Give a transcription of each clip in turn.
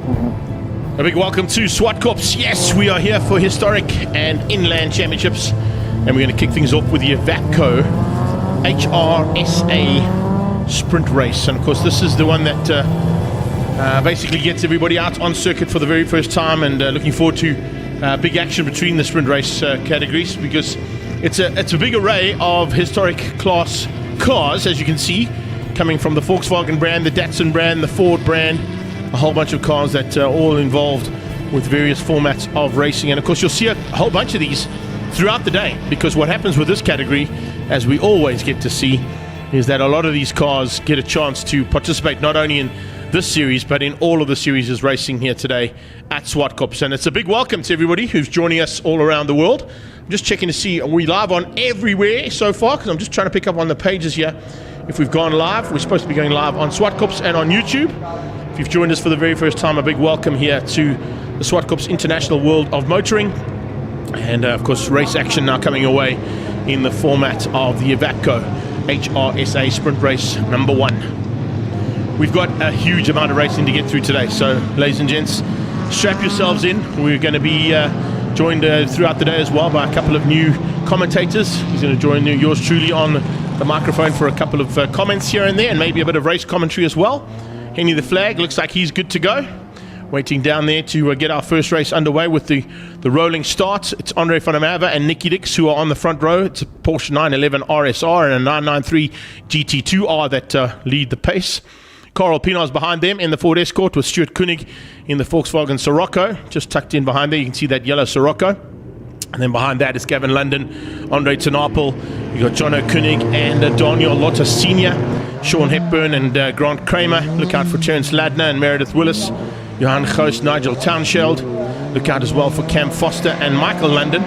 A big welcome to Zwartkops. Yes, we are here for historic and inland championships, and we're going to kick things off with the Evapco HRSA sprint race. And of course, this is the one that basically gets everybody out on circuit for the very first time, and looking forward to big action between the sprint race categories, because it's a big array of historic class cars, as you can see, coming from the Volkswagen brand, the Datsun brand, the Ford brand, a whole bunch of cars that are all involved with various formats of racing. And of course, you'll see a whole bunch of these throughout the day, because what happens with this category, as we always get to see, is that a lot of these cars get a chance to participate not only in this series, but in all of the series racing here today at Zwartkops. And it's a big welcome to everybody who's joining us all around the world. I'm just checking to see, are we live on everywhere so far? Because I'm just trying to pick up on the pages here if we've gone live. We're supposed to be going live on Zwartkops and on YouTube. If you've joined us for the very first time, a big welcome here to the Zwartkops International World of Motoring. And of course, race action now coming away in the format of the Evapco HRSA Sprint Race number 1. We've got a huge amount of racing to get through today, so ladies and gents, strap yourselves in. We're going to be joined throughout the day as well by a couple of new commentators. He's going to join yours truly on the microphone for a couple of comments here and there, and maybe a bit of race commentary as well. Henny the Flag looks like he's good to go. Waiting down there to get our first race underway with the rolling start. It's Andre van der Merwe and Nicky Dix who are on the front row. It's a Porsche 911 RSR and a 993 GT2R that lead the pace. Karel Pienaar's behind them in the Ford Escort, with Stuart Koenig in the Volkswagen Sirocco. Just tucked in behind there, you can see that yellow Sirocco. And then behind that is Gavin London, Andre ten Apel, you've got Jono Koenig and Daniel Lotus Sr., Sean Hepburn and Grant Kramer. Look out for Terence Ladner and Meredith Willis, Johan Goos, Nigel Townsheld. Look out as well for Cam Foster and Michael London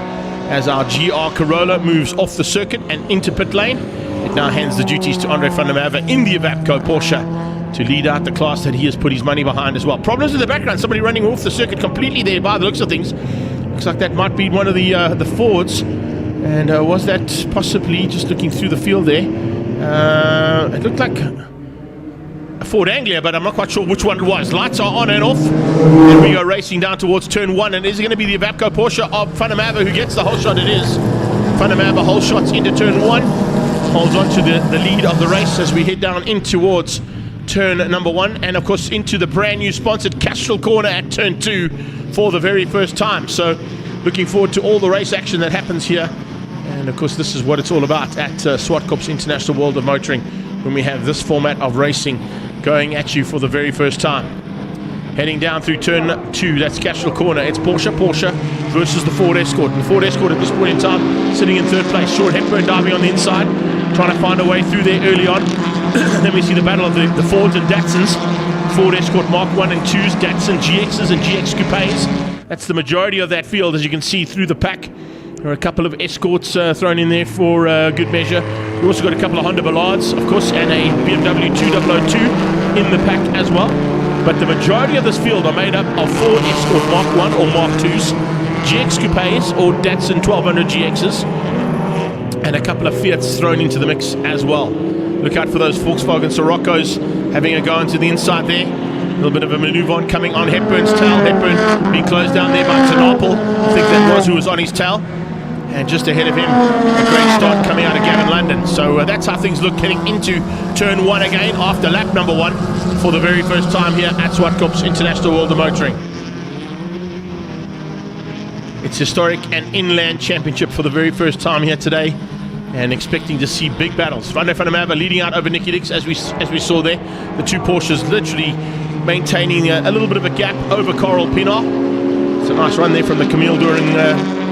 as our GR Corolla moves off the circuit and into pit lane. It now hands the duties to Andre van der Merwe in the Evapco Porsche to lead out the class that he has put his money behind as well. Problems in the background, somebody running off the circuit completely there by the looks of things. Looks like that might be one of the Fords. And was that possibly, just looking through the field there, it looked like a Ford Anglia, but I'm not quite sure which one it was. Lights are on and off, and we go racing down towards turn 1. And is it going to be the Evapco Porsche of Van der Merwe who gets the whole shot? It is. Van der Merwe whole shots into turn 1, holds on to the lead of the race as we head down in towards turn number 1, and of course into the brand new sponsored Castrol corner at turn 2 for the very first time. So looking forward to all the race action that happens here. And of course, this is what it's all about at Zwartkops International World of Motoring, when we have this format of racing going at you for the very first time. Heading down through turn 2, that's Castrol corner. It's Porsche versus the Ford Escort. And the Ford Escort at this point in time sitting in third place. Short Hepburn diving on the inside, trying to find a way through there early on. Then we see the battle of the Fords and Datsuns. Ford Escort Mark 1 and 2s, Datsun GXs and GX Coupes. That's the majority of that field, as you can see through the pack. There are a couple of Escorts thrown in there for good measure. We've also got a couple of Honda Ballards, of course, and a BMW 2002 in the pack as well. But the majority of this field are made up of Ford Escort Mark 1 or Mark 2s, GX Coupes or Datsun 1200 GXs, and a couple of Fiats thrown into the mix as well. Look out for those Volkswagen Siroccos having a go into the inside there. A little bit of a maneuver on coming on Hepburn's tail. Hepburn being closed down there by ten Apel. I think that was who was on his tail. And just ahead of him, a great start coming out of Gavin London. So that's how things look heading into turn 1 again after lap number 1 for the very first time here at Zwartkops International World of Motoring. It's historic and inland championship for the very first time here today, and expecting to see big battles. Van der Merwe leading out over Nicky Dix, as we saw there. The two Porsches literally maintaining a little bit of a gap over Karel Pienaar. It's a nice run there from the Camille During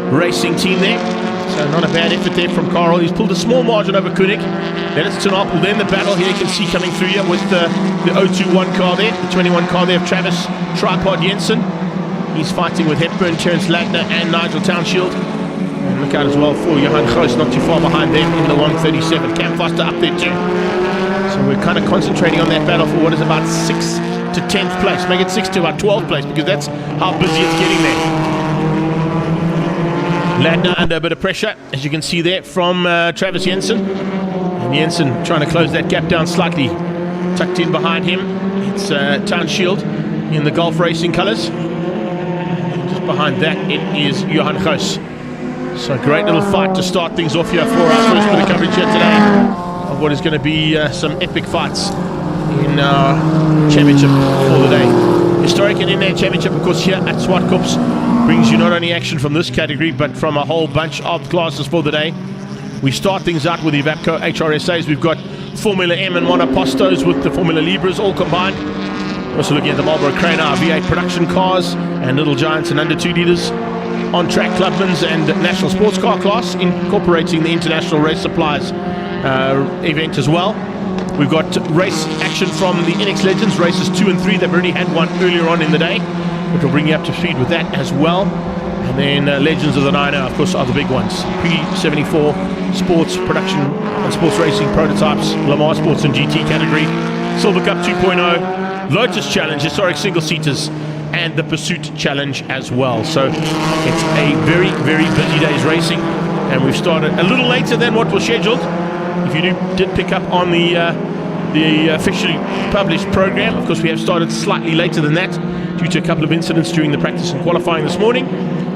racing team there. So not a bad effort there from Karel. He's pulled a small margin over Koenig. Then it's ten Apel. Then the battle here you can see coming through here with the 021 car there, the 21 car there of Travis Tripod Jensen. He's fighting with Hepburn, Terence Ladner and Nigel Townsheld. And look out as well for Johan Goos, not too far behind them in the 137. Cam Foster up there too. So we're kind of concentrating on that battle for what is about 6th to 10th place. Make it 6th to about 12th place, because that's how busy it's getting there. Ladner under a bit of pressure, as you can see there from Travis Jensen. And Jensen trying to close that gap down slightly. Tucked in behind him, it's Townsheld. in the Golf Racing colours. Just behind that, it is Johan Goos. So great little fight to start things off here for our first bit of coverage here today of what is going to be some epic fights in our championship for the day. Historic and in-air championship, of course, here at Zwartkops brings you not only action from this category but from a whole bunch of classes for the day. We start things out with the Evapco HRSAs. We've got Formula M and Monopostos with the Formula Libras all combined. Also looking at the Marlboro Crane, our V8 production cars and Little Giants and under 2 litres. On-track Clubmans and National Sports Car class, incorporating the International Race Supplies event as well. We've got race action from the INEX Legends, races 2 and 3. They've already had one earlier on in the day, but we'll bring you up to speed with that as well. And then Legends of the 9 of course, are the big ones. P74 sports production and sports racing prototypes, Lamar Sports and GT category, Silver Cup 2.0, Lotus Challenge, historic single-seaters, and the Pursuit Challenge as well. So it's a very, very busy day's racing, and we've started a little later than what was scheduled. If you did pick up on the officially published program, of course we have started slightly later than that due to a couple of incidents during the practice and qualifying this morning,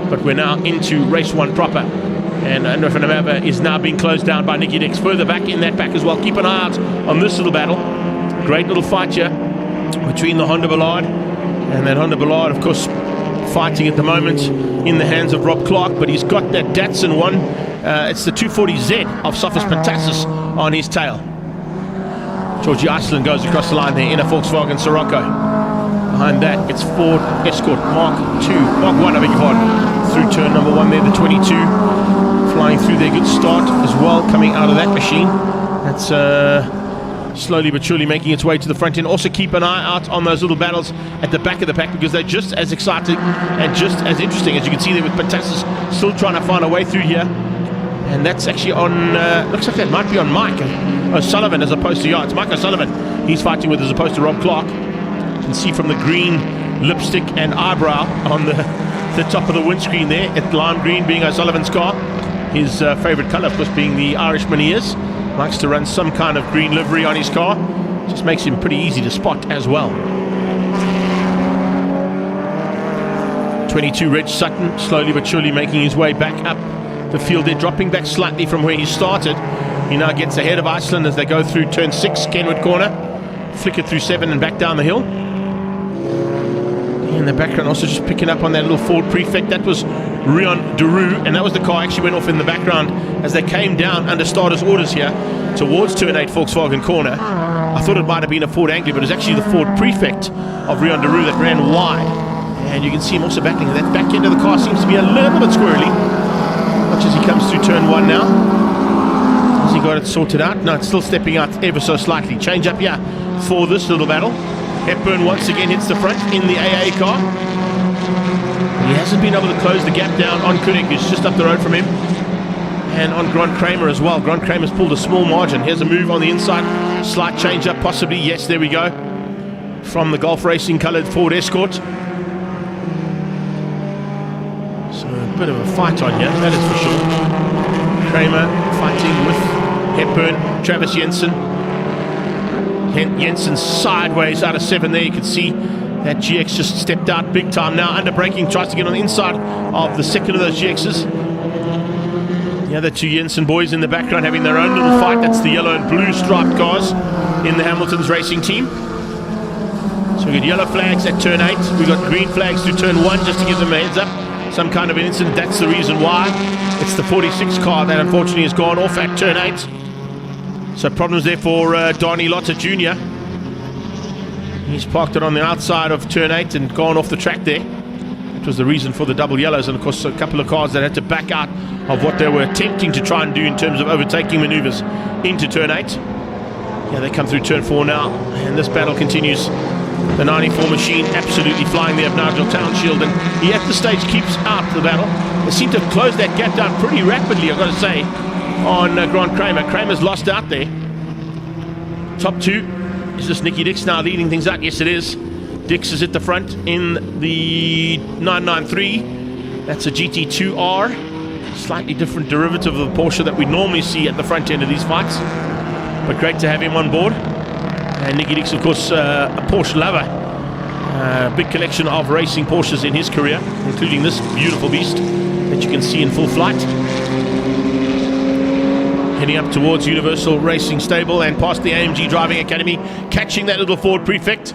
but we're now into race 1 proper, and Nofenamava is now being closed down by Nicky Dix further back in that pack as well. Keep an eye out on this little battle. Great little fight here between the Honda Ballard and that Honda Ballard, of course, fighting at the moment in the hands of Rob Clark, but he's got that Datsun one. It's the 240Z of Sophus Pantassus on his tail. Georgie Iceland goes across the line there in a Volkswagen Sirocco. Behind that, it's Ford Escort Mark 1, I beg your pardon. Through turn number 1 there, the 22. Flying through there, good start as well, coming out of that machine. That's slowly but surely making its way to the front end. Also keep an eye out on those little battles at the back of the pack, because they're just as exciting and just as interesting. As you can see there with Pantassus still trying to find a way through here. And that's actually on, looks like that might be on Mike O'Sullivan as opposed to, yeah, it's Mike O'Sullivan he's fighting with as opposed to Rob Clark. You can see from the green lipstick and eyebrow on the top of the windscreen there, at lime green being O'Sullivan's car. His favourite colour, of course, being the Irishman he is. Likes to run some kind of green livery on his car. Just makes him pretty easy to spot as well. 22 Reg Sutton, slowly but surely making his way back up the field there, dropping back slightly from where he started. He now gets ahead of Iceland as they go through turn 6, Kenwood corner. Flicker through 7 and back down the hill. In the background also just picking up on that little Ford Prefect. That was Rion Daru, and that was the car actually went off in the background as they came down under starters orders here towards turn 8 Volkswagen corner. I thought it might have been a Ford Anglia, but it was actually the Ford Prefect of Rion Daru that ran wide. And you can see him also battling. That back end of the car seems to be a little bit squirrely. Watch as he comes through turn 1 now. Has he got it sorted out? No, it's still stepping out ever so slightly. Change up here for this little battle. Hepburn once again hits the front in the AA car. He hasn't been able to close the gap down on Koenig, who's just up the road from him. And on Grant Kramer as well. Grant Kramer's pulled a small margin. Here's a move on the inside. Slight change up possibly. Yes, there we go. From the Golf Racing coloured Ford Escort. So a bit of a fight on here, that is for sure. Kramer fighting with Hepburn, Travis Jensen. Jensen sideways out of 7 there. You can see that GX just stepped out big time now. Under braking, tries to get on the inside of the second of those GXs. The other 2 Jensen boys in the background having their own little fight. That's the yellow and blue striped cars in the Hamilton's racing team. So we got yellow flags at turn 8. We got green flags through turn 1 just to give them a heads up. Some kind of an incident. That's the reason why. It's the 46 car that unfortunately has gone off at turn 8. So problems there for Donnie Lotta Jr. He's parked it on the outside of turn 8 and gone off the track there. That was the reason for the double yellows, and of course a couple of cars that had to back out of what they were attempting to try and do in terms of overtaking maneuvers into turn 8. Yeah, they come through turn 4 now, and this battle continues. The 94 machine absolutely flying there of Nigel Townshield, and he at the stage keeps out the battle. They seem to have closed that gap down pretty rapidly, I've got to say, on Grant Kramer. Kramer's lost out there. Top 2. Is this Nicky Dix now leading things out? Yes, it is. Dix is at the front in the 993. That's a GT2R. Slightly different derivative of the Porsche that we normally see at the front end of these fights. But great to have him on board. And Nicky Dix, of course, a Porsche lover. big collection of racing Porsches in his career, including this beautiful beast that you can see in full flight. Heading up towards Universal Racing Stable and past the AMG Driving Academy, catching that little Ford Prefect.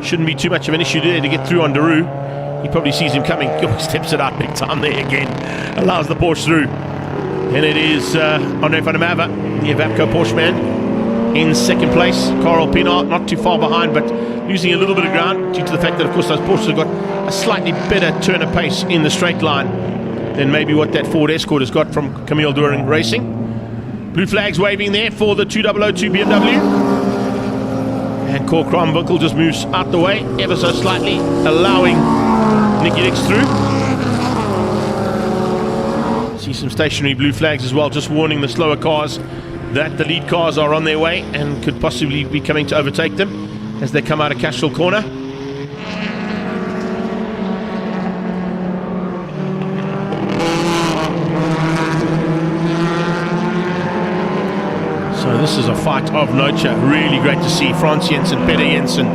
Shouldn't be too much of an issue there to get through on Daru. He probably sees him coming. Steps it out big time there again. Allows the Porsche through. And it is Andre van der Merwe, the Evapco Porsche man, in second place. Karel Pienaar not too far behind, but losing a little bit of ground due to the fact that, of course, those Porsches have got a slightly better turn of pace in the straight line than maybe what that Ford Escort has got from Camille Doering Racing. Blue flags waving there for the 2002 BMW. And Cor Kramwinkel just moves out the way ever so slightly, allowing Nicky Dix through. See some stationary blue flags as well, just warning the slower cars that the lead cars are on their way and could possibly be coming to overtake them as they come out of Cashel Corner. So this is a fight of nature. Really great to see Frans Jensen, Peter Jensen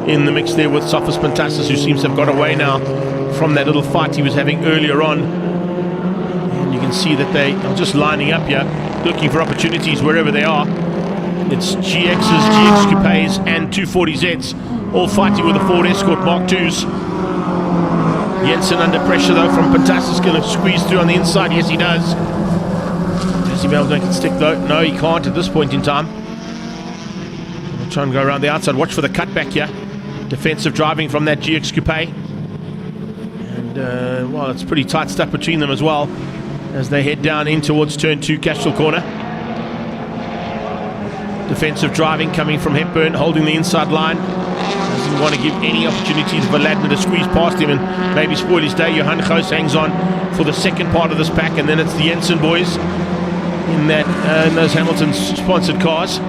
in the mix there with Sophus Pantassis, who seems to have got away now from that little fight he was having earlier on. And you can see that they are just lining up here, looking for opportunities wherever they are. It's GXs, GX Coupes and 240Zs, all fighting with the Ford Escort Mark IIs. Jensen under pressure though from Pantassis, going to squeeze through on the inside. Yes, he does. Does he be able to make it stick though? No, he can't at this point in time. We'll try and go around the outside. Watch for the cutback here. Defensive driving from that GX Coupe. And, well, it's pretty tight stuff between them as well as they head down in towards turn 2, Cashel Corner. Defensive driving coming from Hepburn, holding the inside line. Doesn't want to give any opportunities for Ladner to squeeze past him and maybe spoil his day. Johan Goos hangs on for the second part of this pack, and then it's the Jensen boys in those Hamilton-sponsored cars.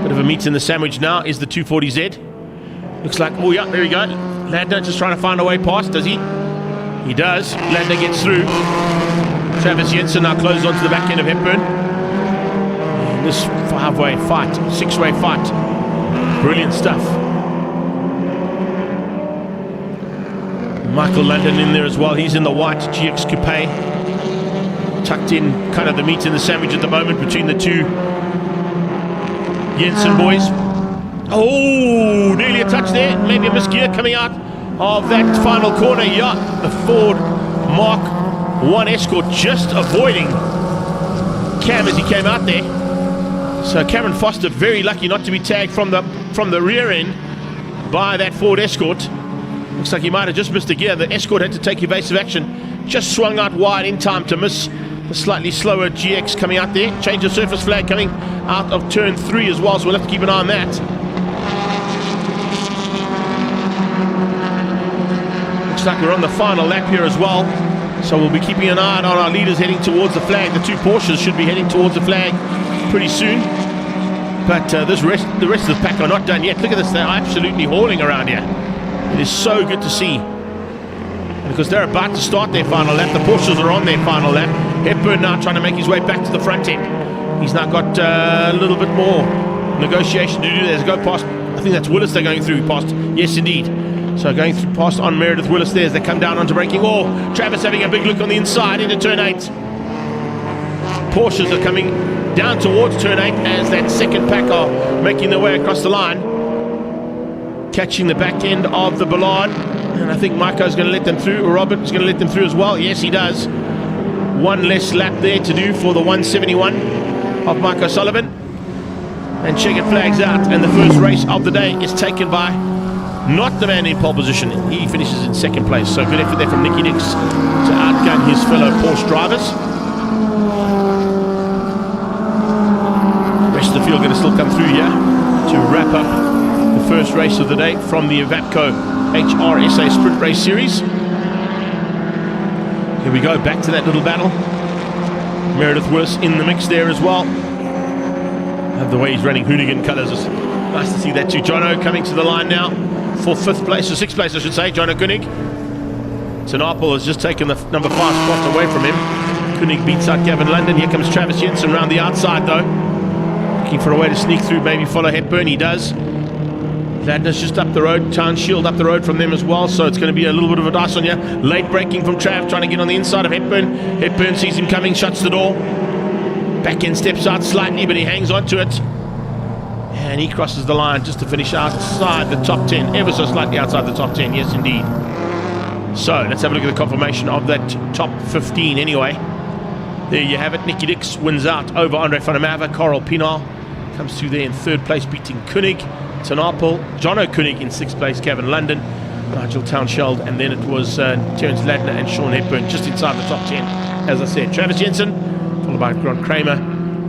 Bit of a meat in the sandwich now is the 240Z. Looks like, oh yeah, there we go. Ladner just trying to find a way past, does he? He does. Ladner gets through. Travis Jensen now closes onto the back end of Hepburn. And this 5-way fight, 6-way fight. Brilliant stuff. Michael London in there as well. He's in the white GX Coupe. Tucked in, kind of the meat in the sandwich at the moment between the two Jensen boys. Oh, nearly a touch there. Maybe a misgear coming out of that final corner. Yeah, the Ford Mark I Escort just avoiding Cam as he came out there. So Cameron Foster very lucky not to be tagged from the rear end by that Ford Escort. Looks like he might have just missed a gear. The Escort had to take evasive action. Just swung out wide in time to miss the slightly slower GX coming out there. Change of surface flag coming out of turn 3 as well, so we'll have to keep an eye on that. Looks like we're on the final lap here as well, so we'll be keeping an eye on our leaders heading towards the flag. The two Porsches should be heading towards the flag pretty soon, but the rest of the pack are not done yet. Look at this, they're absolutely hauling around here. It is so good to see, because they're about to start their final lap. The Porsches are on their final lap. Hepburn now trying to make his way back to the front end. He's now got a little bit more negotiation to do. There's go past, I think that's Willis they're going through past. Yes, indeed. So going through past on Meredith Willis there as they come down onto braking. Oh, Travis having a big look on the inside into turn 8. Porsches are coming down towards turn 8 as that second pack are making their way across the line. Catching the back end of the Ballard. And I think Marco's going to let them through. Robert's going to let them through as well. Yes, he does. One less lap there to do for the 171 of Marco Sullivan. And checkered flags out. And the first race of the day is taken by not the man in pole position. He finishes in second place. So good effort there from Nicky Dix to outgun his fellow Porsche drivers. The rest of the field going to still come through here to wrap up the first race of the day from the Evapco HRSA Sprint Race Series. Here we go, back to that little battle. Meredith Willis in the mix there as well. Love the way he's running hoonigan colours. It's nice to see that too. Jono coming to the line now for 5th place, or 6th place I should say, Jono Koenig. Tanapel has just taken the number 5 spot away from him. Koenig beats out Gavin London. Here comes Travis Jensen around the outside though. Looking for a way to sneak through, maybe follow Hepburn. He does. Ladner's just up the road, Town Shield up the road from them as well, so it's going to be a little bit of a dice on here. Late braking from Trav, trying to get on the inside of Hepburn. Hepburn sees him coming, shuts the door. Back end steps out slightly, but he hangs on to it. And he crosses the line just to finish outside the top 10, ever so slightly outside the top 10, yes indeed. So let's have a look at the confirmation of that top 15 anyway. There you have it. Nicky Dix wins out over Andre van der Merwe. Carl Pienaar comes through there in third place, beating Koenig. Tanapel, Jono Koenig in sixth place, Gavin London, Nigel Townsheld, and then it was Terence Ladner and Sean Hepburn just inside the top 10. As I said, Travis Jensen, followed by Grant Kramer.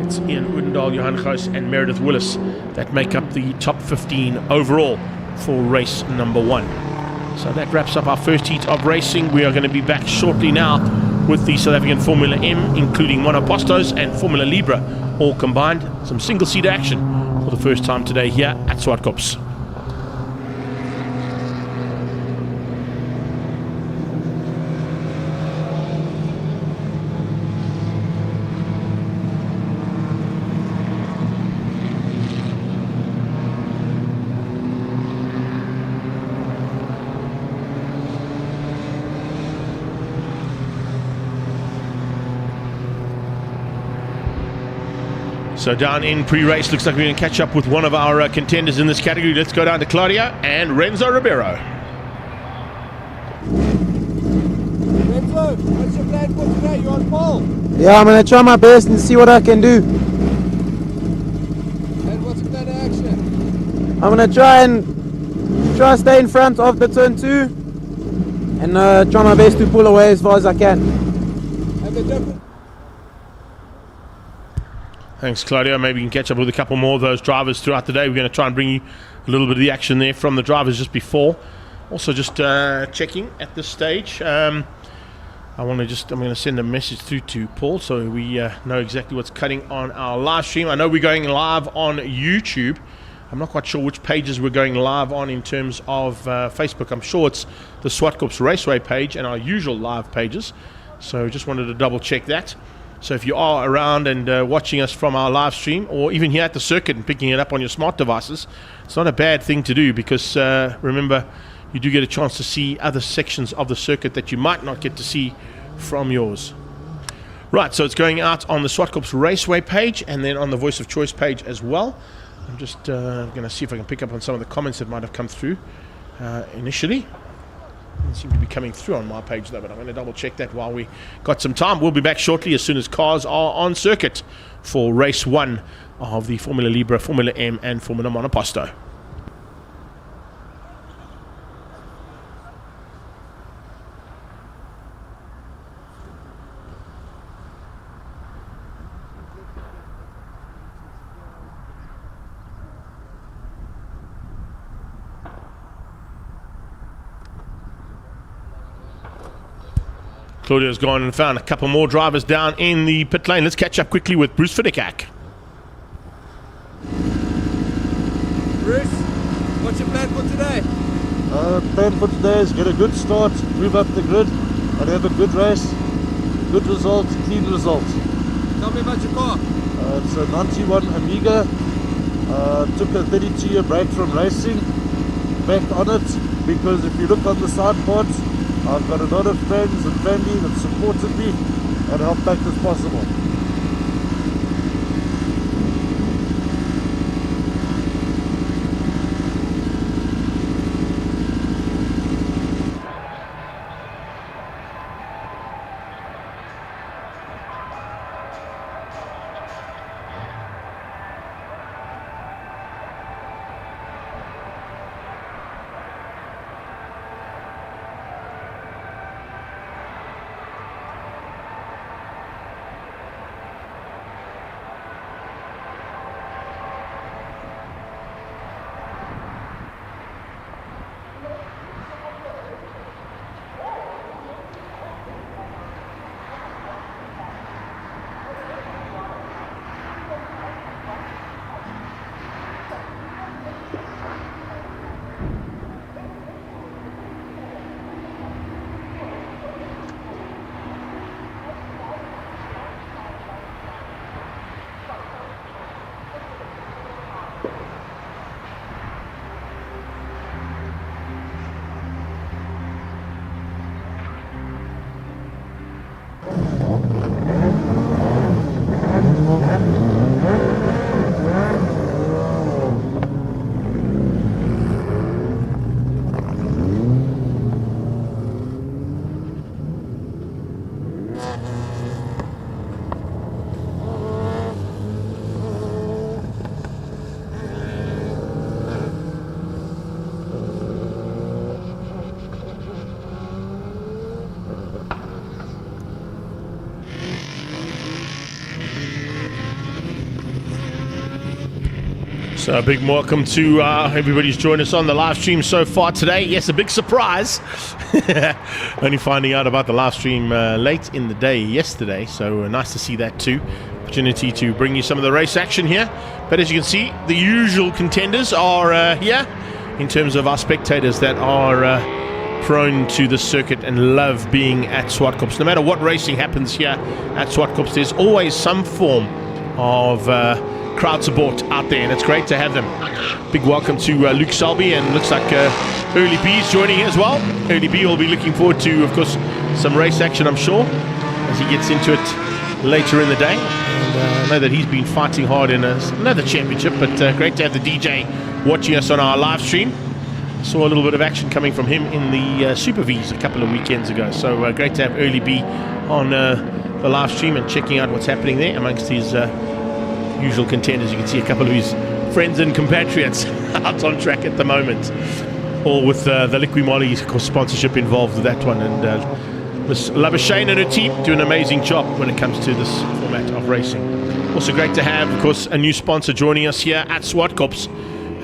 It's Ian Oudendal, Johan Goos, and Meredith Willis that make up the top 15 overall for race number 1. So that wraps up our first heat of racing. We are going to be back shortly now with the South African Formula M, including monopostos and Formula Libra, all combined. Some single-seater action for the first time today here at Zwartkops. So down in pre-race, looks like we're going to catch up with one of our contenders in this category. Let's go down to Claudia and Renzo Ribeiro. Renzo, what's your plan for today? You're on pole. Yeah, I'm going to try my best and see what I can do. And what's the plan of action? I'm going to try stay in front of the turn 2 and try my best to pull away as far as I can. And the difference. Thanks, Claudio. Maybe you can catch up with a couple more of those drivers throughout the day. We're going to try and bring you a little bit of the action there from the drivers just before. Also, just checking at this stage. I'm going to send a message through to Paul so we know exactly what's cutting on our live stream. I know we're going live on YouTube. I'm not quite sure which pages we're going live on in terms of Facebook. I'm sure it's the Zwartkops Raceway page and our usual live pages. So just wanted to double check that. So if you are around and watching us from our live stream, or even here at the circuit and picking it up on your smart devices, it's not a bad thing to do because remember, you do get a chance to see other sections of the circuit that you might not get to see from yours. Right, so it's going out on the Zwartkops Raceway page and then on the Voice of Choice page as well. I'm just going to see if I can pick up on some of the comments that might have come through initially. Doesn't seem to be coming through on my page though, but I'm going to double check that while we got some time. We'll be back shortly as soon as cars are on circuit for race 1 of the Formula Libra, Formula M and Formula Monoposto. Claudio's gone and found a couple more drivers down in the pit lane. Let's catch up quickly with Bruce Fiddicak. Bruce, what's your plan for today? Plan for today is get a good start, move up the grid, and have a good race, good result, clean result. Tell me about your car. It's a 91 Amiga. Took a 32-year break from racing, back on it, because if you look on the side parts, I've got a lot of friends and family that supported me and helped make this possible. So a big welcome to everybody's joined us on the live stream so far today. Yes, a big surprise. Only finding out about the live stream late in the day yesterday, so nice to see that too. Opportunity to bring you some of the race action here. But as you can see, the usual contenders are here in terms of our spectators that are prone to the circuit and love being at Zwartkops. No matter what racing happens here at Zwartkops, there's always some form of crowd support out there, and it's great to have them. Big welcome to Luke Selby, and looks like Early B's joining as well. Early B will be looking forward to, of course, some race action, I'm sure, as he gets into it later in the day. And I know that he's been fighting hard in another championship, but great to have the DJ watching us on our live stream. Saw a little bit of action coming from him in the Super Vs a couple of weekends ago, so great to have Early B on the live stream and checking out what's happening there amongst his usual contenders. You can see a couple of his friends and compatriots out on track at the moment, all with the Liqui Moly sponsorship involved with that one. And Miss Labashane and her team do an amazing job when it comes to this format of racing. Also great to have, of course, a new sponsor joining us here at Zwartkops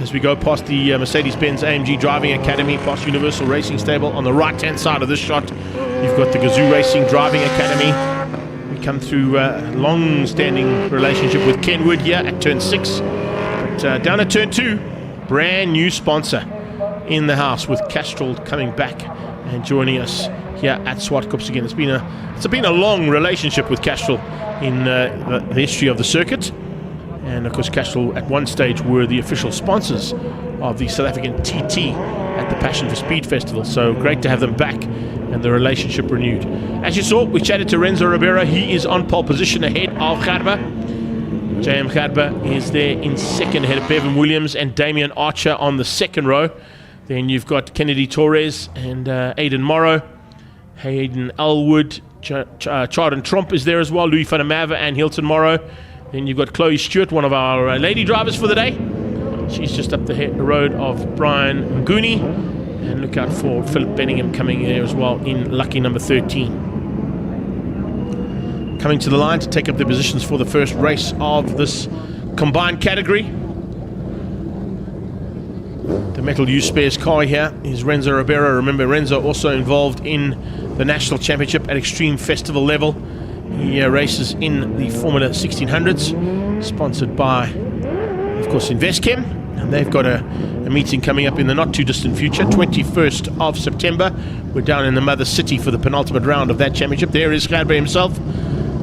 as we go past the Mercedes-Benz AMG Driving Academy, past Universal Racing Stable. On the right-hand side of this shot, you've got the Gazoo Racing Driving Academy. We come through a long-standing relationship with Kenwood here at Turn 6. But down at Turn 2, brand new sponsor in the house with Castrol coming back and joining us here at Zwartkops again. It's been a long relationship with Castrol in the history of the circuit. And of course, Castrol at one stage were the official sponsors of the South African TT at the Passion for Speed Festival. So great to have them back and the relationship renewed. As you saw, we chatted to Renzo Ribeiro. He is on pole position ahead of Gerber. JM Gerber is there in second ahead of Bevan Williams and Damian Archer on the second row. Then you've got Kennedy Torres and Aidan Morrow, Hayden Elwood, Chardon Tromp is there as well, Louis van der Merwe and Hilton Morrow. Then you've got Chloe Stewart, one of our lady drivers for the day. She's just up the road of Brian Nguni. And look out for Philip Benningham coming there as well in lucky number 13. Coming to the line to take up their positions for the first race of this combined category. The Metal Use Spares car here is Renzo Ribeiro. Remember, Renzo also involved in the National Championship at Extreme Festival level. He races in the Formula 1600s, sponsored by, of course, Investchem. And they've got a meeting coming up in the not too distant future, 21st of September. We're down in the Mother City for the penultimate round of that championship. There is Gerber himself.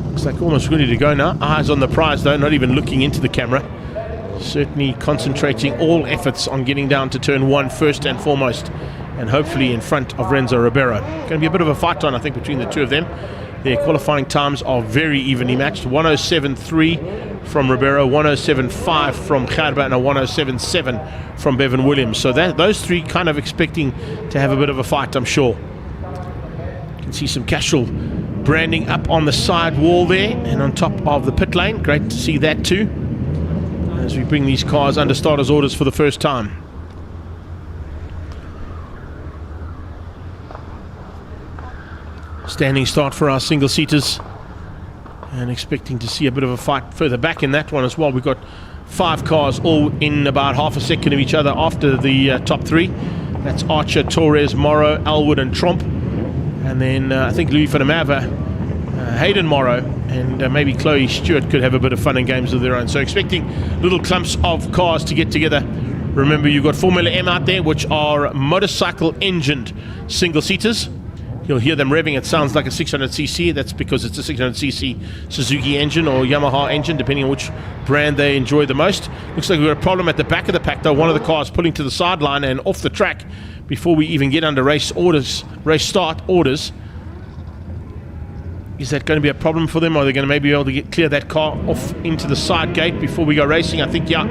Looks like almost ready to go now. Eyes on the prize though, not even looking into the camera. Certainly concentrating all efforts on getting down to turn 1 first and foremost, and hopefully in front of Renzo Ribeiro. Going to be a bit of a fight on, I think, between the two of them. Their qualifying times are very evenly matched. 107.3 from Ribeiro, 107.5 from Gerber, and a 107.7 from Bevan Williams. So those three kind of expecting to have a bit of a fight, I'm sure. You can see some Castrol branding up on the side wall there and on top of the pit lane. Great to see that too, as we bring these cars under starters orders for the first time. Standing start for our single-seaters, and expecting to see a bit of a fight further back in that one as well. We've got 5 cars all in about half a second of each other after the top 3. That's Archer, Torres, Morrow, Elwood and Tromp. And then I think Louis van der Merwe, Hayden Morrow, and maybe Chloe Stewart could have a bit of fun and games of their own. So expecting little clumps of cars to get together. Remember, you've got Formula M out there, which are motorcycle-engined single-seaters. You'll hear them revving. It sounds like a 600cc. That's because it's a 600cc Suzuki engine or Yamaha engine, depending on which brand they enjoy the most. Looks like we've got a problem at the back of the pack, though. One of the cars pulling to the sideline and off the track before we even get under race start orders. Is that going to be a problem for them? Are they going to maybe be able to clear that car off into the side gate before we go racing? I think, yeah,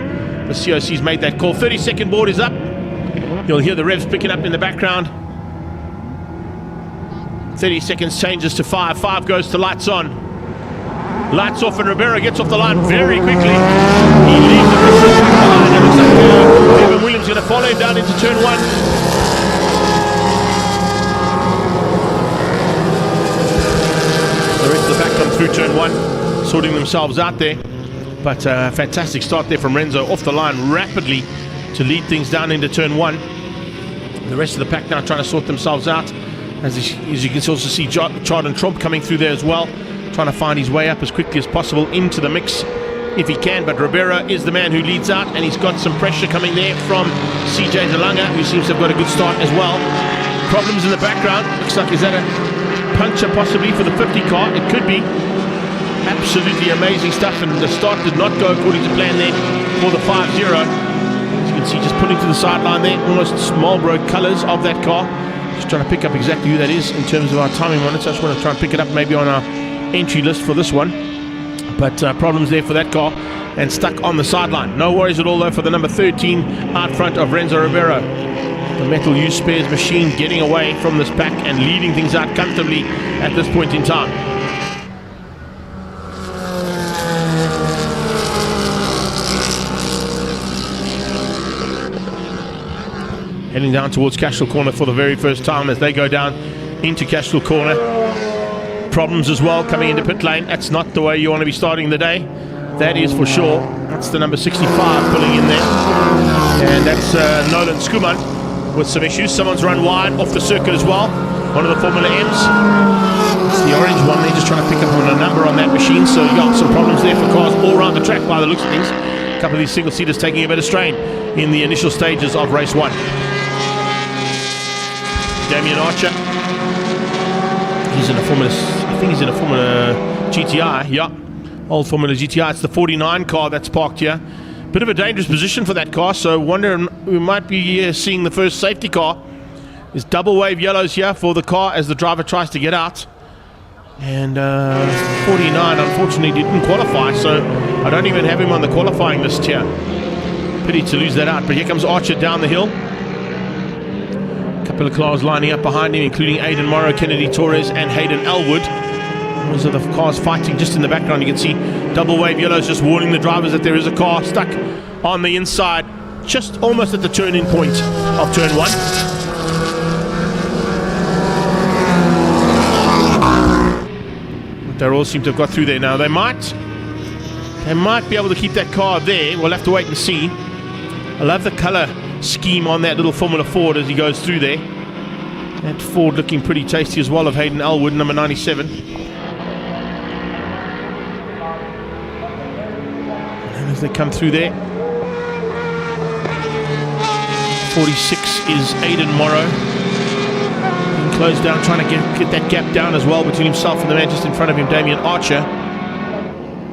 the COC's made that call. 30-second board is up. You'll hear the revs picking up in the background. 30 seconds changes to 5. 5 goes to lights on. Lights off, and Ribeiro gets off the line very quickly. He leaves the precision behind. It looks like Bevan Williams going to follow him down into turn 1. The rest of the pack come through turn 1, sorting themselves out there. But fantastic start there from Renzo, off the line rapidly to lead things down into turn 1. The rest of the pack now trying to sort themselves out. As you can also see Chard and Trump coming through there as well, trying to find his way up as quickly as possible into the mix if he can. But Rivera is the man who leads out, and he's got some pressure coming there from CJ DeLanga, who seems to have got a good start as well. Problems in the background. Looks like, is that a puncture possibly for the 50 car? It could be. Absolutely amazing stuff, and the start did not go according to plan there for the 5-0. As you can see, just pulling to the sideline there, almost Marlboro colours of that car. Just trying to pick up exactly who that is in terms of our timing on it. So I just want to try and pick it up maybe on our entry list for this one. But problems there for that car, and stuck on the sideline. No worries at all though for the number 13 out front of Renzo Rivero. The Metal Use Spares machine getting away from this pack and leading things out comfortably at this point in time. Heading down towards Cashel Corner for the very first time as they go down into Cashel Corner. Problems as well coming into pit lane. That's not the way you want to be starting the day. That is for sure. That's the number 65 pulling in there. And that's Nolan Skuman with some issues. Someone's run wide off the circuit as well. One of the Formula M's. It's the orange one. They're just trying to pick up on a number on that machine. So you got some problems there for cars all around the track by the looks of things. A couple of these single-seaters taking a bit of strain in the initial stages of race 1. Damien Archer, he's in a Formula, I think he's in a Formula GTI, yeah, old Formula GTI. It's the 49 car that's parked here. Bit of a dangerous position for that car, so wonder we might be seeing the first safety car. There's double wave yellows here for the car as the driver tries to get out. And 49 unfortunately didn't qualify, so I don't even have him on the qualifying list here. Pity to lose that out, but here comes Archer down the hill. Couple of cars lining up behind him, including Aidan Morrow, Kennedy Torres and Hayden Elwood. Those are the cars fighting just in the background. You can see double wave yellows just warning the drivers that there is a car stuck on the inside, just almost at the turn-in point of turn 1. But they all seem to have got through there now. They might be able to keep that car there. We'll have to wait and see. I love the colour scheme on that little Formula Ford as he goes through there. That Ford looking pretty tasty as well of Hayden Elwood, number 97. And as they come through there, 46 is Aidan Morrow. Being closed down, trying to get that gap down as well between himself and the man just in front of him, Damien Archer.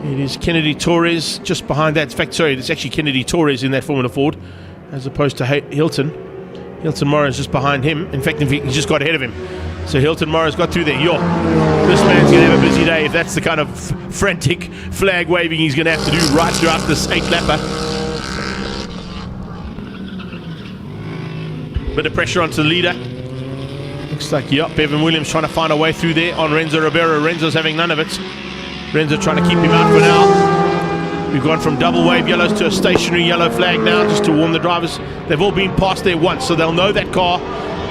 It is Kennedy Torres just behind that. In fact, sorry, it's actually Kennedy Torres in that Formula Ford, as opposed to Hilton. Hilton Morrow's just behind him. In fact, he's just got ahead of him. So Hilton Morrow's got through there. This man's going to have a busy day if that's the kind of frantic flag waving he's going to have to do right throughout this 8-lapper. Bit of pressure onto the leader. Looks like, Bevan Williams trying to find a way through there on Renzo Ribeiro. Renzo's having none of it. Renzo trying to keep him out for now. We've gone from double wave yellows to a stationary yellow flag now, just to warn the drivers. They've all been past there once, so they'll know that car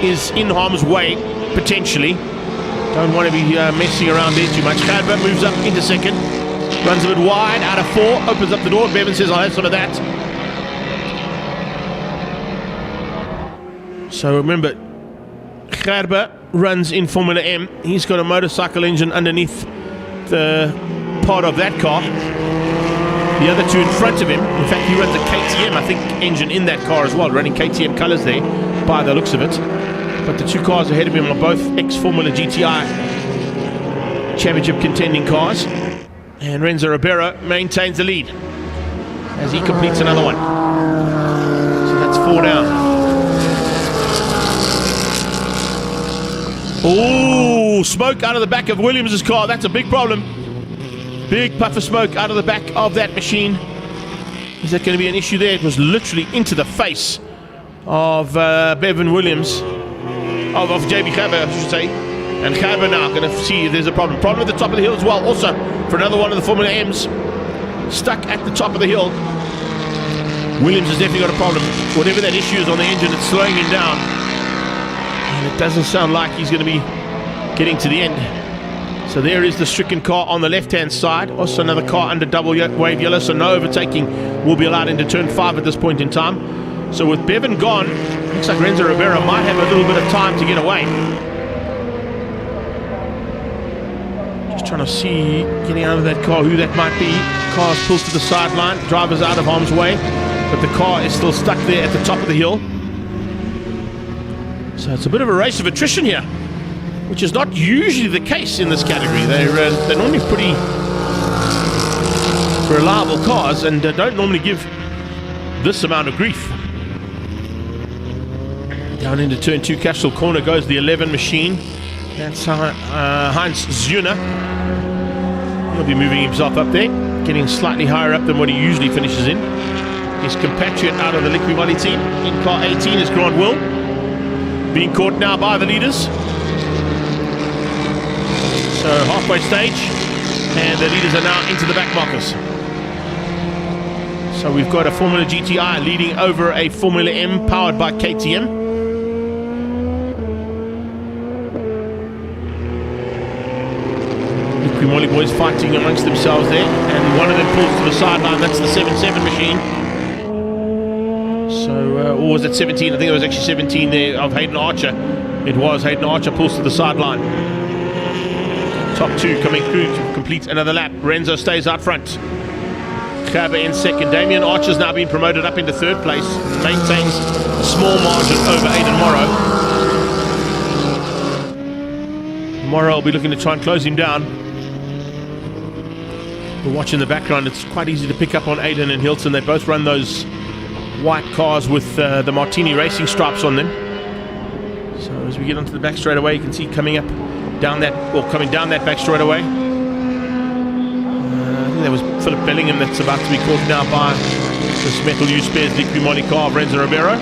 is in harm's way, potentially. Don't want to be messing around there too much. Cadber moves up into second, runs a bit wide, out of 4, opens up the door. Bevan says, I'll have some of that. So remember, Cadber runs in Formula M. He's got a motorcycle engine underneath the part of that car. The other two in front of him, in fact he runs a KTM, I think, engine in that car as well, running KTM colours there by the looks of it. But the two cars ahead of him are both ex-Formula GTI championship contending cars. And Renzo Ribeiro maintains the lead as he completes another one. So that's 4 down. Oh, smoke out of the back of Williams' car. That's a big problem. Big puff of smoke out of the back of that machine. Is that going to be an issue there? It was literally into the face of Bevan Williams, of JB Gerber, I should say. And Gerber now going to see if there's a problem. Problem at the top of the hill as well. Also, for another one of the Formula M's, stuck at the top of the hill. Williams has definitely got a problem. Whatever that issue is on the engine, it's slowing him down. And it doesn't sound like he's going to be getting to the end. So there is the stricken car on the left-hand side. Also another car under double wave yellow, so no overtaking will be allowed into turn 5 at this point in time. So with Bevan gone, looks like Renzo Rivera might have a little bit of time to get away. Just trying to see, getting out of that car, who that might be. Car's pulled to the sideline, driver's out of harm's way, but the car is still stuck there at the top of the hill. So it's a bit of a race of attrition here, which is not usually the case in this category. They're normally pretty reliable cars and don't normally give this amount of grief. Down into turn 2, Cashel corner goes the 11 machine. That's Heinz Zuna. He'll be moving himself up there, getting slightly higher up than what he usually finishes in. His compatriot out of the Liqui team in car 18 is Grant Will, being caught now by the leaders. So halfway stage, and the leaders are now into the back markers. So we've got a Formula GTI leading over a Formula M powered by KTM. The Molly boys fighting amongst themselves there, and one of them pulls to the sideline. That's the 7-7 machine. So, or was it 17? I think it was actually 17 there of Hayden Archer. It was Hayden Archer pulls to the sideline. Top 2 coming through to complete another lap. Renzo stays out front. Gerber in second. Damien Archer's now been promoted up into third place. Maintains a small margin over Aidan Morrow. Morrow will be looking to try and close him down. We're watching the background. It's quite easy to pick up on Aidan and Hilton. They both run those white cars with the Martini racing stripes on them. So as we get onto the back straightaway, you can see coming up down that, or coming down that back straightaway. I think that was Philip Bellingham that's about to be caught now by this Metal U Spares Liqui Moly car of Renzo Ribeiro.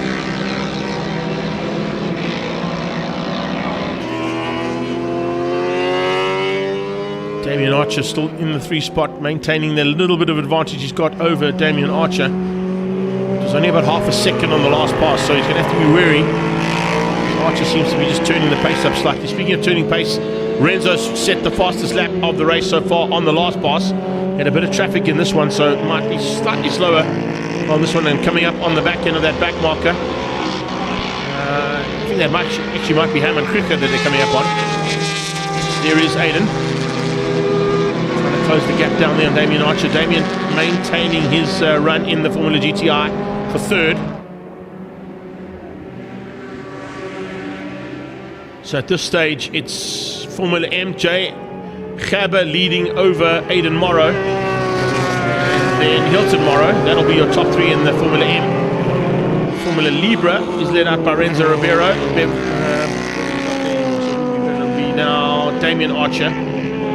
Damien Archer still in the 3 spot, maintaining the little bit of advantage he's got over Damien Archer. It was only about half a second on the last pass, so he's going to have to be wary. Archer seems to be just turning the pace up slightly. Speaking of turning pace, Renzo's set the fastest lap of the race so far on the last pass. Had a bit of traffic in this one, so it might be slightly slower on this one, and coming up on the back end of that back marker. I think that actually might be Hammond Cricker that they're coming up on. There is Aidan. Close the gap down there on Damien Archer. Damien maintaining his run in the Formula GTI for third. So at this stage, it's Formula MJ Gerber leading over Aidan Morrow. And then Hilton Morrow. That'll be your top 3 in the Formula M. Formula Libra is led out by Renzo Ribeiro. It'll be now Damien Archer.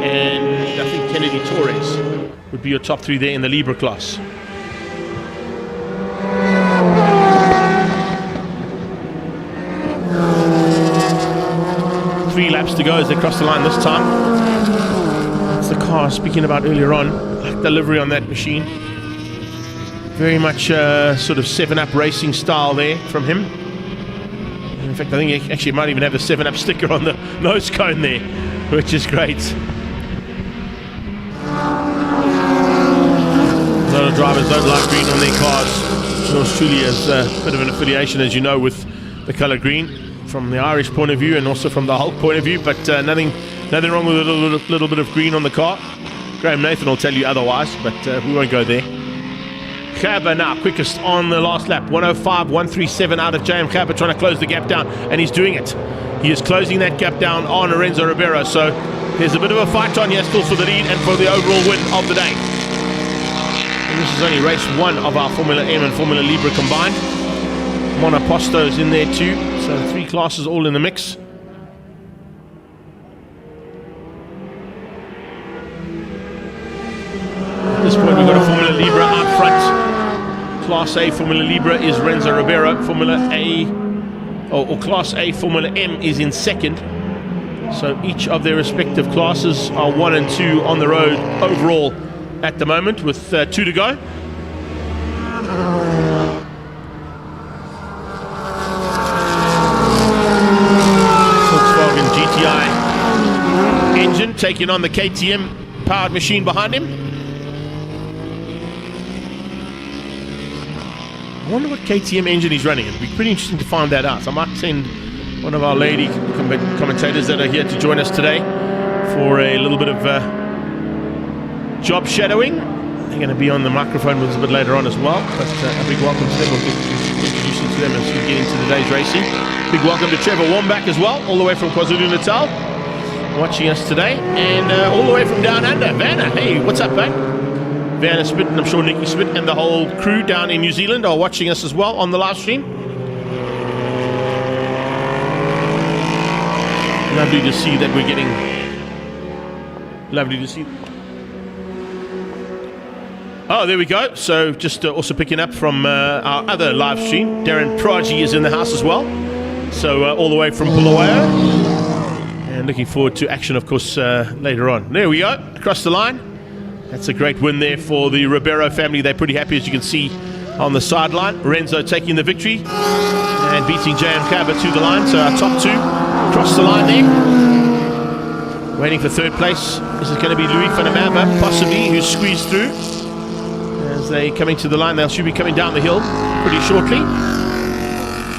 And I think Kennedy Torres would be your top 3 there in the Libra class. Three laps to go as they cross the line this time. That's the car I was speaking about earlier on. Like the livery on that machine. Very much sort of 7-Up racing style there from him. In fact, I think he actually might even have a 7-Up sticker on the nose cone there, which is great. A lot of drivers don't like green on their cars. Yours truly has a bit of an affiliation, as you know, with the colour green from the Irish point of view and also from the Hulk point of view, but nothing wrong with a little bit of green on the car. Graham Nathan will tell you otherwise, but we won't go there. Gerber now quickest on the last lap, 105.137 out of JM Gerber, trying to close the gap down, and he's doing it. He is closing that gap down on Renzo Ribeiro, so there's a bit of a fight on here still for the lead and for the overall win of the day. And this is only race 1 of our Formula M and Formula Libra combined. Monoposto's in there too, so 3 classes all in the mix. At this point we've got a Formula Libra out front. Class A Formula Libra is Renzo Ribeiro. Formula A, or Class A Formula M is in second. So each of their respective classes are 1 and 2 on the road overall at the moment, with 2 to go. Volkswagen GTI engine taking on the KTM powered machine behind him. I wonder what KTM engine he's running. It'd be pretty interesting to find that out. I might send one of our lady commentators that are here to join us today for a little bit of job shadowing. They're going to be on the microphone with us a bit later on as well. But a big welcome to them. We'll introduce you to them as we get into today's racing. Big welcome to Trevor Wambach as well, all the way from KwaZulu-Natal, watching us today. And all the way from down under, Vanna. Hey, what's up, mate? Vanna Smith, and I'm sure Nikki Smith and the whole crew down in New Zealand are watching us as well on the live stream. Lovely to see that we're getting... Lovely to see... Oh, there we go. So just also picking up from our other live stream, Darren Praji is in the house as well. So all the way from Bulawayo. And looking forward to action, of course, later on. There we go, across the line. That's a great win there for the Ribeiro family. They're pretty happy, as you can see on the sideline. Renzo taking the victory and beating JM Kaba to the line. So our top two across the line there. Waiting for third place. This is going to be Louis van der Merwe, possibly, who's squeezed through. As they coming to the line, they should be coming down the hill pretty shortly.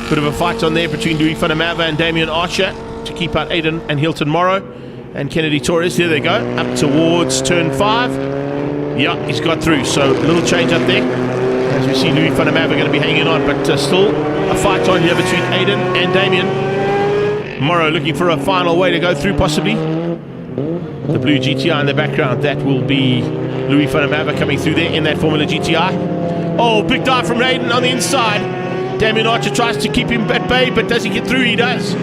Bit of a fight on there between Louis van der Merwe and Damien Archer to keep out Aiden and Hilton Morrow and Kennedy Torres. There they go, up towards turn 5. Yeah, he's got through, so a little change up there. As we see Louis van der Merwe going to be hanging on, but still a fight on here between Aiden and Damien. Morrow looking for a final way to go through, possibly. The blue GTI in the background, that will be Louis van der Merwe coming through there in that Formula GTI. Oh, big dive from Aiden on the inside. Damien Archer tries to keep him at bay, but does he get through? He does.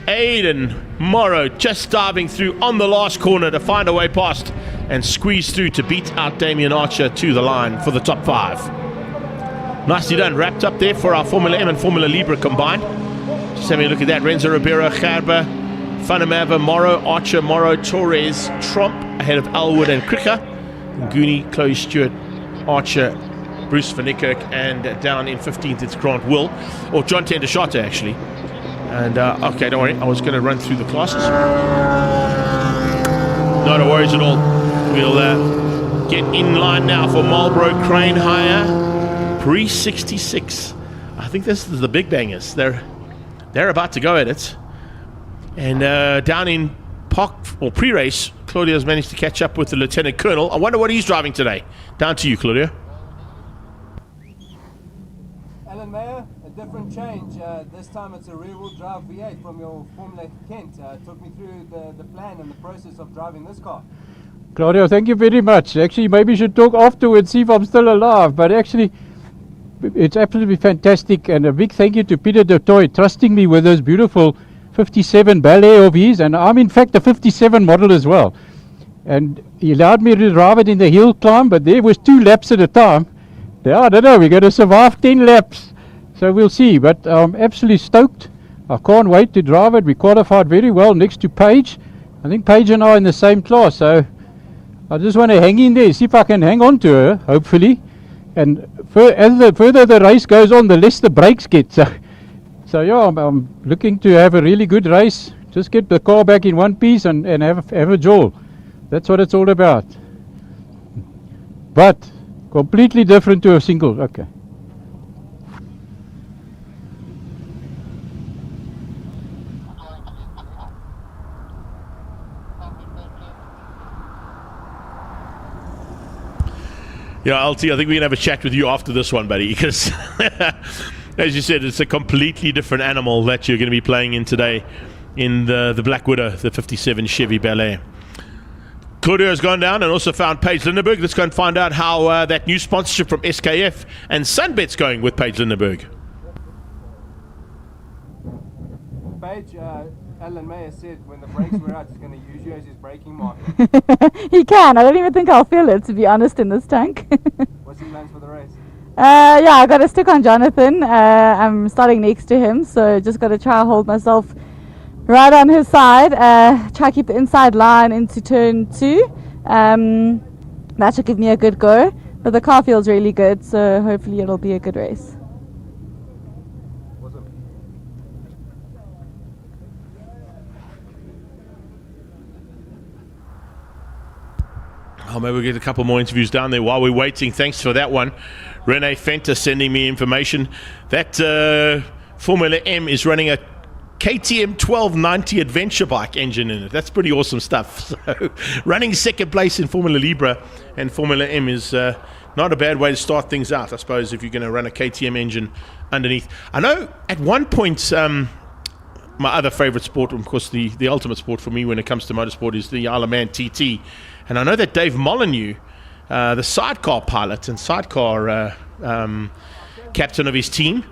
Aiden Morrow just diving through on the last corner to find a way past and squeeze through to beat out Damien Archer to the line for the top 5. Nicely done, wrapped up there for our Formula M and Formula Libra combined. Just having a look at that. Renzo Ribeiro, Gerber, van der Merwe, Morrow, Archer, Morrow, Torres, Tromp ahead of Elwood and Kricker. Nguni, Chloe Stewart, Archer, Bruce van Niekerk, and down in 15th it's Grant Will, or John Tendashata actually. And okay, don't worry, I was going to run through the classes. No worries at all. We'll get in line now for Marlboro Crane Hire Pre-66. I think this is the big bangers. They're about to go at it. And down in park or pre-race, Claudio's managed to catch up with the Lieutenant Colonel. I wonder what he's driving today. Down to you, Claudio. Alan Mayer, a different change. This time it's a rear-wheel drive V8 from your Formula Kent. Took me through the plan and the process of driving this car. Claudio, thank you very much. Actually, maybe you should talk afterwards, see if I'm still alive. But actually, it's absolutely fantastic. And a big thank you to Peter de Toy trusting me with those beautiful 57 Ballet of his. And I'm in fact a 57 model as well. And he allowed me to drive it in the hill climb, but there was 2 laps at a time. Yeah, I don't know, we're going to survive 10 laps. So we'll see. But I'm absolutely stoked. I can't wait to drive it. We qualified very well next to Paige. I think Paige and I are in the same class. So I just want to hang in there, see if I can hang on to her, hopefully. And as the further the race goes on, the less the brakes get. So yeah, I'm looking to have a really good race. Just get the car back in one piece and have a jaw. That's what it's all about. But completely different to a single. Okay. Yeah, LT, I think we can have a chat with you after this one, buddy, because as you said, it's a completely different animal that you're going to be playing in today in the Black Widow, the 57 Chevy Ballet. Claudio has gone down and also found Paige Lindenberg. Let's go and find out how that new sponsorship from SKF and Sunbet's going with Paige Lindenberg. Paige, Alan Mayer said when the brakes were out, he's going to use you as his braking marker. He can. I don't even think I'll feel it, to be honest, in this tank. What's his plans for the race? Yeah, I got to stick on Jonathan. I'm starting next to him, so just got to try to hold myself right on his side. Try to keep the inside line into turn 2. That should give me a good go. But the car feels really good, so hopefully it'll be a good race. maybe we'll get a couple more interviews down there while we're waiting. Thanks for that one. Rene Fenta sending me information. That Formula M is running a KTM 1290 adventure bike engine in it. That's pretty awesome stuff. So running second place in Formula Libra and Formula M is not a bad way to start things out, I suppose, if you're going to run a KTM engine underneath. I know at one point, my other favorite sport, of course, the ultimate sport for me when it comes to motorsport is the Isle of Man TT. And I know that Dave Molyneux, the sidecar pilot and sidecar captain of his team,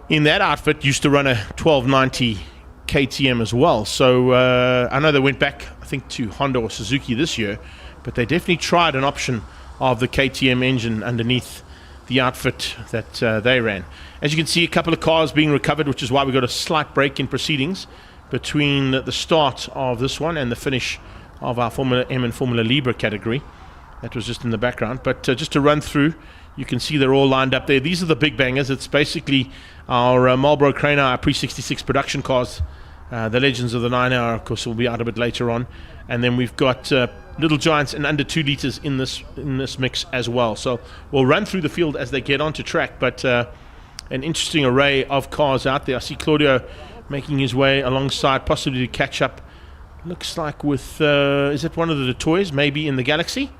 in that outfit used to run a 1290 KTM as well. So I know they went back, I think, to Honda or Suzuki this year, but they definitely tried an option of the KTM engine underneath the outfit that they ran. As you can see, a couple of cars being recovered, which is why we got a slight break in proceedings between the start of this one and the finish of our Formula M and Formula Libra category. That was just in the background. But just to run through, you can see they're all lined up there. These are the big bangers. It's basically our Marlboro Crane, our pre-66 production cars. The Legends of the 9 Hour, of course, will be out a bit later on. And then we've got Little Giants and under 2 litres in this mix as well. So we'll run through the field as they get onto track. But an interesting array of cars out there. I see Claudio making his way alongside, possibly to catch up. Looks like with, is it one of the toys, maybe in the Galaxy?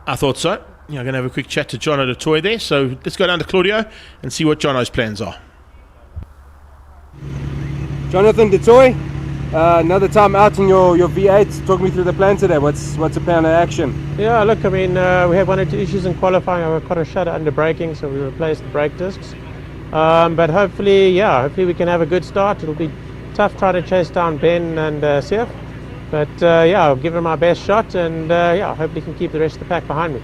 I thought so. Yeah, I'm going to have a quick chat to Jono the toy there. So let's go down to Claudio and see what Jono's plans are. Jonathan DeToy, another time out in your V8. Talk me through the plan today. What's the plan of action? Yeah, look, I mean, we had 1 or 2 issues in qualifying. I got a shudder under braking, so we replaced the brake discs. But hopefully we can have a good start. It'll be tough trying to chase down Ben and Sif. But I'll give him my best shot, and hopefully can keep the rest of the pack behind me.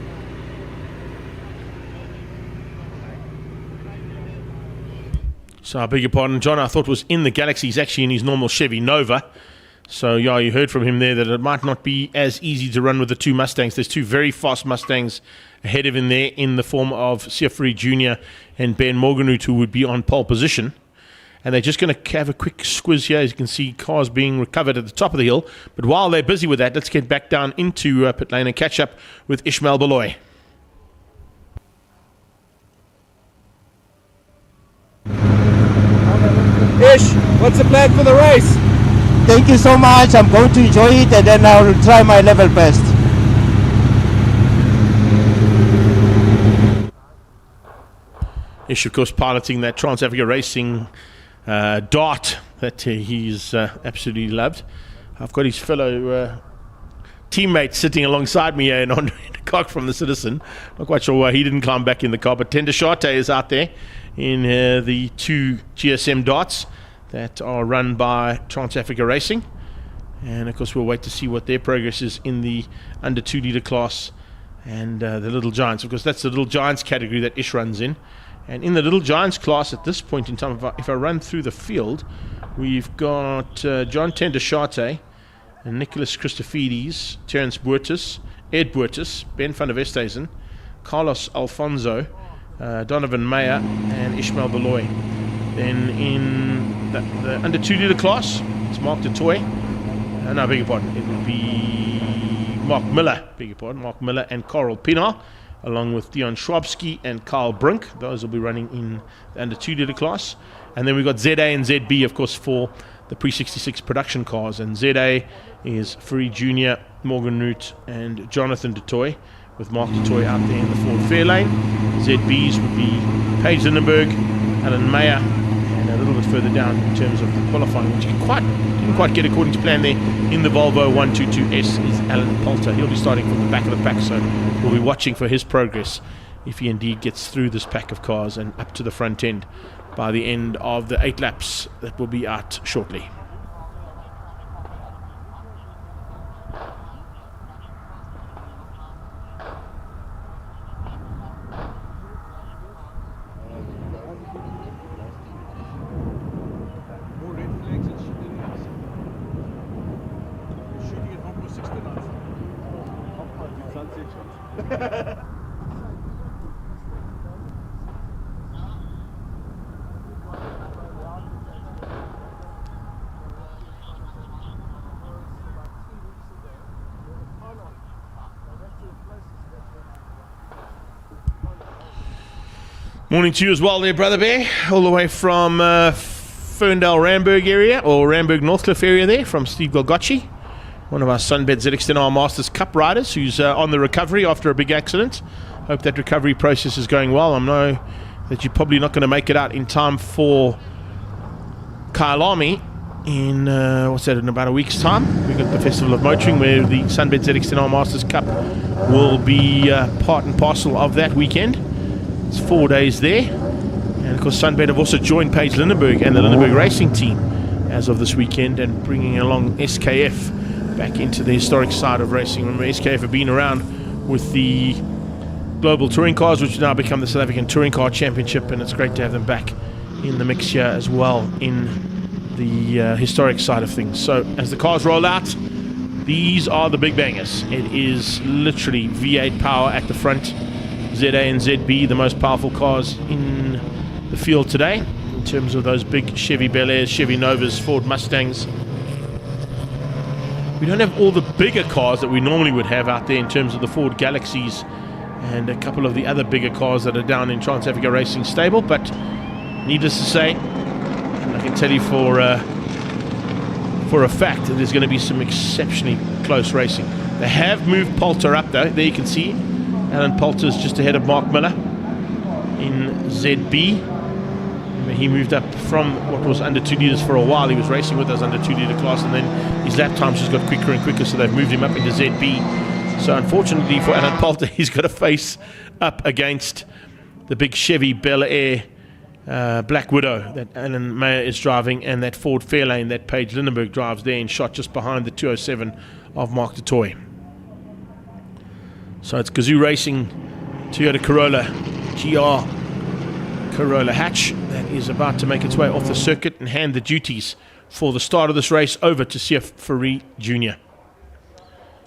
So I beg your pardon, John, I thought was in the Galaxy. He's actually in his normal Chevy Nova. So yeah, you heard from him there that it might not be as easy to run with the 2 Mustangs. There's 2 very fast Mustangs ahead of him there in the form of Siafri Jr. and Ben Morganut, who would be on pole position. And they're just going to have a quick squiz here. As you can see, cars being recovered at the top of the hill. But while they're busy with that, let's get back down into pit lane and catch up with Ishmael Baloy. Ish, what's the plan for the race? Thank you so much. I'm going to enjoy it, and then I'll try my level best. Ish, of course, piloting that Trans Africa Racing Dart that he's absolutely loved. I've got his fellow teammate sitting alongside me here in a cock from the Citizen. Not quite sure why he didn't climb back in the car, but Tender Shate is out there in the 2 GSM Darts that are run by Trans Africa Racing. And of course we'll wait to see what their progress is in the under 2 litre class and the Little Giants. Of course that's the Little Giants category that Ish runs in. And in the Little Giants class at this point in time, if I run through the field, we've got John Tendershate, Nicholas Christofides, Terence Boertus, Ed Boertus, Ben van der Westhuizen, Carlos Alfonso, Donovan Meyer, and Ishmael Baloy. Then in the under 2 litre class, it's Mark du Toit. No, I beg your pardon. It will be Mark Miller, Mark Miller and Carl Pienaar, along with Dion Schwabski and Carl Brink. Those will be running in the under 2 litre class. And then we've got ZA and ZB, of course, for the pre-66 production cars. And ZA is Free Jr., Morgan Root, and Jonathan du Toit, with Mark du Toit out there in the Ford Fairlane. ZBs would be Paige Lindenberg, Alan Mayer, and a little bit further down in terms of the qualifying, which didn't quite get according to plan there. In the Volvo 122S is Alan Poulter. He'll be starting from the back of the pack, so we'll be watching for his progress if he indeed gets through this pack of cars and up to the front end by the end of the 8 laps that will be out shortly. Morning to you as well there, Brother Bear, all the way from Ferndale Ramberg area, or Ramberg Northcliffe area there, from Steve Golgocci, one of our Sunbed ZX10R Masters Cup riders who's on the recovery after a big accident. Hope that recovery process is going well. I know that you're probably not going to make it out in time for Kyalami in, what's that, in about a week's time. We've got the Festival of Motoring where the Sunbed ZX10R Masters Cup will be part and parcel of that weekend. It's 4 days there. And of course Sunbed have also joined Paige Lindenberg and the Lindenberg Racing team as of this weekend, and bringing along SKF back into the historic side of racing. Remember, SKF have been around with the Global Touring Cars, which now become the South African Touring Car Championship, and it's great to have them back in the mix here as well in the historic side of things. So as the cars roll out, these are the big bangers. It is literally V8 power at the front. ZA and ZB, the most powerful cars in the field today in terms of those big Chevy Bel Airs, Chevy Novas, Ford Mustangs. We don't have all the bigger cars that we normally would have out there in terms of the Ford Galaxies and a couple of the other bigger cars that are down in Trans Africa Racing Stable, but needless to say, and I can tell you for a fact that there's going to be some exceptionally close racing. They have moved Poulter up though. There you can see Alan Poulter's just ahead of Mark Miller in ZB. He moved up from what was under 2 litres for a while. He was racing with us under 2 litre class, and then his lap times just got quicker and quicker, so they've moved him up into ZB. So unfortunately for Alan Poulter, he's got to face up against the big Chevy Bel Air Black Widow that Alan Mayer is driving, and that Ford Fairlane that Paige Lindenberg drives there in shot just behind the 207 of Mark du Toit. So it's Gazoo Racing Toyota Corolla GR Corolla hatch that is about to make its way off the circuit and hand the duties for the start of this race over to Sief Fourie Jr.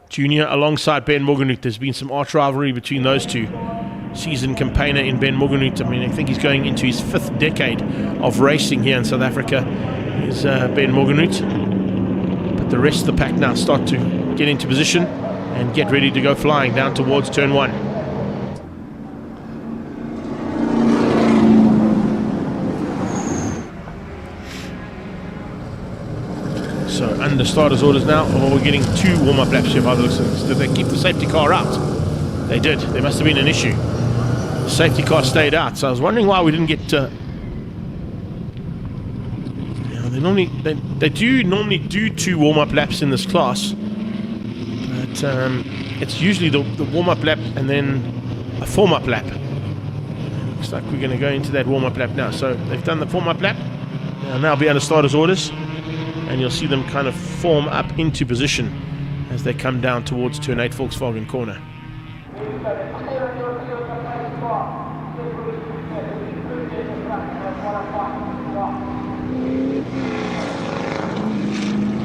Jr. alongside Ben Morgenhout. There's been some arch rivalry between those two. Seasoned campaigner in Ben Morgenhout. I mean, I think he's going into his 5th decade of racing here in South Africa, is Ben Morgenhout. But the rest of the pack now start to get into position and get ready to go flying down towards turn 1. So under starters orders now. Oh, we're getting 2 warm-up laps here by the looks of this. Did they keep the safety car out? They did. There must have been an issue. The safety car stayed out. So I was wondering why we didn't get they do normally do 2 warm-up laps in this class, but it's usually the warm-up lap and then a form-up lap. Looks like we're going to go into that warm-up lap now. So they've done the form-up lap. They'll now be under starters orders, and you'll see them kind of form up into position as they come down towards turn 8 Volkswagen corner.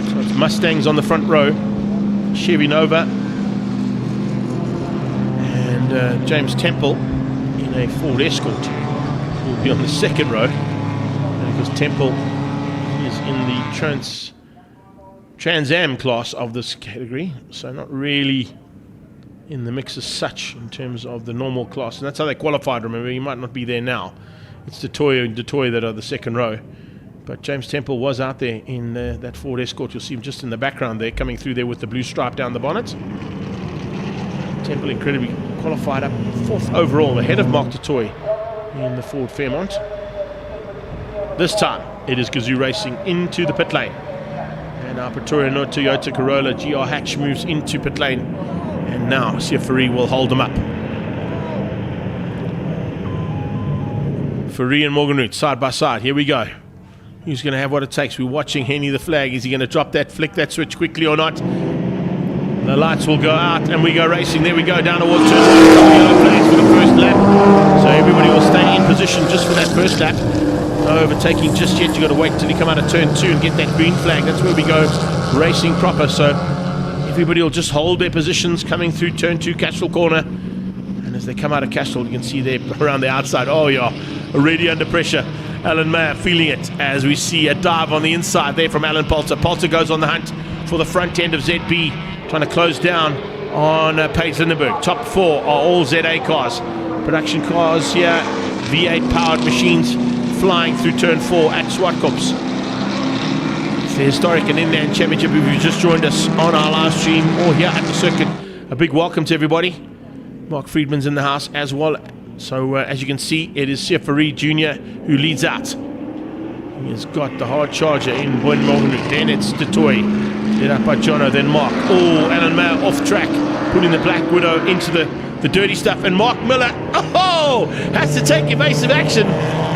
So it's Mustangs on the front row, Chevy Nova, and James Temple in a Ford Escort will be on the second row, because Temple is in the Trans Am class of this category, so not really in the mix as such in terms of the normal class, and that's how they qualified. Remember, he might not be there now. It's Du Toit and Du Toit that are the second row, but James Temple was out there in that Ford Escort. You'll see him just in the background there, coming through there with the blue stripe down the bonnet. Temple incredibly qualified up 4th overall, ahead of Mark du Toit in the Ford Fairmont. This time it is Gazoo Racing into the pit lane, and our Pretoria North Toyota Corolla GR hatch moves into pit lane, and now Sief Fourie will hold them up. Fourie and Morgenhout side by side. Here we go. Who's going to have what it takes? We're watching Henny the Flag. Is he going to drop that, flick that switch quickly or not? The lights will go out and we go racing. There we go, down towards turn 1. Yellow flags for the first lap. So everybody will stay in position just for that first lap. No overtaking just yet. You've got to wait until you come out of turn 2 and get that green flag. That's where we go racing proper. So everybody will just hold their positions coming through turn 2 Cashel corner. And as they come out of Cashel, you can see there around the outside. Oh yeah, already under pressure. Alan Mayer feeling it as we see a dive on the inside there from Alan Poulter. Poulter goes on the hunt for the front end of ZB, trying to close down on Paige Lindenberg. Top 4 are all ZA cars. Production cars here V8 powered machines flying through turn 4 at Zwartkops. It's the historic and inland championship. If you've just joined us on our live stream or here at the circuit, a big welcome to everybody. Mark Friedman's in the house as well. So as you can see, it is Sefari Jr. who leads out. He has got the hard charger in Boyd Morgan. Then it's Detoy, led up by Jono, then Mark. Oh, Alan Mayer off track, putting the Black Widow into the dirty stuff. And Mark Miller, has to take evasive action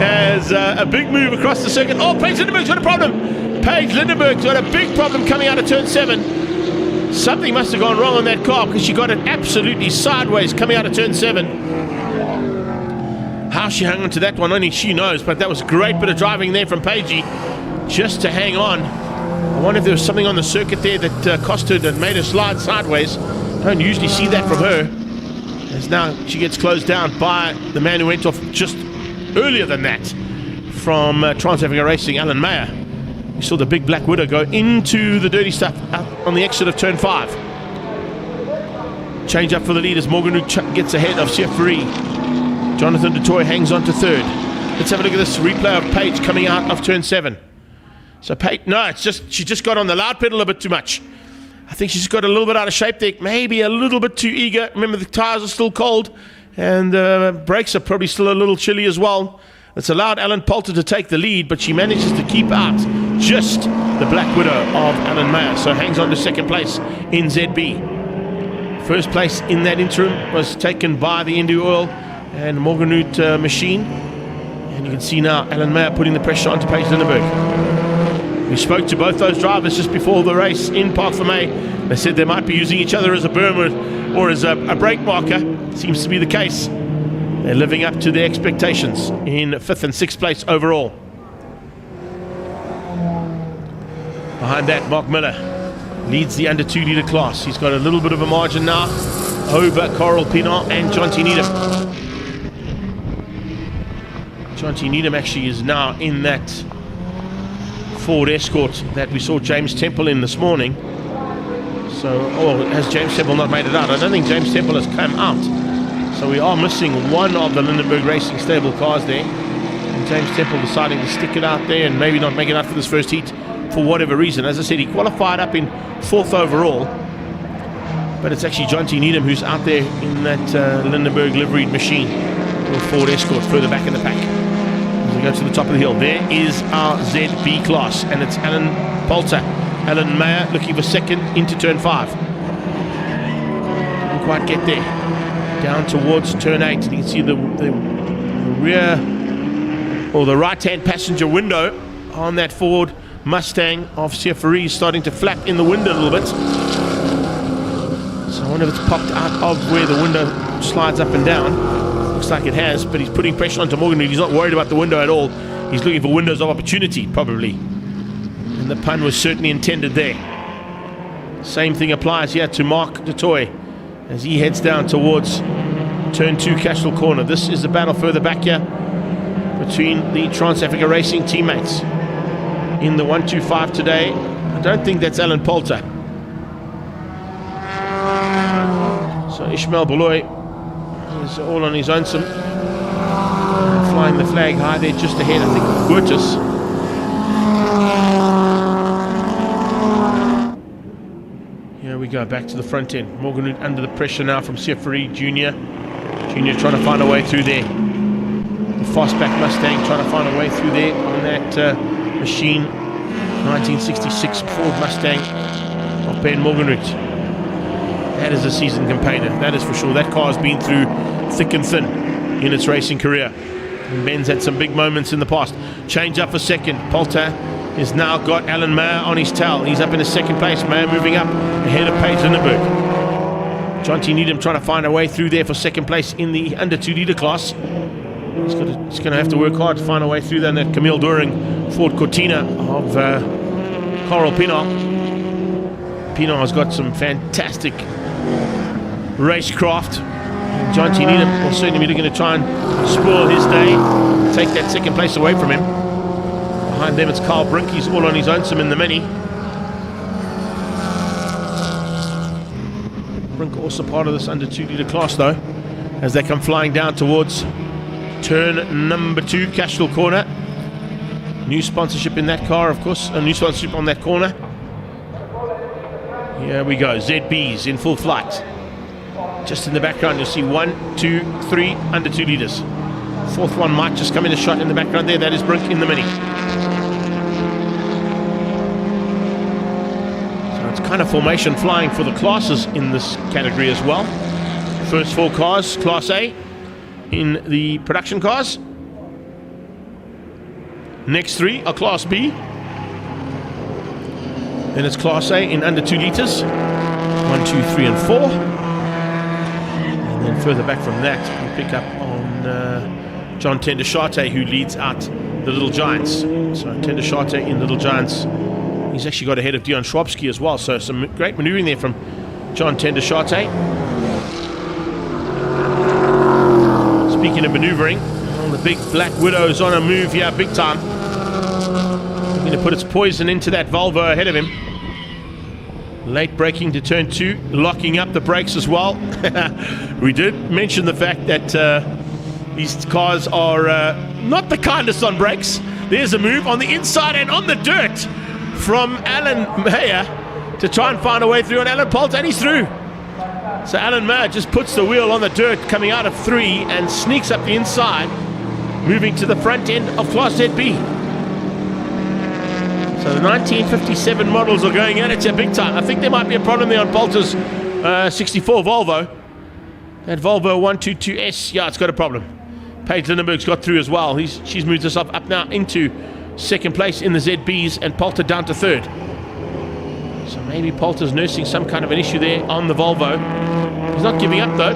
as a big move across the circuit. Oh, Paige Lindenberg's got a problem. Paige Lindenberg's got a big problem coming out of turn 7. Something must have gone wrong on that car because she got it absolutely sideways coming out of turn 7. How she hung on to that one, only she knows, but that was a great bit of driving there from Paigey just to hang on. I wonder if there was something on the circuit there that cost her, that made her slide sideways. Don't usually see that from her. As now she gets closed down by the man who went off just earlier than that from Trans-Africa Racing, Alan Mayer. We saw the big Black Widow go into the dirty stuff out on the exit of turn 5. Change up for the lead as Morgan gets ahead of Sefari. Jonathan Detoy hangs on to 3rd. Let's have a look at this replay of Paige coming out of turn 7. So Paige, no, it's just she just got on the loud pedal a bit too much. I think she's got a little bit out of shape there, maybe a little bit too eager. Remember, the tires are still cold and brakes are probably still a little chilly as well. It's allowed Alan Poulter to take the lead, but she manages to keep out just the Black Widow of Alan Mayer. So hangs on to 2nd place in ZB. 1st place in that interim was taken by the Indu Oil and Morganut machine. And you can see now Alan Mayer putting the pressure onto Paige Lindenberg. We spoke to both those drivers just before the race in Park Fermé. They said they might be using each other as a berm or as a brake marker. Seems to be the case. They're living up to their expectations in 5th and 6th place overall. Behind that, Mark Miller leads the under 2 litre class. He's got a little bit of a margin now over Coral Pinot and John T. Needham. John T. Needham actually is now in that Ford Escort that we saw James Temple in this morning. So, has James Temple not made it out? I don't think James Temple has come out. So we are missing one of the Lindenberg Racing stable cars there. And James Temple deciding to stick it out there and maybe not make it out for this first heat for whatever reason. As I said, he qualified up in 4th overall. But it's actually John T. Needham who's out there in that Lindenberg liveried machine with Ford Escort further back in the pack. As we go to the top of the hill, there is our ZB class, and it's Alan Poulter. Alan Mayer looking for 2nd into turn 5. Didn't quite get there. Down towards turn 8. You can see the rear or the right-hand passenger window on that Ford Mustang of Sefari starting to flap in the wind a little bit. So I wonder if it's popped out of where the window slides up and down. Looks like it has, but he's putting pressure onto Morgan. He's not worried about the window at all. He's looking for windows of opportunity, probably. And the pun was certainly intended there. Same thing applies here to Mark Detoy as he heads down towards turn 2 Cashel Corner. This is the battle further back here between the Trans-Africa Racing teammates. In the 125 today, I don't think that's Alan Poulter. So Ishmael Beloy is all on his own. Flying the flag high there just ahead, I think, of Lotus. Here we go, back to the front end. Morgan under the pressure now from Sefari Jr. Jr. trying to find a way through there. The fastback Mustang trying to find a way through there on that machine. 1966 Ford Mustang of Ben Morganroot. That is a seasoned campaigner, that is for sure. That car has been through thick and thin in its racing career. And Ben's had some big moments in the past. Change up for 2nd. Poulter has now got Alan Mayer on his tail. He's up in his 2nd place. Mayer moving up ahead of Paige Lindenberg. John T. Needham trying to find a way through there for 2nd place in the under 2 litre class. He's going to have to work hard to find a way through that Camille Doring Ford Cortina of Coral Pinot. Pinot has got some fantastic racecraft. John T. Needham will certainly be looking to try and spoil his day, take that 2nd place away from him. Behind them it's Carl Brink, he's all on his own, some in the Mini. Brink also part of this under 2 litre class though, as they come flying down towards Turn number 2, Cashville corner. New sponsorship in that car, of course. A new sponsorship on that corner. Here we go. ZBs in full flight. Just in the background, you'll see 1, 2, 3 under 2 litres. Fourth one might just come in a shot in the background there. That is Brink in the Mini. So it's kind of formation flying for the classes in this category as well. First 4 cars, Class A in the production cars. Next 3 are Class B. Then it's Class A in under 2 litres. 1, 2, 3 and 4. And then further back from that, we pick up on John Tendershate, who leads out the Little Giants. So Tendershate in Little Giants, he's actually got ahead of Dion Schwabski as well. So some great manoeuvring there from John Tendershate. Speaking of manoeuvring, well, the big Black Widow's on a move here, big time. Looking to put its poison into that Volvo ahead of him. Late braking to turn 2, locking up the brakes as well. We did mention the fact that these cars are not the kindest on brakes. There's a move on the inside and on the dirt from Alan Mayer to try and find a way through on Alan Polt, and he's through. So Alan Mayer just puts the wheel on the dirt coming out of 3 and sneaks up the inside, moving to the front end of Class ZB. So the 1957 models are going at it here big time. I think there might be a problem there on Poulter's 64 Volvo. That Volvo 122S, yeah, it's got a problem. Paige Lindenberg's got through as well. She's moved herself up now into second place in the ZBs and Poulter down to 3rd. So maybe Poulter's nursing some kind of an issue there on the Volvo. He's not giving up though.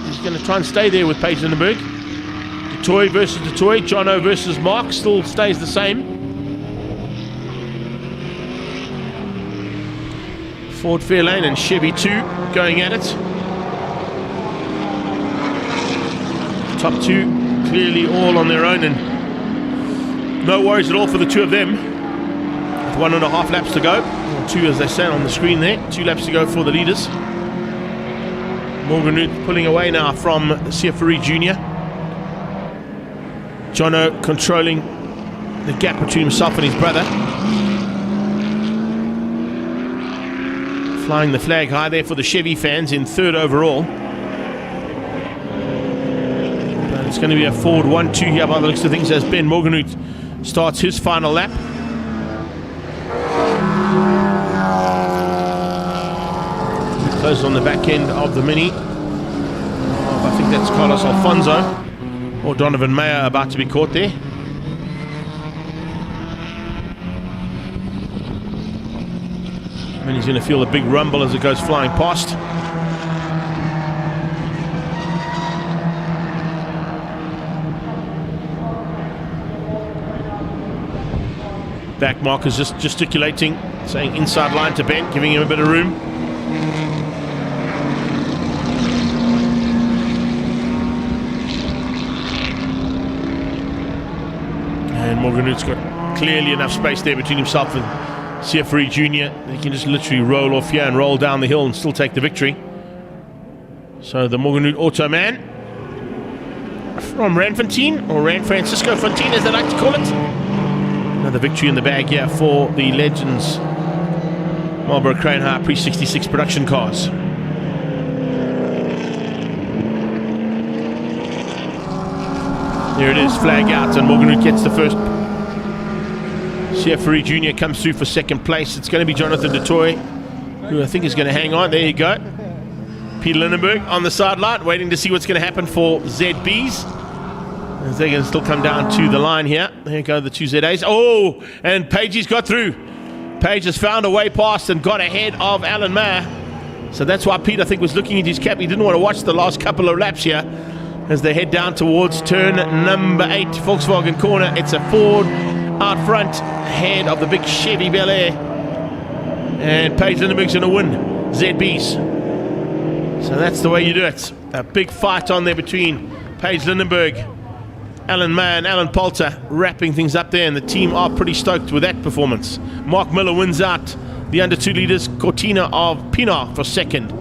He's going to try and stay there with Paige Lindenberg. Detoy versus Detoy, Jono versus Mark still stays the same. Ford Fairlane and Chevy 2 going at it. Top 2 clearly all on their own, and no worries at all for the 2 of them. With 1.5 laps to go, or 2 as they say on the screen there, 2 laps to go for the leaders. Morgan Root pulling away now from Siafari Jr. Jono controlling the gap between himself and his brother. Flying the flag high there for the Chevy fans in 3rd overall. But it's going to be a Ford 1-2 here by the looks of things as Ben Morganroot starts his final lap. Closes on the back end of the Mini. I think that's Carlos Alfonso or Donovan Mayer about to be caught there. And he's going to feel a big rumble as it goes flying past. Back markers just gesticulating, saying inside line to Ben, giving him a bit of room. And Morganroot's got clearly enough space there between himself and Siafari Jr. He can just literally roll off here and roll down the hill and still take the victory. So the Morganroot Auto Man from Ranfontein, or Ran Francisco Fontaine as they like to call it. Another victory in the bag here for the Legends Marlboro Crane Hire Pre-66 production cars. There it is, flag out, and Morganroot gets the first. Siafari Jr. comes through for second place. It's going to be Jonathan DeToy, who I think is going to hang on. There you go. Peter Lindenberg on the sideline, waiting to see what's going to happen for ZBs. As they're going to still come down to the line here. There you go, the 2 ZAs. Oh, and Pagey's got through. Page has found a way past and got ahead of Alan Mayer. So that's why Pete, I think, was looking at his cap. He didn't want to watch the last couple of laps here as they head down towards turn number 8, Volkswagen corner. It's a Ford out front, ahead of the big Chevy Bel Air. And Paige Lindenberg's going to win ZBs. So that's the way you do it. A big fight on there between Paige Lindenberg, Alan Mayer and Alan Poulter, wrapping things up there, and the team are pretty stoked with that performance. Mark Miller wins out the under 2 litres, Cortina of Pinar for second.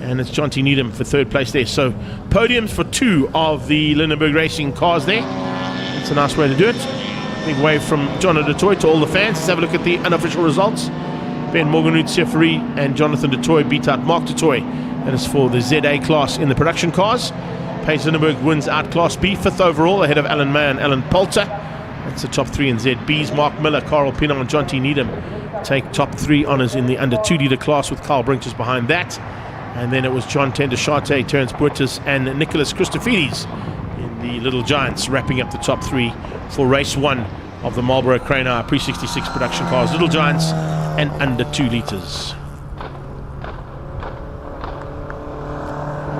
and it's Jonty Needham for third place there. So podiums for 2 of the Lindenberg Racing cars there. It's a nice way to do it. Big wave from John DeToy to all the fans. Let's have a look at the unofficial results. Ben Morganhood, Seferi, and Jonathan DeToy beat out Mark DeToy. That is for the ZA class in the production cars. Paige Lindenberg wins out Class B, 5th overall, ahead of Alan May and Alan Poulter. That's the top 3 in ZBs. Mark Miller, Carl Pino, and Jonty Needham take top 3 honours in the under 2 litre class, with Carl Brink just behind that. And then it was John Tendershate, Terence Buertes, and Nicholas Christofides in the Little Giants, wrapping up the top 3 for race 1 of the Marlboro Cranar Pre-66 production cars, Little Giants and under 2 litres.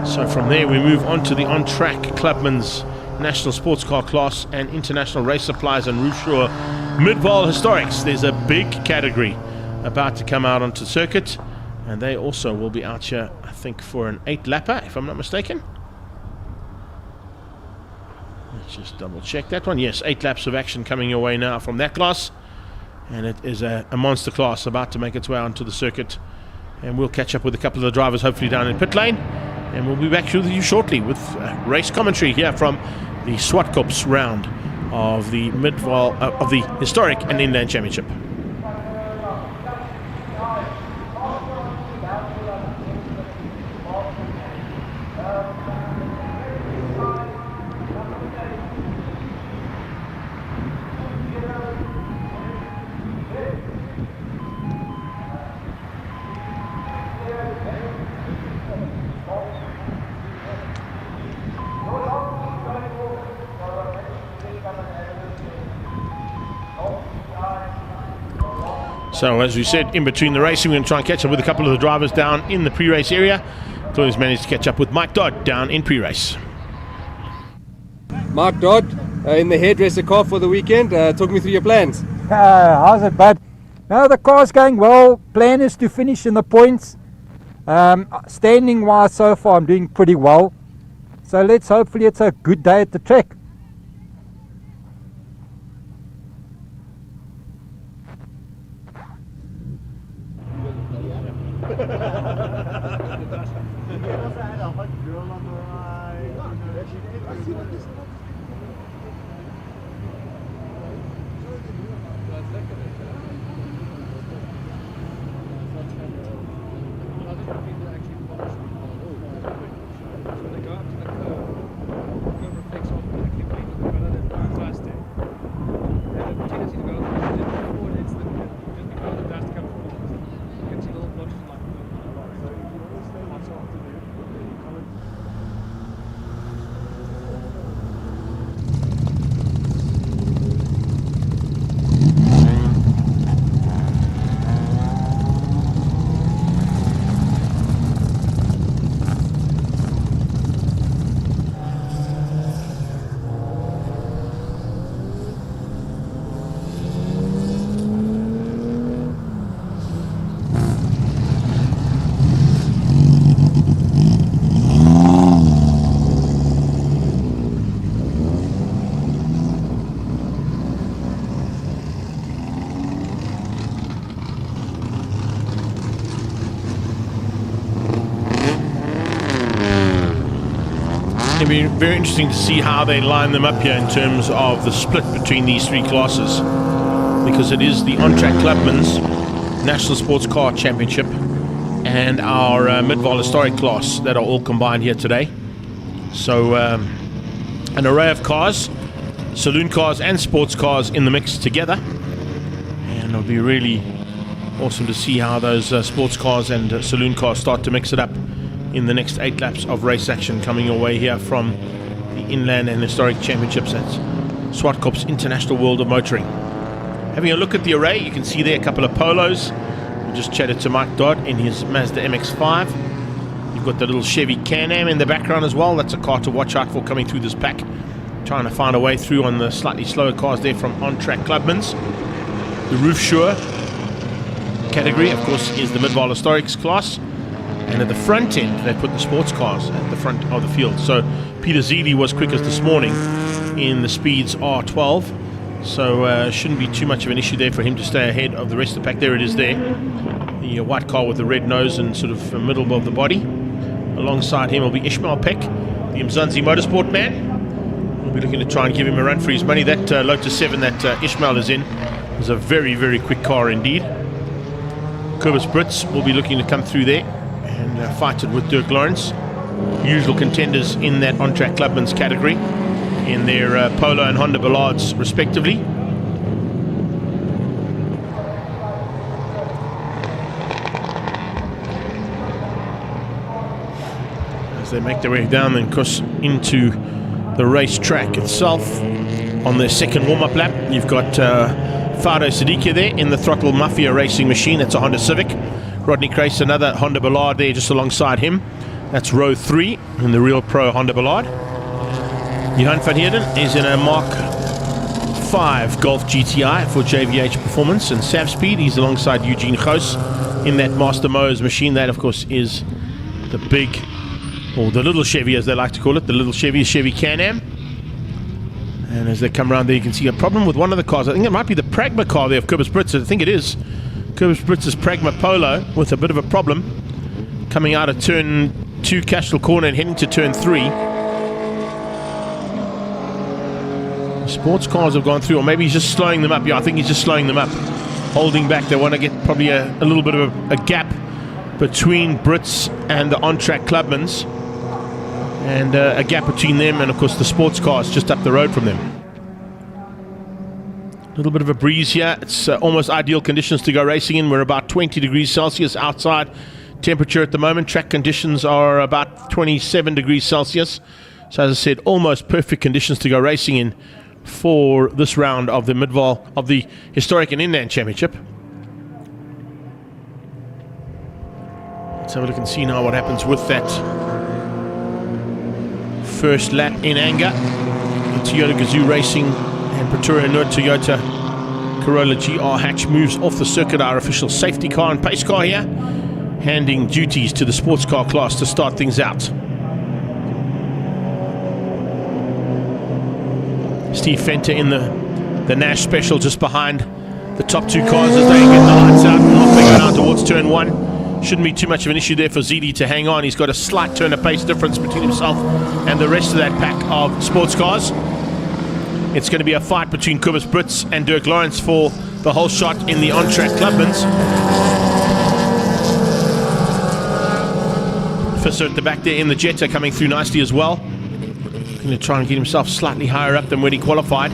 So from there we move on to the on-track Clubman's National Sports Car Class and International Race Supplies and Roofshore Mid-Vol Historics. There's a big category about to come out onto the circuit, and they also will be out here, I think, for an 8-lapper, if I'm not mistaken. Let's just double check that one. Yes, 8 laps of action coming your way now from that class, and it is a monster class about to make its way onto the circuit. And we'll catch up with a couple of the drivers hopefully down in pit lane, and we'll be back with you shortly with race commentary here from the Zwartkops round of the Mid-Vol of the Historic and Inland Championship. So as we said, in between the racing, we're going to try and catch up with a couple of the drivers down in the pre-race area. Claudia's managed to catch up with Mike Dodd down in pre-race. Mark Dodd, in the hairdresser car for the weekend. Talk me through your plans. How's it, bud? No, the car's going well. Plan is to finish in the points. Standing wise so far, I'm doing pretty well. So hopefully it's a good day at the track. It'll be very interesting to see how they line them up here in terms of the split between these 3 classes, because it is the on-track Clubman's National Sports Car Championship and our Mid-Vol Historic class that are all combined here today. So an array of cars, saloon cars and sports cars in the mix together, and it'll be really awesome to see how those sports cars and saloon cars start to mix it up in the next 8 laps of race action coming your way here from the Inland and Historic Championships at Zwartkops International World of Motoring. Having a look at the array, you can see there a couple of Polos. We just chatted to Mike Dodd in his Mazda MX-5. You've got the little Chevy Can-Am in the background as well. That's a car to watch out for coming through this pack. Trying to find a way through on the slightly slower cars there from on-track Clubman's. The Roofshore category, of course, is the Mid-Vol Historics class. And at the front end, they put the sports cars at the front of the field. So Peter Zeely was quickest this morning in the Speeds R12. So shouldn't be too much of an issue there for him to stay ahead of the rest of the pack. There it is there. The white car with the red nose and sort of middle of the body. Alongside him will be Ishmael Peck, the Mzansi Motorsport man. We'll be looking to try and give him a run for his money. That Lotus 7 that Ishmael is in is a very, very quick car indeed. Kobus Brits will be looking to come through there and fight it with Dirk Lawrence. Usual contenders in that on-track Clubman's category in their Polo and Honda Ballards respectively. As they make their way down then, of course, into the racetrack itself. On their second warm-up lap, you've got Fado Siddiqui there in the Throttle Mafia racing machine. That's a Honda Civic. Rodney Crace, another Honda Ballard there just alongside him. That's row 3 in the Real Pro Honda Ballard. Johan van Heerden is in a Mark 5 Golf GTI for JVH Performance and Savspeed. He's alongside Eugene Ghoos in that Master Motors machine. That, of course, is the big, or the little Chevy as they like to call it, the little Chevy Can-Am. And as they come around there, you can see a problem with one of the cars. I think it might be the Pragma car there of Kobus Brits. I think it is Kobus Brits' Pragma Polo with a bit of a problem. Coming out of turn 2 Cashel Corner and heading to turn 3. Sports cars have gone through, or maybe he's just slowing them up. Yeah, I think he's just slowing them up, holding back. They want to get probably a little bit of a gap between Brits and the on-track Clubmans, and a gap between them and, of course, the sports cars just up the road from them. A little bit of a breeze here. It's almost ideal conditions to go racing in. We're about 20 degrees Celsius outside temperature at the moment. Track conditions are about 27 degrees Celsius. So, as I said, almost perfect conditions to go racing in for this round of the Midval of the Historic and Inland Championship. Let's have a look and see now what happens with that first lap in anger. The Toyota Gazoo Racing and Pretoria Noord Toyota Corolla GR hatch moves off the circuit, our official safety car and pace car here, handing duties to the sports car class to start things out. Steve Fenter in the Nash Special just behind the top 2 cars as they get the lights out and off they go down towards turn 1. Shouldn't be too much of an issue there for ZD to hang on. He's got a slight turn of pace difference between himself and the rest of that pack of sports cars. It's going to be a fight between Kobus Brits and Dirk Lawrence for the whole shot in the on-track Clubmans. Fisser at the back there in the Jetta coming through nicely as well. Going to try and get himself slightly higher up than when he qualified.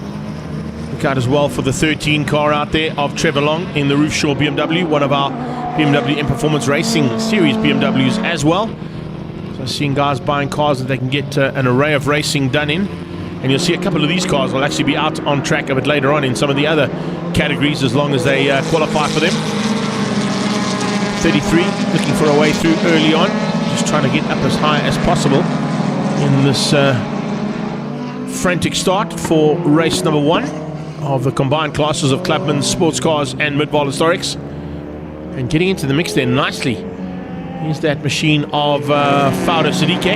Look out as well for the 13 car out there of Trevor Long in the Roofshaw BMW, one of our BMW M Performance Racing Series BMWs as well. So seeing guys buying cars that they can get an array of racing done in. And you'll see a couple of these cars will actually be out on track a bit later on in some of the other categories as long as they qualify for them. 33 looking for a way through early on, just trying to get up as high as possible in this frantic start for race number 1 of the combined classes of Clubman, sports cars and Midval Historics. And getting into the mix there nicely is that machine of Fado Siddiqui.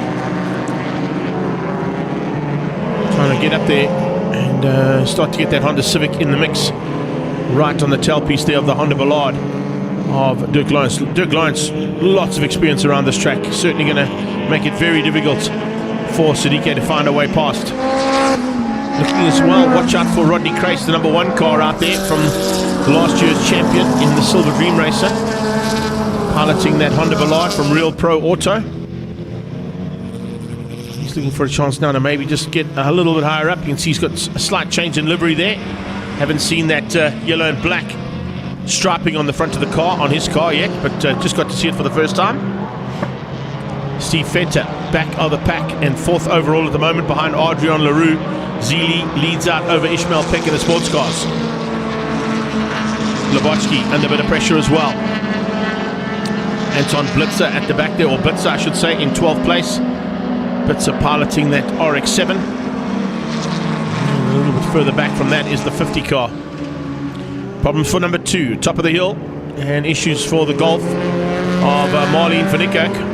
Trying to get up there and start to get that Honda Civic in the mix right on the tailpiece there of the Honda Ballard of Dirk Lawrence. Dirk Lawrence, lots of experience around this track. Certainly going to make it very difficult for Siddiqui to find a way past. Looking as well, watch out for Rodney Crace, the number 1 car out there from last year's champion in the Silver Dream Racer, piloting that Honda Ballard from Real Pro Auto. He's looking for a chance now to maybe just get a little bit higher up. You can see he's got a slight change in livery there. Haven't seen that yellow and black striping on the front of the car on his car yet, but just got to see it for the first time. Steve Fenter back of the pack and 4th overall at the moment behind Adrian Leroux. Zili leads out over Ishmael Peck in the sports cars. Lobotsky under a bit of pressure as well. Anton Blitzer at the back there, or Blitzer I should say, in 12th place. Blitzer piloting that RX-7. And a little bit further back from that is the 50 car. Problems for number 2, top of the hill, and issues for the Golf of Marlene van Niekerk.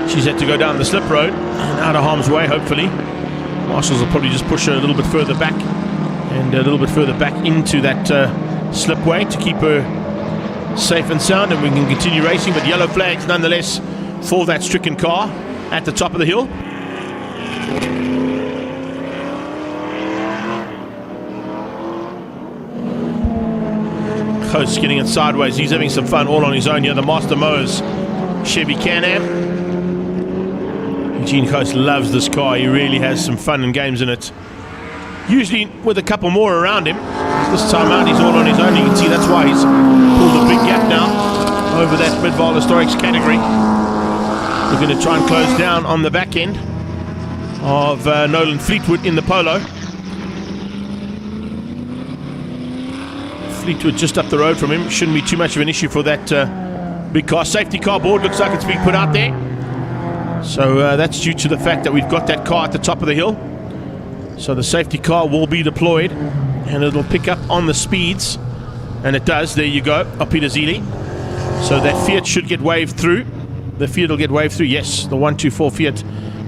She's had to go down the slip road and out of harm's way, hopefully. Marshals will probably just push her a little bit further back and a little bit further back into that slipway to keep her safe and sound, and we can continue racing. But yellow flags nonetheless for that stricken car at the top of the hill. Coast getting it sideways. He's having some fun all on his own here. The Master Mowers Chevy Can-Am. Eugene Coast loves this car. He really has some fun and games in it. Usually with a couple more around him. This time out he's all on his own. You can see that's why he's pulled a big gap now over that mid-vol historics category. Looking to try and close down on the back end of Nolan Fleetwood in the Polo. Fleetwood just up the road from him. Shouldn't be too much of an issue for that big car. Safety car board looks like it's being put out there. So that's due to the fact that we've got that car at the top of the hill. So the safety car will be deployed and it'll pick up on the speeds. And it does. There you go. Of Peter Zili. So that Fiat should get waved through. The Fiat will get waved through. Yes, the 124 Fiat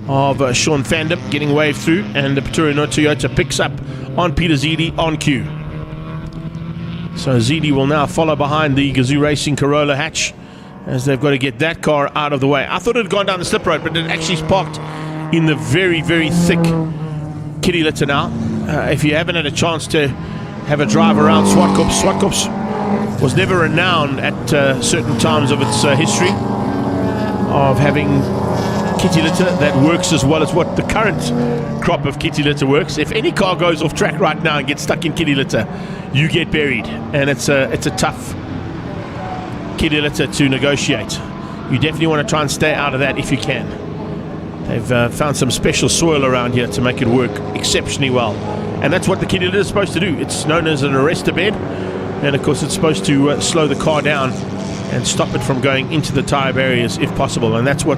of Sean Fandom getting waved through. And the Peturino Toyota picks up on Peter Zili on cue. So Zidi will now follow behind the Gazoo Racing Corolla hatch as they've got to get that car out of the way. I thought it had gone down the slip road, but it actually parked in the very, very thick kitty litter now. If you haven't had a chance to have a drive around Zwartkops was never renowned at certain times of its history of having kitty litter that works as well as what the current crop of kitty litter works. If any car goes off track right now and gets stuck in kitty litter, you get buried, and it's a tough kitty litter to negotiate. You definitely want to try and stay out of that if you can. They've found some special soil around here to make it work exceptionally well, and that's what the kitty litter is supposed to do. It's known as an arrestor bed, and of course it's supposed to slow the car down and stop it from going into the tire barriers if possible, and that's what,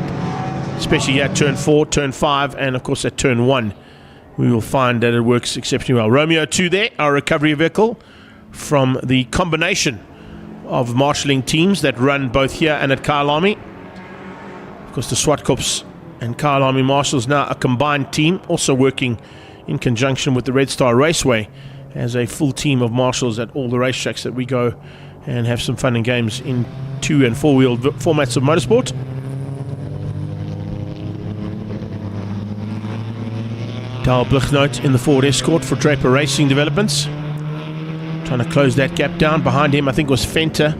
especially at turn 4, turn 5, and of course at turn 1, we will find that it works exceptionally well. Romeo 2 there, our recovery vehicle from the combination of marshalling teams that run both here and at Kyalami. Of course, the Zwartkops and Kyalami Marshals now a combined team, also working in conjunction with the Red Star Raceway as a full team of marshals at all the racetracks that we go and have some fun and games in 2- and 4-wheel formats of motorsport. Dal Blichnote in the Ford Escort for Draper Racing Developments. Trying to close that gap down. Behind him, I think, was Fenter.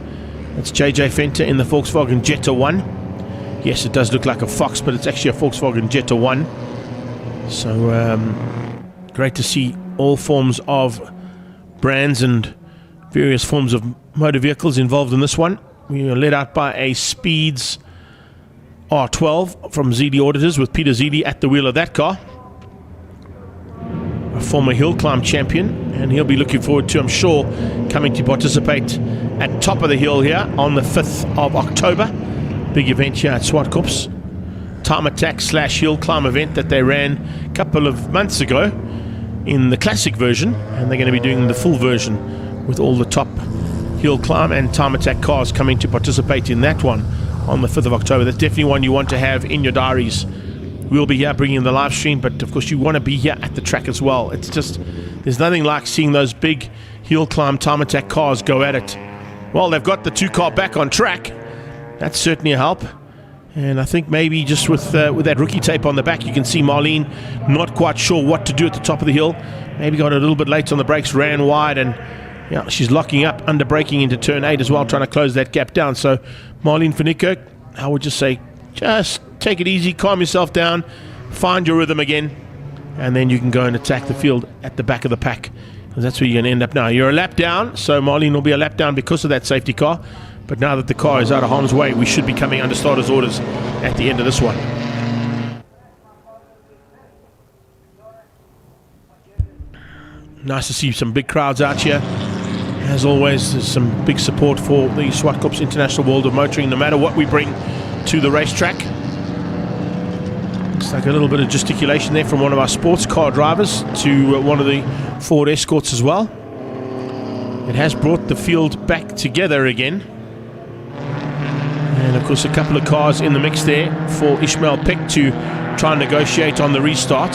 That's JJ Fenter in the Volkswagen Jetta 1. Yes, it does look like a Fox, but it's actually a Volkswagen Jetta 1. So, great to see all forms of brands and various forms of motor vehicles involved in this one. We are led out by a Speeds R12 from ZD Auditors with Peter ZD at the wheel of that car. A former hill climb champion, and he'll be looking forward to, I'm sure, coming to participate at Top of the Hill here on the 5th of October. Big event here at Zwartkops. Time attack / hill climb event that they ran a couple of months ago in the classic version, and they're going to be doing the full version with all the top hill climb and time attack cars coming to participate in that one on the 5th of October. That's definitely one you want to have in your diaries. We'll be here bringing the live stream, but of course you want to be here at the track as well. It's just, there's nothing like seeing those big hill climb time attack cars go at it. Well, they've got the 2-car back on track. That's certainly a help. And I think maybe just with that rookie tape on the back, you can see Marlene not quite sure what to do at the top of the hill. Maybe got a little bit late on the brakes, ran wide, and yeah, she's locking up, under braking into turn 8 as well, trying to close that gap down. So Marlene van Niekerk, I would just say, just take it easy, calm yourself down, find your rhythm again, and then you can go and attack the field at the back of the pack, because that's where you're going to end up now. You're a lap down, so Marlene will be a lap down because of that safety car, but now that the car is out of harm's way, we should be coming under starter's orders at the end of this one. Nice to see some big crowds out here. As always, there's some big support for the Zwartkops International World of Motoring, no matter what we bring to the racetrack. Looks like a little bit of gesticulation there from one of our sports car drivers to one of the Ford Escorts as well. It has brought the field back together again. And of course a couple of cars in the mix there for Ishmael Peck to try and negotiate on the restart.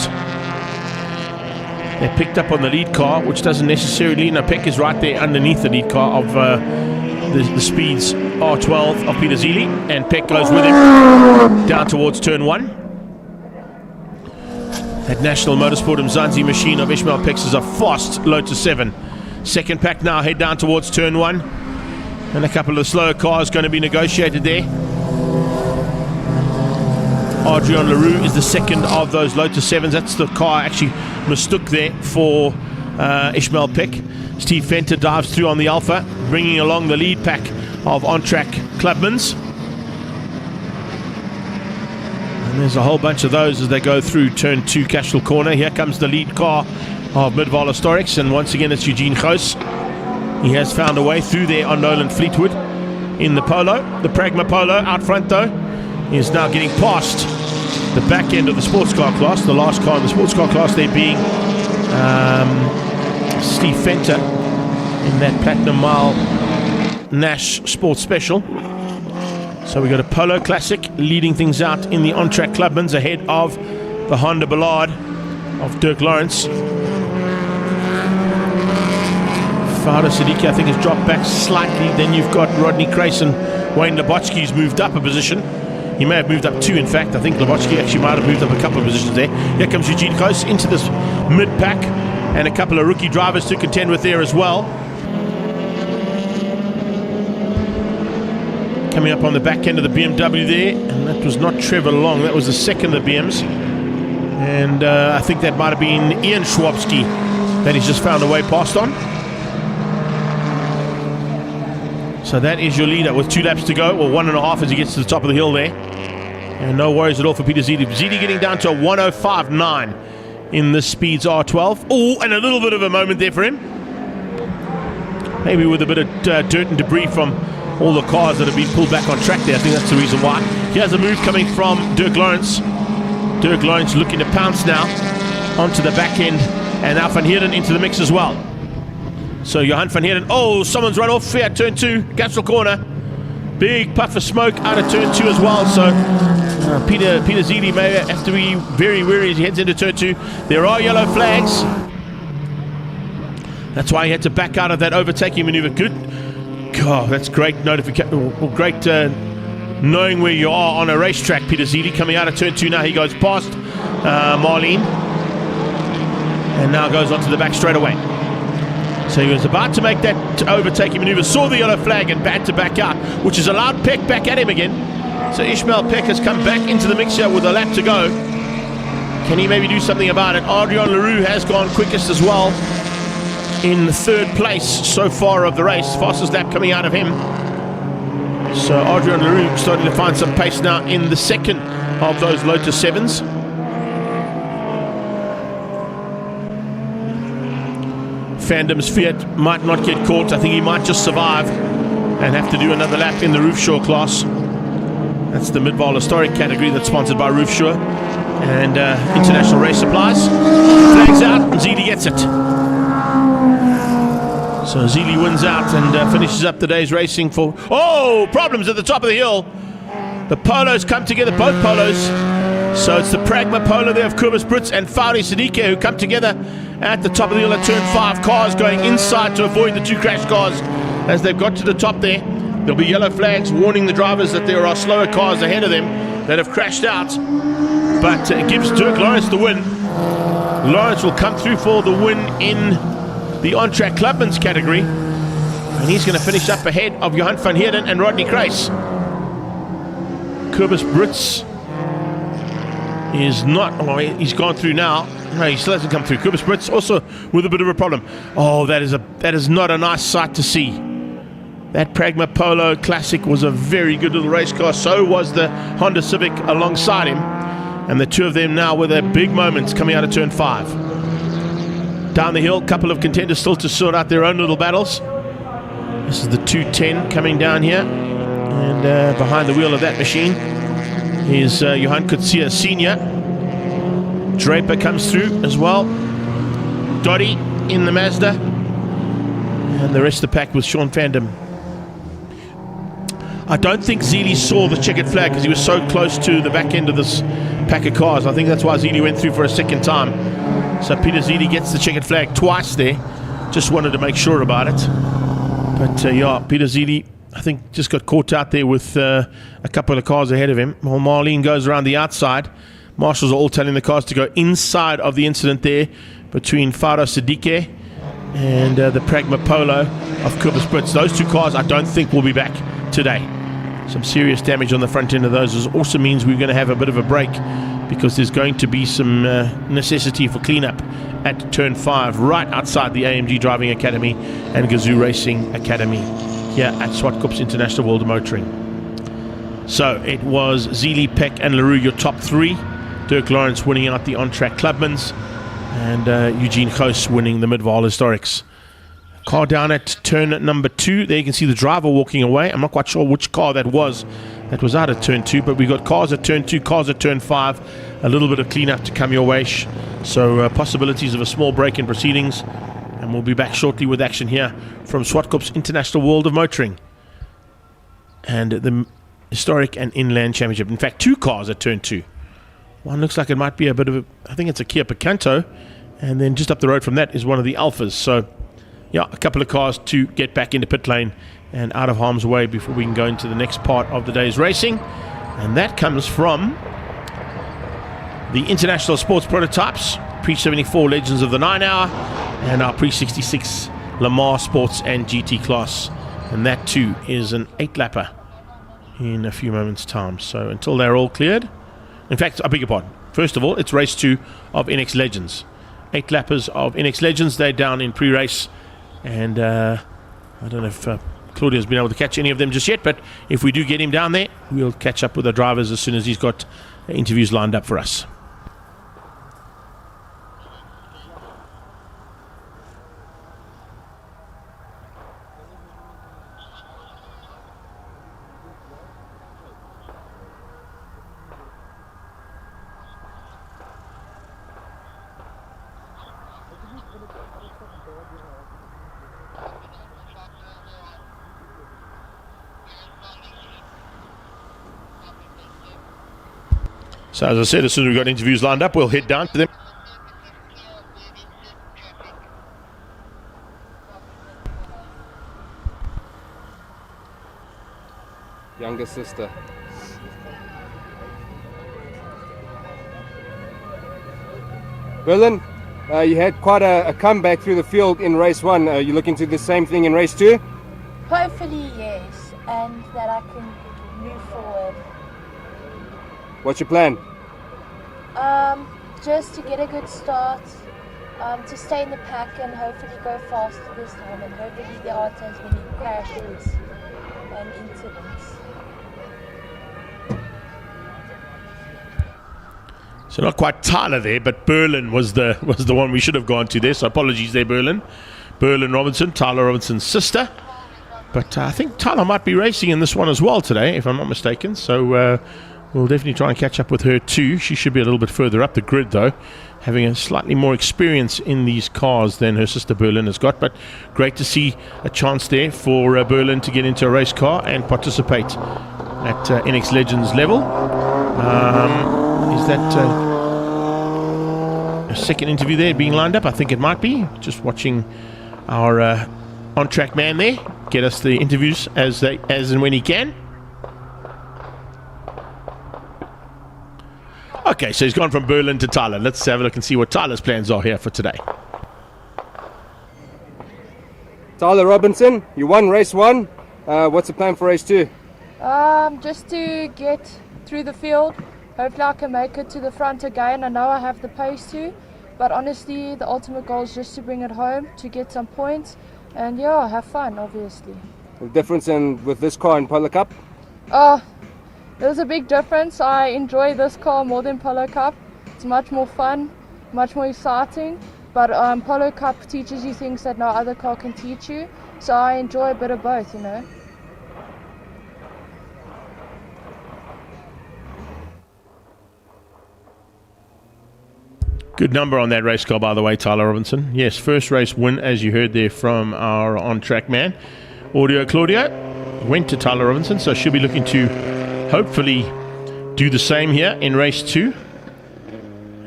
They picked up on the lead car, which doesn't necessarily, Peck is right there underneath the lead car of the speeds R12 of Peter Zili, and Peck goes with him down towards turn 1. That National Motorsport Mzansi machine of Ishmael Peck's is a fast Lotus 7. Second pack now head down towards turn 1, and a couple of slower cars going to be negotiated there. Adrian Leroux is the second of those Lotus 7s. That's the car actually mistook there for Ishmael Peck. Steve Fenter dives through on the Alpha, bringing along the lead pack of on-track Clubmans. And there's a whole bunch of those as they go through turn 2 Cashel corner. Here comes the lead car of Midval Historics, and once again it's Eugene Goos. He has found a way through there on Nolan Fleetwood in the Polo. The Pragma Polo out front though is now getting past the back end of the sports car class, the last car in the sports car class there being Steve Fenter in that Platinum Mile Nash Sports Special. So we got a Polo Classic leading things out in the on-track Clubmans ahead of the Honda Ballard of Dirk Lawrence. Fahda Siddiqui I think has dropped back slightly. Then you've got Rodney Crayson. Wayne Lobotsky's moved up a position. He may have moved up 2 in fact. I think Lobotsky actually might have moved up a couple of positions there. Here comes Eugene Goos into this mid-pack, and a couple of rookie drivers to contend with there as well. Coming up on the back end of the BMW there, and that was not Trevor Long, that was the second of the BMs. And I think that might have been Ian Schwabski that he's just found a way past on. So that is your leader with 2 laps to go, or 1.5 as he gets to the top of the hill there. And no worries at all for Peter Zidi. Zidi getting down to a 105.9 in this Speeds R12. Oh, and a little bit of a moment there for him. Maybe with a bit of dirt and debris from all the cars that have been pulled back on track there. I think that's the reason why. Here's a move coming from Dirk Lawrence. Dirk Lawrence looking to pounce now onto the back end, and now Van Heerden into the mix as well. So Johan Van Heerden, oh, someone's run off here at turn 2, Cashel corner. Big puff of smoke out of turn 2 as well. So Peter Zidi may have to be very wary as he heads into turn 2. There are yellow flags. That's why he had to back out of that overtaking maneuver. Good. God, that's great notification. Great knowing where you are on a racetrack, Peter Zidi. Coming out of turn 2 now, he goes past Marlene. And now goes onto the back straight away. So he was about to make that overtaking maneuver, saw the yellow flag and had to back out, which has allowed Peck back at him again. So Ishmael Peck has come back into the mix here with a lap to go. Can he maybe do something about it? Adrian Leroux has gone quickest as well, in the 3rd place so far of the race, fastest lap coming out of him. So Adrian Leroux starting to find some pace now in the 2nd of those Lotus 7s. Fandom's Fiat might not get caught. I think he might just survive and have to do another lap in the Roofshaw class. That's the Midval Historic category that's sponsored by Roofshaw and International Race Supplies. Flags out, and Zili gets it. So Zili wins out and finishes up the day's racing for... Oh, problems at the top of the hill. The Polos come together, both Polos. So it's the Pragma Polo there of Kobus Brits and Fahda Siddiqui who come together at the top of the hill at turn 5. Cars going inside to avoid the 2 crash cars as they've got to the top there. There'll be yellow flags warning the drivers that there are slower cars ahead of them that have crashed out. But it gives Dirk Lawrence the win. Lawrence will come through for the win in the on-track Clubman's category. And he's going to finish up ahead of Johan Van Heerden and Rodney Kreis. Kobus Brits is not... Oh, he's gone through now. No, he still hasn't come through. Kobus Brits also with a bit of a problem. Oh, that is not a nice sight to see. That Pragma Polo Classic was a very good little race car. So was the Honda Civic alongside him. And the two of them now with their big moments coming out of turn 5. Down the hill, a couple of contenders still to sort out their own little battles. This is the 210 coming down here. And behind the wheel of that machine is Johan Kutsia Sr. Draper comes through as well. Dottie in the Mazda. And the rest of the pack with Sean Fandom. I don't think Zili saw the checkered flag because he was so close to the back end of this pack of cars. I think that's why Zili went through for a second time. So Peter Zili gets the checkered flag twice there. Just wanted to make sure about it. But yeah, Peter Zili I think just got caught out there with a couple of cars ahead of him. Well, Marlene goes around the outside. Marshals are all telling the cars to go inside of the incident there between Faro Siddique and the Pragma Polo of Cooper Spritz. Those two cars I don't think will be back today. Some serious damage on the front end of those. This also means we're going to have a bit of a break because there's going to be some necessity for cleanup at Turn 5 right outside the AMG Driving Academy and Gazoo Racing Academy here at Zwartkops International World of Motoring. So it was Zili, Peck and LaRue, your top three. Dirk Lawrence winning out the on-track Clubmans, and Eugene Goos winning the Midval Historics. Car down at turn number 2. There you can see the driver walking away. I'm not quite sure which car that was out at turn 2, but we got cars at turn 2, cars at turn 5. A little bit of cleanup to come your way. So possibilities of a small break in proceedings. And we'll be back shortly with action here from Zwartkops International World of Motoring and the Historic and Inland Championship. In fact, 2 cars at turn 2. One looks like it might be a bit of a, I think it's a Kia Picanto, and then just up the road from that is one of the Alphas. So, yeah, a couple of cars to get back into pit lane and out of harm's way before we can go into the next part of the day's racing. And that comes from the International Sports Prototypes, Pre-74 Legends of the 9 Hour, and our Pre-66 Lamar Sports and GT class. And that too is an 8-lapper in a few moments' time. So until they're all cleared, in fact, I beg your pardon. First of all, it's race 2 of INEX Legends. 8 lappers of INEX Legends. They're down in pre-race. And I don't know if Claudio's been able to catch any of them just yet, but if we do get him down there, we'll catch up with the drivers as soon as he's got interviews lined up for us. So as I said, as soon as we've got interviews lined up, we'll head down to them. Younger sister. Berlin, you had quite a comeback through the field in race 1. Are you looking to do the same thing in race 2? Hopefully, yes, and that I can move forward. What's your plan? Just to get a good start, to stay in the pack and hopefully go faster this time, and hopefully there aren't as many crashes and incidents. So not quite Tyler there, but Berlin was the one we should have gone to there. So apologies there, Berlin. Berlin Robinson, Tyler Robinson's sister. But I think Tyler might be racing in this one as well today, if I'm not mistaken. So we'll definitely try and catch up with her too. She should be a little bit further up the grid though, having a slightly more experience in these cars than her sister Berlin has got. But great to see a chance there for Berlin to get into a race car and participate at INEX Legends level. Is that a second interview there being lined up? I think it might be. Just watching our on-track man there get us the interviews as and when he can. Okay, so he's gone from Berlin to Tyler. Let's have a look and see what Tyler's plans are here for today. Tyler Robinson, you won race 1. What's the plan for race 2? Just to get through the field. Hopefully I can make it to the front again. I know I have the pace to, but honestly the ultimate goal is just to bring it home, to get some points, and yeah, have fun obviously. The difference with this car in Polo Cup? There's a big difference. I enjoy this car more than Polo Cup. It's much more fun, much more exciting, but Polo Cup teaches you things that no other car can teach you, so I enjoy a bit of both, you know. Good number on that race car, by the way, Tyler Robinson. Yes, first race win, as you heard there from our on-track man. Audio Claudio went to Tyler Robinson, so she'll be looking to hopefully do the same here in race 2.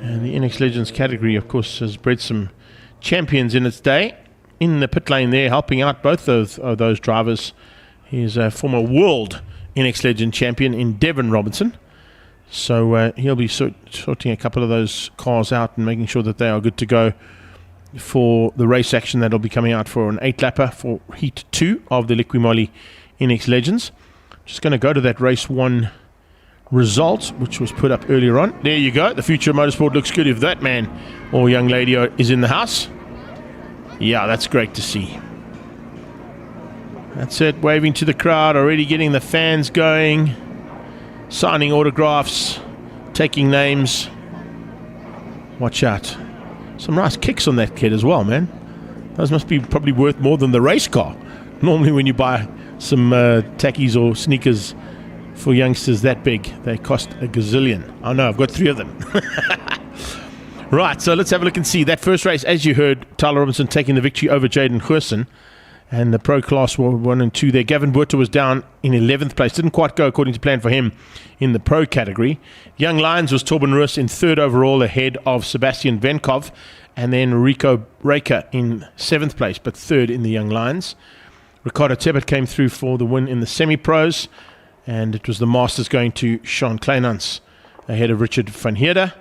And the INEX Legends category, of course, has bred some champions in its day. In the pit lane there, helping out both of those drivers He's a former world INEX Legend champion in Devon Robinson. So he'll be sorting a couple of those cars out and making sure that they are good to go for the race action that'll be coming out for an 8-lapper for Heat 2 of the Liqui INEX Legends. Just going to go to that race 1 result, which was put up earlier on. There you go. The future of motorsport looks good if that man or young lady is in the house. Yeah, that's great to see. That's it, waving to the crowd, already getting the fans going, signing autographs, taking names. Watch out. Some nice kicks on that kid as well, man. Those must be probably worth more than the race car. Normally when you buy some tackies or sneakers for youngsters that big, they cost a gazillion. I know, I've got 3 of them. Right, so let's have a look and see. That first race, as you heard, Tyler Robinson taking the victory over Jaden Goosen. And the pro class were 1 and 2 there. Gavin Buerter was down in 11th place. Didn't quite go according to plan for him in the pro category. Young Lions was Torben Roos in 3rd overall ahead of Sebastian Venkov. And then Rico Raker in 7th place, but 3rd in the Young Lions. Ricardo Tebbert came through for the win in the semi-pros. And it was the Masters going to Sean Kleinans ahead of Richard van Heerden.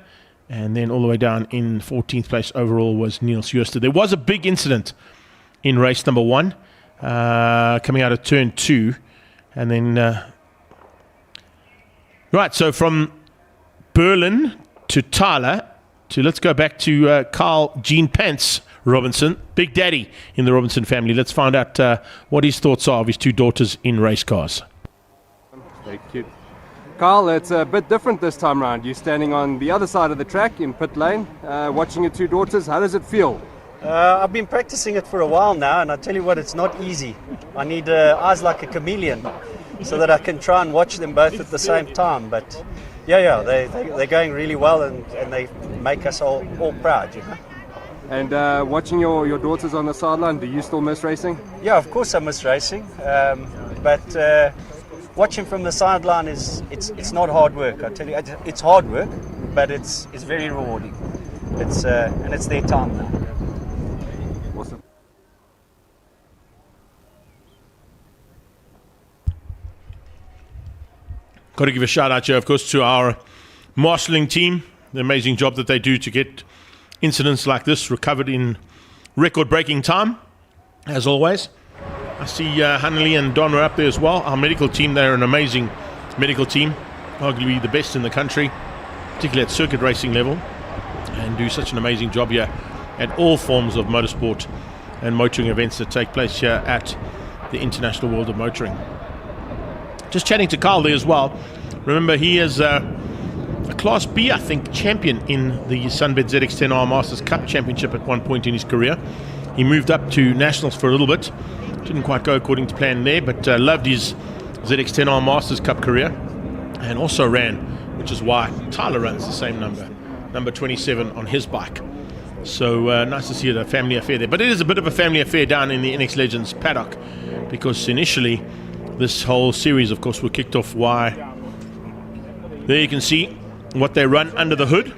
And then all the way down in 14th place overall was Niels Jooster. There was a big incident in race number 1, coming out of turn 2. And then, right, so from Berlin to Tyler, to let's go back to Carl Gene Pants Robinson, Big Daddy in the Robinson family. Let's find out what his thoughts are of his 2 daughters in race cars. Thank you. Carl, it's a bit different this time round. You're standing on the other side of the track in pit lane, watching your 2 daughters. How does it feel? I've been practicing it for a while now, and I tell you what, it's not easy. I need eyes like a chameleon so that I can try and watch them both at the same time. But yeah, they're going really well, and they make us all proud, you know. And watching your daughters on the sideline, do you still miss racing? Yeah, of course I miss racing, but watching from the sideline it's not hard work. I tell you, it's hard work, but it's very rewarding. And it's their time now. Awesome. Got to give a shout out here, of course, to our marshalling team. The amazing job that they do to get incidents like this recovered in record-breaking time, as always. I see Hanley and Don are up there as well. Our medical team, they're an amazing medical team, arguably the best in the country, particularly at circuit racing level, and do such an amazing job here at all forms of motorsport and motoring events that take place here at the International World of Motoring. Just chatting to Carl there as well. Remember, he is a Class B, I think, champion in the Sunbed ZX10R Masters Cup Championship at one point in his career. He moved up to Nationals for a little bit. Didn't quite go according to plan there, but loved his ZX10R Masters Cup career, and also ran, which is why Tyler runs the same number 27 on his bike. So nice to see it, a family affair there. But it is a bit of a family affair down in the INEX Legends paddock, because initially this whole series, of course, were kicked off. Why? There you can see what they run under the hood.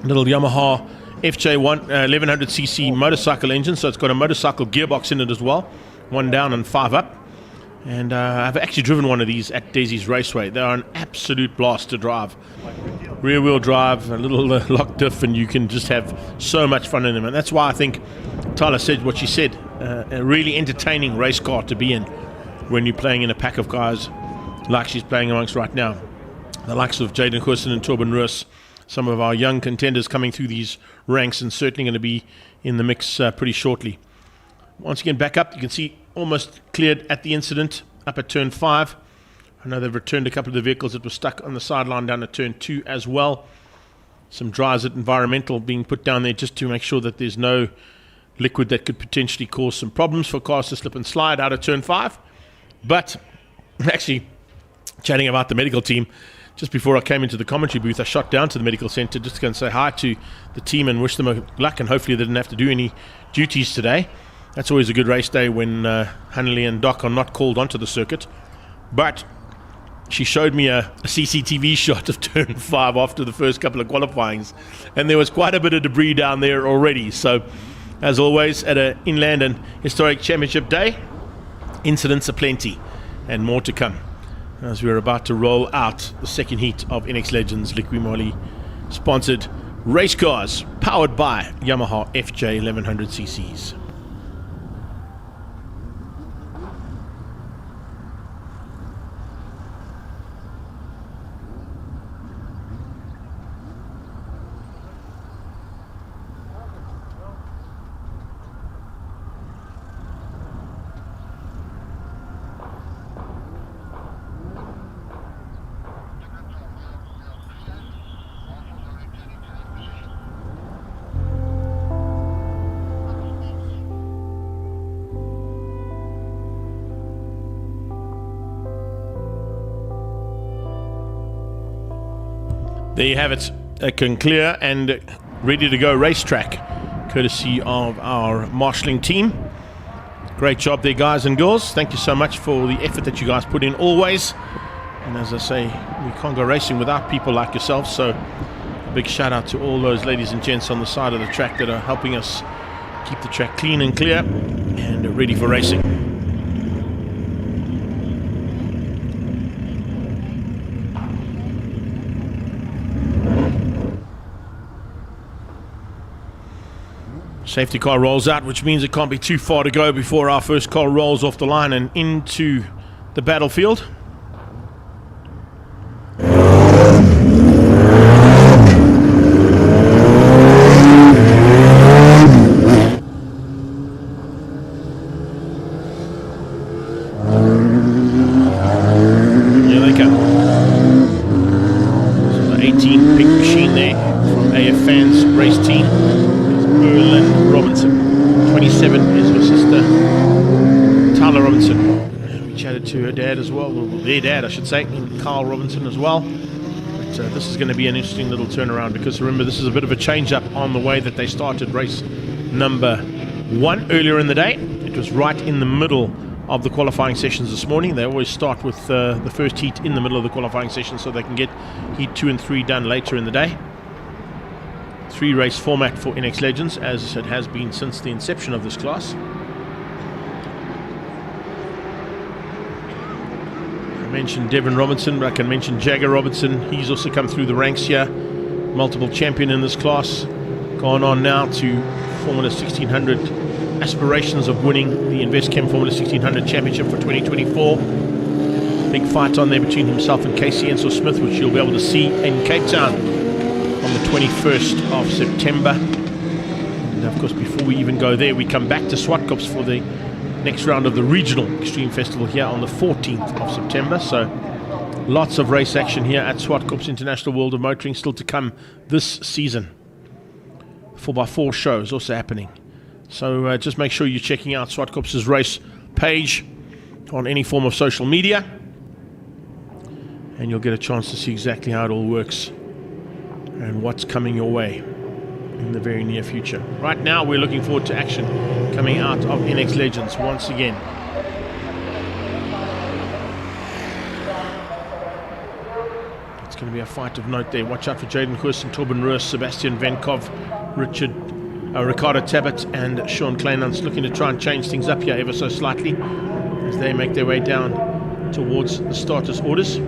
Little Yamaha FJ1 1100cc motorcycle engine, so it's got a motorcycle gearbox in it as well. 1 down and 5 up. And I've actually driven one of these at Daisy's Raceway. They are an absolute blast to drive. Rear wheel drive, a little lock diff, and you can just have so much fun in them. And that's why I think Tyler said what she said. A really entertaining race car to be in when you're playing in a pack of guys like she's playing amongst right now. The likes of Jaden Goosen and Torben Roos, some of our young contenders coming through these ranks, and certainly going to be in the mix pretty shortly. Once again, back up, you can see almost cleared at the incident up at turn 5. I know they've returned a couple of the vehicles that were stuck on the sideline down at turn 2 as well. Some Dryzit environmental being put down there just to make sure that there's no liquid that could potentially cause some problems for cars to slip and slide out of turn 5. But actually, chatting about the medical team, just before I came into the commentary booth, I shot down to the medical centre just to go and say hi to the team and wish them luck, and hopefully they didn't have to do any duties today. That's always a good race day when Hanley and Doc are not called onto the circuit. But she showed me a CCTV shot of turn 5 after the first couple of qualifyings, and there was quite a bit of debris down there already. So, as always, at an inland and historic championship day, Incidents aplenty and more to come as we're about to roll out the second heat of INEX Legends Liqui Moly sponsored race cars powered by Yamaha FJ 1100cc's. There you have it, a clear and ready to go racetrack, courtesy of our marshalling team. Great job there, guys and girls. Thank you so much for the effort that you guys put in always. And as I say, we can't go racing without people like yourselves, so a big shout out to all those ladies and gents on the side of the track that are helping us keep the track clean and clear and ready for racing. Safety car rolls out, which means it can't be too far to go before our first car rolls off the line and into the battlefield. Here they come. So the 18 pink machine there from AF Fans race team. Berlin Robinson. 27 is her sister, Tyler Robinson. We chatted to her dad as well, their dad I should say, Carl Robinson as well. But this is going to be an interesting little turnaround, because remember, this is a bit of a change up on the way that they started race number 1 earlier in the day. It was right in the middle of the qualifying sessions this morning. They always start with the first heat in the middle of the qualifying session so they can get heat 2 and 3 done later in the day. 3-race format for INEX Legends, as it has been since the inception of this class. I mentioned Devon Robinson, but I can mention Jagger Robinson. He's also come through the ranks here. Multiple champion in this class. Gone on now to Formula 1600. Aspirations of winning the InvestChem Formula 1600 Championship for 2024. Big fight on there between himself and Casey Ensor-Smith, which you'll be able to see in Cape Town on the 21st of September. And of course, before we even go there, we come back to Zwartkops for the next round of the regional extreme festival here on the 14th of September. So lots of race action here at Zwartkops International World of Motoring still to come this season. 4x4 shows also happening. So just make sure you're checking out Zwartkops' race page on any form of social media, and you'll get a chance to see exactly how it all works and what's coming your way in the very near future. Right now, we're looking forward to action coming out of INEX Legends once again. It's going to be a fight of note there. Watch out for Jaden Huis, Torben Roos, Sebastian Venkov, Ricardo Tabit and Sean Kleinans looking to try and change things up here ever so slightly as they make their way down towards the starters' orders.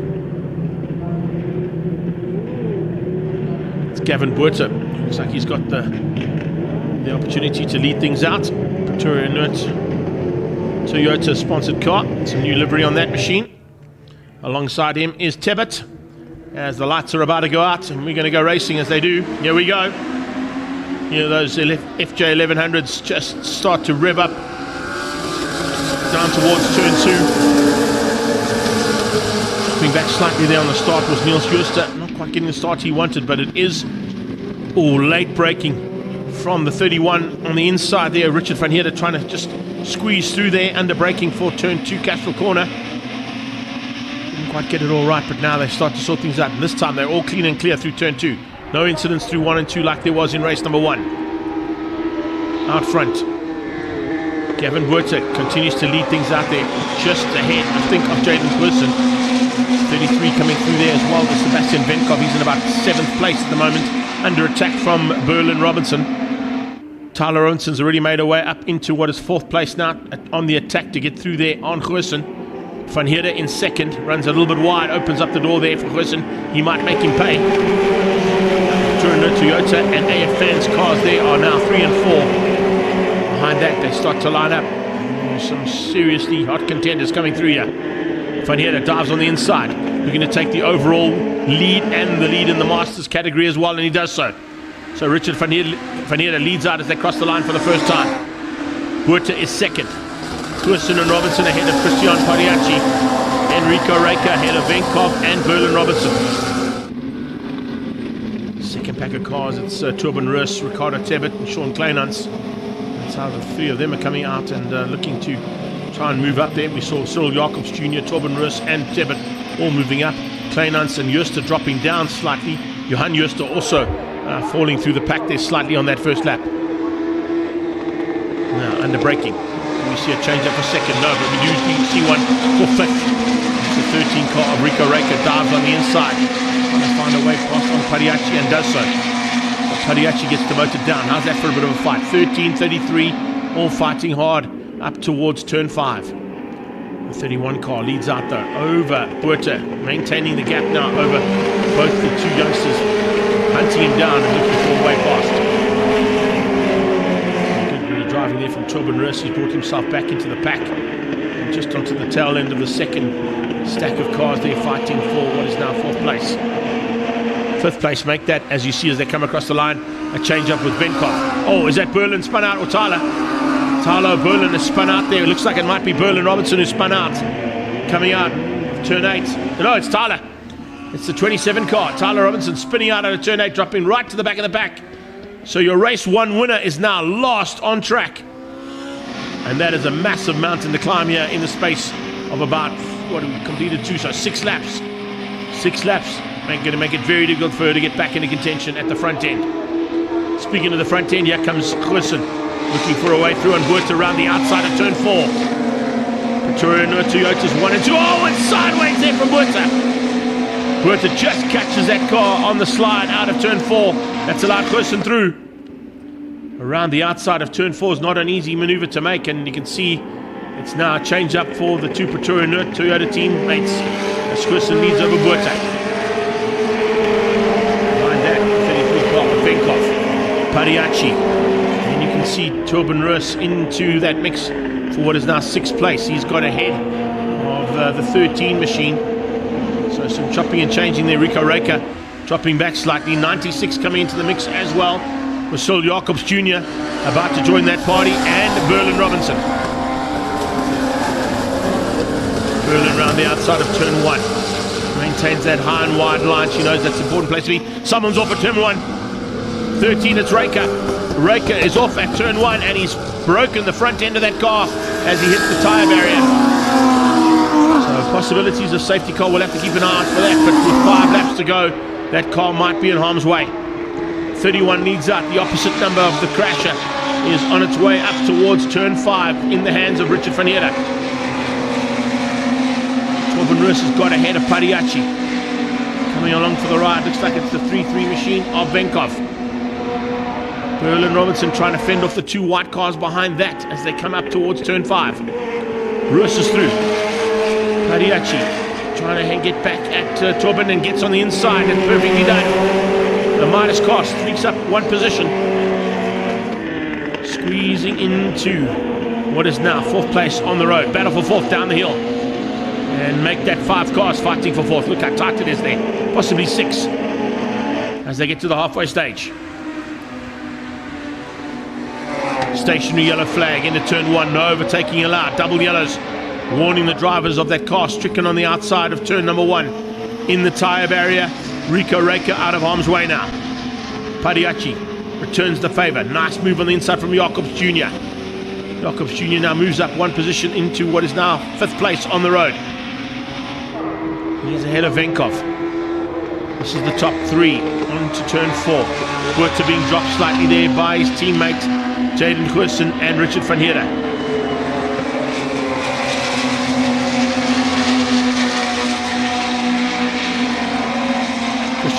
Gavin Buerter, looks like he's got the opportunity to lead things out. Pretoria Inert Toyota sponsored car, some new livery on that machine. Alongside him is Tebet, as the lights are about to go out and we're going to go racing as they do. Here we go. Here those FJ 1100s just start to rev up down towards turn 2. Coming back slightly there on the start was Niels Jooster. Not quite getting the start he wanted, but it is late braking from the 31 on the inside there. Richard van Heerden trying to just squeeze through there, under braking for turn 2 Cashville corner. Didn't quite get it all right, but now they start to sort things out, and this time they're all clean and clear through turn 2. No incidents through 1 and 2 like there was in race number 1. Out front, Gavin Buerter continues to lead things out there, just ahead, I think, of Jaden Wilson. 33 coming through there as well with Sebastian Venkov. He's in about 7th place at the moment, under attack from Berlin Robinson. Tyler Onson's already made a way up into what is fourth place now on the attack to get through there on Goosen. Van Heerden in second, runs a little bit wide, opens up the door there for Goosen. He might make him pay. Toyota and AFN's cars there are now 3 and 4. Behind that, they start to line up. Some seriously hot contenders coming through here. Van Heerden dives on the inside, looking to take the overall lead and the lead in the Masters category as well, and he does so. So Richard Van Heerden leads out as they cross the line for the first time. Buerta is second. Goosen and Robinson ahead of Christian Pariachi. Enrico Reika ahead of Venkov and Berlin Robinson. Second pack of cars, it's Torben Roos, Ricardo Tebbit and Sean Kleinans. That's how the three of them are coming out and looking to try and move up there. We saw Cyril Jacobs Jr., Torben Roos and Tebbit all moving up. Kleinans and Jooster dropping down slightly. Johan Jooster also falling through the pack there slightly on that first lap. Now under braking. We see a change up for second. No, but we do see one for fifth. It's the 13 car of Rico Reika, dives on the inside. Trying to find a way past on Pariachi and does so. Pariachi gets demoted down. How's that for a bit of a fight? 13:33, all fighting hard up towards turn 5. The 31 car leads out though over Buerta, maintaining the gap now over both the two youngsters, hunting him down and looking for a way past. Driving there from Torben Roos, he's brought himself back into the pack and just onto the tail end of the second stack of cars there, fighting for what is now fourth place. Fifth place make that, as you see as they come across the line, a change up with Venkov. Oh, is that Berlin spun out or Tyler? Tyler Berlin has spun out there. It looks like it might be Berlin Robinson who spun out. Coming out of turn 8. No, it's Tyler. It's the 27 car. Tyler Robinson spinning out of turn 8, dropping right to the back of the pack. So your race 1 winner is now last on track. And that is a massive mountain to climb here in the space of about, what have we completed 2, so 6 laps. 6 laps. Going to make it very difficult for her to get back into contention at the front end. Speaking of the front end, here comes Goosen, looking for a way through and Buerta around the outside of turn 4. Pretoria Toyota's 1 and 2. Oh, and sideways there from Buerta. Buerta just catches that car on the slide out of turn 4. That's allowed Goosen through. Around the outside of turn 4 is not an easy maneuver to make, and you can see it's now a change up for the two Pretoria Toyota teammates as Goosen leads over Buerta. Behind that, 33 car with Venkov, Pariachi, and you can see Torben Roos into that mix for what is now 6th place. He's got ahead of the 13 machine. So some chopping and changing there. Rico Reika dropping back slightly. 96 coming into the mix as well. With Cyril Jacobs Jr. about to join that party, and Berlin Robinson. Berlin around the outside of turn 1. Maintains that high and wide line. She knows that's an important place to be. Someone's off at turn 1. 13, it's Reika. Reika is off at turn 1, and he's broken the front end of that car as he hits the tyre barrier. So possibilities of safety car, we'll have to keep an eye out for that, but with 5 laps to go, that car might be in harm's way. 31 leads out. The opposite number of the crasher is on its way up towards turn 5 in the hands of Richard Van Heerden. Torben Roos has got ahead of Pariachi. Coming along for the ride, looks like it's the 3-3 machine of Venkov. Berlin Robinson trying to fend off the 2 white cars behind that as they come up towards turn 5. Roos is through. Pariachi trying to get back at Torben and gets on the inside. That's perfectly done. The minus cost leaks up 1 position. Squeezing into what is now 4th place on the road. Battle for 4th down the hill. And make that 5 cars fighting for 4th. Look how tight it is there. Possibly 6 as they get to the halfway stage. Stationary yellow flag into turn 1. No overtaking allowed. Double yellows warning the drivers of that car stricken on the outside of turn number 1. In the tyre barrier. Rico Reika out of harm's way now. Pariachi returns the favour. Nice move on the inside from Jacobs Jr. Jacobs Jr. now moves up 1 position into what is now 5th place on the road. He's ahead of Venkov. This is the top 3 on to turn 4. Buerta being dropped slightly there by his teammate Jaden Goosen and Richard Van Heerden.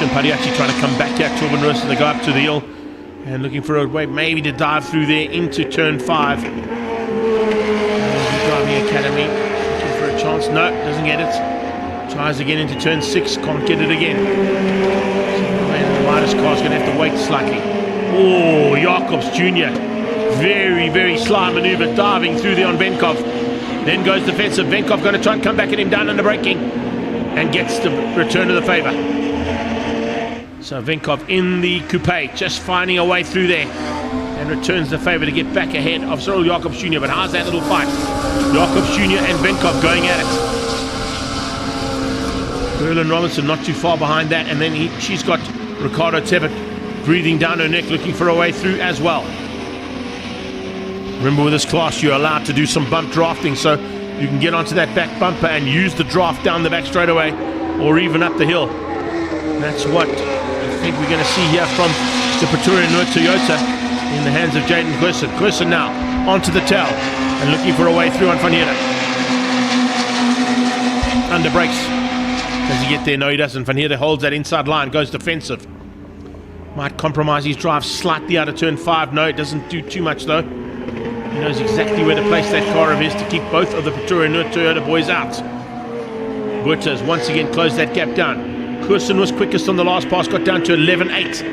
Pariachi trying to come back here. Torben Roos as they go up to the hill. And looking for a way maybe to dive through there into turn 5. Driving Academy, looking for a chance. No, doesn't get it. Tries again into turn 6, can't get it again. So the Midas car's going to have to wait slightly. Oh, Zwartkops Jr. Very, very sly maneuver, diving through there on Venkov. Then goes defensive. Venkov going to try and come back at him down under braking and gets the return to the favour. So Venkov in the coupe, just finding a way through there and returns the favour to get back ahead of Cyril Zwartkops Jr. But how's that little fight? Zwartkops Jr. and Venkov going at it. Berlin Robinson not too far behind that, and then she's got Ricardo Tebbit breathing down her neck, looking for a way through as well. Remember, with this class, you're allowed to do some bump drafting, so you can get onto that back bumper and use the draft down the back straightaway, or even up the hill. And that's what I think we're going to see here from the Pretoria Toyota in the hands of Jaden Quirson. Quirson now onto the tail and looking for a way through on Van Heerden. Under brakes. Does he get there? No, he doesn't. Van Heerden holds that inside line, goes defensive. Might compromise his drive slightly out of turn 5. No, it doesn't do too much though. He knows exactly where to place that car of his to keep both of the Pretoria Toyota boys out. Buerta has once again closed that gap down. Quirson was quickest on the last pass, got down to 11.8.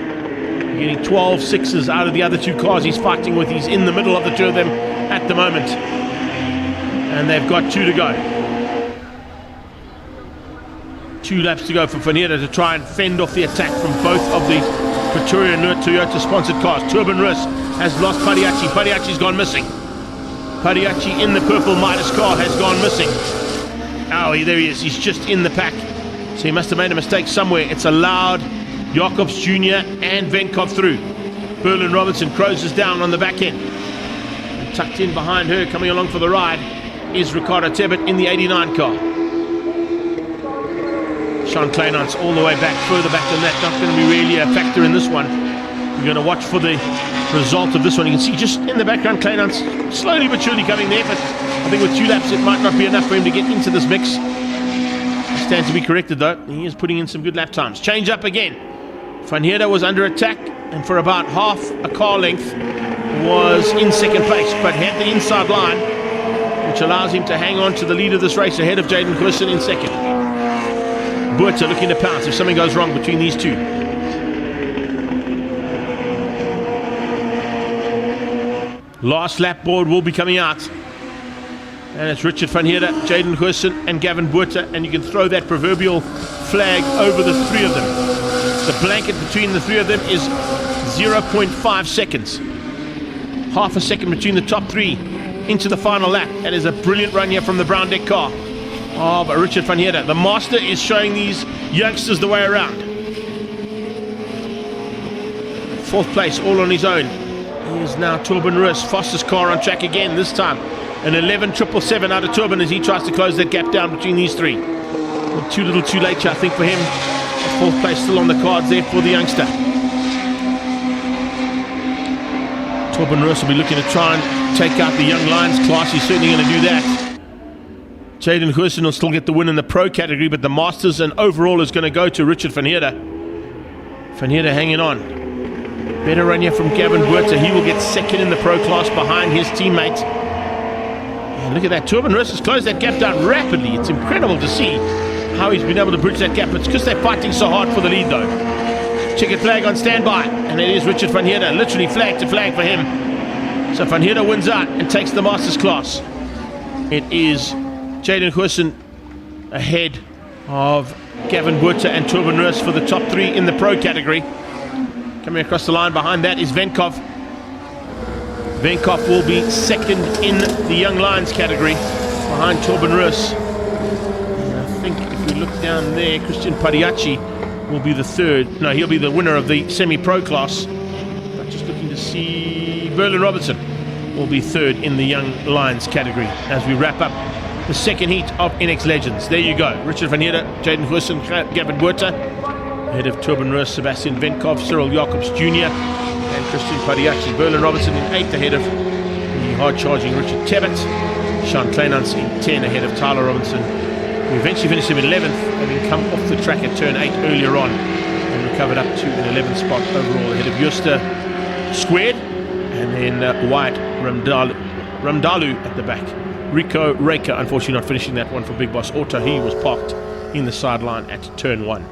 Getting 12 sixes out of the other 2 cars he's fighting with. He's in the middle of the 2 of them at the moment. And they've got 2 to go. 2 laps to go for Van Heerden to try and fend off the attack from both of the Pretoria Toyota sponsored cars. Turban Rus has lost Padiachi. Padiachi's gone missing. Padiachi in the purple Midas car has gone missing. Oh, there he is. He's just in the pack. So he must have made a mistake somewhere. It's allowed Zwartkops Jr. and Venkov through. Berlin Robinson closes down on the back end. And tucked in behind her, coming along for the ride, is Ricardo Tebbit in the 89 car. Sean Kleinans all the way back, further back than that. Not going to be really a factor in this one. We're going to watch for the result of this one. You can see just in the background, Kleinans slowly but surely coming there, but I think with 2 laps it might not be enough for him to get into this mix. Stands to be corrected though. He is putting in some good lap times. Change up again. Van Heerden was under attack and for about half a car length was in second place, but had the inside line, which allows him to hang on to the lead of this race ahead of Jaden Quirson in second. Buerta looking to pounce if something goes wrong between these 2. Last lap board will be coming out. And it's Richard Van Heerden, Jaden Quirson and Gavin Buerta, and you can throw that proverbial flag over the 3 of them. The blanket between the 3 of them is 0.5 seconds. Half a second between the top 3 into the final lap. That is a brilliant run here from the brown deck car of Richard Van Heerden. The master is showing these youngsters the way around. 4th place all on his own. He is now Torben Rus, fastest car on track again this time. An 11.777 out of Torben as he tries to close that gap down between these 3. Well, too little too late, I think, for him. 4th place still on the cards there for the youngster. Torben Rus will be looking to try and take out the Young Lions class. He's certainly going to do that. Jaden Quirson will still get the win in the pro category, but the Masters and overall is going to go to Richard Van Heerden. Van Heerden hanging on. Better run here from Gavin Buerta. He will get second in the pro class behind his teammate. And look at that. Torben Rus has closed that gap down rapidly. It's incredible to see how he's been able to bridge that gap. It's because they're fighting so hard for the lead though. Checkered flag on standby. And it is Richard Van Heerden. Literally flag to flag for him. So Van Heerden wins out and takes the Masters class. It is Jaden Quirson ahead of Gavin Buerta and Torben Rus for the top 3 in the pro category. Coming across the line behind that is Venkov. Venkov will be second in the Young Lions category behind Torben Rus. And I think if we look down there, Christian Padiachi will be the 3rd. No, he'll be the winner of the semi-pro class. But just looking to see Berlin Robinson will be 3rd in the Young Lions category as we wrap up the second heat of INEX Legends. There you go. Richard Van Heerden, Jaden Quirson, Gavin Buerta, ahead of Torben Rus, Sebastian Venkov, Cyril Zwartkops Jr. and Christian Padiachi. Berlin Robinson in 8th ahead of the hard-charging Richard Tebbit. Sean Kleinans in 10 ahead of Tyler Robinson. We eventually finished him in 11th, having come off the track at turn 8 earlier on and recovered up to an 11th spot overall ahead of Juster squared, and then Wyatt Ramdalu at the back. Rico Raker, unfortunately not finishing that one for Big Boss Auto. He was parked in the sideline at turn 1.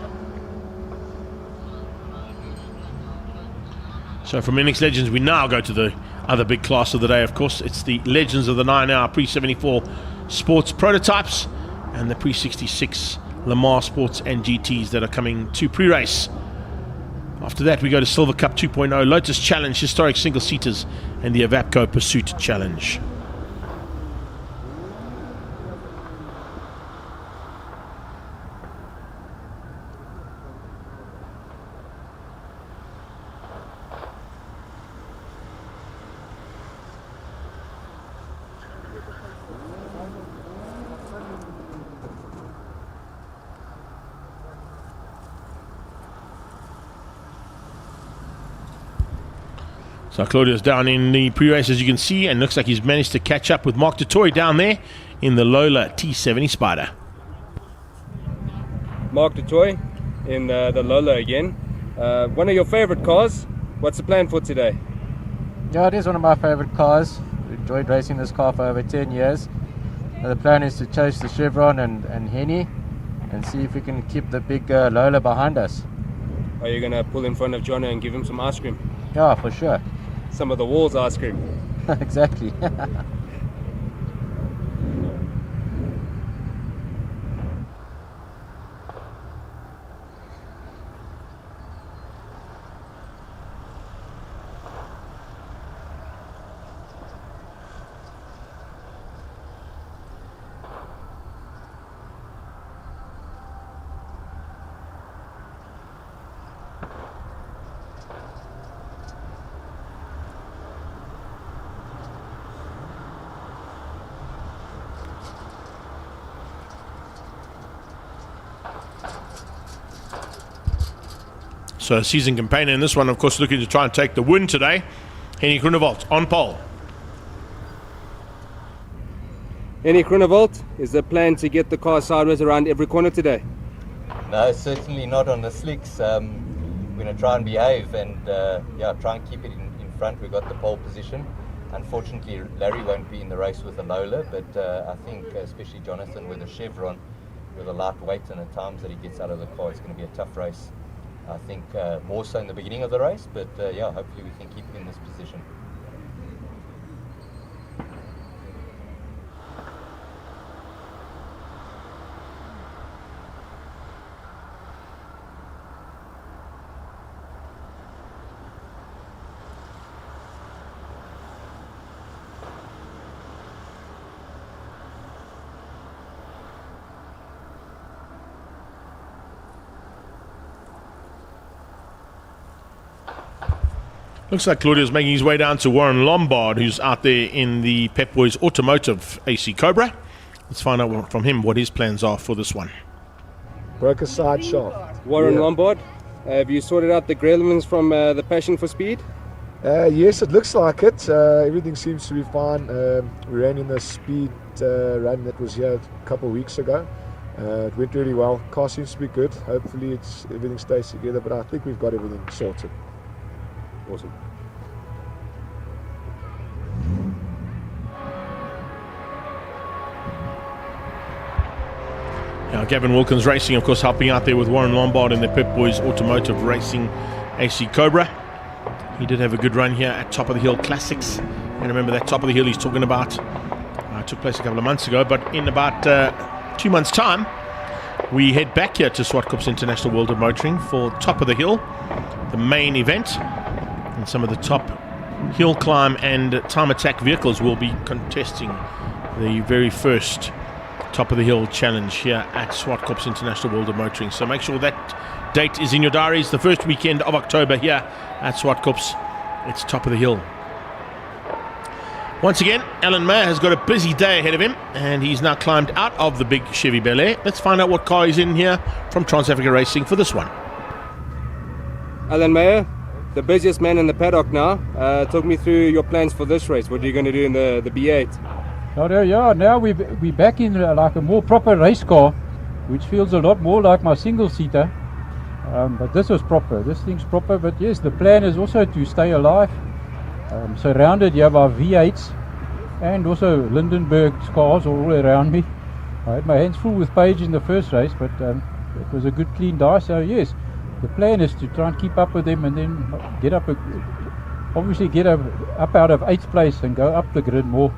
So from INEX Legends, we now go to the other big class of the day, of course. It's the Legends of the 9-hour Pre-74 Sports Prototypes and the Pre-66 Le Mans Sports and GTs that are coming to pre-race. After that, we go to Silver Cup 2.0, Lotus Challenge, Historic Single-Seaters, and the Evapco Pursuit Challenge. So Claudio's down in the pre-race, as you can see, and looks like he's managed to catch up with Mark Dutoy down there in the Lola T70 Spider. Mark Dutoy in the Lola again. One of your favorite cars. What's the plan for today? Yeah, it is one of my favorite cars. We enjoyed racing this car for over 10 years. Now the plan is to chase the Chevron and Henny and see if we can keep the big Lola behind us. Are you going to pull in front of Jono and give him some ice cream? Yeah, for sure. Some of the walls ice cream. Exactly. So season campaigner in this one, of course, looking to try and take the win today. Henny Groenewald on pole. Henny Groenewald, is the plan to get the car sideways around every corner today? No, certainly not on the slicks. We're going to try and behave and try and keep it in front. We got the pole position. Unfortunately, Larry won't be in the race with the Lola, but I think especially Jonathan with the Chevron, with the light weight and the times that he gets out of the car, it's going to be a tough race. I think more so in the beginning of the race, but hopefully we can keep him in this position. Looks like Claudio's making his way down to Warren Lombard, who's out there in the Pep Boys Automotive AC Cobra. Let's find out from him what his plans are for this one. Broke a side shaft. Warren Lombard, have you sorted out the gremlins from the Passion for Speed? Yes, it looks like it. Everything seems to be fine. We ran in the speed run that was here a couple of weeks ago. It went really well. Car seems to be good. Hopefully everything stays together, but I think we've got everything sorted. Awesome. Now, Gavin Wilkins Racing, of course, helping out there with Warren Lombard in the Pep Boys Automotive Racing AC Cobra. He did have a good run here at Top of the Hill Classics. And remember that Top of the Hill he's talking about took place a couple of months ago. But in about 2 months' time, we head back here to Zwartkops International World of Motoring for Top of the Hill, the main event. And some of the top hill climb and time attack vehicles will be contesting the very first Top of the Hill challenge here at Zwartkops International World of Motoring. So make sure that date is in your diaries, the first weekend of October here at Zwartkops. It's Top of the Hill. Once again, Alan Mayer has got a busy day ahead of him, and he's now climbed out of the big Chevy Bel Air. Let's find out what car he's in here from Trans Africa Racing for this one. Alan Mayer, the busiest man in the paddock now. Talk me through your plans for this race. What are you going to do in the B8? Now we're back in like a more proper race car, which feels a lot more like my single-seater. But this was proper. This thing's proper. But yes, the plan is also to stay alive surrounded here by V8s and also Lindenberg's cars all around me. I had my hands full with Page in the first race, but it was a good clean die. So yes, the plan is to try and keep up with them and then get up, obviously get up out of 8th place and go up the grid more.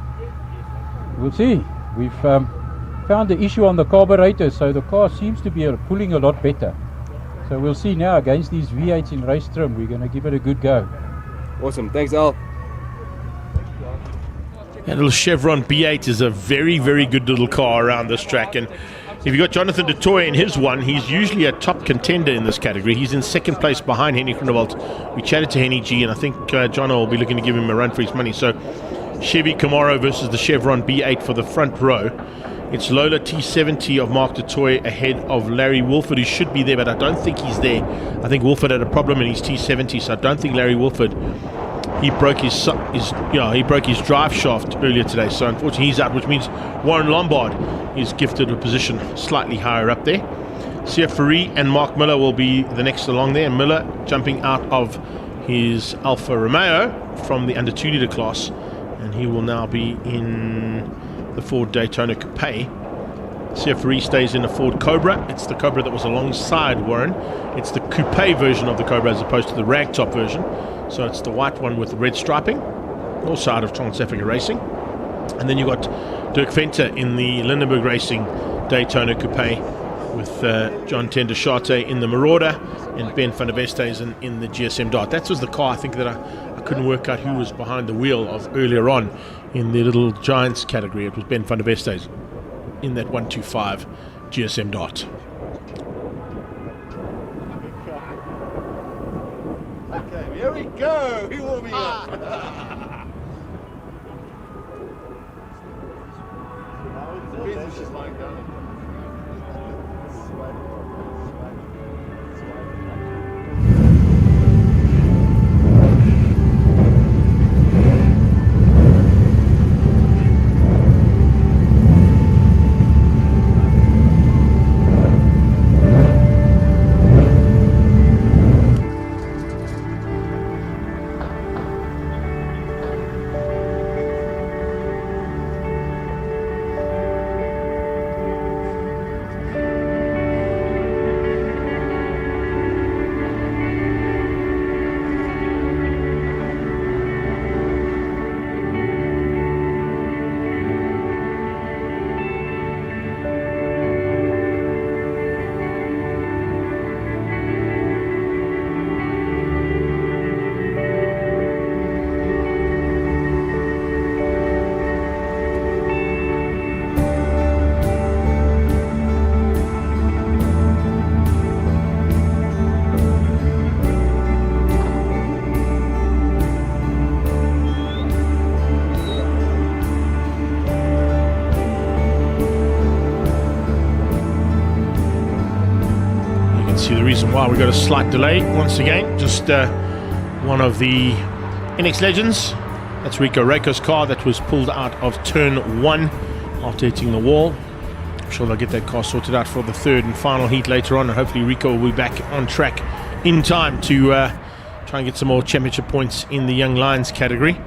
We'll see. We've found the issue on the carburetor, so the car seems to be pulling a lot better. So we'll see now against these V8s in race trim. We're going to give it a good go. Awesome. Thanks, Al. That little Chevron B8 is a very, very good little car around this track. And if you've got Jonathan du Toit in his one, he's usually a top contender in this category. He's in second place behind Henny Groenewald. We chatted to Henny G, and I think Jono will be looking to give him a run for his money. So Chevy Camaro versus the Chevron B8 for the front row. It's Lola T70 of Mark du Toit ahead of Larry Wolford, who should be there, but I don't think he's there. I think Wolford had a problem in his T70, so I don't think Larry Wolford. He broke his drive shaft earlier today, so unfortunately he's out, which means Warren Lombard is gifted a position slightly higher up there. Sia Fourie and Mark Miller will be the next along there. Miller jumping out of his Alfa Romeo from the under 2 litre class, and he will now be in the Ford Daytona Coupe. Sia Fourie stays in the Ford Cobra. It's the Cobra that was alongside Warren. It's the coupe version of the Cobra as opposed to the ragtop version. So it's the white one with red striping, also out of Trans Africa Racing. And then you've got Dirk Venter in the Lindenberg Racing Daytona Coupe with John Tender Sharte in the Marauder and Ben van der Westhuizen in the GSM Dart. That was the car I think that I couldn't work out who was behind the wheel of earlier on in the little Giants category. It was Ben van der Westhuizen in that 125 GSM Dart. Okay, here we go. Who will be up? Depends if she's lying down. The reason why we got a slight delay once again, just one of the INEX Legends, that's Rico Reiko's car that was pulled out of turn 1 after hitting the wall. I'm sure they'll get that car sorted out for the third and final heat later on, and hopefully Rico will be back on track in time to try and get some more championship points in the Young Lions category. You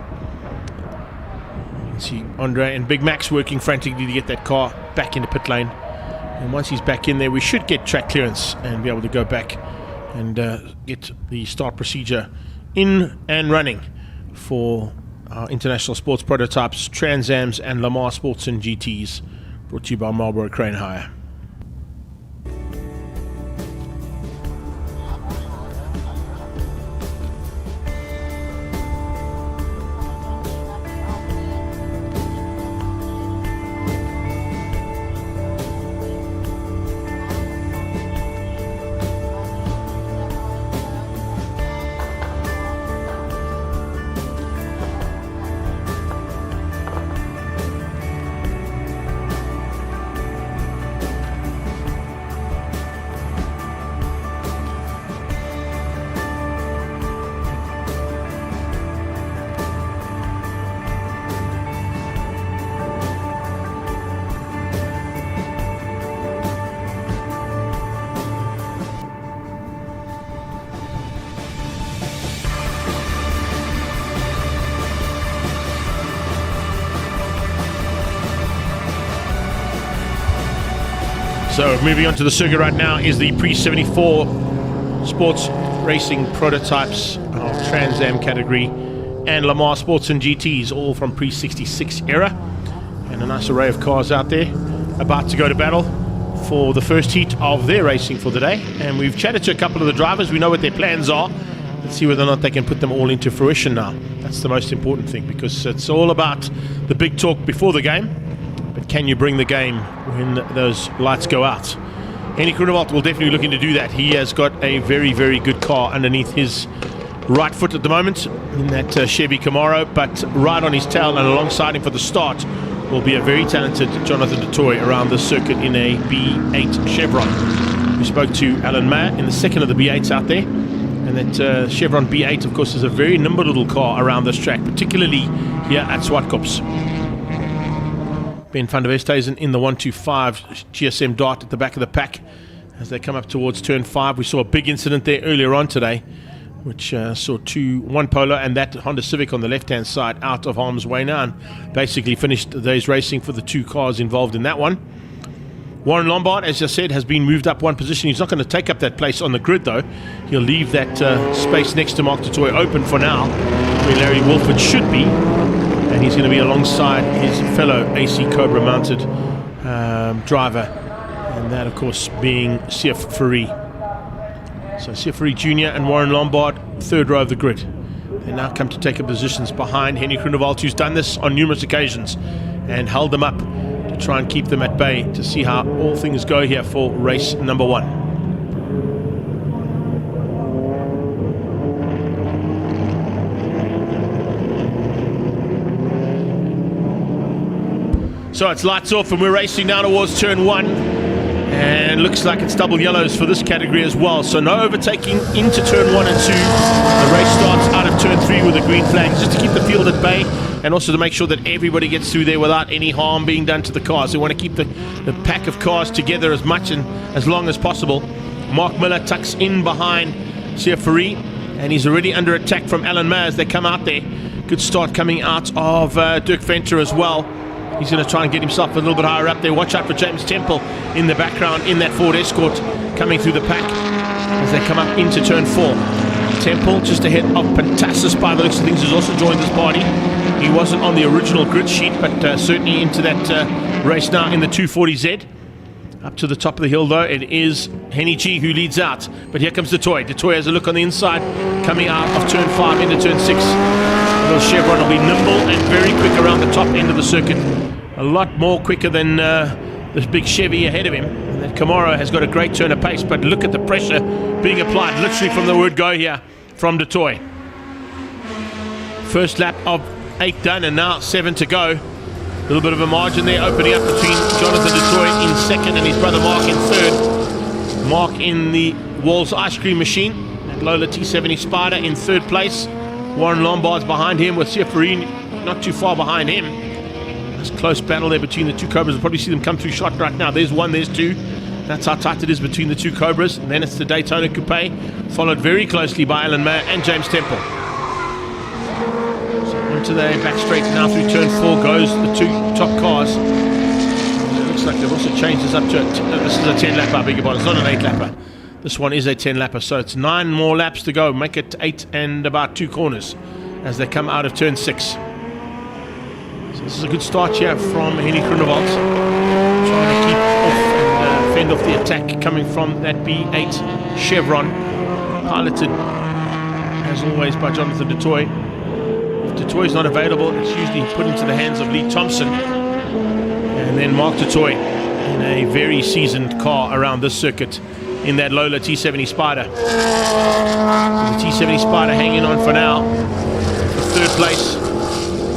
can see Andre and Big Max working frantically to get that car back into pit lane. And once he's back in there, we should get track clearance and be able to go back and get the start procedure in and running for our international sports prototypes, Trans Ams and Lamar Sports and GTs, brought to you by Marlboro Crane Hire. So moving on to the circuit right now is the pre-74 sports racing prototypes of Trans Am category and Lamar Sports and GTs, all from pre-66 era. And a nice array of cars out there about to go to battle for the first heat of their racing for the day. And we've chatted to a couple of the drivers. We know what their plans are. Let's see whether or not they can put them all into fruition now. That's the most important thing, because it's all about the big talk before the game. But can you bring the game when those lights go out? Henny Groenewald will definitely be looking to do that. He has got a very, very good car underneath his right foot at the moment in that Chevy Camaro, but right on his tail and alongside him for the start will be a very talented Jonathan du Toit around the circuit in a B8 Chevron. We spoke to Alan Mayer in the second of the B8s out there, and that Chevron B8, of course, is a very nimble little car around this track, particularly here at Zwartkops. Ben van der Westhuizen in the 125 GSM Dart at the back of the pack as they come up towards turn 5. We saw a big incident there earlier on today, which saw one Polo and that Honda Civic on the left-hand side out of harm's way now, and basically finished the day's racing for the two cars involved in that one. Warren Lombard, as I said, has been moved up one position. He's not going to take up that place on the grid, though. He'll leave that space next to Mark du Toit open for now, where Larry Wolford should be. And he's going to be alongside his fellow AC Cobra mounted driver, and that of course being Sief Fourie. So Sief Fourie Jr. and Warren Lombard, third row of the grid. They now come to take up positions behind Henny Groenewald, who's done this on numerous occasions and held them up to try and keep them at bay to see how all things go here for race number 1. So it's lights off and we're racing now towards turn 1, and looks like it's double yellows for this category as well. So no overtaking into turn 1 and 2. The race starts out of turn 3 with the green flags, just to keep the field at bay and also to make sure that everybody gets through there without any harm being done to the cars. They want to keep the pack of cars together as much and as long as possible. Mark Miller tucks in behind Sief Fourie, and he's already under attack from Alan Mayer as they come out there. Good start coming out of Dirk Venter as well. He's going to try and get himself a little bit higher up there. Watch out for James Temple in the background in that Ford Escort coming through the pack as they come up into turn 4. Temple just ahead of Pantassus by the looks of things, who's also joined this party. He wasn't on the original grid sheet, but certainly into that race now in the 240Z. Up to the top of the hill though, it is Henny G who leads out. But here comes du Toit. Du Toit has a look on the inside, coming out of turn 5 into turn 6. The little Chevron will be nimble and very quick around the top end of the circuit. A lot more quicker than this big Chevy ahead of him. And that Camaro has got a great turn of pace, but look at the pressure being applied literally from the word go here from du Toit. First lap of 8 done and now 7 to go. A little bit of a margin there opening up between Jonathan du Toit in second and his brother Mark in third. Mark in the Walls Ice Cream Machine, and Lola T70 Spider in third place. Warren Lombard's behind him with Sief Fourie not too far behind him. There's a close battle there between the two Cobras. We'll probably see them come through shot right now. There's one, there's two. That's how tight it is between the two Cobras. And then it's the Daytona Coupe, followed very closely by Alan Mayer and James Temple. So into the back straight now through turn 4 goes the two top cars. It looks like they've also changed this up to this is a 10 lapper, I beg your pardon. It's not an 8 lapper. This one is a 10 lapper, so it's 9 more laps to go. Make it 8 and about 2 corners as they come out of turn 6. So this is a good start here from Henny Groenewald, trying to keep off and fend off the attack coming from that B8 Chevron, piloted as always by Jonathan du Toit. If du Toit's not available, it's usually put into the hands of Lee Thompson, and then Mark du Toit in a very seasoned car around this circuit in that Lola T70 Spider. So the T70 Spider hanging on for now for third place,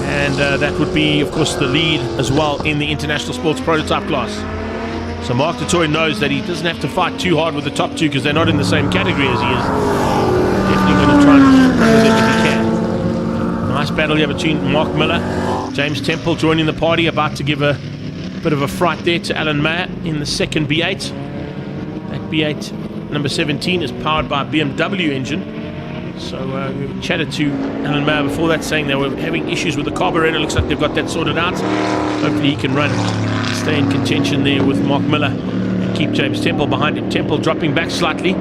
and that would be of course the lead as well in the International Sports Prototype class. So Mark du Toit knows that he doesn't have to fight too hard with the top two because they're not in the same category as he is. Definitely going to try and run with them if he can. Nice battle here between Mark Miller, James Temple joining the party, about to give a bit of a fright there to Alan Mayer in the second B8. That B8 number 17 is powered by a BMW engine. So we chatted to Alan Mayer before that, saying they were having issues with the carburetor. Looks like they've got that sorted out. Hopefully he can stay in contention there with Mark Miller and keep James Temple behind him. Temple dropping back slightly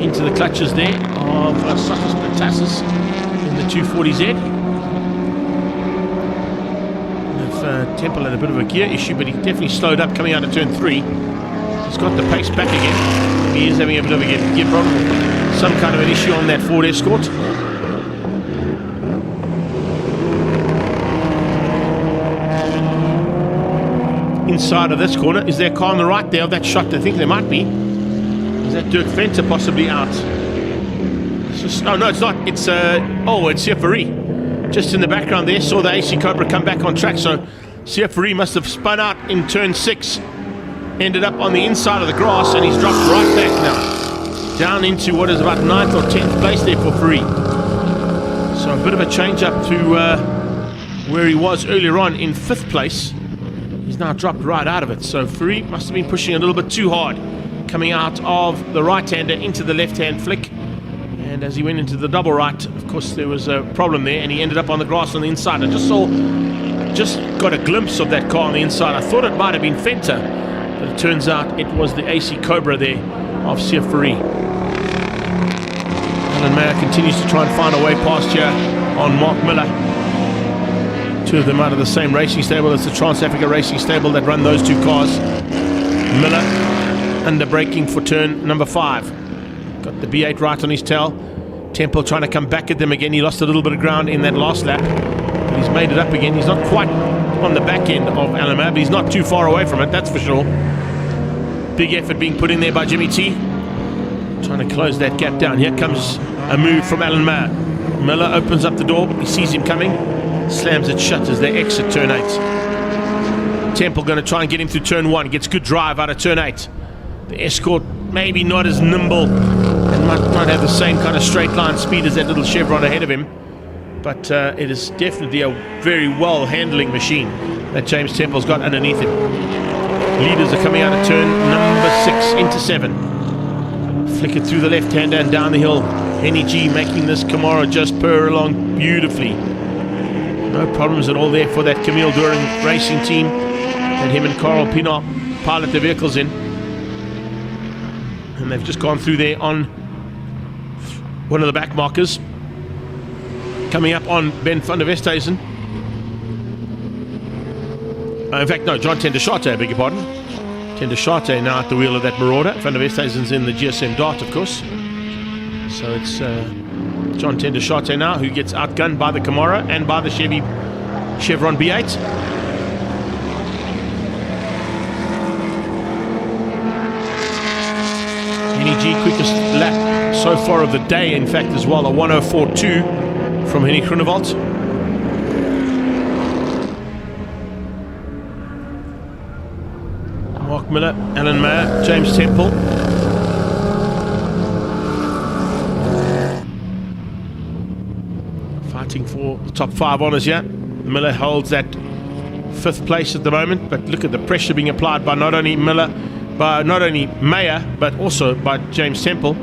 into the clutches there of Sotis Platassis in the 240Z. Temple had a bit of a gear issue, but he definitely slowed up coming out of turn 3. He's got the pace back again. He is having a bit of a gear problem, some kind of an issue on that Ford Escort. Inside of this corner, is there a car on the right there of that shot? I think there might be. Is that Dirk Venter possibly out? Oh no, it's not. It's it's Siafari. Just in the background there, saw the AC Cobra come back on track. So Siafari must have spun out in turn 6, ended up on the inside of the grass, and he's dropped right back now, down into what is about 9th or 10th place there for Free. So a bit of a change up to where he was earlier on in 5th place. He's now dropped right out of it. So Free must have been pushing a little bit too hard, coming out of the right-hander into the left-hand flick. And as he went into the double right, of course, there was a problem there, and he ended up on the grass on the inside. I just got a glimpse of that car on the inside. I thought it might have been Fenter, but it turns out it was the AC Cobra there of Siafari. Alan Mayer continues to try and find a way past here on Mark Miller. Two of them out of the same racing stable. It's the Trans-Africa Racing Stable that run those two cars. Miller under braking for turn number 5. Got the B8 right on his tail. Temple trying to come back at them again. He lost a little bit of ground in that last lap, but he's made it up again. He's not quite on the back end of Alan Mayer, but he's not too far away from it, that's for sure. Big effort being put in there by Jimmy T, trying to close that gap down. Here comes a move from Alan Mayer. Miller opens up the door. He sees him coming, slams it shut as they exit turn 8. Temple going to try and get him through turn 1. Gets good drive out of turn 8. The Escort maybe not as nimble and might have the same kind of straight line speed as that little Chevron ahead of him, but it is definitely a very well handling machine that James Temple's got underneath him. Leaders are coming out of turn number 6 into 7. Flick it through the left-hander and down the hill. Henny G making this Camaro just purr along beautifully. No problems at all there for that Camille Duran racing team, and him and Carl Pienaar pilot the vehicles in. And they've just gone through there on one of the back markers. Coming up on Ben van der Westhuizen. In fact, no, John Tendershate, I beg your pardon. Tendershate now at the wheel of that Marauder. Van der Westhuizen's in the GSM Dart, of course. So it's John Tendershate now who gets outgunned by the Camaro and by the Chevron B8. NEG quickest lap so far of the day, in fact, as well, a 1:04.2 from Henny Groenewald. Mark Miller, Alan Mayer, James Temple. Fighting for the top 5 honours here. Miller holds that 5th place at the moment, but look at the pressure being applied by not only Mayer, but also by James Temple.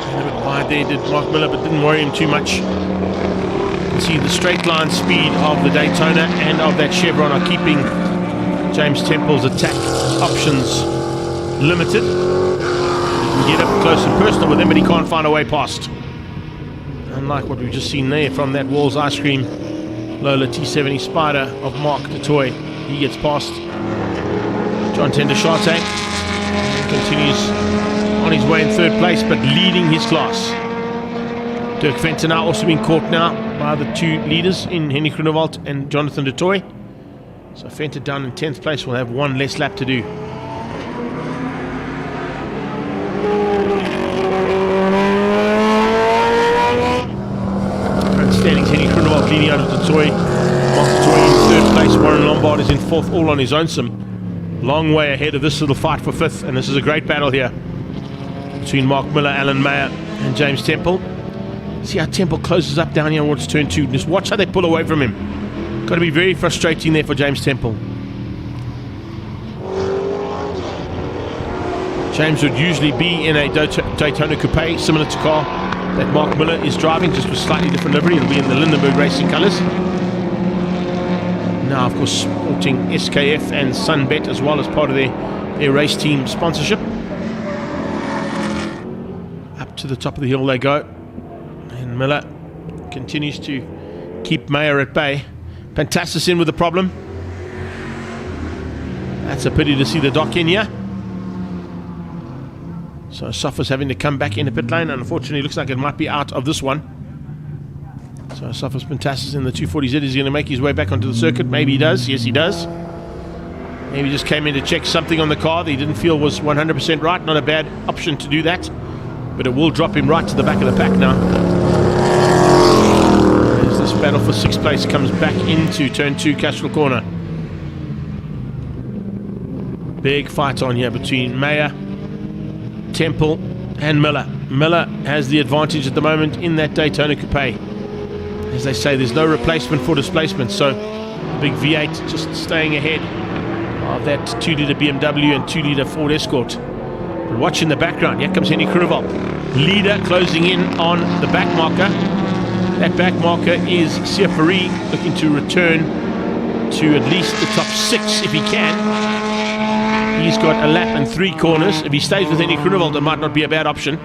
A little bit wide there did Mark Miller, but didn't worry him too much. You can see the straight line speed of the Daytona and of that Chevron are keeping James Temple's attack options limited. He can get up close and personal with him, but he can't find a way past. Unlike what we've just seen there from that Walls Ice Cream Lola T70 Spider of Mark du Toit. He gets past John Tendershate, continues on his way in 3rd place, but leading his class. Dirk Venter now also being caught now by the 2 leaders in Henny Groenewald and Jonathan du Toit. So Venter down in 10th place will have 1 less lap to do. Standings, Henny Groenewald leading out of du Toit. Mark du Toit in 3rd place. Warren Lombard is in 4th, all on his own. Some long way ahead of this little fight for 5th, and this is a great battle here between Mark Miller, Alan Mayer and James Temple. See how Temple closes up down here towards turn 2. Just watch how they pull away from him. Got to be very frustrating there for James Temple. James would usually be in a Daytona Coupe, similar to car that Mark Miller is driving, just with slightly different livery. It'll be in the Lindenberg Racing colours. Now, of course, sporting SKF and Sunbet as well as part of their race team sponsorship. Up to the top of the hill they go. And Miller continues to keep Mayer at bay. Fantastis in with the problem. That's a pity to see the dock in here. So Soffa's having to come back in the pit lane, and unfortunately looks like it might be out of this one. So Soffa's Fantastis in the 240Z. Is he going to make his way back onto the circuit? Maybe he does. Yes, he does. Maybe he just came in to check something on the car that he didn't feel was 100% right. Not a bad option to do that, but it will drop him right to the back of the pack now. As this battle for 6th place comes back into turn 2, Castral Corner. Big fight on here between Mayer, Temple and Miller. Miller has the advantage at the moment in that Daytona Coupe. As they say, there's no replacement for displacement, so big V8 just staying ahead of that 2-litre BMW and 2-litre Ford Escort. But watch in the background, here comes Henny Kruneval. Leader closing in on the back marker. That back marker is Siafari, looking to return to at least the top 6 if he can. He's got a lap and 3 corners. If he stays with Henny Kruneval, that might not be a bad option.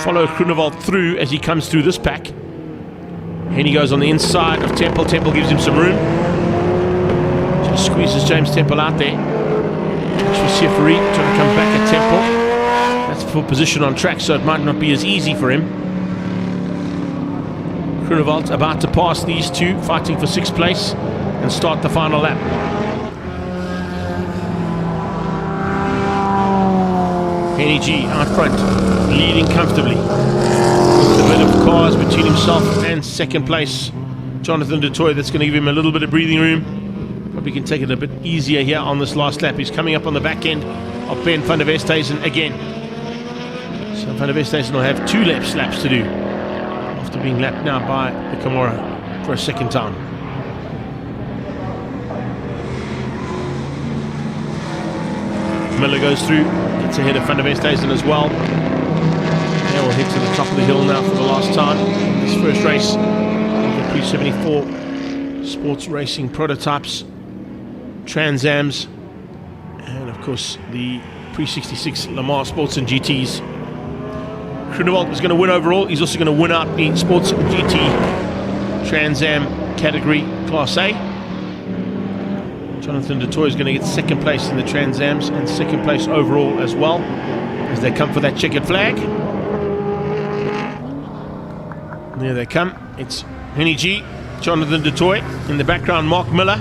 Follow Kruneval through as he comes through this pack. Henny goes on the inside of Temple. Temple gives him some room. Just squeezes James Temple out there. Siafari trying to come back at Temple. That's for position on track, so it might not be as easy for him. Kruneval about to pass these two, fighting for 6th place and start the final lap. Henny G out front, leading comfortably. With a bit of cars between himself and 2nd place. Jonathan du Toit, that's going to give him a little bit of breathing room. Probably can take it a bit easier here on this last lap. He's coming up on the back end of Ben van der Westhuizen again. So van der Westhuizen will have 2 laps to do after being lapped now by the Camaro for a 2nd time. Miller goes through, gets ahead of van der Westhuizen as well. Now we'll head to the top of the hill now for the last time. This first race of the Pre-74 sports racing prototypes, Trans Ams, and of course the Pre-66 Le Mans Sports and GTs. Kruneval is going to win overall. He's also going to win out the Sports GT Trans Am category Class A. Jonathan du Toit is going to get 2nd place in the Trans Ams and 2nd place overall as well, as they come for that checkered flag. There they come. It's Henny G, Jonathan du Toit. In the background, Mark Miller.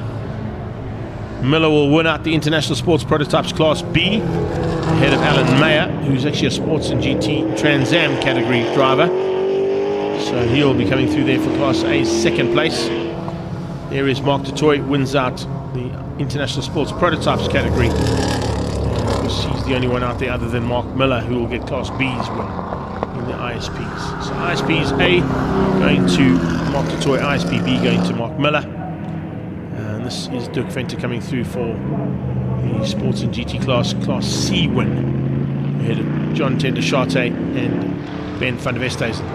Miller will win out the International Sports Prototypes Class B, ahead of Alan Mayer, who's actually a Sports and GT Trans Am category driver. So he'll be coming through there for Class A's 2nd place. There is Mark du Toit, wins out the International Sports Prototypes category. And of course, he's the only one out there other than Mark Miller who will get Class B's win in the ISPs. So ISPs A going to Mark du Toit, ISP B going to Mark Miller. And this is Dirk Venter coming through for the Sports and GT Class C win, ahead of John Tendershate and Ben van der Westhuizen.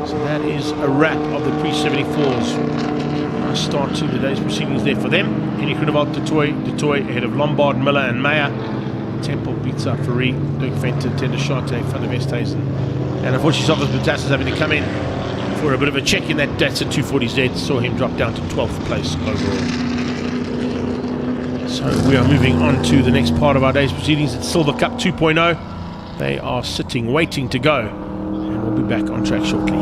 So that is a wrap of the Pre-74s. Nice start to the day's proceedings there for them. Henny Kruneval, du Toit ahead of Lombard, Miller and Mayer. Temple beats up Faree, Dirk Venter, Tendershate, van der Westhuizen. And unfortunately, Soffa's Fantastis having to come in for a bit of a check in that Datsun 240Z. Saw him drop down to 12th place overall. So we are moving on to the next part of our day's proceedings. It's Silver Cup 2.0. They are sitting, waiting to go. And we'll be back on track shortly.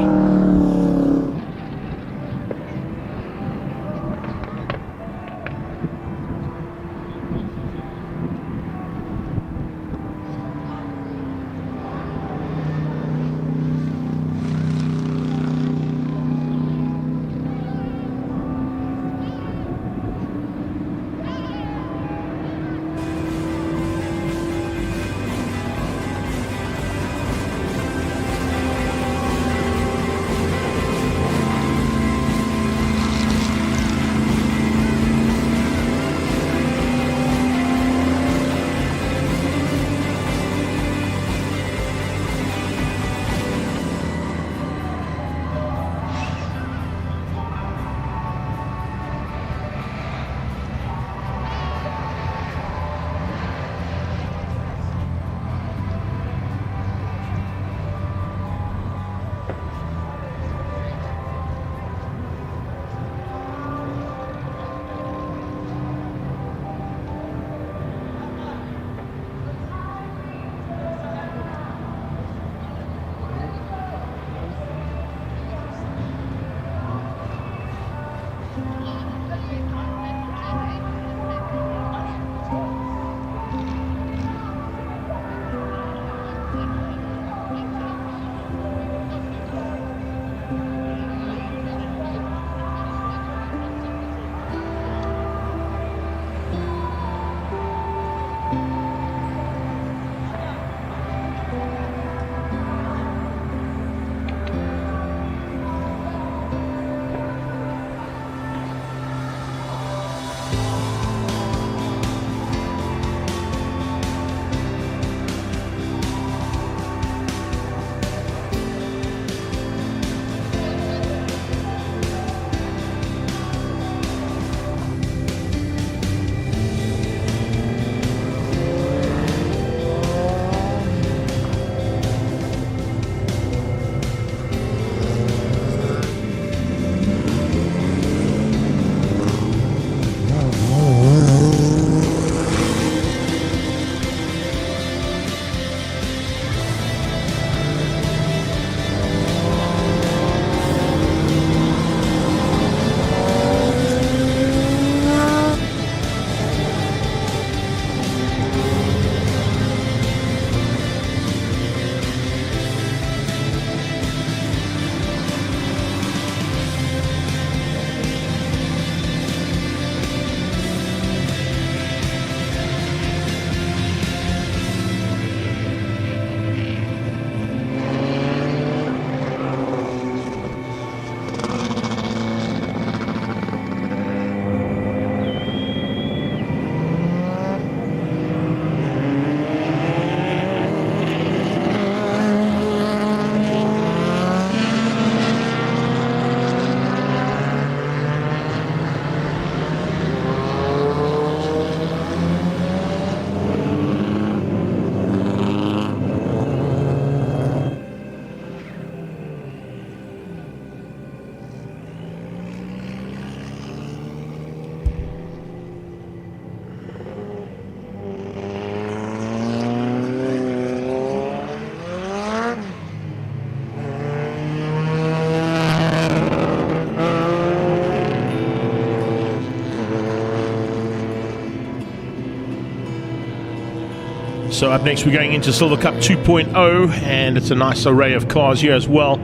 So up next we're going into Silver Cup 2.0, and it's a nice array of cars here as well.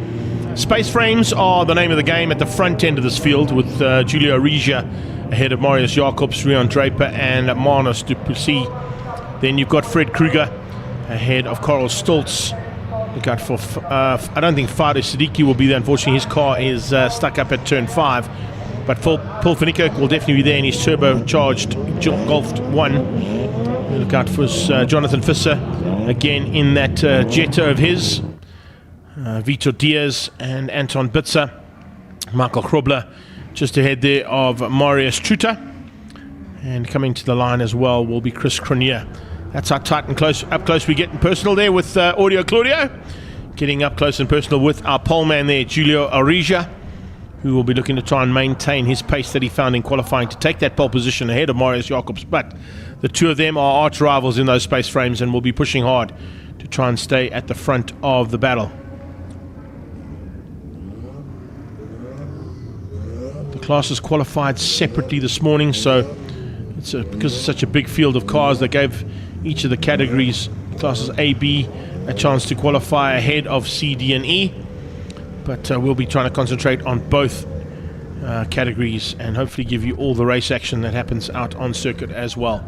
Space frames are the name of the game at the front end of this field, with Julio Regia ahead of Marius Jacobs, Rion Draper and Manus du Plessis. Then you've got Fred Kruger ahead of Karel Stoltz. Look out for, I don't think Fado Siddiqui will be there, unfortunately. His car is stuck up at turn 5. But Paul van Niekerk will definitely be there in his turbocharged Golf 1. Look out for Jonathan Visser again in that Jetta of his. Vitor Diaz and Anton Bitzer. Michael Krobler just ahead there of Marius Truter. And coming to the line as well will be Chris Cronier. That's how tight and close, up close we get and personal there with Audio Claudio. Getting up close and personal with our pole man there, Julio Arija, who will be looking to try and maintain his pace that he found in qualifying to take that pole position ahead of Marius Jacobs. But the two of them are arch rivals in those space frames and will be pushing hard to try and stay at the front of the battle. The classes qualified separately this morning, so it's because it's such a big field of cars, they gave each of the categories, classes A, B, a chance to qualify ahead of C, D and E. But we'll be trying to concentrate on both categories and hopefully give you all the race action that happens out on circuit as well.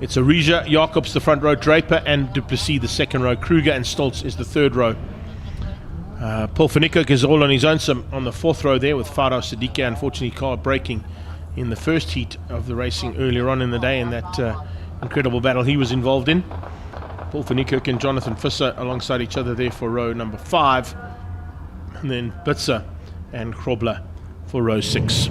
It's Arija, Jacobs the front row, Draper and du Plessis the second row, Kruger and Stoltz is the third row. Paul van Niekerk is all on his own on the fourth row there with Fado Siddiqui, unfortunately car braking in the first heat of the racing earlier on in the day in that incredible battle he was involved in. Paul van Niekerk and Jonathan Visser alongside each other there for row number 5. And then Bitzer and Krobler for row 6.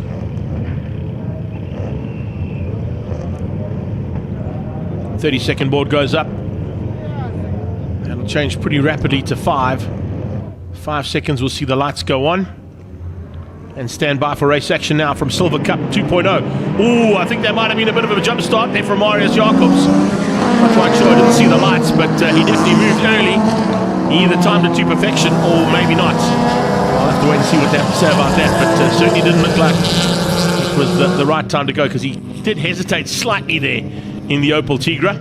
The 30-second board goes up. That'll change pretty rapidly to 5. 5 seconds, we'll see the lights go on. And stand by for race action now from Silver Cup 2.0. Ooh, I think that might have been a bit of a jump start there from Marius Jacobs. Not quite sure, I didn't see the lights, but he definitely moved early. He either timed it to perfection or maybe not. I'll have to wait and see what they have to say about that, but certainly didn't look like it was the right time to go, because he did hesitate slightly there in the Opel Tigra.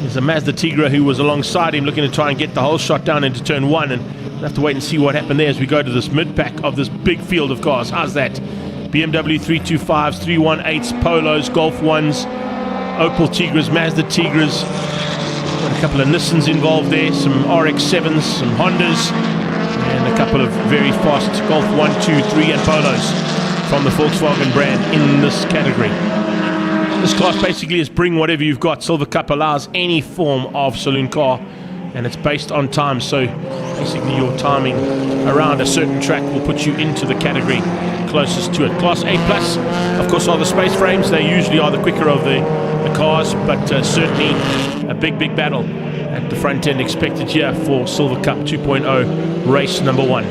There's a Mazda Tigra who was alongside him looking to try and get the whole shot down into turn 1, and we'll have to wait and see what happened there as we go to this mid-pack of this big field of cars. How's that? BMW 325s, 318s, Polos, Golf 1s, Opel Tigras, Mazda Tigras. Got a couple of Nissans involved there, some RX-7s, some Hondas, and a couple of very fast Golf 1, 2, 3 and Polos from the Volkswagen brand in this category. This class basically is bring whatever you've got. Silver Cup allows any form of saloon car, and it's based on time, so basically your timing around a certain track will put you into the category closest to it. Class A plus, of course, are the space frames. They usually are the quicker of the cars, but certainly a big battle at the front end expected here for Silver Cup 2.0 race number 1.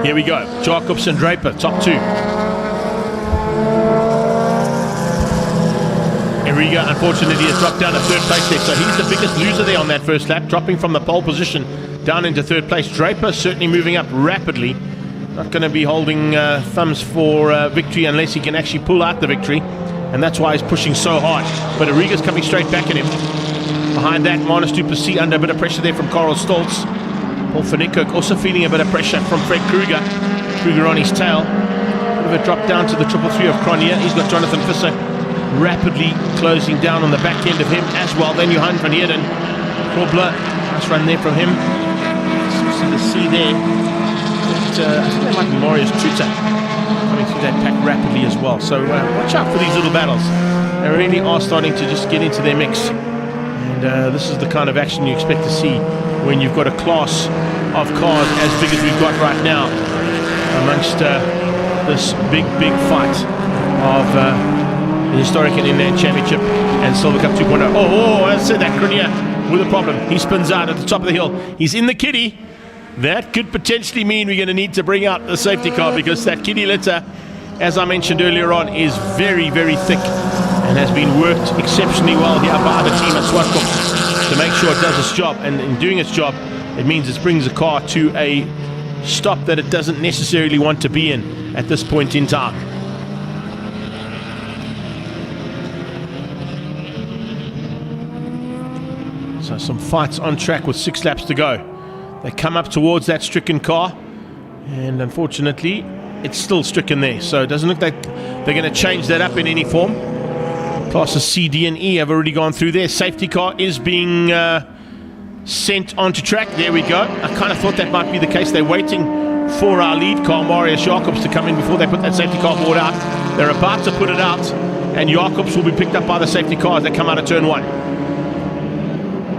Here we go, Jacobs and Draper, top 2. Enriga, unfortunately, has dropped down to third place there, so he's the biggest loser there on that first lap, dropping from the pole position down into third place. Draper certainly moving up rapidly. Not going to be holding thumbs for victory unless he can actually pull out the victory, and that's why he's pushing so hard. But Enriga's coming straight back at him. Behind that, Manus du Plessis under a bit of pressure there from Karel Stoltz. Paul van Niekerk also feeling a bit of pressure from Fred Kruger. Kruger on his tail. Bit of a drop down to the 333 of Cronier. He's got Jonathan Visser rapidly closing down on the back end of him as well. Then Johan van Heerden. Krobler, nice run there from him. See the C there. But, I think they might be Marius Truter coming through that pack rapidly as well. So watch out for these little battles. They really are starting to just get into their mix. And this is the kind of action you expect to see when you've got a class of cars as big as we've got right now amongst this big fight of the historic and inland championship and Silver Cup 2.0. Oh, I said that Cronier with a problem. He spins out at the top of the hill. He's in the kitty. That could potentially mean we're going to need to bring out the safety car, because that kitty litter, as I mentioned earlier on, is very thick and has been worked exceptionally well here by the team at Zwartkops to make sure it does its job. And in doing its job, it means it brings the car to a stop that it doesn't necessarily want to be in at this point in time. So some fights on track with 6 laps to go. They come up towards that stricken car, and unfortunately it's still stricken there, so it doesn't look like they're going to change that up in any form. Classes C, D and E have already gone through there. Safety car is being sent onto track. There we go. I kind of thought that might be the case. They're waiting for our lead car, Marius Jacobs, to come in before they put that safety car board out. They're about to put it out, and Jacobs will be picked up by the safety car as they come out of turn 1.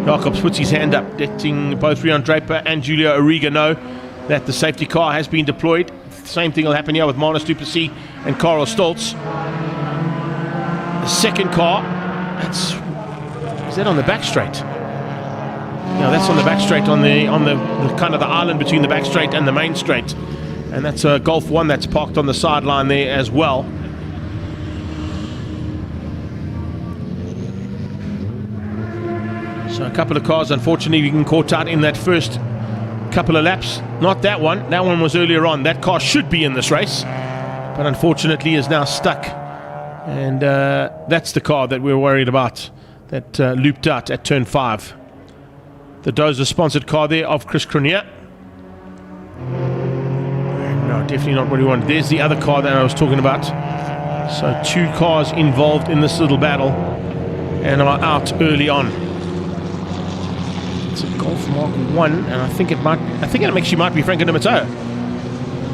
Jacobs puts his hand up, letting both Rian Draper and Julio Arriga know that the safety car has been deployed. Same thing will happen here with Marnus du Plessis and Karel Stoltz. The second car, is that on the back straight? Yeah, that's on the back straight, on the kind of the island between the back straight and the main straight. And that's a Golf 1 that's parked on the sideline there as well. So a couple of cars, unfortunately, getting caught out in that first couple of laps. Not that one. That one was earlier on. That car should be in this race, but unfortunately is now stuck. And that's the car that we're worried about, that looped out at turn 5. The Dozer sponsored car there of Chris Cronier. No, definitely not what we wanted. There's the other car that I was talking about. So 2 cars involved in this little battle and are out early on. It's a Golf Mark 1, and I think it actually might be Franco Di Matteo.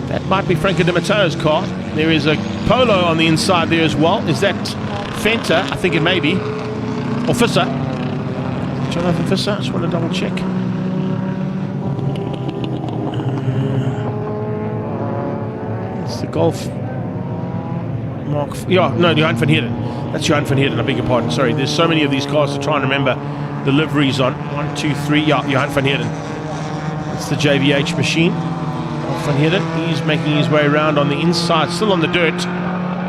That might be Franco Di Matteo's car. There is a Polo on the inside there as well. Is that Fenta? I think it may be. Or Fisser. Jonathan Fisser. I just want to double check. It's the Golf Mark. Yeah, no, Johan van Heerden. That's Johan van Heerden. I beg your pardon. Sorry, there's so many of these cars to try and remember the liveries on. 1, 2, 3. Yeah, Johan van Heerden. It's the JVH machine. Van Heerden, he's making his way around on the inside, still on the dirt.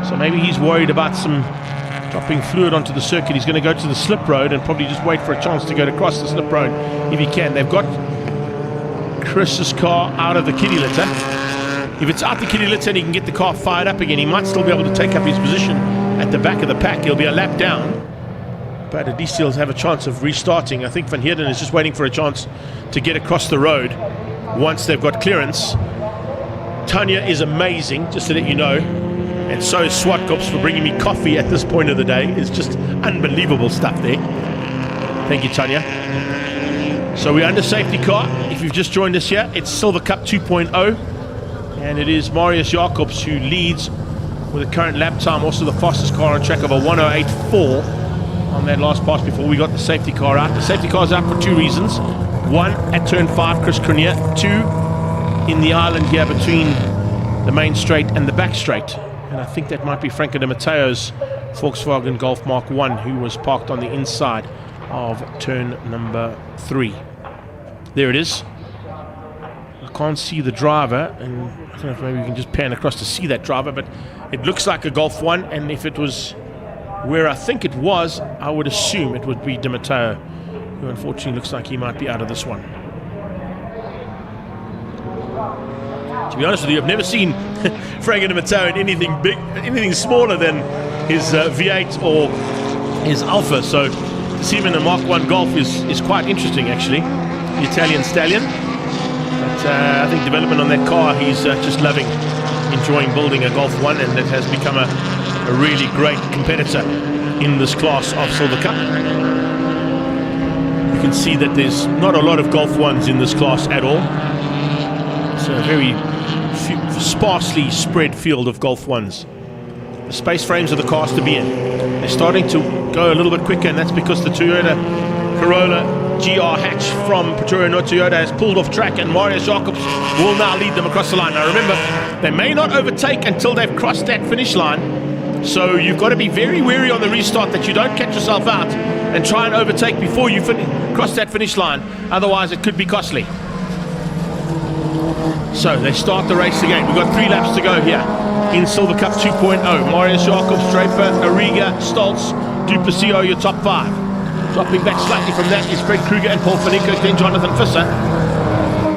So maybe he's worried about some dropping fluid onto the circuit. He's going to go to the slip road and probably just wait for a chance to go across the slip road if he can. They've got Chris's car out of the kiddie litter. If it's out the kiddie litter and he can get the car fired up again, he might still be able to take up his position at the back of the pack. He'll be a lap down, but at least he'll have a chance of restarting. I think Van Heerden is just waiting for a chance to get across the road once they've got clearance. Tanya is amazing, just to let you know, and so is Zwartkops for bringing me coffee at this point of the day. It's just unbelievable stuff there. Thank you, Tanya. So we're under safety car. If you've just joined us here, it's Silver Cup 2.0, and it is Marius Jacobs who leads with a current lap time, also the fastest car on track of a 1:08.4 on that last pass before we got the safety car out. The safety car is out for 2 reasons. 1, at turn 5, Chris Cronier. 2, in the island here between the main straight and the back straight. And I think that might be Franco Di Matteo's Volkswagen Golf Mark 1, who was parked on the inside of turn number 3. There it is. I can't see the driver, and I don't know if maybe we can just pan across to see that driver, but it looks like a Golf 1, and if it was where I think it was, I would assume it would be Di Matteo, who unfortunately looks like he might be out of this one. To be honest with you, I've never seen Franco Di Matteo in anything big, anything smaller than his V8 or his Alpha. So to see him in a Mark 1 Golf is quite interesting, actually. The Italian stallion. But I think development on that car, he's just loving, enjoying building a Golf 1, and it has become a really great competitor in this class of Silver Cup. You can see that there's not a lot of Golf 1s in this class at all. It's a very sparsely spread field of Golf 1s. The space frames are the cars to be in. They're starting to go a little bit quicker, and that's because the Toyota Corolla GR hatch from Pretoria North Toyota has pulled off track, and Marius Jacobs will now lead them across the line. Now remember, they may not overtake until they've crossed that finish line, so you've got to be very wary on the restart that you don't catch yourself out and try and overtake before you cross that finish line. Otherwise it could be costly. So they start the race again. We've got 3 laps to go here in Silver Cup 2.0. Marius Jacobs, Draper, Arriga, Stoltz, du Plessis are your top 5. Dropping back slightly from that is Fred Kruger and Paul Fanico, then Jonathan Fisser.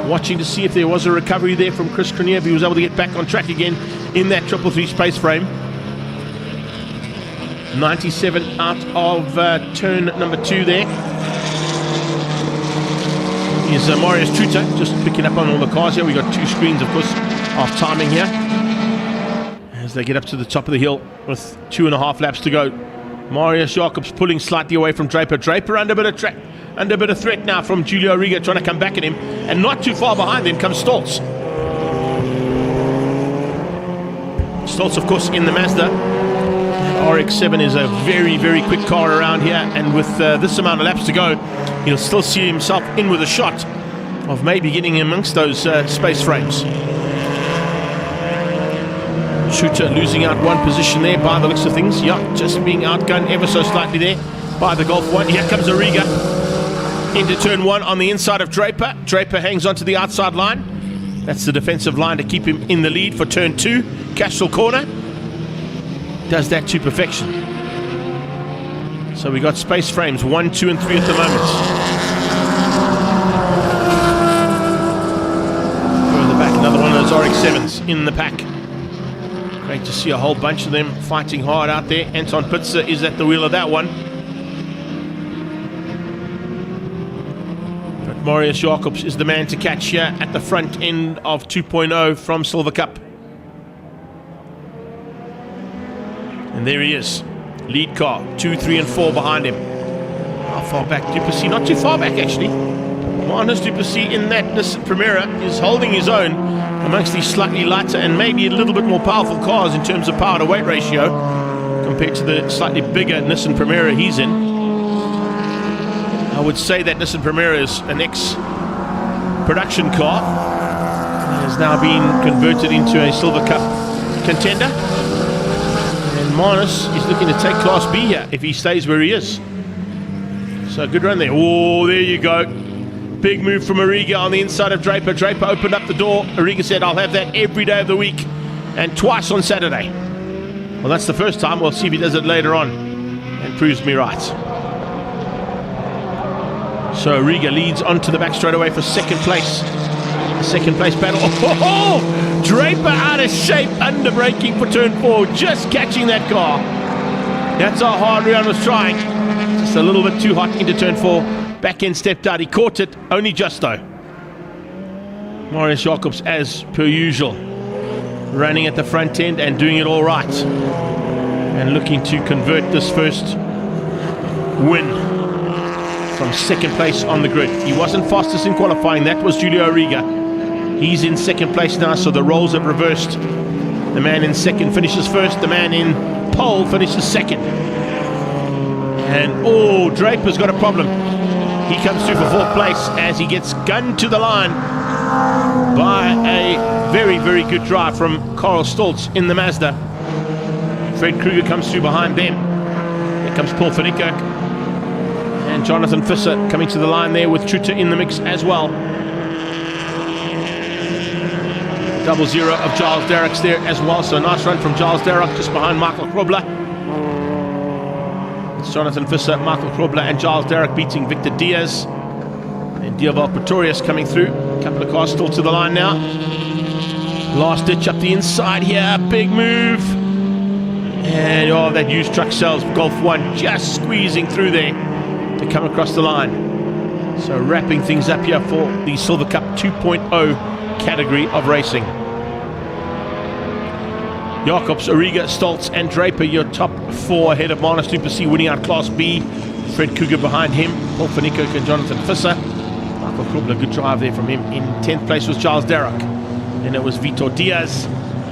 watching to see if there was a recovery there from Chris Cronier, if he was able to get back on track again in that 333 space frame. 97 out of turn number 2 there. Here's Marius Truta just picking up on all the cars here. We've got 2 screens, of course, of timing here. As they get up to the top of the hill with 2.5 laps to go. Marius Jacobs pulling slightly away from Draper. Draper under a bit of threat now from Julio Riga, trying to come back at him. And not too far behind them comes Stoltz. Stoltz, of course, in the Mazda. RX-7 is a very, very quick car around here, and with this amount of laps to go, he'll still see himself in with a shot of maybe getting amongst those space frames. Shooter losing out 1 position there by the looks of things. Yeah, just being outgunned ever so slightly there by the Golf 1. Here comes Ariga into turn 1 on the inside of Draper. Draper hangs onto the outside line. That's the defensive line to keep him in the lead for turn 2. Castral corner. Does that to perfection. So we got space frames 1, 2 and 3 at the moment. Further back, another one of those RX-7s in the pack. Great to see a whole bunch of them fighting hard out there. Anton Pitzer is at the wheel of that one. But Marius Jacobs is the man to catch here at the front end of 2.0 from Silver Cup. And there he is. Lead car, 2, 3 and 4 behind him. How far back? Duplessis, not too far back actually. Marnus Duplessis in that Nissan Primera is holding his own amongst these slightly lighter and maybe a little bit more powerful cars in terms of power to weight ratio compared to the slightly bigger Nissan Primera he's in. I would say that Nissan Primera is an ex-production car. It has now been converted into a Silver Cup contender. And Marnus is looking to take Class B here if he stays where he is. So good run there. Oh, there you go. Big move from Ariga on the inside of Draper. Draper opened up the door. Ariga said, I'll have that every day of the week and twice on Saturday. Well, that's the first time. We'll see if he does it later on and proves me right. So Ariga leads onto the back straight away for second place. The second place battle. Oh, Draper out of shape, under braking for turn 4. Just catching that car. That's how hard Rian was trying. Just a little bit too hot into turn 4. Back end stepped out. He caught it, only just though. Marius Jacobs, as per usual, running at the front end and doing it all right. And looking to convert this first win from second place on the grid. He wasn't fastest in qualifying. That was Julio Riga. He's in second place now, so the roles have reversed. The man in second finishes first. The man in pole finishes second. And oh, Draper's got a problem. He comes through for 4th place as he gets gunned to the line by a very, very good drive from Karl Stoltz in the Mazda. Fred Kruger comes through behind them. Here comes Paul van Niekerk. And Jonathan Visser coming to the line there with Truta in the mix as well. 0-0 of Giles Derrick's there as well. So nice run from Giles Derrick just behind Michael Krobler. It's Jonathan Visser, Michael Krobler and Giles Derrick beating Victor Diaz. And Dieval Pretorius coming through. A couple of cars still to the line now. Last ditch up the inside here. Big move. And oh, that used truck sells Golf 1 just squeezing through there to come across the line. So wrapping things up here for the Silver Cup 2.0 category of racing. Jacobs, Ariga, Stoltz and Draper, your top 4 ahead of Marnus Duplessis winning out Class B. Fred Kruger behind him, Paul van Niekerk and Jonathan Visser. Michael Krobler, good drive there from him. In 10th place was Giles Derrick. And it was Vitor Diaz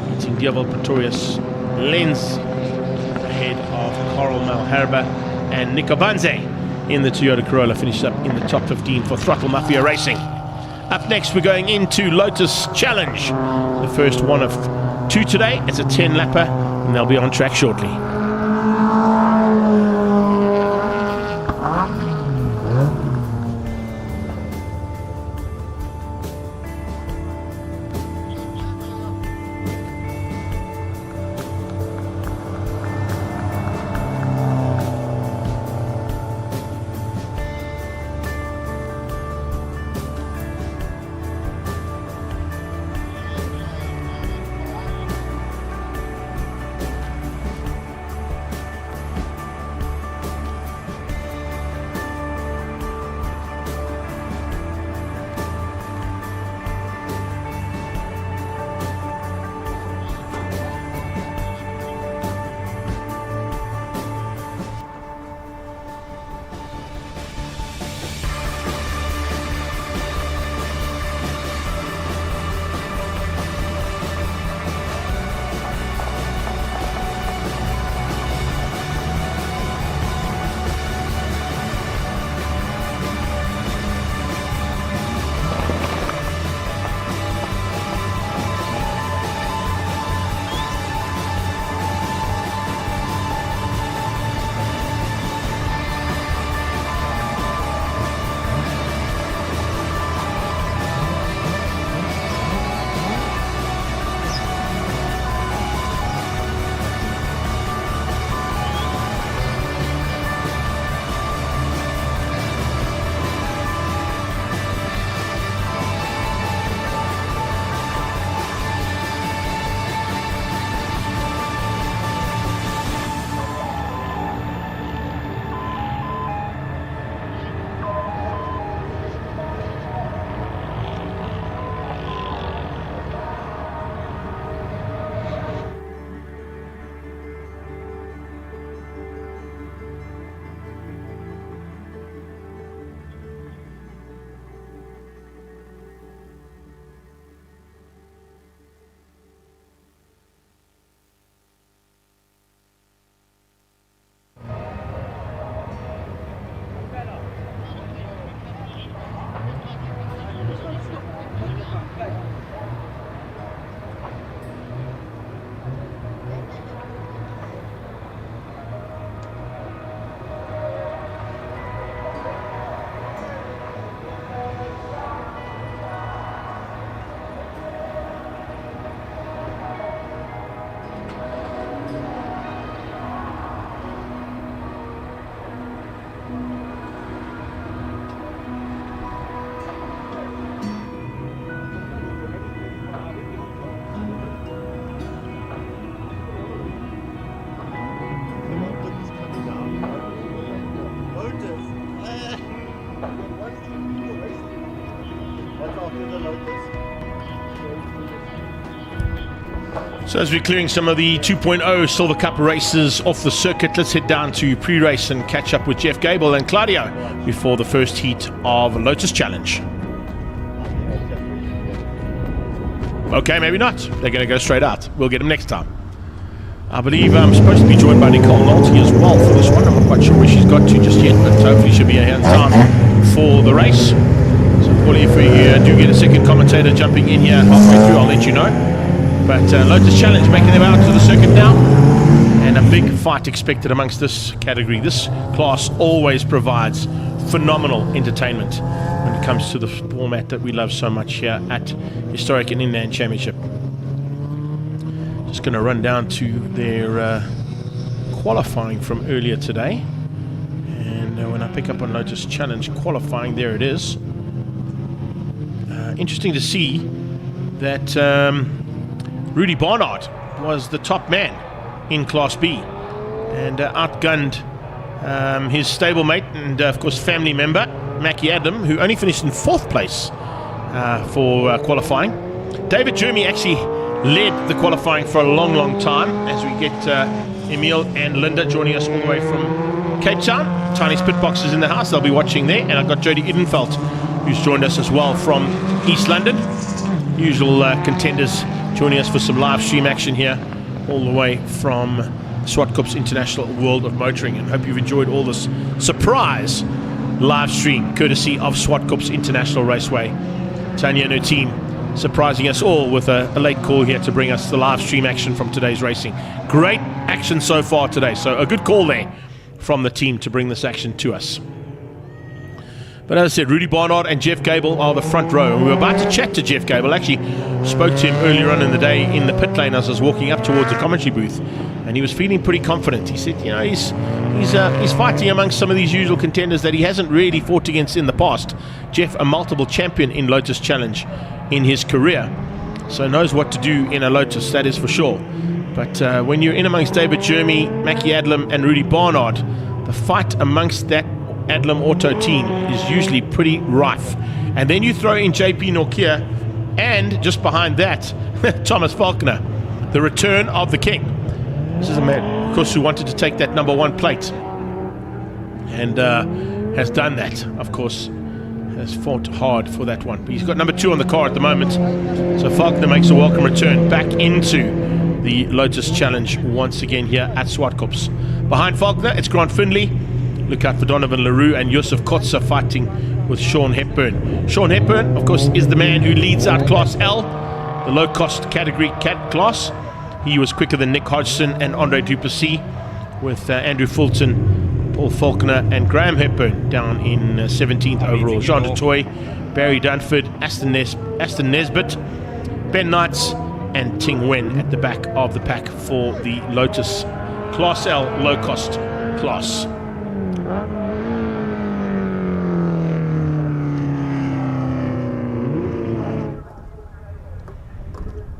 beating Dieval Pretorius. Lenz ahead of Karel Malherbe and Nico Banze in the Toyota Corolla, finished up in the top 15 for Throttle Mafia Racing. Up next, we're going into Lotus Challenge, the first one of 2 today. It's a 10-lapper, and they'll be on track shortly. So as we're clearing some of the 2.0 Silver Cup races off the circuit, let's head down to pre-race and catch up with Jeff Gable and Claudio before the first heat of Lotus Challenge. Okay, maybe not. They're going to go straight out. We'll get them next time. I believe I'm supposed to be joined by Nicole Nolte as well for this one. I'm not quite sure where she's got to just yet, but hopefully she'll be here in time for the race. So, Paulie, if we do get a second commentator jumping in here halfway through, I'll let you know. But Lotus Challenge making them out to the circuit now. And a big fight expected amongst this category. This class always provides phenomenal entertainment when it comes to the format that we love so much here at Historic and Inland Championship. Just going to run down to their qualifying from earlier today. And when I pick up on Lotus Challenge qualifying, there it is. Interesting to see that Rudy Barnard was the top man in Class B and outgunned his stablemate and of course family member Mackie Adam, who only finished in 4th place for qualifying. David Jeremy actually led the qualifying for a long time as we get Emil and Linda joining us all the way from Cape Town. Tiny's Pit Box is in the house, they'll be watching there, and I've got Jody Idenfeld who's joined us as well from East London. Usual contenders joining us for some live stream action here all the way from Zwartkops International World of Motoring, and hope you've enjoyed all this surprise live stream courtesy of Zwartkops International Raceway. Tanya and her team surprising us all with a late call here to bring us the live stream action from today's racing. Great action so far today, so a good call there from the team to bring this action to us. But as I said, Rudy Barnard and Jeff Gable are the front row, and we were about to chat to Jeff Gable. Actually spoke to him earlier on in the day in the pit lane as I was walking up towards the commentary booth, and he was feeling pretty confident. He said, you know, he's fighting amongst some of these usual contenders that he hasn't really fought against in the past. Jeff, a multiple champion in Lotus Challenge in his career, so knows what to do in a Lotus, that is for sure. But when you're in amongst David Jeremy, Mackie Adlam and Rudy Barnard, the fight amongst that Adlam Auto team is usually pretty rife. And then you throw in JP Norkia, and just behind that, Thomas Faulkner, the return of the king. This is a man, of course, who wanted to take that #1 plate, and has done that, of course, has fought hard for that one. But he's got #2 on the car at the moment, so Faulkner makes a welcome return back into the Lotus Challenge once again here at Zwartkops. Behind Faulkner, it's Grant Findlay. Look out for Donovan LaRue and Yusuf Kotza fighting with Sean Hepburn. Sean Hepburn, of course, is the man who leads out Class L, the low-cost category cat class. He was quicker than Nick Hodgson and Andre Duplessis, with Andrew Fulton, Paul Faulkner and Graham Hepburn down in 17th overall. Jean de Toy, Barry Dunford, Aston Nesbitt, Ben Knights and Ting Wen at the back of the pack for the Lotus Class L low-cost class.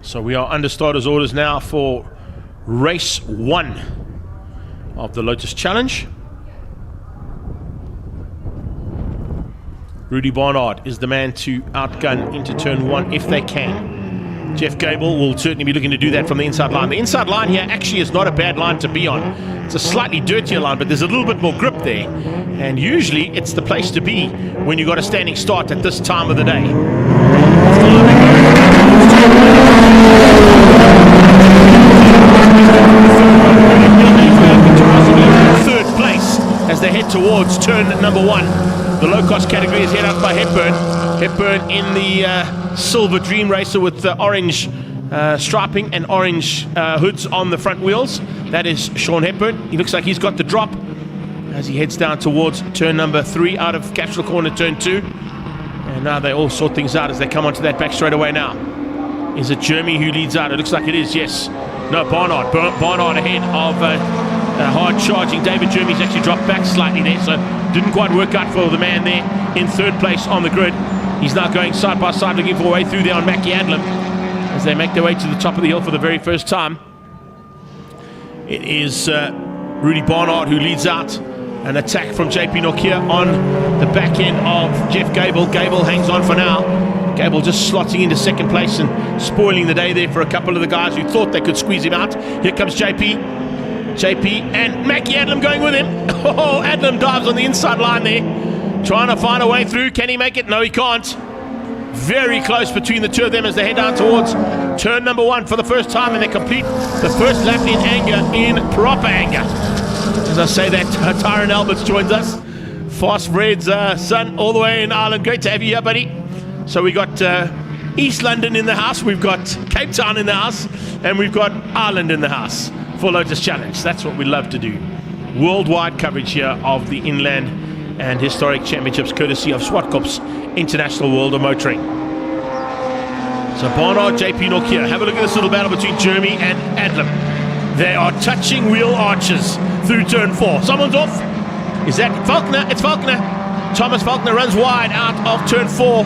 So we are under starters orders now for race 1 of the Lotus Challenge. Rudy Barnard is the man to outgun into turn 1 if they can. Jeff Gable will certainly be looking to do that from the inside line. The inside line here actually is not a bad line to be on. It's a slightly dirtier line, but there's a little bit more grip there. And usually it's the place to be when you've got a standing start at this time of the day. Third place as they head towards turn #1. The low-cost category is headed up by Hepburn. Hepburn in the Silver Dream Racer with the orange striping and orange hoods on the front wheels. That is Sean Hepburn. He looks like he's got the drop as he heads down towards turn #3 out of Capsule Corner turn 2. And now they all sort things out as they come onto that back straight away now. Is it Jeremy who leads out? It looks like it is, yes. No, Barnard. Barnard ahead of hard charging David Jeremy's actually dropped back slightly there, so didn't quite work out for the man there in third place on the grid. He's now going side by side looking for a way through there on Mackie Adlam as they make their way to the top of the hill for the very first time. It is Rudy Barnard who leads out An attack from JP Nokia on the back end of Jeff Gable. Gable hangs on for now. Gable just slotting into second place and spoiling the day there for a couple of the guys who thought they could squeeze him out. Here comes JP and Mackie Adlam going with him. Oh, Adlam dives on the inside line there, trying to find a way through. Can he make it? No, he can't. Very close between the two of them as they head down towards turn number 1 for the first time, and they complete the first lap in anger, in proper anger. As I say that, Tyron Alberts joins us. Fast Red's son, all the way in Ireland. Great to have you here, buddy. So we got East London in the house, we've got Cape Town in the house, and we've got Ireland in the house for Lotus Challenge. That's what we love to do. Worldwide coverage here of the Inland and Historic Championships, courtesy of Zwartkops International World of Motoring. So Barnard, JP Nokia. Have a look at this little battle between Jeremy and Adlam. They are touching wheel arches through turn 4. Someone's off. Is that Faulkner? It's Faulkner. Thomas Faulkner runs wide out of turn 4.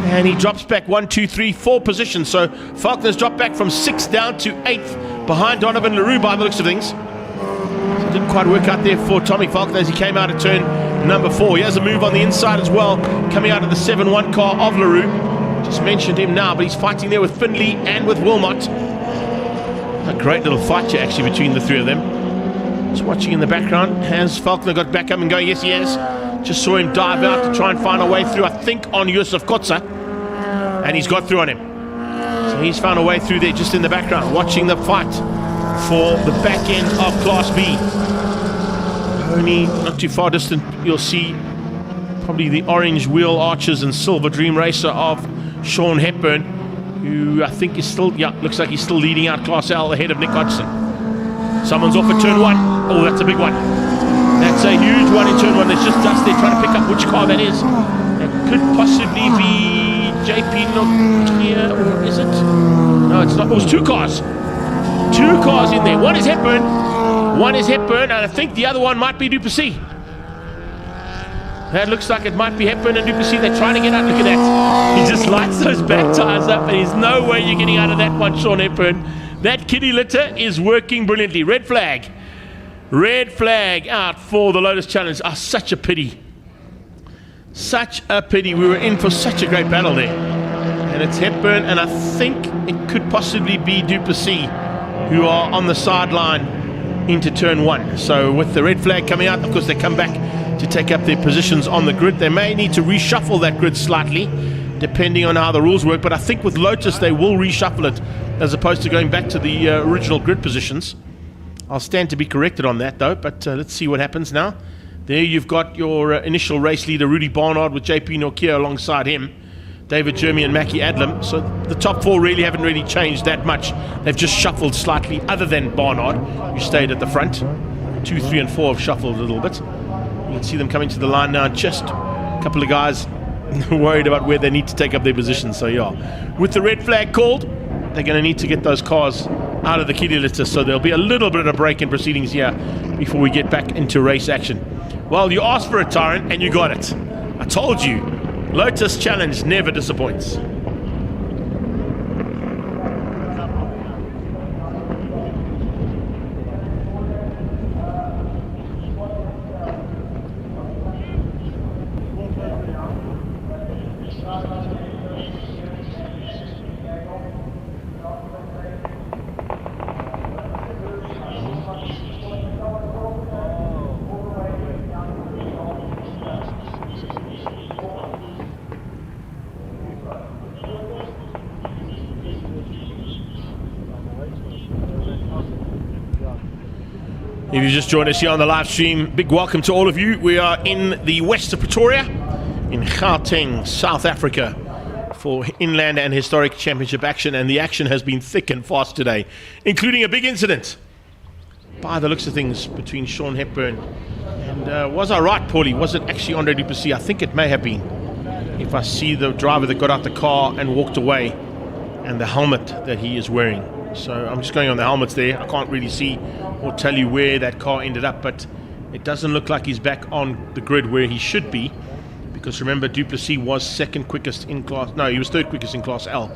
And he drops back 1, 2, 3, 4 positions. So Faulkner's dropped back from 6th down to 8th behind Donovan LaRue by the looks of things. So it didn't quite work out there for Tommy Faulkner as he came out of turn number 4. He has a move on the inside as well, coming out of the 7-1 car of LaRue. Just mentioned him now, but he's fighting there with Finley and with Wilmot. A great little fight here actually between the three of them. Just watching in the background. Has Faulkner got back up and going? Yes, he has. Just saw him dive out to try and find a way through, I think, on Yusuf Kotza. And he's got through on him. So he's found a way through there just in the background, watching the fight for the back end of Class B. Only not too far distant, you'll see probably the orange wheel arches and silver dream racer of Sean Hepburn, who I think is still, looks like he's still leading out Class L ahead of Nick Hodgson. Someone's off at turn 1. Oh, that's a big one. That's a huge one in turn 1. There's just dust there trying to pick up which car that is. That could possibly be JP Nokia, or is it? No, it's not. It was 2 cars. 2 cars in there. One is Hepburn, and I think the other one might be Duplessis. That looks like it might be Hepburn and Duplessis. They're trying to get out. Look at that. He just lights those back tires up, and there's no way you're getting out of that one, Sean Hepburn. That kiddie litter is working brilliantly. Red flag. Red flag out for the Lotus Challenge. Oh, such a pity. Such a pity. We were in for such a great battle there. And it's Hepburn, and I think it could possibly be Duplessis, who are on the sideline into turn 1. So with the red flag coming out, of course, they come back to take up their positions on the grid. They may need to reshuffle that grid slightly, depending on how the rules work. But I think with Lotus, they will reshuffle it, as opposed to going back to the original grid positions. I'll stand to be corrected on that, though. But let's see what happens now. There you've got your initial race leader, Rudy Barnard, with JP Nokia alongside him. David Jeremy and Mackie Adlam. So the top 4 really haven't really changed that much. They've just shuffled slightly, other than Barnard, who stayed at the front. 2, 3, and 4 have shuffled a little bit. You can see them coming to the line now. Just a couple of guys worried about where they need to take up their positions. So yeah, with the red flag called, they're going to need to get those cars out of the kiddie litter. So there'll be a little bit of a break in proceedings here before we get back into race action. Well, you asked for it, Tyron, and you got it. I told you, Lotus Challenge never disappoints. If you just joined us here on the live stream, big welcome to all of you. We are in the west of Pretoria, in Gauteng, South Africa, for Inland and Historic Championship action, and the action has been thick and fast today, including a big incident, by the looks of things, between Sean Hepburn and, was I right, Paulie? Was it actually Andre Duplessis? I think it may have been, if I see the driver that got out the car and walked away, and the helmet that he is wearing. So I'm just going on the helmets there. I can't really see or tell you where that car ended up, but it doesn't look like he's back on the grid where he should be, because remember, Duplessis was second quickest in class, no, he was third quickest in Class L.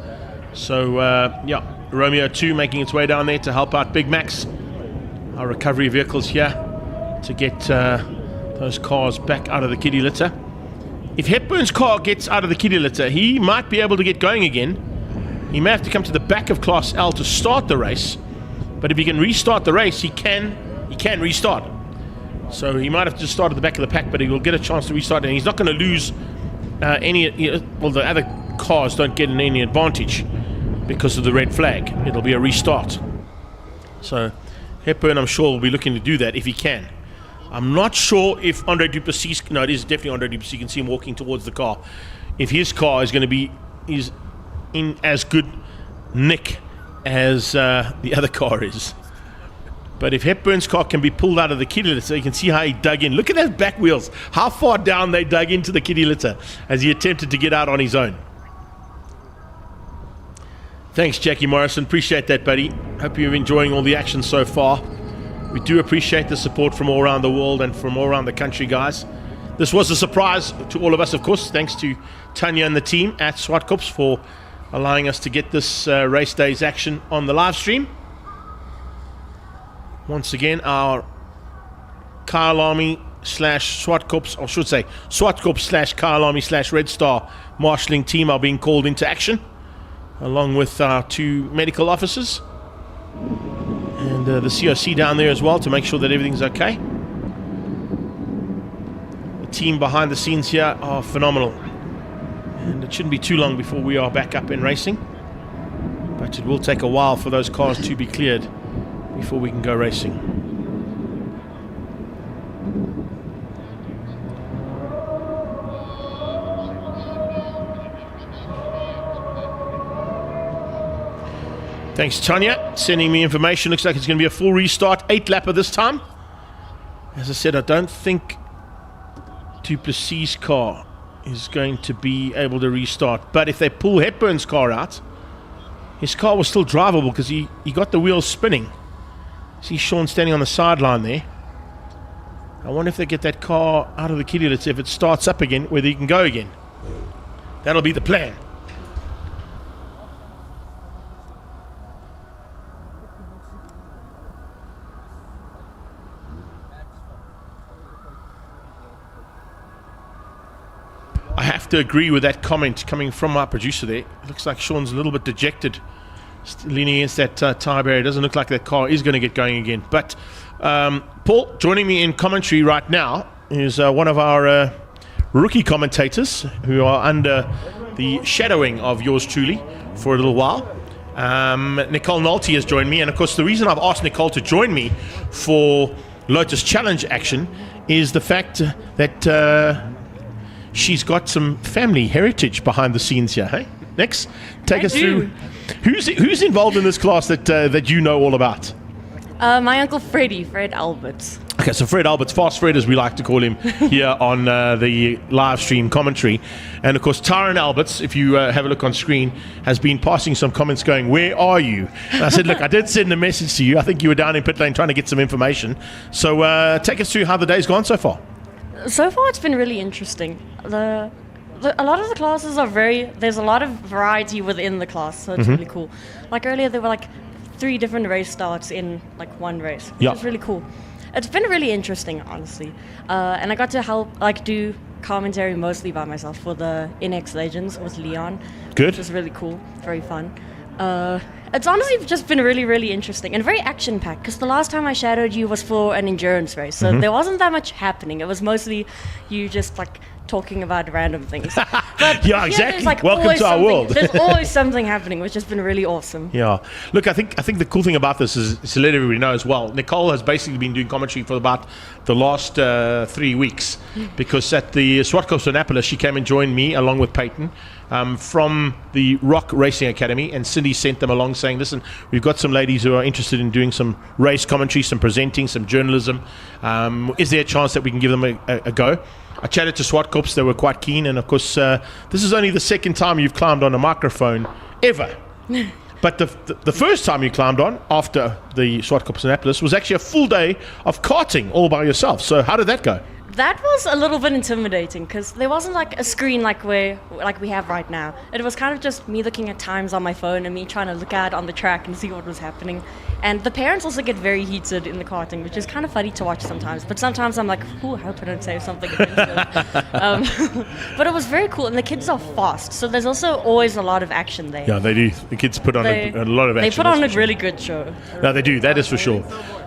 So yeah, Romeo 2 making its way down there to help out Big Max, our recovery vehicles here, to get the those cars back out of the kiddie litter. If Hepburn's car gets out of the kiddie litter, he might be able to get going again. He may have to come to the back of Class L to start the race, but if he can restart the race, he can restart. So he might have to start at the back of the pack, but he will get a chance to restart, and he's not going to lose well, the other cars don't get any advantage because of the red flag. It'll be a restart. So Hepburn, I'm sure, will be looking to do that if he can. I'm not sure if Andre Duplessis, no, it is definitely Andre Duplessis. You can see him walking towards the car. If his car is going to be in as good nick as the other car is. But if Hepburn's car can be pulled out of the kiddie litter, you can see how he dug in. Look at those back wheels, how far down they dug into the kiddie litter as he attempted to get out on his own. Thanks, Jackie Morrison. Appreciate that, buddy. Hope you're enjoying all the action so far. We do appreciate the support from all around the world and from all around the country, guys. This was a surprise to all of us, of course. Thanks to Tanya and the team at Zwartkops for allowing us to get this race day's action on the live stream. Once again, our Kyle Army / Zwartkops, or I should say Zwartkops / Kyle Army / Red Star marshalling team are being called into action, along with our 2 medical officers and the COC down there as well to make sure that everything's okay. The team behind the scenes here are phenomenal, and it shouldn't be too long before we are back up in racing, but it will take a while for those cars to be cleared before we can go racing. Thanks, Tanya, sending me information. Looks like it's going to be a full restart, 8-lapper this time. As I said, I don't think Duplessis' car is going to be able to restart. But if they pull Hepburn's car out, his car was still drivable because he got the wheels spinning. See Sean standing on the sideline there. I wonder if they get that car out of the kiddie litter, if it starts up again, whether he can go again. That'll be the plan. I have to agree with that comment coming from our producer there. It looks like Sean's a little bit dejected, leaning against that tyre barrier. It doesn't look like that car is going to get going again. But Paul, joining me in commentary right now is one of our rookie commentators who are under the shadowing of yours truly for a little while. Nicole Nolte has joined me, and of course the reason I've asked Nicole to join me for Lotus Challenge action is the fact that she's got some family heritage behind the scenes here. Hey, next, take us through. Who's involved in this class that you know all about? My uncle Fred Alberts. Okay, so Fred Alberts, Fast Fred as we like to call him here on the live stream commentary. And of course, Tyron Alberts, if you have a look on screen, has been passing some comments going, "Where are you?" And I said, look, I did send a message to you. I think you were down in pit lane trying to get some information. So take us through how the day's gone so far. So far, it's been really interesting. A lot of the classes are there's a lot of variety within the class, so it's really cool. Like earlier, there were like 3 different race starts in like one race, which was really cool. It's been really interesting, honestly. And I got to help do commentary mostly by myself for the INEX Legends with Leon. Good. Which was really cool, very fun. It's honestly just been really, really interesting and very action-packed, because the last time I shadowed you was for an endurance race, so there wasn't that much happening. It was mostly you just talking about random things. But yeah, exactly. Welcome to our world. There's always something happening, which has been really awesome. Yeah. Look, I think the cool thing about this is to let everybody know as well. Nicole has basically been doing commentary for about the last 3 weeks, because at the Zwartkops Annapolis, she came and joined me along with Peyton from the Rock Racing Academy, and Cindy sent them along saying, listen, we've got some ladies who are interested in doing some race commentary, some presenting, some journalism. Is there a chance that we can give them a go? I chatted to Zwartkops, they were quite keen, and of course this is only the second time you've climbed on a microphone ever. But the first time you climbed on after the Zwartkops Annapolis was actually a full day of karting all by yourself. So how did that go? That was a little bit intimidating because there wasn't like a screen like we have right now. It was kind of just me looking at times on my phone and me trying to look out on the track and see what was happening. And the parents also get very heated in the karting, which is kind of funny to watch sometimes. But sometimes I'm like, I hope I don't say something offensive. But it was very cool, and the kids are fast, so there's also always a lot of action there. Yeah, they do. The kids put on a lot of action. They put on a really good show. No, they do. That is for sure.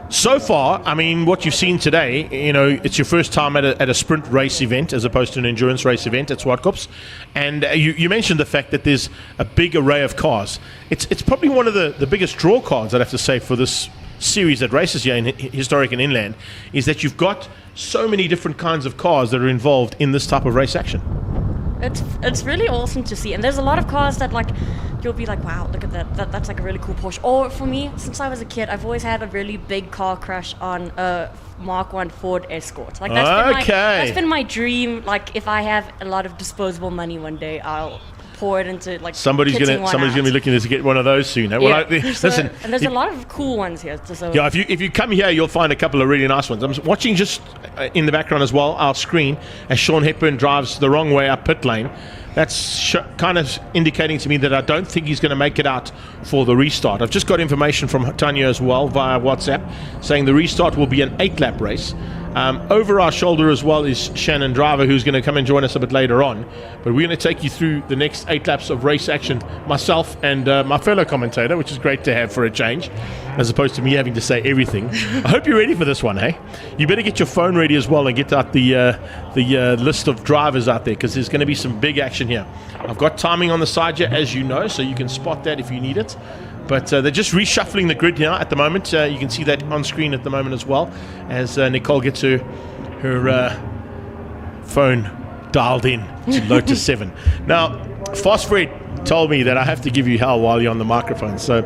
So far, I mean, what you've seen today, it's your first time at a sprint race event as opposed to an endurance race event at Zwartkops. And you mentioned the fact that there's a big array of cars. It's probably one of the biggest draw cards, I'd have to say, for this series that races here in Historic and Inland, is that you've got so many different kinds of cars that are involved in this type of race action. It's really awesome to see, and there's a lot of cars that like you'll be like, wow, look at that, that's like a really cool Porsche. Or for me, since I was a kid, I've always had a really big car crush on a Mark I Ford Escort. Like that's been my dream. Like if I have a lot of disposable money one day, I'll pour it into like somebody's gonna be looking to get one of those soon. Yeah. Well, listen, and there's a lot of cool ones here. So yeah, if you come here, you'll find a couple of really nice ones. I'm watching just in the background as well, our screen, as Sean Hepburn drives the wrong way up pit lane. That's kind of indicating to me that I don't think he's going to make it out for the restart. I've just got information from Tanya as well via WhatsApp saying the restart will be an 8-lap race. Over our shoulder as well is Shannon Driver, who's going to come and join us a bit later on. But we're going to take you through the next 8 laps of race action, myself and my fellow commentator, which is great to have for a change, as opposed to me having to say everything. I hope you're ready for this one, hey? You better get your phone ready as well and get out the list of drivers out there, because there's going to be some big action here. I've got timing on the side here, as you know, so you can spot that if you need it. But they're just reshuffling the grid now at the moment. You can see that on screen at the moment as well, as Nicole gets her phone dialed in to Lotus 7. Now, Fast Fred told me that I have to give you hell while you're on the microphone. So,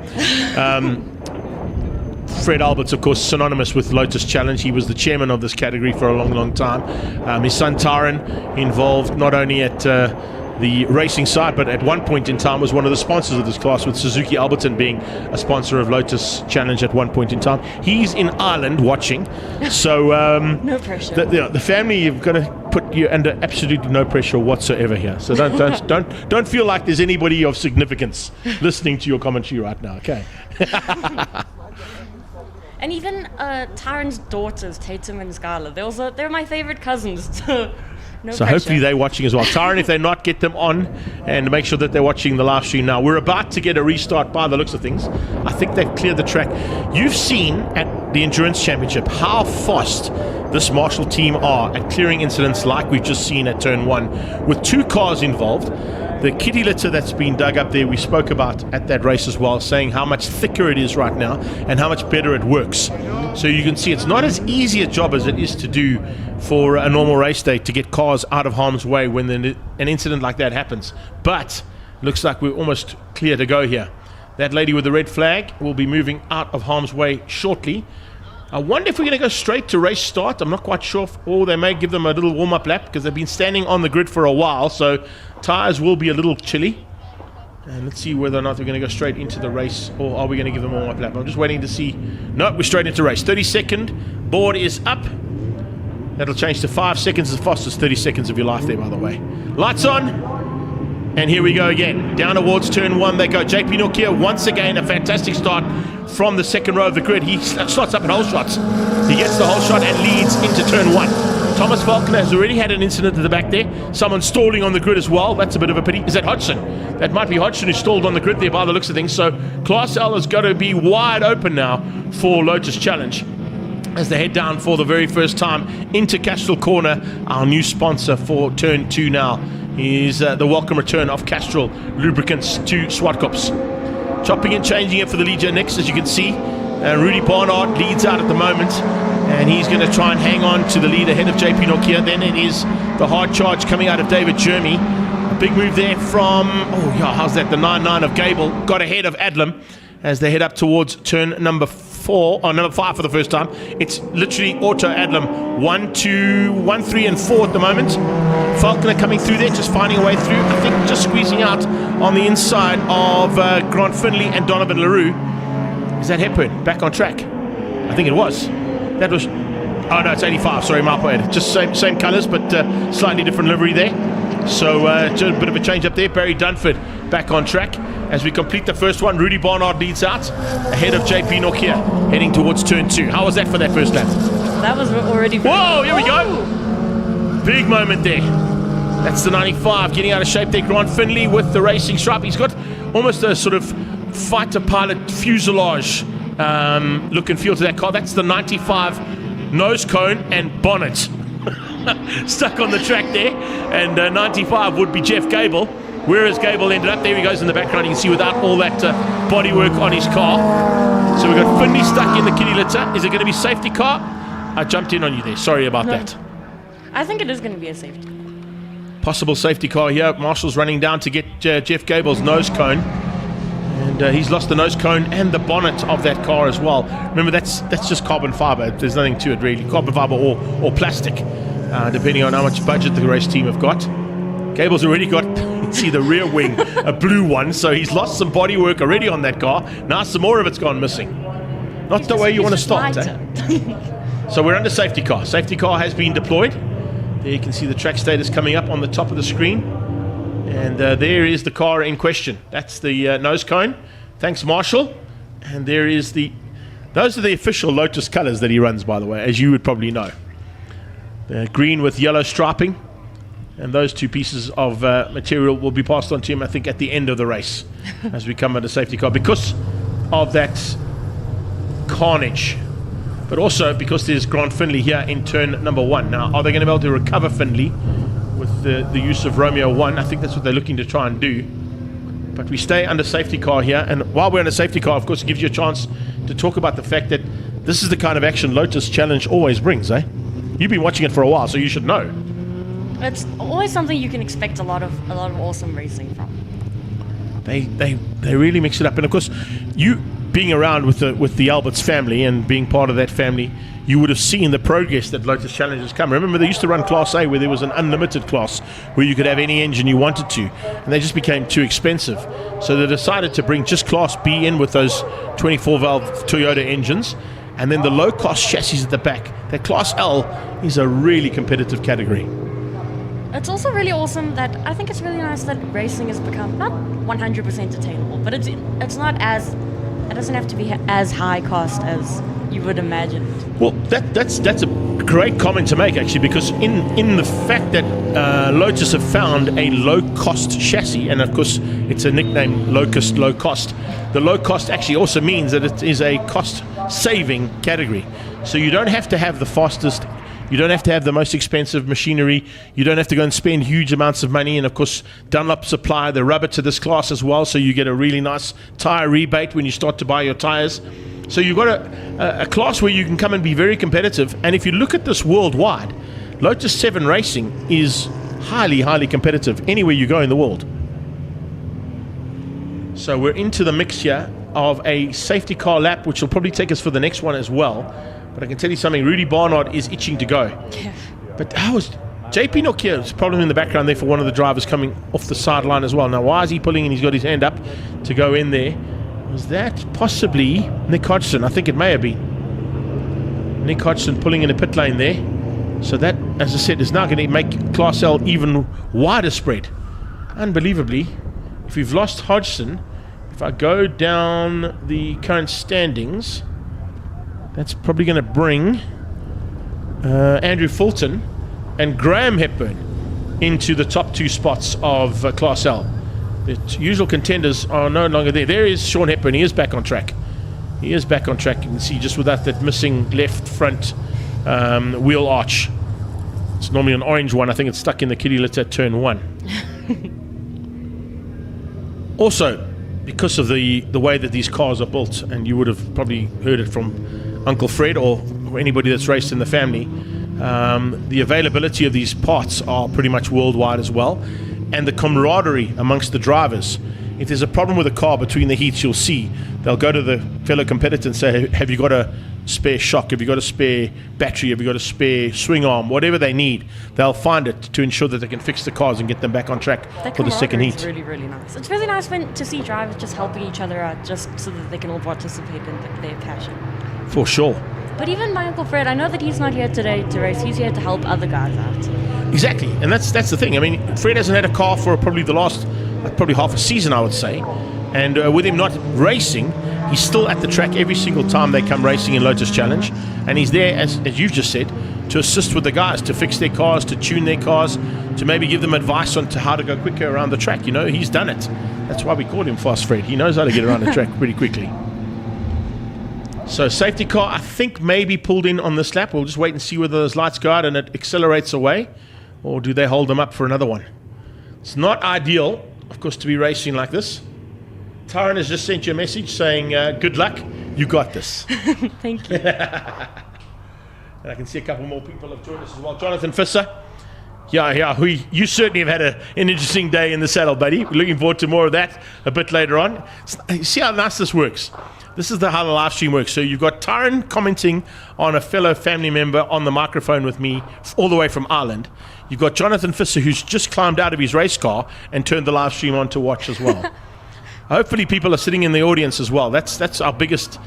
Fred Albert's, of course, synonymous with Lotus Challenge. He was the chairman of this category for a long, long time. His son Tyron, involved not only at the racing side, but at one point in time was one of the sponsors of this class, with Suzuki Alberton being a sponsor of Lotus Challenge at one point in time. He's in Ireland watching, so no pressure. The family, you've got to put you under absolutely no pressure whatsoever here. So don't feel like there's anybody of significance listening to your commentary right now. Okay. And even Tyron's daughters, Tatum and Skylar, they're my favorite cousins. So hopefully they're watching as well. Tyron, if they're not, get them on and make sure that they're watching the live stream now. We're about to get a restart by the looks of things. I think they've cleared the track. You've seen at the Endurance Championship how fast this Marshall team are at clearing incidents like we've just seen at Turn 1, with 2 cars involved. The kitty litter that's been dug up there, we spoke about at that race as well, saying how much thicker it is right now and how much better it works. So you can see it's not as easy a job as it is to do for a normal race day to get cars out of harm's way when an incident like that happens. But looks like we're almost clear to go here. That lady with the red flag will be moving out of harm's way shortly. I wonder if we're going to go straight to race start. I'm not quite sure, or they may give them a little warm-up lap, because they've been standing on the grid for a while, so tyres will be a little chilly. And let's see whether or not we're going to go straight into the race, or are we going to give them a warm-up lap. I'm just waiting to see. No, we're straight into race. 30-second board is up. That'll change to 5 seconds, as fast as 30 seconds of your life there, by the way. Lights on. And here we go again. Down towards Turn 1 they go. JP Nokia, once again, a fantastic start from the second row of the grid. He starts up at whole shots. He gets the whole shot and leads into Turn 1. Thomas Falconer has already had an incident at the back there. Someone stalling on the grid as well. That's a bit of a pity. Is that Hodgson? That might be Hodgson who stalled on the grid there by the looks of things. So Class L has got to be wide open now for Lotus Challenge, as they head down for the very first time into Castrol Corner. Our new sponsor for Turn 2 now is the welcome return of Castrol Lubricants to Zwartkops. Chopping and changing it for the lead here next, as you can see. Rudy Barnard leads out at the moment, and he's going to try and hang on to the lead ahead of JP Nokia. Then it is the hard charge coming out of David Jeremy. A big move there from, how's that? The 9-9 of Gable got ahead of Adlam as they head up towards turn number 5 for the first time. It's literally auto Adlam 1, 2, 1, 3 and 4 at the moment. Falconer coming through there, just finding a way through. I think just squeezing out on the inside of Grant Finley and Donovan LaRue. Is that Hepburn back on track? I think it was. That was Oh no, it's 85. Sorry, my bad. Just same colours, but slightly different livery there. So just a bit of a change up there. Barry Dunford back on track as we complete the first one. Rudy Barnard leads out ahead of JP Nokia, heading towards turn 2. How was that for that first lap? That was already. Whoa! Here we go. Big moment there. That's the 95 getting out of shape there. Grant Finley with the racing stripe. He's got almost a sort of fighter pilot fuselage look and feel to that car. That's the 95 nose cone and bonnet stuck on the track there. And 95 would be Jeff Gable. Where has Gable ended up? There he goes in the background. You can see without all that bodywork on his car. So we've got Finley stuck in the kitty litter. Is it going to be safety car? I jumped in on you there. Sorry about that. I think it is going to be a safety. Possible safety car here. Marshall's running down to get Jeff Gable's nose cone. And he's lost the nose cone and the bonnet of that car as well. Remember, that's just carbon fibre. There's nothing to it really. Carbon fibre or plastic, depending on how much budget the race team have got. Gable's already got, see the rear wing, a blue one. So he's lost some bodywork already on that car. Now some more of it's gone missing. Not the way you want to start. So we're under safety car. Safety car has been deployed. There you can see the track status coming up on the top of the screen. And there is the car in question. That's the nose cone. Thanks, Marshall. And there is those are the official Lotus colors that he runs, by the way, as you would probably know. The green with yellow striping. And those two pieces of material will be passed on to him, I think, at the end of the race as we come under safety car because of that carnage. But also because there's Grant Finley here in turn number 1. Now, are they going to be able to recover Finley with the use of Romeo 1? I think that's what they're looking to try and do. But we stay under safety car here. And while we're under safety car, of course, it gives you a chance to talk about the fact that this is the kind of action Lotus Challenge always brings, eh? You've been watching it for a while, so you should know. It's always something you can expect a lot of awesome racing from. They really mix it up. And of course, you being around with the Alberts family and being part of that family, you would have seen the progress that Lotus Challenge has come. Remember, they used to run Class A where there was an unlimited class where you could have any engine you wanted to, and they just became too expensive. So they decided to bring just Class B in with those 24-valve Toyota engines, and then the low-cost chassis at the back. That Class L is a really competitive category. It's also really awesome that I think it's really nice that racing has become not 100% attainable, but it's not as, it doesn't have to be as high cost as you would imagine it. Well, that's a great comment to make, actually, because in the fact that Lotus have found a low-cost chassis, and of course it's a nickname, Locust, low cost. The low cost actually also means that it is a cost-saving category. So you don't have to have the fastest. You don't have to have the most expensive machinery. You don't have to go and spend huge amounts of money. And of course, Dunlop supply the rubber to this class as well, so you get a really nice tire rebate when you start to buy your tires. So you've got a class where you can come and be very competitive. And if you look at this worldwide, Lotus 7 Racing is highly, highly competitive anywhere you go in the world. So we're into the mix here of a safety car lap, which will probably take us for the next one as well. But I can tell you something, Rudy Barnard is itching to go. Yeah. But how is JP Nokia's problem in the background there for one of the drivers coming off the sideline as well. Now, why is he pulling and he's got his hand up to go in there? Was that possibly Nick Hodgson? I think it may have been. Nick Hodgson pulling in a pit lane there. So that, as I said, is now going to make Class L even wider spread. Unbelievably, if we've lost Hodgson, if I go down the current standings, that's probably going to bring Andrew Fulton and Graham Hepburn into the top 2 spots of Class L. The usual contenders are no longer there. There is Sean Hepburn. He is back on track. He is back on track. You can see just without that missing left front wheel arch. It's normally an orange one. I think it's stuck in the kitty litter at turn 1. Also, because of the way that these cars are built, and you would have probably heard it from Uncle Fred or anybody that's raced in the family, the availability of these parts are pretty much worldwide as well, and the camaraderie amongst the drivers. If there's a problem with a car between the heats, you'll see they'll go to the fellow competitor and say, have you got a spare shock, have you got a spare battery, have you got a spare swing arm, whatever they need, they'll find it to ensure that they can fix the cars and get them back on track for the second heat. It's really, really nice. It's really nice to see drivers just helping each other out just so that they can all participate in their passion. For sure. But even my Uncle Fred, I know that he's not here today to race. He's here to help other guys out. Exactly, and that's the thing. I mean, Fred hasn't had a car for probably the last, probably half a season, I would say. And with him not racing, he's still at the track every single time they come racing in Lotus Challenge. And he's there, as you've just said, to assist with the guys, to fix their cars, to tune their cars, to maybe give them advice on to how to go quicker around the track. You know, he's done it. That's why we called him Fast Fred. He knows how to get around the track pretty quickly. So safety car, I think, maybe pulled in on this lap. We'll just wait and see whether those lights go out and it accelerates away, or do they hold them up for another one? It's not ideal, of course, to be racing like this. Taran has just sent you a message saying, good luck, you got this. Thank you. And I can see a couple more people have joined us as well. Jonathan Visser. Yeah, you certainly have had an interesting day in the saddle, buddy. We're looking forward to more of that a bit later on. See how nice this works. This is how the live stream works. So you've got Taran commenting on a fellow family member on the microphone with me all the way from Ireland. You've got Jonathan Visser, who's just climbed out of his race car and turned the live stream on to watch as well. Hopefully people are sitting in the audience as well. That's our biggest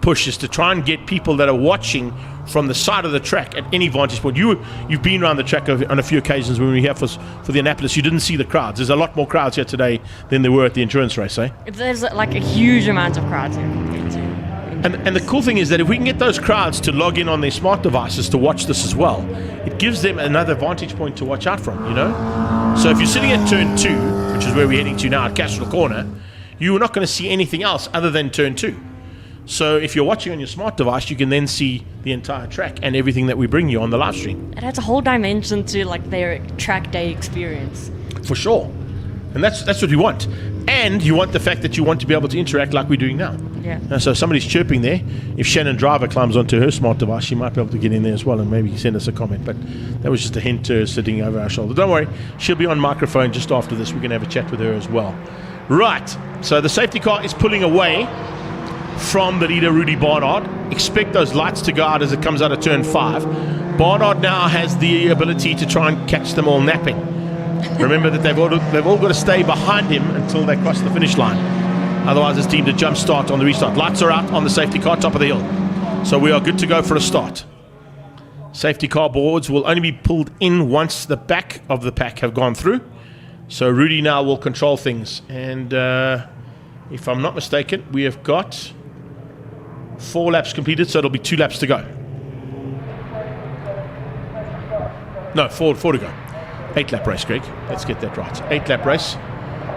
push, is to try and get people that are watching from the side of the track at any vantage point. You've been around the track on a few occasions when we were here for the Annapolis. You didn't see the crowds. There's a lot more crowds here today than there were at the endurance race, eh? There's like a huge amount of crowds here. And the cool thing is that if we can get those crowds to log in on their smart devices to watch this as well, it gives them another vantage point to watch out from, you know? So if you're sitting at turn 2, which is where we're heading to now at Castral Corner, you are not going to see anything else other than turn 2. So if you're watching on your smart device, you can then see the entire track and everything that we bring you on the live stream. It adds a whole dimension to like their track day experience. For sure. And that's what we want. And you want the fact that you want to be able to interact like we're doing now. Yeah. So somebody's chirping there. If Shannon Driver climbs onto her smart device, she might be able to get in there as well and maybe send us a comment. But that was just a hint to her sitting over our shoulder. Don't worry, she'll be on microphone just after this. We can have a chat with her as well. Right, so the safety car is pulling away from the leader, Rudy Barnard. Expect those lights to go out as it comes out of turn 5. Barnard now has the ability to try and catch them all napping. Remember that they've all got to stay behind him until they cross the finish line. Otherwise, it's deemed a jump start on the restart. Lights are out on the safety car, top of the hill. So we are good to go for a start. Safety car boards will only be pulled in once the back of the pack have gone through. So Rudy now will control things. And if I'm not mistaken, we have got 4 laps completed, so it'll be 2 laps to go. No, 4 to go. 8-lap race, Greg. Let's get that right. 8-lap race.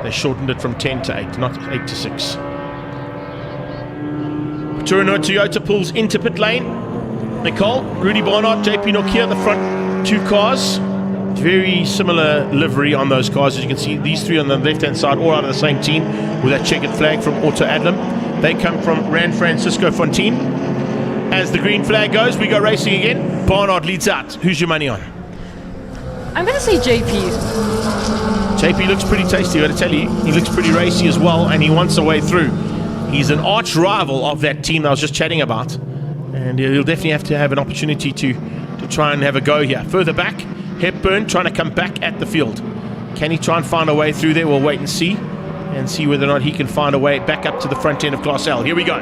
They shortened it from 10 to 8, not 8 to 6. Turano Toyota pulls into pit lane. Nicole, Rudy Barnard, JP Nokia, the front 2 cars. Very similar livery on those cars. As you can see, these 3 on the left-hand side, all out of the same team with that checkered flag from Auto Adlam. They come from Ran Francisco Fontaine. As the green flag goes, we go racing again. Barnard leads out. Who's your money on? I'm going to say JP. JP looks pretty tasty, I've got to tell you. He looks pretty racy as well, and he wants a way through. He's an arch rival of that team that I was just chatting about. And he'll definitely have to have an opportunity to try and have a go here. Further back, Hepburn trying to come back at the field. Can he try and find a way through there? We'll wait and see whether or not he can find a way back up to the front end of Class L. Here we go.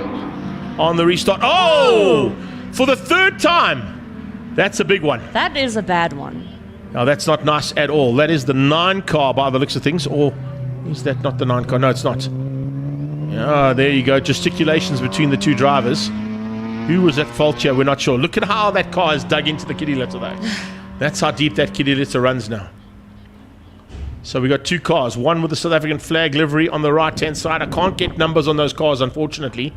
On the restart. Oh! For the 3rd time. That's a big one. That is a bad one. Now, that's not nice at all. That is the 9 car by the looks of things. Or is that not the 9 car? No, it's not. Ah, there you go. Gesticulations between the 2 drivers. Who was at fault here? We're not sure. Look at how that car is dug into the kiddie litter, though. That's how deep that kiddie litter runs now. So we got 2 cars. One with the South African flag livery on the right-hand side. I can't get numbers on those cars, unfortunately.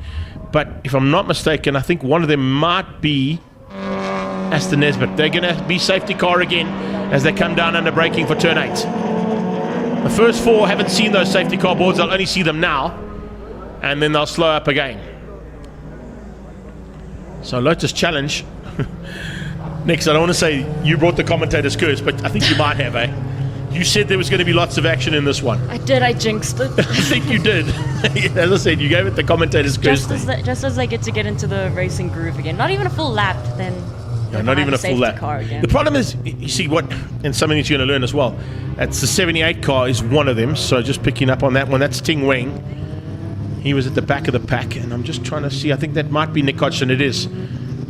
But if I'm not mistaken, I think one of them might be Aston Nesbitt. They're going to be safety car again as they come down under braking for turn 8. The first 4 haven't seen those safety car boards. They'll only see them now. And then they'll slow up again. So Lotus Challenge. Next, I don't want to say you brought the commentator's curse, but I think you might have, eh? You said there was going to be lots of action in this one. I did. I jinxed it. I think you did. As I said, you gave it the commentator's curse. Just as they get into the racing groove again. Not even a full lap, then... Yeah, not even a full lap. The problem is, you see what, and something that you're going to learn as well, it's the 78 car is one of them, so just picking up on that one, that's Ting Weng. He was at the back of the pack, and I'm just trying to see, I think that might be Nick Hodgson, it is.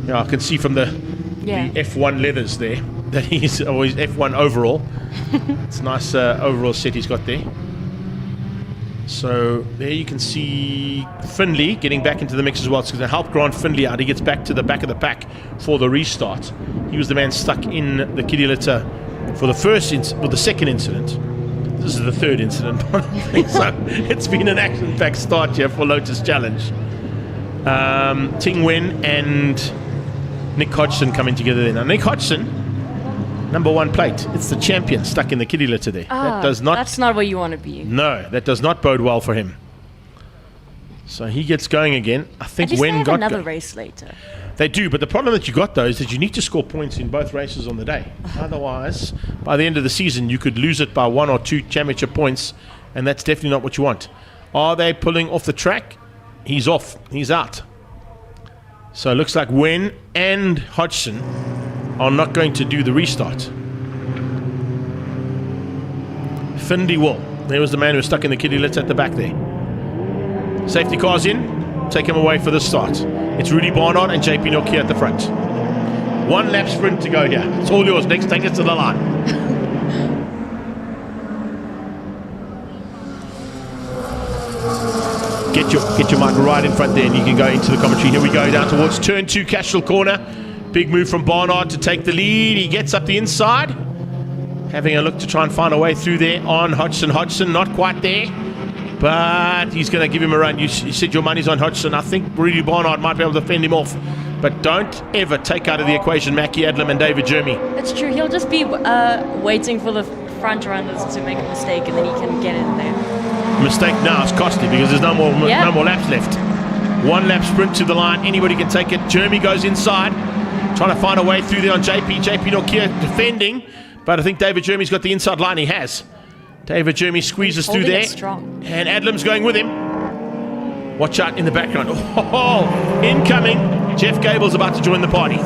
Yeah, I can see from the F1 leathers there that he's always F1 overall. It's a nice overall set he's got there. So there you can see Finley getting back into the mix as well. It's going to help Grant Finley out. He gets back to the back of the pack for the restart. He was the man stuck in the kiddie litter for the second incident. This is the third incident. So it's been an action-packed start here for Lotus Challenge. Ting Wen and Nick Hodgson coming together there. Now Nick Hodgson, number 1 plate. It's the champion stuck in the kiddie litter there. That's not where you want to be. No, that does not bode well for him. So he gets going again. I think At least Wen they have got another race later. They do, but the problem that you got though is that you need to score points in both races on the day. Otherwise, by the end of the season, you could lose it by 1 or 2 championship points, and that's definitely not what you want. Are they pulling off the track? He's off. He's out. So it looks like Wen and Hodgson are not going to do the restart. Finley will. There was the man who was stuck in the kiddie litter at the back there. Safety cars in. Take him away for the start. It's Rudy Barnard and JP Nokia at the front. 1 lap sprint to go here. It's all yours. Next, take us to the line. Get your mic right in front there and you can go into the commentary. Here we go down towards turn 2, Cashel corner. Big move from Barnard to take the lead. He gets up the inside. Having a look to try and find a way through there on Hodgson. Hodgson not quite there, but he's going to give him a run. You said your money's on Hodgson. I think Rudy Barnard might be able to fend him off. But don't ever take out of the equation Mackie Adlam and David Jeremy. It's true. He'll just be waiting for the front runners to make a mistake and then he can get in there. Mistake now is costly because there's no more laps left. 1 lap sprint to the line. Anybody can take it. Jeremy goes inside, trying to find a way through there on JP. JP Nokia defending, but I think David Jeremy's got the inside line. He has. David Jeremy squeezes through there, and Adlam's going with him. Watch out in the background. Oh, incoming. Jeff Gable's about to join the party.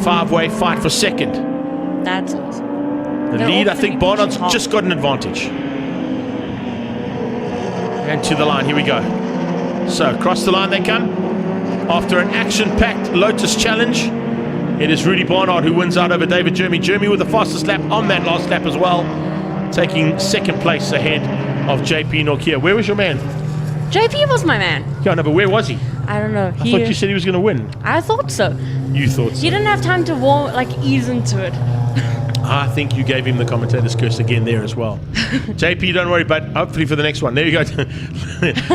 5-way fight for second. That's awesome. The lead, I think Barnard's just got an advantage. And to the line, here we go. So, across the line they come. After an action-packed Lotus challenge, it is Rudy Barnard who wins out over David Jeremy. Jeremy with the fastest lap on that last lap as well, taking second place ahead of JP Nokia. Where was your man? JP was my man. Yeah, no, but where was he? I don't know. I thought you said he was going to win. I thought so. You thought so. He didn't have time to ease into it. I think you gave him the commentator's curse again there as well. JP, don't worry, but hopefully for the next one. There you go.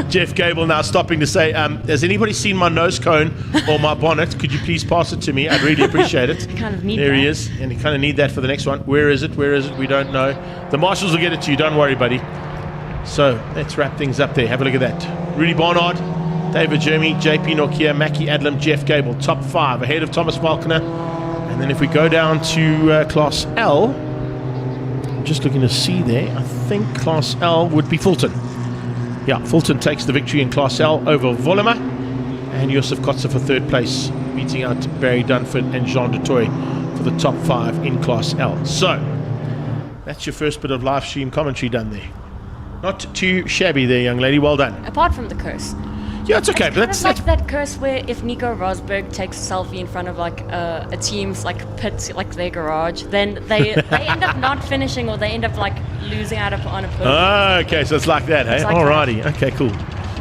Jeff Gable now stopping to say, has anybody seen my nose cone or my bonnet? Could you please pass it to me? I'd really appreciate it. Kind of need there that. He is, and you kind of need that for the next one. Where is it? Where is it? We don't know. The marshals will get it to you. Don't worry, buddy. So let's wrap things up there. Have a look at that. Rudy Barnard, David Jeremy, JP Nokia, Mackie Adlam, Jeff Gable, top 5 ahead of Thomas Falconer. And then if we go down to Class L, I'm just looking to see there, I think Class L would be Fulton. Yeah, Fulton takes the victory in Class L over Volema, and Josef Kotzer for third place, beating out Barry Dunford and Jean Dutoy for the top 5 in Class L. So, that's your first bit of live stream commentary done there. Not too shabby there, young lady, well done. Apart from the curse. Yeah, it's okay, It's but kind that's of like that curse where if Nico Rosberg takes a selfie in front of a team's pit, their garage, then they end up not finishing or they end up losing out on a podium. Oh, okay, so it's like that, hey? like Alrighty, okay, cool.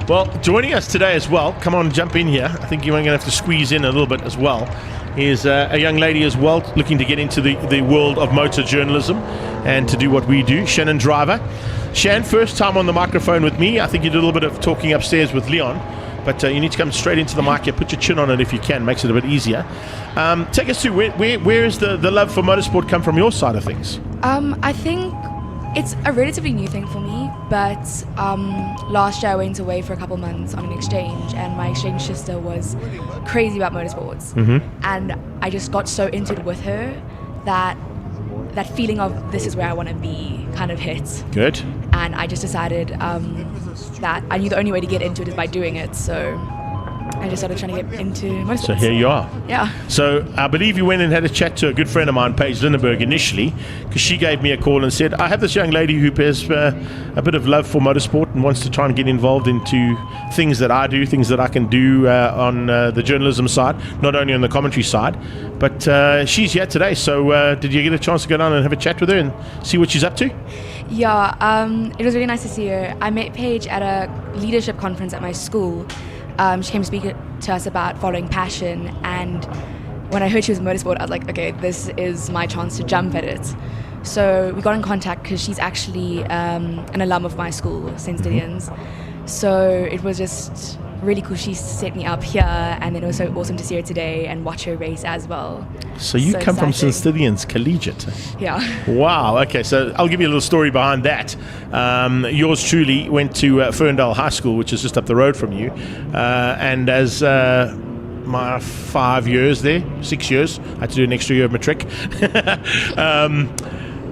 Well, joining us today as well, come on, jump in here. I think you're going to have to squeeze in a little bit as well. Is a young lady as well looking to get into the world of motor journalism and to do what we do, Shannon Driver. Shan, first time on the microphone with me. I think you did a little bit of talking upstairs with Leon, but you need to come straight into the mic here. Put your chin on it if you can, makes it a bit easier. Take us through, where is the love for motorsport come from your side of things? I think it's a relatively new thing for me, but last year I went away for a couple months on an exchange, and my exchange sister was crazy about motorsports. Mm-hmm. And I just got so into it with her that feeling of this is where I want to be kind of hit. Good. And I just decided that I knew the only way to get into it is by doing it. So I I just started trying to get into motorsports. So here you are. Yeah. So I believe you went and had a chat to a good friend of mine, Paige Lindenberg, initially, because she gave me a call and said, I have this young lady who has a bit of love for motorsport and wants to try and get involved into things that I do, things that I can do on the journalism side, not only on the commentary side. But she's here today, so did you get a chance to go down and have a chat with her and see what she's up to? Yeah, it was really nice to see her. I met Paige at a leadership conference at my school. She came to speak to us about following passion, and when I heard she was in motorsport, I was like, okay, this is my chance to jump at it. So we got in contact because she's actually an alum of my school, St. Stithians. So it was just really cool. She set me up here, and then it was so awesome to see her today and watch her race as well. So you come from St. Stithians Collegiate. Yeah. Wow. Okay, so I'll give you a little story behind that. Yours truly went to Ferndale High School, which is just up the road from you, and as my 5 years there, 6 years, I had to do an extra year of matric.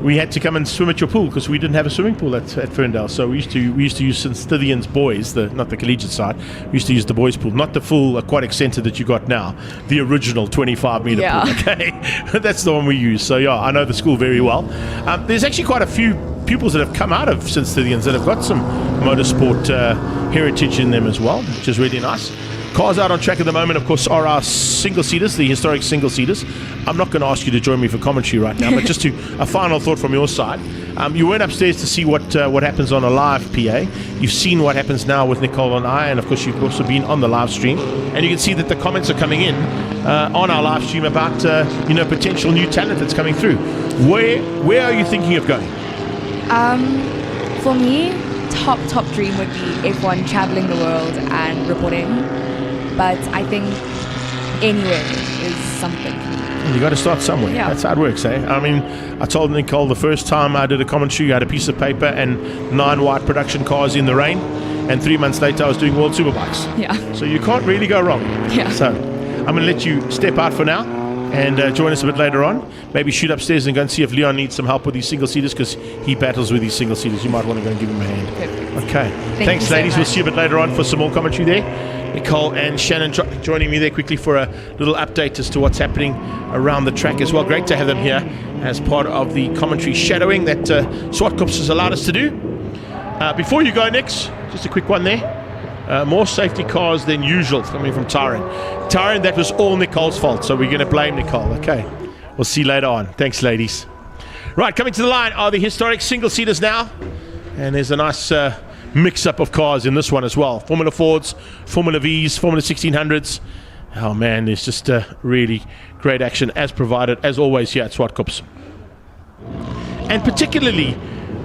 We had to come and swim at your pool because we didn't have a swimming pool at Ferndale. So we used to use St. Stithians boys, not the collegiate side. We used to use the boys pool, not the full aquatic centre that you got now, the original 25-metre pool. Okay, that's the one we use. So yeah, I know the school very well. There's actually quite a few pupils that have come out of St. Stithians that have got some motorsport heritage in them as well, which is really nice. Cars out on track at the moment, of course, are our single-seaters, the historic single-seaters. I'm not going to ask you to join me for commentary right now, but just a final thought from your side. You went upstairs to see what happens on a live PA. You've seen what happens now with Nicole and I, and of course you've also been on the live stream. And you can see that the comments are coming in on our live stream about potential new talent that's coming through. Where are you thinking of going? For me, top dream would be F1 traveling the world and reporting. But I think anywhere is something. You got to start somewhere. Yeah. That's how it works, eh? I mean, I told Nicole the first time I did a commentary, I had a piece of paper and 9 white production cars in the rain, and 3 months later I was doing World Superbikes. Yeah. So you can't really go wrong. Yeah. So I'm going to let you step out for now and join us a bit later on. Maybe shoot upstairs and go and see if Leon needs some help with these single-seaters, because he battles with these single-seaters. You might want to go and give him a hand. Okay. Thanks, ladies. We'll see you a bit later on for some more commentary there. Nicole and Shannon joining me there quickly for a little update as to what's happening around the track as well. Great to have them here as part of the commentary shadowing that Zwartkops has allowed us to do. Before you go, Nix, just a quick one there. More safety cars than usual coming from Tyron. Tyron, that was all Nicole's fault, so we're going to blame Nicole. Okay, we'll see you later on. Thanks, ladies. Right, coming to the line are the historic single-seaters now. And there's a nice mix-up of cars in this one as well. Formula Fords, Formula Vs, Formula 1600s. Oh man, there's just really great action as provided, as always, here at Zwartkops. And particularly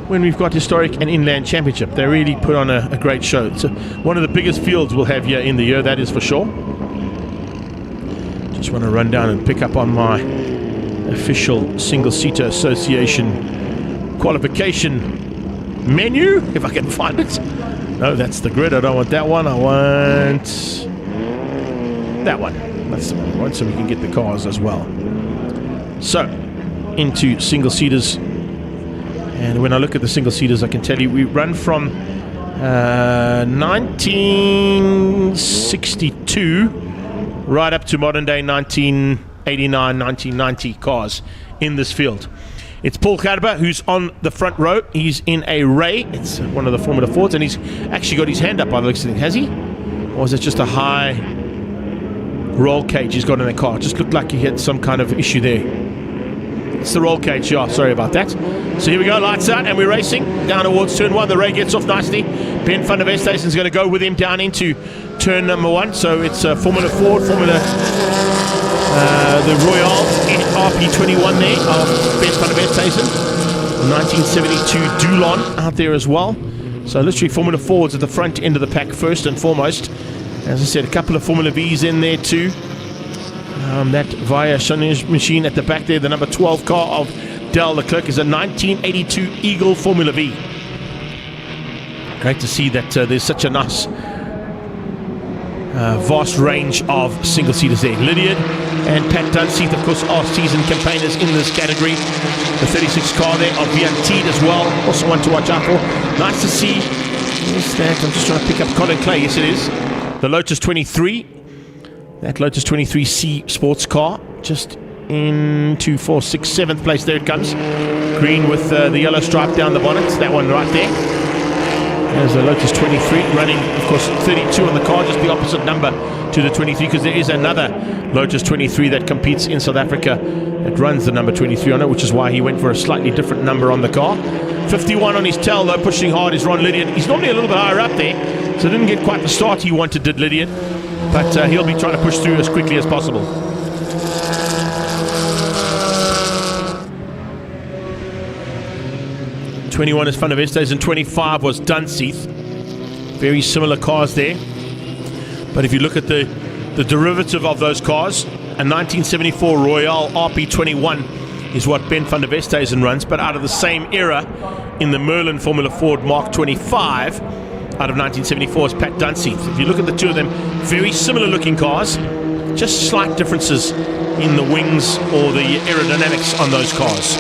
when we've got historic and inland championship, they really put on a great show. It's one of the biggest fields we'll have here in the year, that is for sure. Just want to run down and pick up on my official Single-Seater Association qualification menu, if I can find it. No, that's the grid. I don't want that one. I want that one. That's the one I want, so we can get the cars as well. So, into single-seaters. And when I look at the single-seaters, I can tell you we run from 1962 right up to modern-day 1989, 1990 cars in this field. It's Paul Gerber who's on the front row. He's in a Ray. It's one of the Formula Fords, and he's actually got his hand up by the looks of things. Has he? Or is it just a high roll cage he's got in the car? It just looked like he had some kind of issue there. It's the roll cage, yeah, sorry about that. So here we go, lights out, and we're racing down towards turn 1. The Ray gets off nicely. Ben van der Westhuizen's going to go with him down into turn number 1. So it's Formula Ford, the Royale RP21 there of Ben van der Westhuizen. 1972 Dulon out there as well. So literally Formula Fords at the front end of the pack first and foremost. As I said, a couple of Formula Vs in there too. That Via Challenge machine at the back there, the number 12 car of Del Leclerc, is a 1982 Eagle Formula V. Great to see that there's such a nice vast range of single-seaters there. Lydiard and Pat Dunseith, of course, are seasoned campaigners in this category. The 36 car there of Vianteed as well, also one to watch out for. Nice to see. Where's that? I'm just trying to pick up Colin Clay. Yes, it is. The Lotus 23 That Lotus 23C sports car just into 4th, 6th, 7th place. There it comes. Green with the yellow stripe down the bonnet. That one right there. There's a Lotus 23 running, of course, 32 on the car, just the opposite number to the 23, because there is another Lotus 23 that competes in South Africa that runs the number 23 on it, which is why he went for a slightly different number on the car. 51 on his tail, though, pushing hard is Ron Lydian. He's normally a little bit higher up there, so didn't get quite the start he wanted, did Lydian, but he'll be trying to push through as quickly as possible. '21 is Van der Westhuizen and 25 was Dunseith. Very similar cars there. But if you look at the derivative of those cars, a 1974 Royale RP21 is what Ben van der Westhuizen runs, but out of the same era in the Merlin Formula Ford Mark 25 out of 1974 is Pat Dunseith. If you look at the two of them, very similar looking cars, just slight differences in the wings or the aerodynamics on those cars.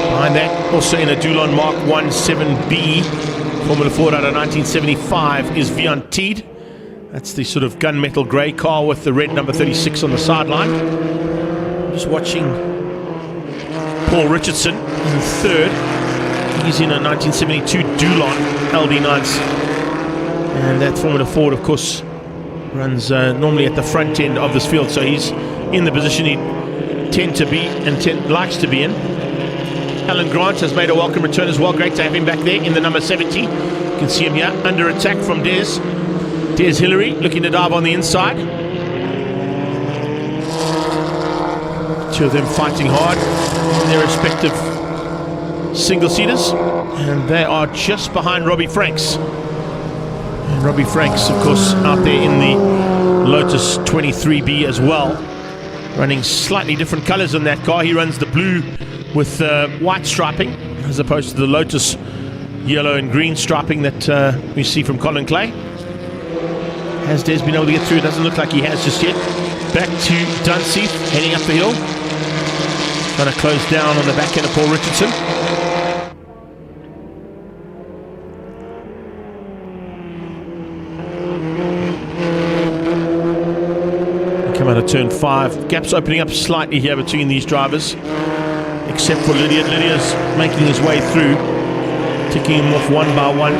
Behind that, also in a Dulon Mark 17B Formula Ford out of 1975 is Viantide. That's the sort of gunmetal grey car with the red number 36 on the sideline. Just watching Paul Richardson in third. He's in a 1972 Dulon LD9s. And that Formula Ford, of course, runs normally at the front end of this field. So he's in the position he tend to be and likes to be in. Alan Grant has made a welcome return as well. Great to have him back there in the number 70. You can see him here under attack from Des Hillary, looking to dive on the inside. Two of them fighting hard in their respective single-seaters. And they are just behind Robbie Franks. And Robbie Franks, of course, out there in the Lotus 23B as well. Running slightly different colors on that car. He runs the blue with white striping, as opposed to the Lotus yellow and green striping that we see from Colin Clay. Has Des been able to get through? It doesn't look like he has just yet. Back to Dunseith, heading up the hill. Trying to close down on the back end of Paul Richardson. Come out of turn 5. Gaps opening up slightly here between these drivers, except for Lydian. Lydian's making his way through, ticking him off one by one.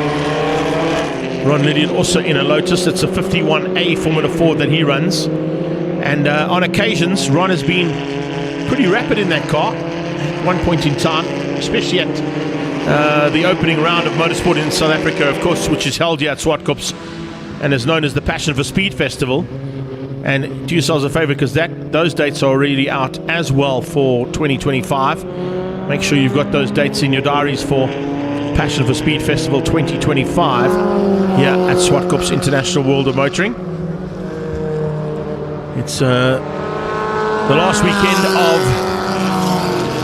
Ron Lydian also in a Lotus. It's a 51A Formula Ford that he runs. And on occasions, Ron has been pretty rapid in that car at one point in time, especially at the opening round of motorsport in South Africa, of course, which is held here at Zwartkops and is known as the Passion for Speed Festival. And do yourselves a favor, because those dates are already out as well for 2025. Make sure you've got those dates in your diaries for Passion for Speed Festival 2025 here at Zwartkops International World of Motoring. It's the last weekend of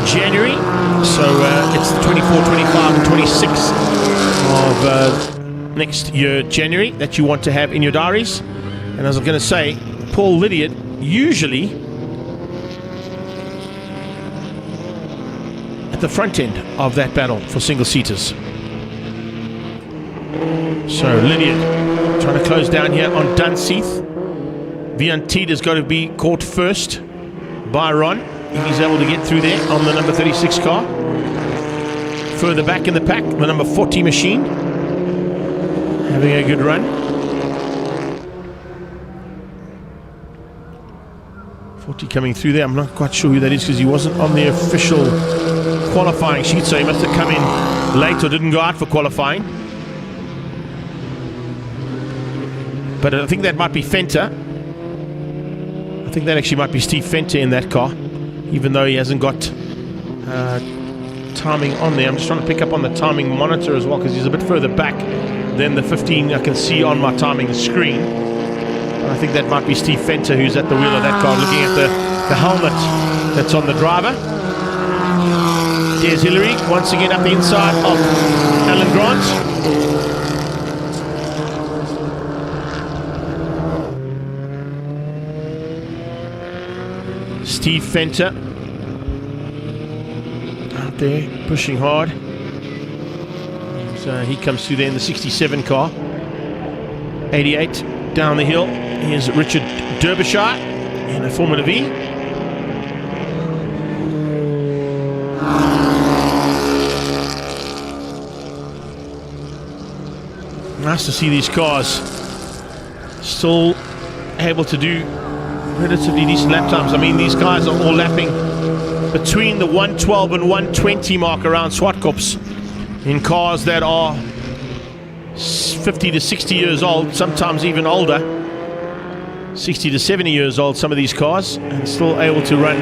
January, so it's the 24, 25 and 26 of next year January that you want to have in your diaries. And as I'm going to say, Paul Lydian usually at the front end of that battle for single-seaters. So Lydian trying to close down here on Dunseith. Viantide has got to be caught first by Ron. He's able to get through there on the number 36 car. Further back in the pack, the number 40 machine, having a good run. 40 coming through there. I'm not quite sure who that is, because he wasn't on the official qualifying sheet, so he must have come in late or didn't go out for qualifying. But I think that might be Fenter. I think that actually might be Steve Fenter in that car, even though he hasn't got timing on there. I'm just trying to pick up on the timing monitor as well, because he's a bit further back than the 15 I can see on my timing screen. I think that might be Steve Fenter who's at the wheel of that car, looking at the helmet that's on the driver. Des Hillary once again up the inside of Alan Grant. Steve Fenter out there pushing hard. So he comes through there in the 67 car. 88 Down the hill, here's Richard Derbyshire in a Formula V. Nice to see these cars still able to do relatively decent lap times. I mean, these guys are all lapping between the 112 and 120 mark around Zwartkops in cars that are 50 to 60 years old, sometimes even older, 60 to 70 years old, some of these cars, and still able to run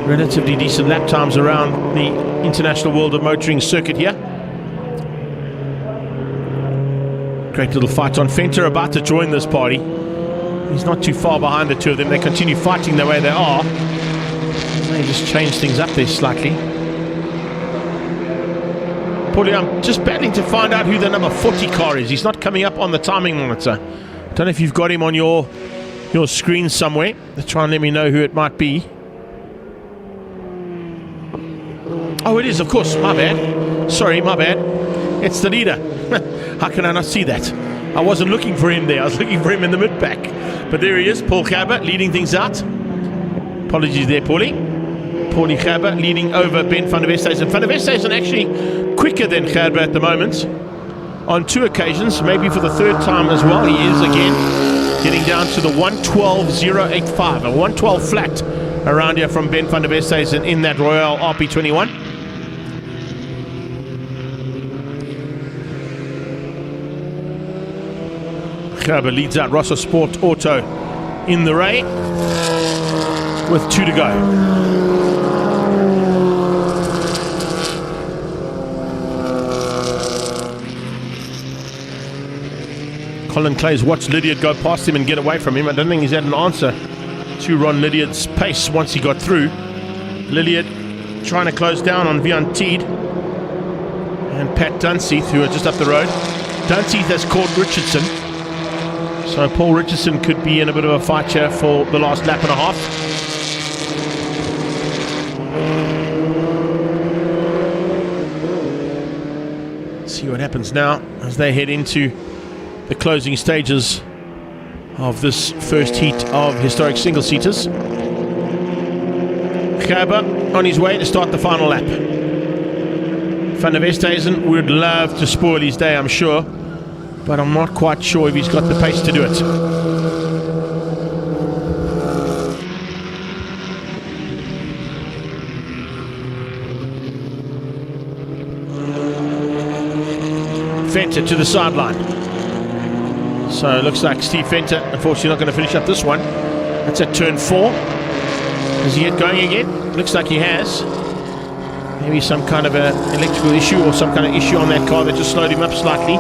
relatively decent lap times around the International World of Motoring circuit here. Great little fight on. Fenter about to join this party. He's not too far behind the two of them. They continue fighting the way they are. They just change things up there slightly. Paulie, I'm just battling to find out who the number 40 car is. He's not coming up on the timing monitor. Don't know if you've got him on your screen somewhere. Try and let me know who it might be. Oh, it is, of course. My bad. Sorry, my bad. It's the leader. How can I not see that? I wasn't looking for him there. I was looking for him in the mid-pack. But there he is, Paul Gerber, leading things out. Apologies there, Paulie. Paulie Gerber leading over Ben van der Westhuizen. Van der Westhuizen actually quicker than Gerber at the moment. On 2 occasions, maybe for the 3rd time as well. He is again getting down to the 112.085. A 112 flat around here from Ben van der Westhuizen in that Royal RP21. Gerber leads out Rosso Sport Auto in the Ray with 2 to go. Colin Clay's watched Lydiard go past him and get away from him. I don't think he's had an answer to Ron Lydiard's pace once he got through. Lydiard trying to close down on Vian Teed and Pat Dunseith, who are just up the road. Dunseith has caught Richardson. So Paul Richardson could be in a bit of a fight here for the last lap and a half. Let's see what happens now as they head into the closing stages of this first heat of historic single-seaters. Gerber on his way to start the final lap. Van der Westhuizen would love to spoil his day, I'm sure, but I'm not quite sure if he's got the pace to do it. Fenter to the sideline. So it looks like Steve Fenter, unfortunately, not going to finish up this one. That's at turn 4. Does he get going again? Looks like he has. Maybe some kind of an electrical issue or some kind of issue on that car that just slowed him up slightly.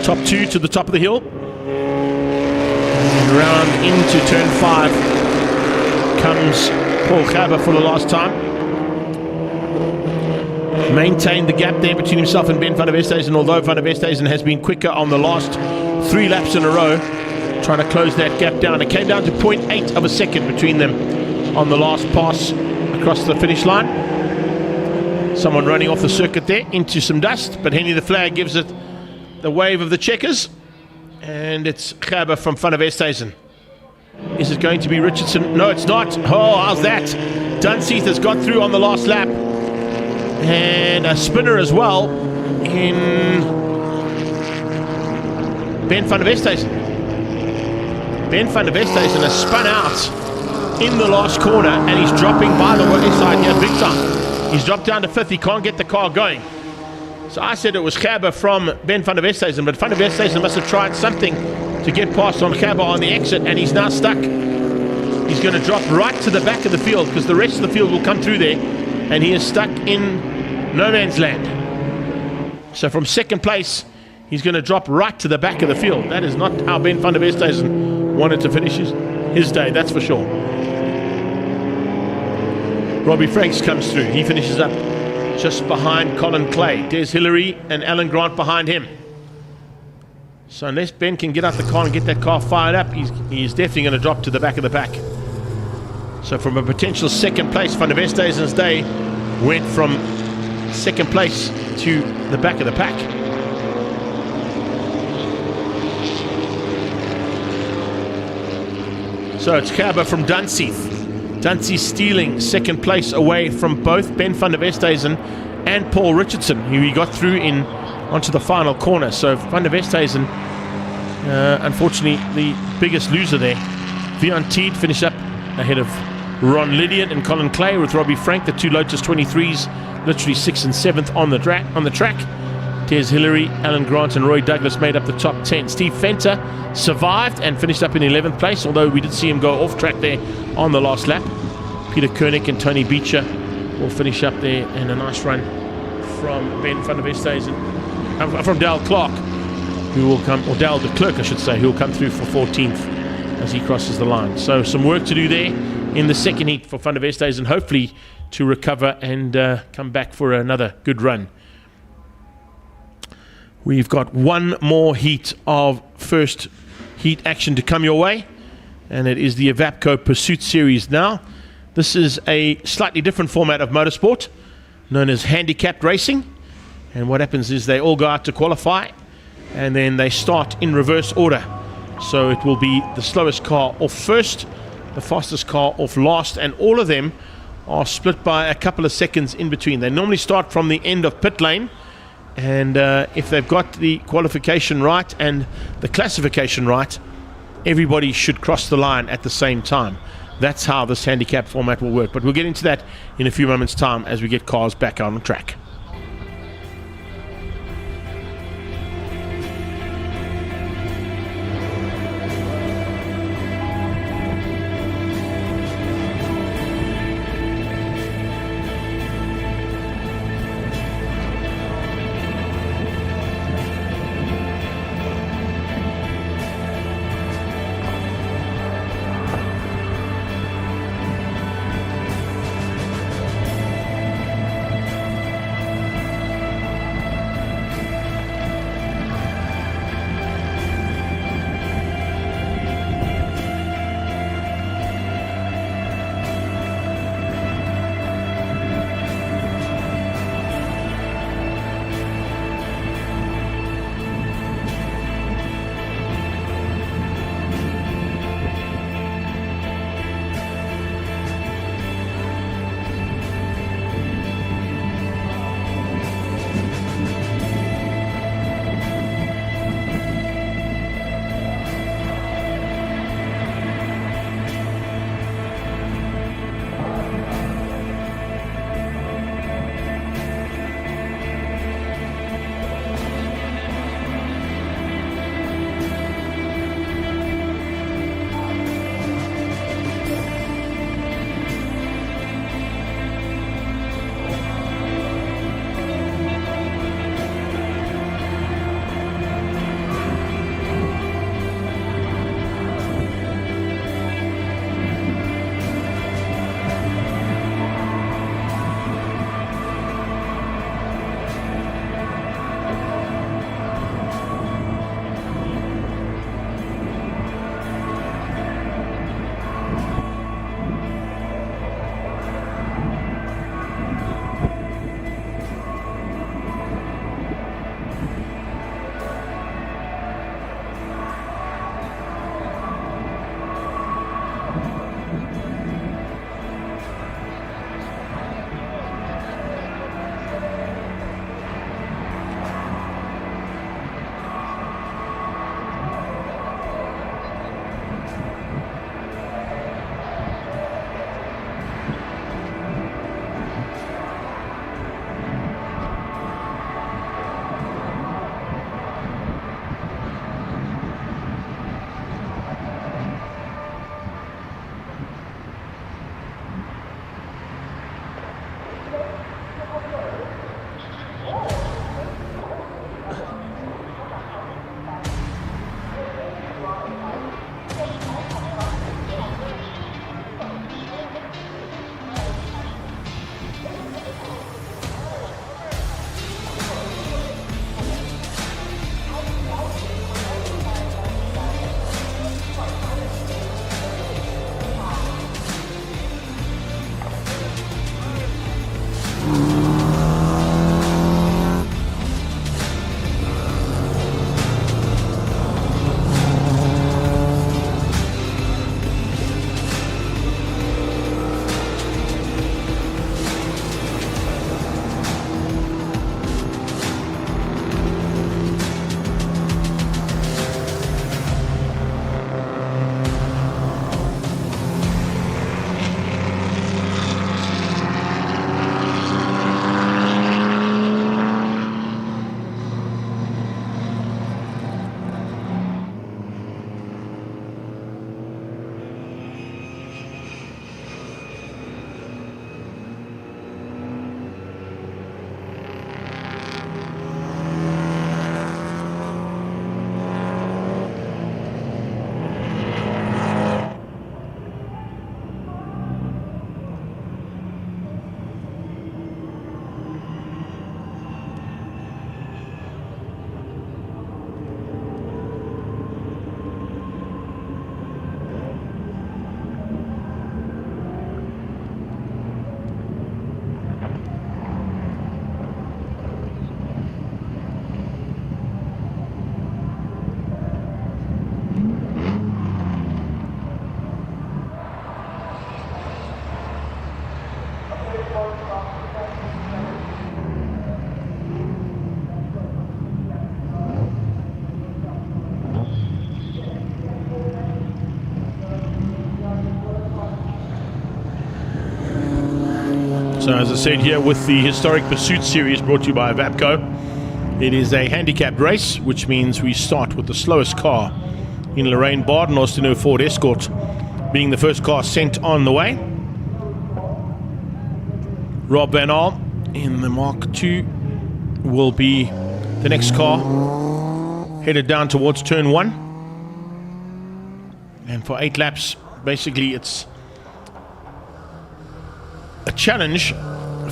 Top 2 to the top of the hill. And round into turn 5 comes Paul Gerber for the last time. Maintained the gap there between himself and Ben van der Westhuizen, although van der Westhuizen has been quicker on the last 3 laps in a row, trying to close that gap down. It came down to 0.8 of a second between them on the last pass across the finish line. Someone running off the circuit there into some dust, but Henny the Flag gives it the wave of the checkers, and it's Gerber from van der Westhuizen. Is it going to be Richardson? No, it's not. Oh, how's that? Dunseith has got through on the last lap. And a spinner as well in Ben van der Westhuizen. Ben van der Westhuizen has spun out in the last corner, and he's dropping by the wayside here big time. He's dropped down to 5th. He can't get the car going. So I said it was Gerber from Ben van der Westhuizen, but van der Westhuizen must have tried something to get past on Gerber on the exit, and he's now stuck. He's going to drop right to the back of the field because the rest of the field will come through there, and he is stuck in no man's land. So from 2nd place, he's going to drop right to the back of the field. That is not how Ben van der Westhuizen wanted to finish his day, that's for sure. Robbie Franks comes through. He finishes up just behind Colin Clay. Des Hillary and Alan Grant behind him. So unless Ben can get out the car and get that car fired up, he's definitely going to drop to the back of the pack. So from a potential second place, Van der Westhuizen's day went from second place to the back of the pack. So it's Gerber from Dunseith. Dunseith stealing second place away from both Ben van der Westhuizen and Paul Richardson, who he got through in onto the final corner. So van der Westhuizen, unfortunately, the biggest loser there. Vian Teed finished up ahead of Ron Lydian and Colin Clay, with Robbie Frank, the two Lotus 23s, literally 6th and 7th on the track. Des Hillary, Alan Grant and Roy Douglas made up the top 10. Steve Fenter survived and finished up in 11th place, although we did see him go off track there on the last lap. Peter Koenig and Tony Beecher will finish up there, and a nice run from Ben van der Westhuizen, from Dale Clark, who will come, or Dale de Klerk I should say, who will come through for 14th as he crosses the line. So some work to do there in the second heat for van der Westhuizen, hopefully to recover and come back for another good run. We've got one more heat of first heat action to come your way, and it is the Evapco Pursuit Series now. This is a slightly different format of motorsport known as handicapped racing, and what happens is they all go out to qualify and then they start in reverse order. So it will be the slowest car off first, the fastest car off last, and all of them are split by a couple of seconds in between. They normally start from the end of pit lane, and if they've got the qualification right and the classification right, everybody should cross the line at the same time. That's how this handicap format will work, but we'll get into that in a few moments' time as we get cars back out on track. So as I said here, with the historic Pursuit series brought to you by Evapco, it is a handicapped race, which means we start with the slowest car in Lorraine Bardenhorst in her Ford Escort, being the first car sent on the way. Rob Van Aal in the Mark II will be the next car, headed down towards turn 1. And for 8 laps, basically it's a challenge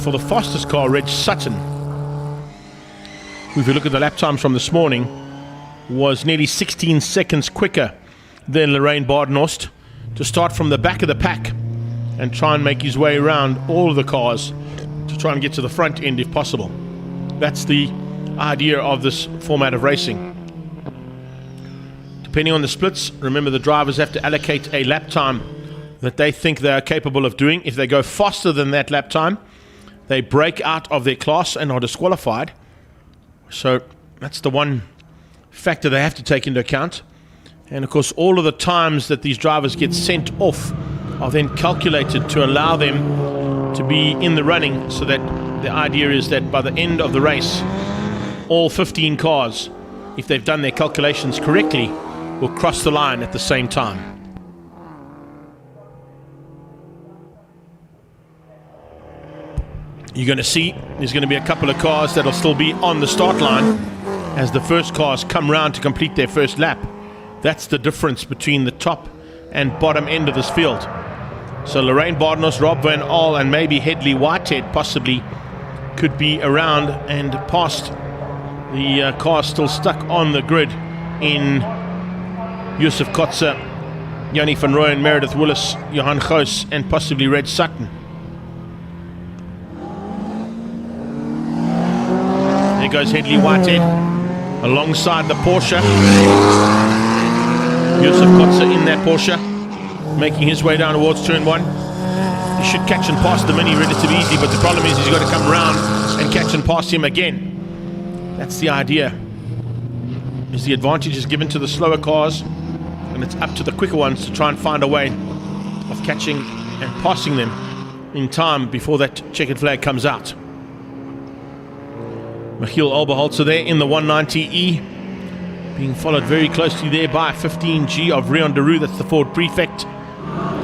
for the fastest car, Reg Sutton, who, if you look at the lap times from this morning, was nearly 16 seconds quicker than Lorraine Bardenhorst, to start from the back of the pack and try and make his way around all of the cars to try and get to the front end if possible. That's the idea of this format of racing. Depending on the splits, remember the drivers have to allocate a lap time that they think they are capable of doing. If they go faster than that lap time, they break out of their class and are disqualified. So that's the one factor they have to take into account. And of course, all of the times that these drivers get sent off are then calculated to allow them to be in the running, so that the idea is that by the end of the race, all 15 cars, if they've done their calculations correctly, will cross the line at the same time. You're going to see there's going to be a couple of cars that'll still be on the start line as the first cars come round to complete their first lap. That's the difference between the top and bottom end of this field. So Lorraine Bardenhorst, Rob Van Aal, and maybe Hedley Whitehead possibly could be around and past the cars still stuck on the grid in Yusuf Kotze, Yanni van Rooyen, Meredith Willis, Johan Goos, and possibly Reg Sutton. There goes Hedley Whitehead alongside the Porsche. Yusuf Kotze in that Porsche, making his way down towards turn 1. He should catch and pass the Mini relatively easy, but the problem is he's got to come around and catch and pass him again. That's the idea. Is the advantage is given to the slower cars, and it's up to the quicker ones to try and find a way of catching and passing them in time before that checkered flag comes out. Michiel Albeholzer there in the 190E, being followed very closely there by 15G of Rion de Roux. That's the Ford prefect.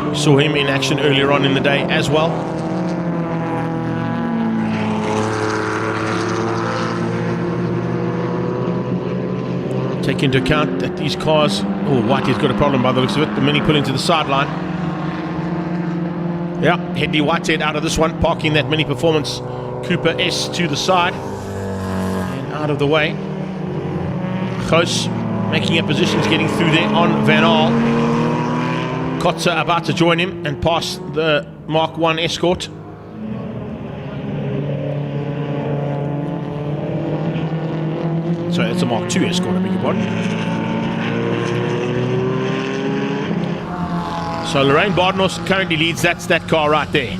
We saw him in action earlier on in the day as well. Take into account that these cars, Whitey's got a problem by the looks of it. The Mini pulling to the sideline. Yeah, Hedley Whitehead out of this one, parking that Mini Performance Cooper S to the side and out of the way. Goos making up positions, getting through there on Van Aal. Kotze about to join him and pass the Mark I Escort. So it's a Mark II Escort, I beg your pardon. So Lorraine Bardenhorst currently leads. That's that car right there.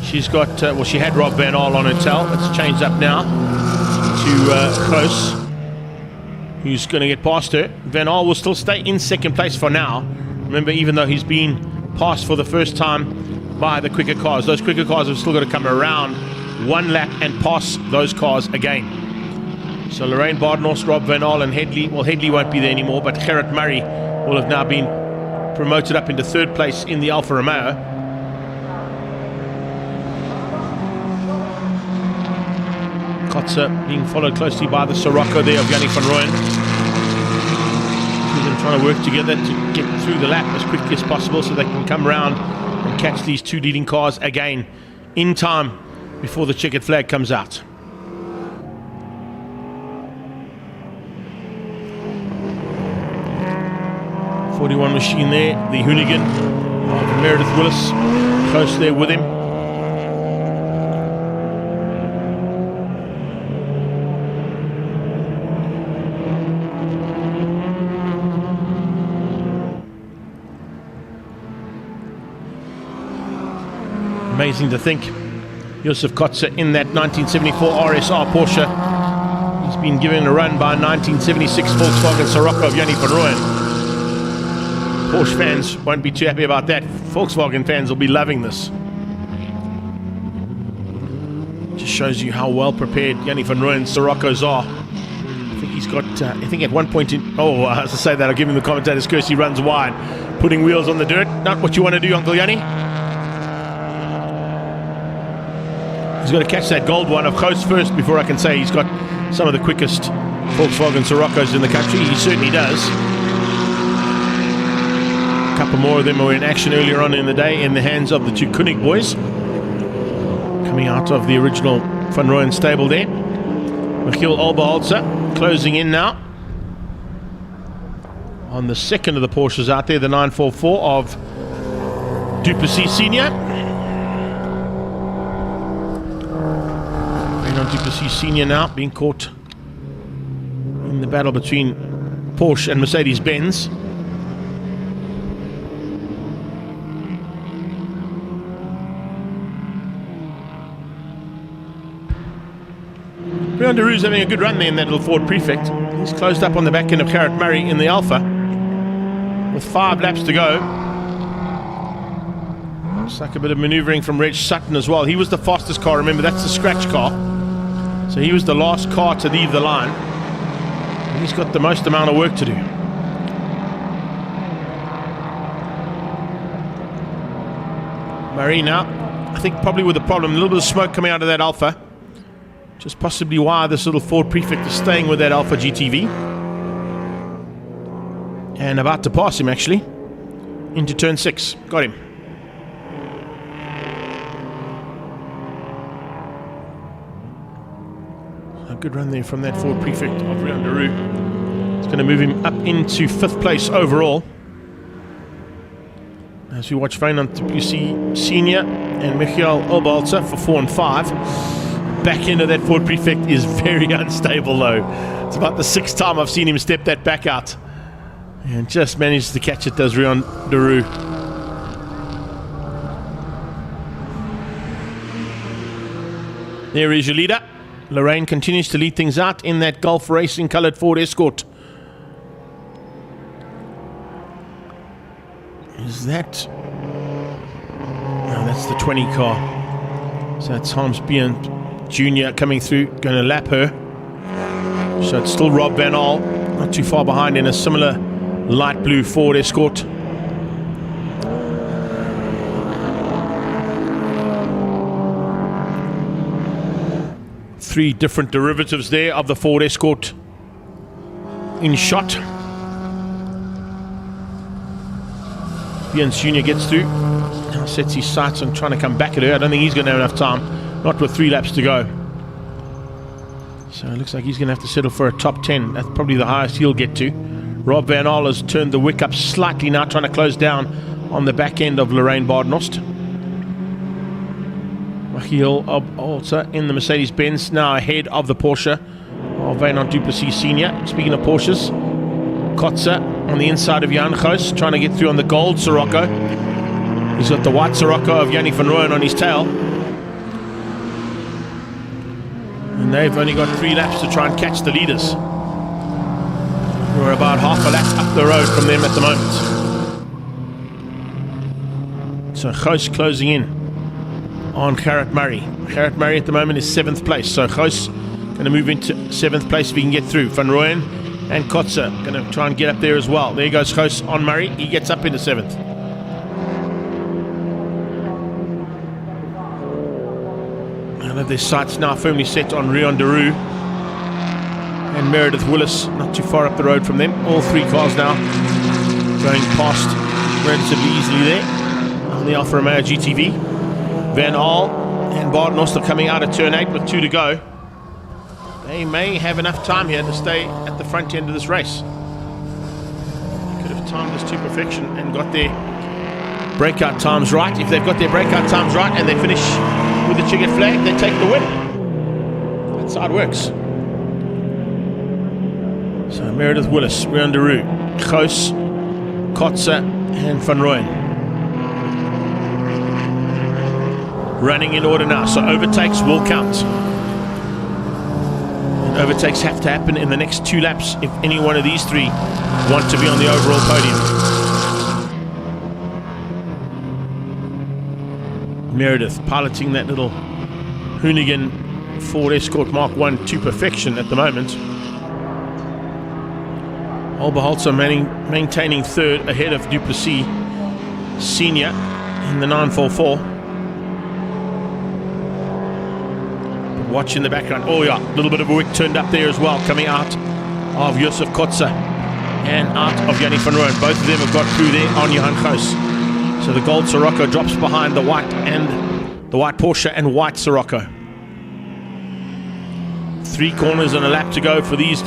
She's got, she had Rob Van Aal on her tail. It's changed up now to Goos, who's going to get past her. Van Aal will still stay in second place for now. Remember, even though he's been passed for the first time by the quicker cars, those quicker cars have still got to come around one lap and pass those cars again. So Lorraine Bardenhorst, Rob Van Aal, and Hedley, well, Hedley won't be there anymore, but Gerrit Murray will have now been promoted up into third place in the Alfa Romeo. Kotze being followed closely by the Sirocco there of Yanni van Rooyen. Two of them trying to work together to get through the lap as quickly as possible so they can come round and catch these two leading cars again in time before the checkered flag comes out. .41 machine there, the hooligan of Meredith Willis, close there with him. Amazing to think Yusuf Kotze in that 1974 RSR Porsche. He's been given a run by a 1976 Volkswagen Sirocco of Yanni van Rooyen. Porsche fans won't be too happy about that. Volkswagen fans will be loving this. Just shows you how well prepared Yanni van Rooyen's Sirocco's are. I think he's got, I think at one point in, as I say that, I'll give him the commentator's curse, he runs wide, putting wheels on the dirt. Not what you want to do, Uncle Yanni. He's got to catch that gold one of Ghost first before I can say he's got some of the quickest Volkswagen Siroccos in the country. He certainly does. A couple more of them were in action earlier on in the day in the hands of the two Koenig boys. Coming out of the original Van Rooyen stable there. Michiel Albeholzer closing in now. On the second of the Porsches out there, the 944 of Duplessis Senior. Duplessis Senior now being caught in the battle between Porsche and Mercedes-Benz. Rion de Roos having a good run there in that little Ford Prefect. He's closed up on the back end of Garrett Murray in the Alpha with 5 laps to go. Looks like a bit of manoeuvring from Reg Sutton as well. He was the fastest car, remember that's the scratch car. So he was the last car to leave the line. And he's got the most amount of work to do. Murray now, I think probably with the problem, a little bit of smoke coming out of that Alpha. Just possibly why this little Ford Prefect is staying with that Alpha GTV. And about to pass him actually. Into turn 6. Got him. A good run there from that Ford Prefect of Rion de Roos. It's going to move him up into 5th place overall. As we watch Feyenoord Duplessis Senior and Michiel Albeholzer for 4 and 5. Back end of that Ford Prefect is very unstable though. It's about the 6th time I've seen him step that back out. And just manages to catch it, does Rion de Roos. There is your leader. Lorraine continues to lead things out in that Gulf Racing coloured Ford Escort. Is that... No, that's the 20 car. So that's Hans Bien Jr. coming through, going to lap her. So it's still Rob Van Aal, not too far behind in a similar light blue Ford Escort. Three different derivatives there of the Ford Escort in shot. Bien Jr. gets through. Now sets his sights on trying to come back at her. I don't think he's going to have enough time. Not with 3 laps to go. So it looks like he's going to have to settle for a top 10. That's probably the highest he'll get to. Rob Van Aal has turned the wick up slightly now, trying to close down on the back end of Lorraine Badenhorst. Michiel Albeholzer in the Mercedes-Benz, now ahead of the Porsche of Feyenoord Duplessis Senior. Speaking of Porsches, Kotze on the inside of Jan Goos, trying to get through on the gold Sirocco. He's got the white Sirocco of Yanni van Rooyen on his tail. And they've only got 3 laps to try and catch the leaders. We're about half a lap up the road from them at the moment. So Goos closing in on Garrett Murray. Garrett Murray at the moment is 7th place. So Goos going to move into 7th place if he can get through. Van Rooyen and Kotze going to try and get up there as well. There goes Goos on Murray. He gets up into 7th. All of their sights now firmly set on Rion de Roos and Meredith Willis, not too far up the road from them. All 3 cars now going past relatively easily there on the Alfa Romeo GTV. Van Aal and Badenhorst are coming out of turn 8 with 2 to go. They may have enough time here to stay at the front end of this race. They could have timed this to perfection and got their breakout times right. If they've got their breakout times right and they finish with the checkered flag, they take the win. That's how it works. So Meredith Willis, Rion de Roos, Goos, Kotze and Van Rooyen. Running in order now, so overtakes will count. And overtakes have to happen in the next 2 laps if any one of these 3 want to be on the overall podium. Meredith piloting that little Hoonigan Ford Escort Mark 1 to perfection at the moment. Oberholzer maintaining third ahead of Duplessis Senior in the 944. But watch in the background. Oh yeah, a little bit of a wick turned up there as well, coming out of Josef Kotze and out of Yannick van Rooyen. Both of them have got through there on Johan Goos. So the gold Sirocco drops behind the white Porsche and white Sirocco. 3 corners and a lap to go for these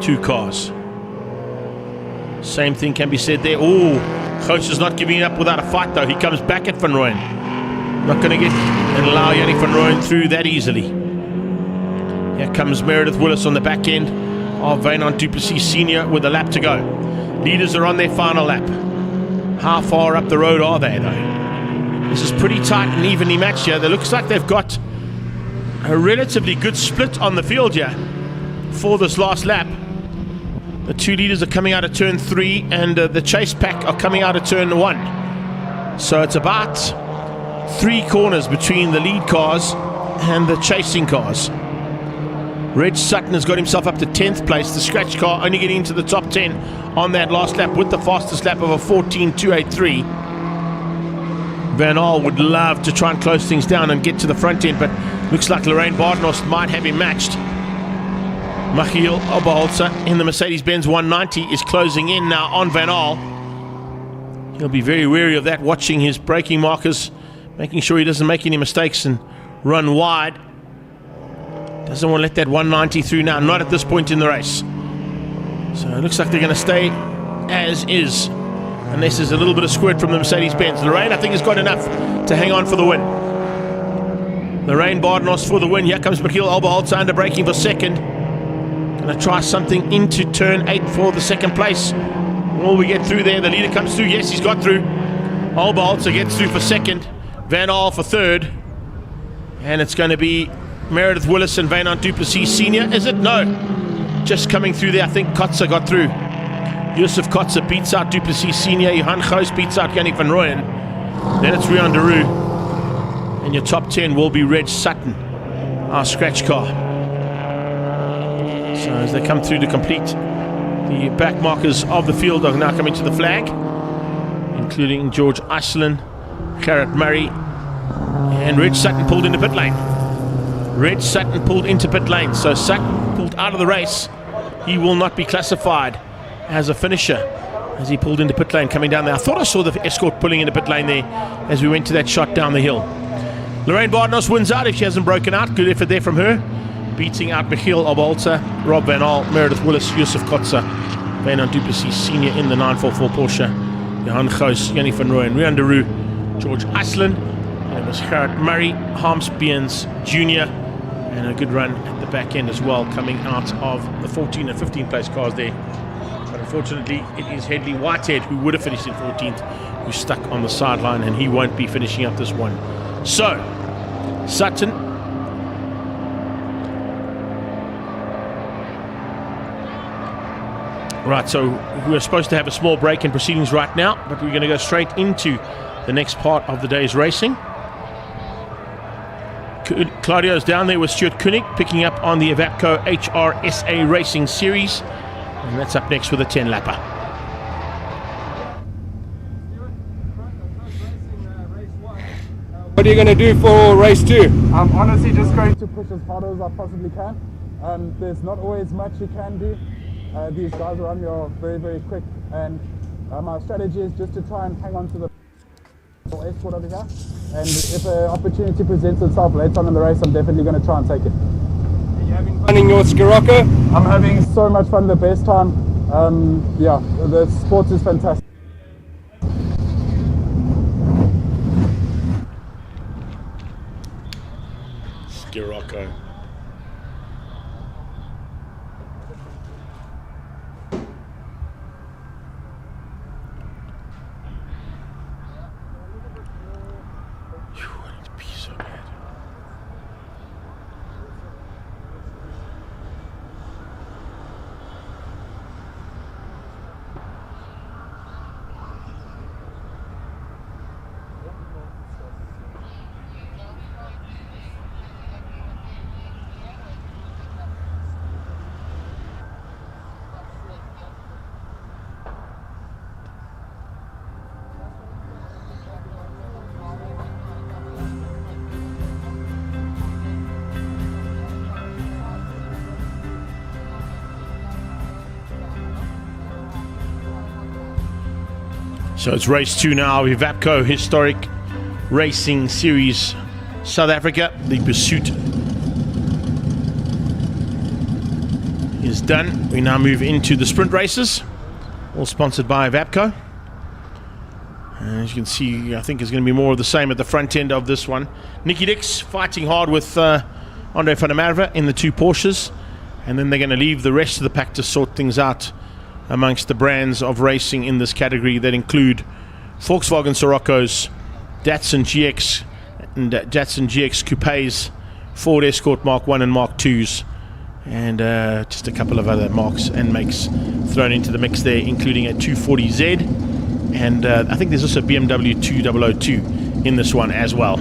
2 cars. Same thing can be said there. Oh, Goos is not giving up without a fight though. He comes back at Van Rooyen. Not going to get and allow Yannick van Rooyen through that easily. Here comes Meredith Willis on the back end of Wynand du Plessis Senior with a lap to go. Leaders are on their final lap. How far up the road are they though? This is pretty tight and evenly matched here. It looks like they've got a relatively good split on the field here for this last lap. The 2 leaders are coming out of turn 3 and the chase pack are coming out of turn 1. So it's about 3 corners between the lead cars and the chasing cars. Reg Sutton has got himself up to 10th place. The scratch car only getting into the top 10 on that last lap with the fastest lap of a 14.283. Van Aal would love to try and close things down and get to the front end, but looks like Lorraine Badenhorst might have him matched. Michiel Oberholzer in the Mercedes-Benz 190 is closing in now on Van Aal. He'll be very wary of that, watching his braking markers, making sure he doesn't make any mistakes and run wide. Doesn't want to let that 190 through now, not at this point in the race. So it looks like they're going to stay as is, unless there's a little bit of squirt from the Mercedes-Benz. Lorraine, I think, has got enough to hang on for the win. Lorraine Badenhorst for the win. Here comes Michiel Oberholzer under braking for second. Going to try something into turn 8 for the second place. Will we get through there? The leader comes through. Yes, he's got through. Oberholzer gets through for second. Van Aal for third. And it's going to be Meredith Willis and Wynand du Plessis Senior. Is it? No. Just coming through there. I think Kotze got through. Josef Kotze beats out du Plessis Senior. Johan Goos beats out Yannick van Rooyen. Then it's Rian de Roux. And your top 10 will be Reg Sutton, our scratch car. So as they come through to complete, the back markers of the field are now coming to the flag, including George Iselin, Garrett Murray, and Reg Sutton pulled into pit lane. Reg Sutton pulled into pit lane, so Sutton pulled out of the race. He will not be classified as a finisher as he pulled into pit lane coming down there. I thought I saw the Escort pulling into pit lane there as we went to that shot down the hill. Lorraine Badenhorst wins out if she hasn't broken out. Good effort there from her, beating out Michiel Oberholzer, Rob Van Aal, Meredith Willis, Josef Kotze, Wynand du Plessis Senior in the 944 Porsche, Johan Goos, Yannick van Rooyen, Rian de Roux, George Iselin, and it was Garrett Murray, Harms Beens Jr., and a good run at the back end as well, coming out of the 14 and 15 place cars there. But unfortunately, it is Headley Whitehead, who would have finished in 14th, who's stuck on the sideline, and he won't be finishing up this one. So, Sutton right, so we're supposed to have a small break in proceedings right now, but we're going to go straight into the next part of the day's racing. Claudio's down there with Stuart Koenig, picking up on the Evapco HRSA Racing Series, and that's up next with a 10-lapper. What are you going to do for race 2? I'm honestly just going to push as hard as I possibly can. There's not always much you can do. These guys around me are very, very quick, and my strategy is just to try and hang on to the Escort over here. And if an opportunity presents itself later on in the race, I'm definitely going to try and take it. Are you having fun in your Scirocco? I'm having so much fun, the best time. Yeah, the sport is fantastic. Scirocco. So it's race 2 now, Evapco Historic Racing Series South Africa. The Pursuit is done. We now move into the sprint races, all sponsored by Evapco. And as you can see, I think it's going to be more of the same at the front end of this one. Nicky Dix fighting hard with Andre van der Merwe in the 2 Porsches, and then they're going to leave the rest of the pack to sort things out amongst the brands of racing in this category that include Volkswagen Sirocco's, Datsun GX and Datsun GX Coupes, Ford Escort Mark 1 and Mark 2s, and just a couple of other marks and makes thrown into the mix there, including a 240Z, and I think there's also a BMW 2002 in this one as well.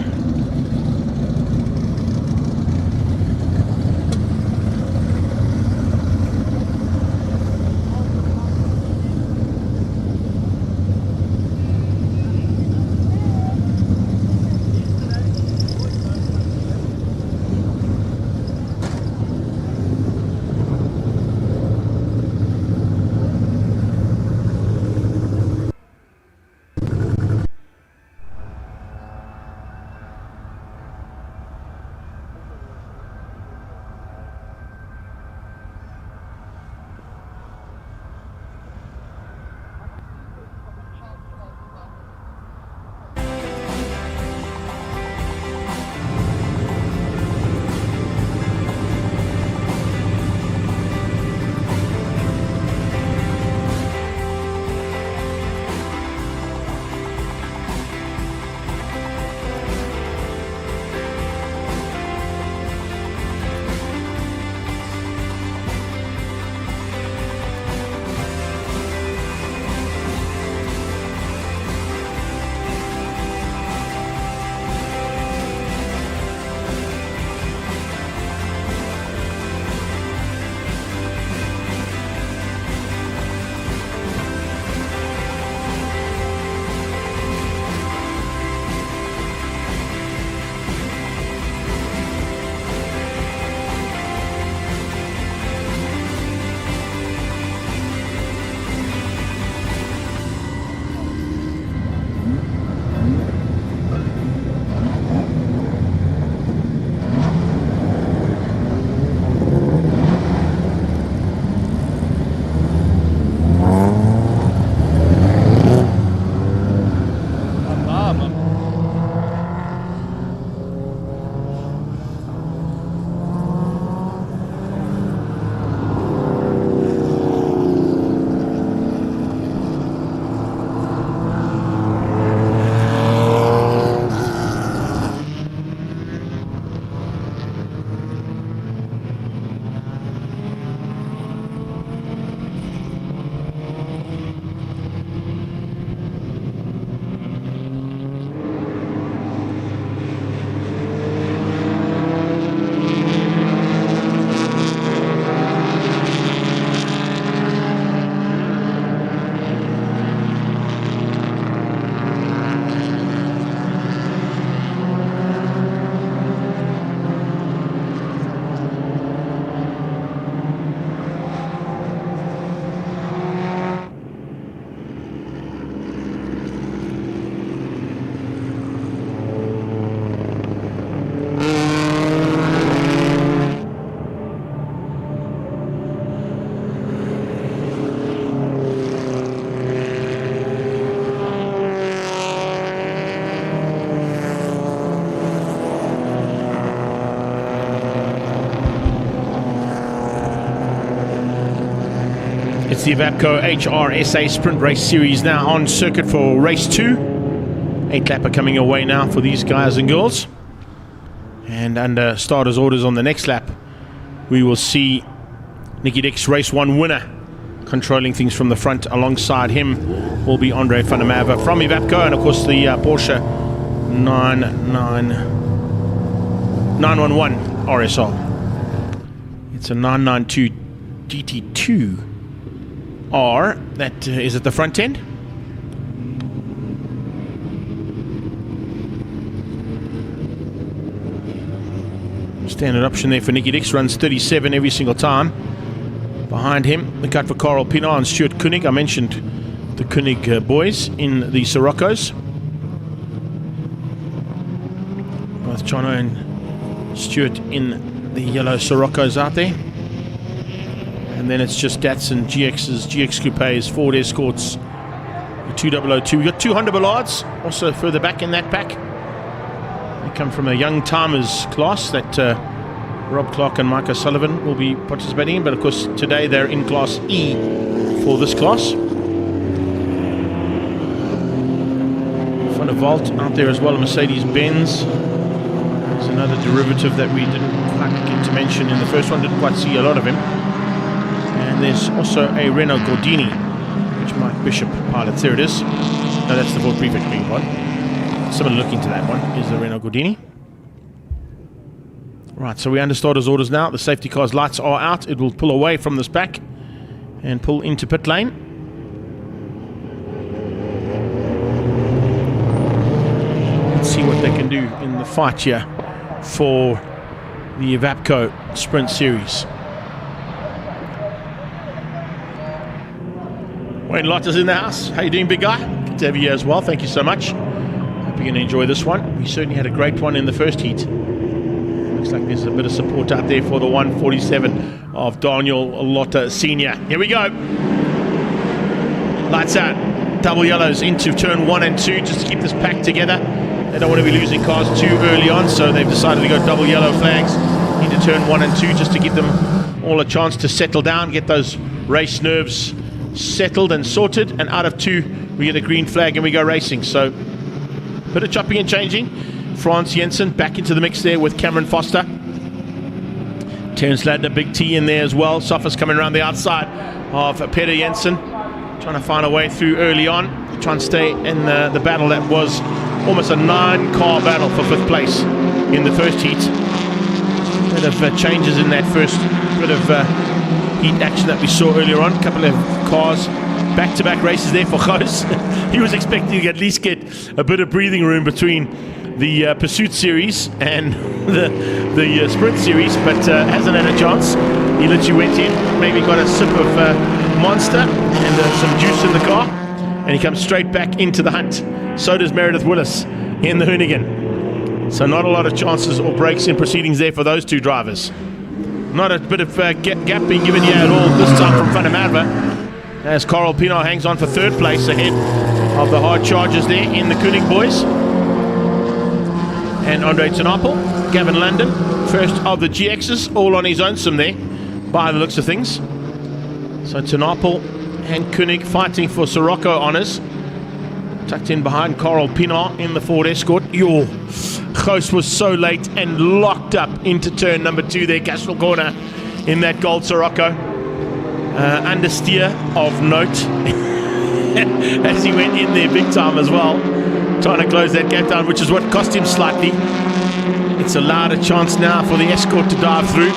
It's the Evapco HRSA Sprint Race Series now on circuit for race 2. 8-lapper coming away now for these guys and girls. And under starters orders on the next lap, we will see Nicky Dix, race 1 winner, controlling things from the front. Alongside him will be Andre van der Merwe from Evapco, and of course the Porsche 911 RSR. It's a 992 GT2 R that is at the front end. Standard option there for Nicky Dix, runs 37 every single time. Behind him, the cut for Karel Pienaar and Stuart Koenig. I mentioned the Koenig boys in the Zwartkops. Both Jono and Stuart in the yellow Zwartkops out there. And then it's just Datsun GXs, GX Coupes, Ford Escorts, 2002. We've got 2 Honda Ballards also further back in that pack. They come from a young timers class that Rob Clark and Mike O'Sullivan will be participating in, but of course today they're in Class E for this class. Van der Vault out there as well, a Mercedes-Benz. There's another derivative that we didn't quite get to mention in the first one, didn't quite see a lot of him. And there's also a Renault Gordini, which Mike Bishop pilots. There it is. No, that's the Ford Prefect being one. Someone looking to that one is the Renault Gordini. Right, so we're under starters orders now. The safety car's lights are out. It will pull away from this back and pull into pit lane. Let's see what they can do in the fight here for the Evapco Sprint Series. Wayne Lotus in the house. How you doing, big guy? Good to have you here as well. Thank you so much. Hope you're going to enjoy this one. We certainly had a great one in the first heat. Looks like there's a bit of support out there for the 147 of Daniel Lotta Senior. Here we go. Lights out. Double yellows into turn 1 and 2 just to keep this pack together. They don't want to be losing cars too early on, so they've decided to go double yellow flags into turn 1 and 2 just to give them all a chance to settle down, get those race nerves settled and sorted, and out of 2 we get a green flag and we go racing. So bit of chopping and changing. Frans Jensen back into the mix there with Cameron Foster. Terence Ladner, big T in there as well. Soffa's coming around the outside of Peter Jensen, trying to find a way through early on, try and stay in the battle that was almost a 9-car battle for 5th place in the first heat. Bit of changes in that first bit of heat action that we saw earlier on. A couple of cars, back-to-back races there for Gous. He was expecting to at least get a bit of breathing room between the Pursuit series and the Sprint series, but hasn't had a chance. He literally went in, maybe got a sip of Monster and some juice in the car, and he comes straight back into the hunt. So does Meredith Willis in the Hoonigan. So not a lot of chances or breaks in proceedings there for those 2 drivers. Not a bit of gap being given here at all this time from Van der Merwe, as Carl Pino hangs on for 3rd place ahead of the hard chargers there in the Koenig boys. And Andre Tenapel, Gavin London, first of the GXs, all on his own some there, by the looks of things. So Tenapel and Koenig fighting for Sirocco honours. Tucked in behind Carl Pino in the Ford Escort. Yo, Gous was so late and locked up into turn number 2 there, Castrol Corner, in that gold Sirocco. Understeer of note as he went in there big time as well, trying to close that gap down, which is what cost him slightly. It's allowed a chance now for the Escort to dive through,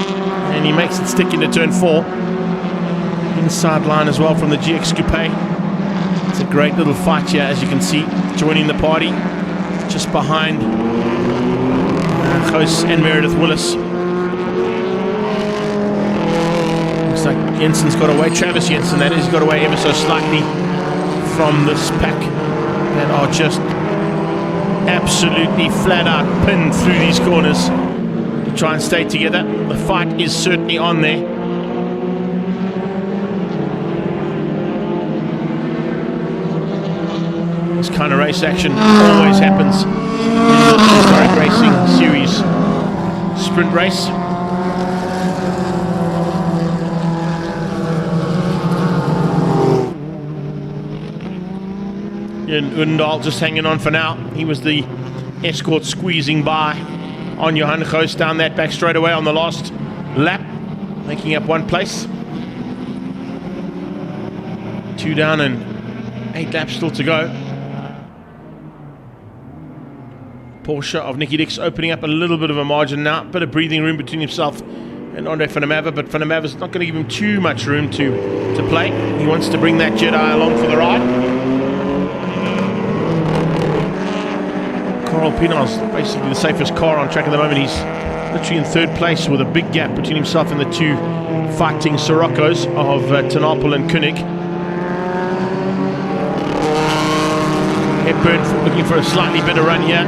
and he makes it stick into turn 4. Inside line as well from the GX Coupe. It's a great little fight here, as you can see, joining the party just behind Gous and Meredith Willis. Looks like Jensen's got away, Travis Jensen that is, got away ever so slightly from this pack that are just absolutely flat out pinned through these corners to try and stay together. The fight is certainly on there. This kind of race action always happens in the historic racing series sprint race. And Undal just hanging on for now. He was the Escort squeezing by on Johan Gous down that back straight away on the last lap, making up 1 place. 2 down and 8 laps still to go. Porsche of Nicky Dix opening up a little bit of a margin now, bit of breathing room between himself and Andre Van der Merwe, but Van der Merwe's not going to give him too much room to play. He wants to bring that Jedi along for the ride. Carl Pino's basically the safest car on track at the moment. He's literally in 3rd place with a big gap between himself and the 2 fighting Siroccos of Tenapel and Koenig. Hepburn looking for a slightly better run here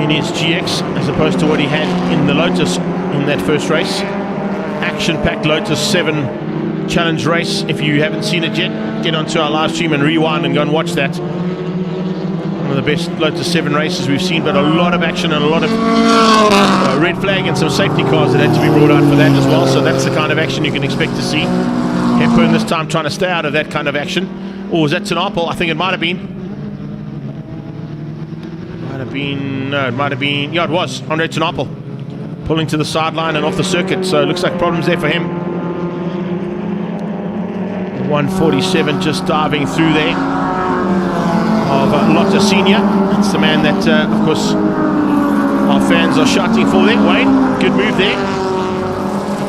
in his GX as opposed to what he had in the Lotus in that first race. Action-packed Lotus 7 challenge race. If you haven't seen it yet, get onto our live stream and rewind and go and watch that. One of the best Lotus 7 races we've seen, but a lot of action and a lot of red flag and some safety cars that had to be brought out for that as well. So that's the kind of action you can expect to see. Hepburn this time trying to stay out of that kind of action. Or was that Tinapel? I think it might have been. No, it might have been. Yeah, it was Andre Tinapel pulling to the sideline and off the circuit. So it looks like problems there for him. 147 just diving through there of Lotus Senior. That's the man that, of course, our fans are shouting for there. Wayne, good move there.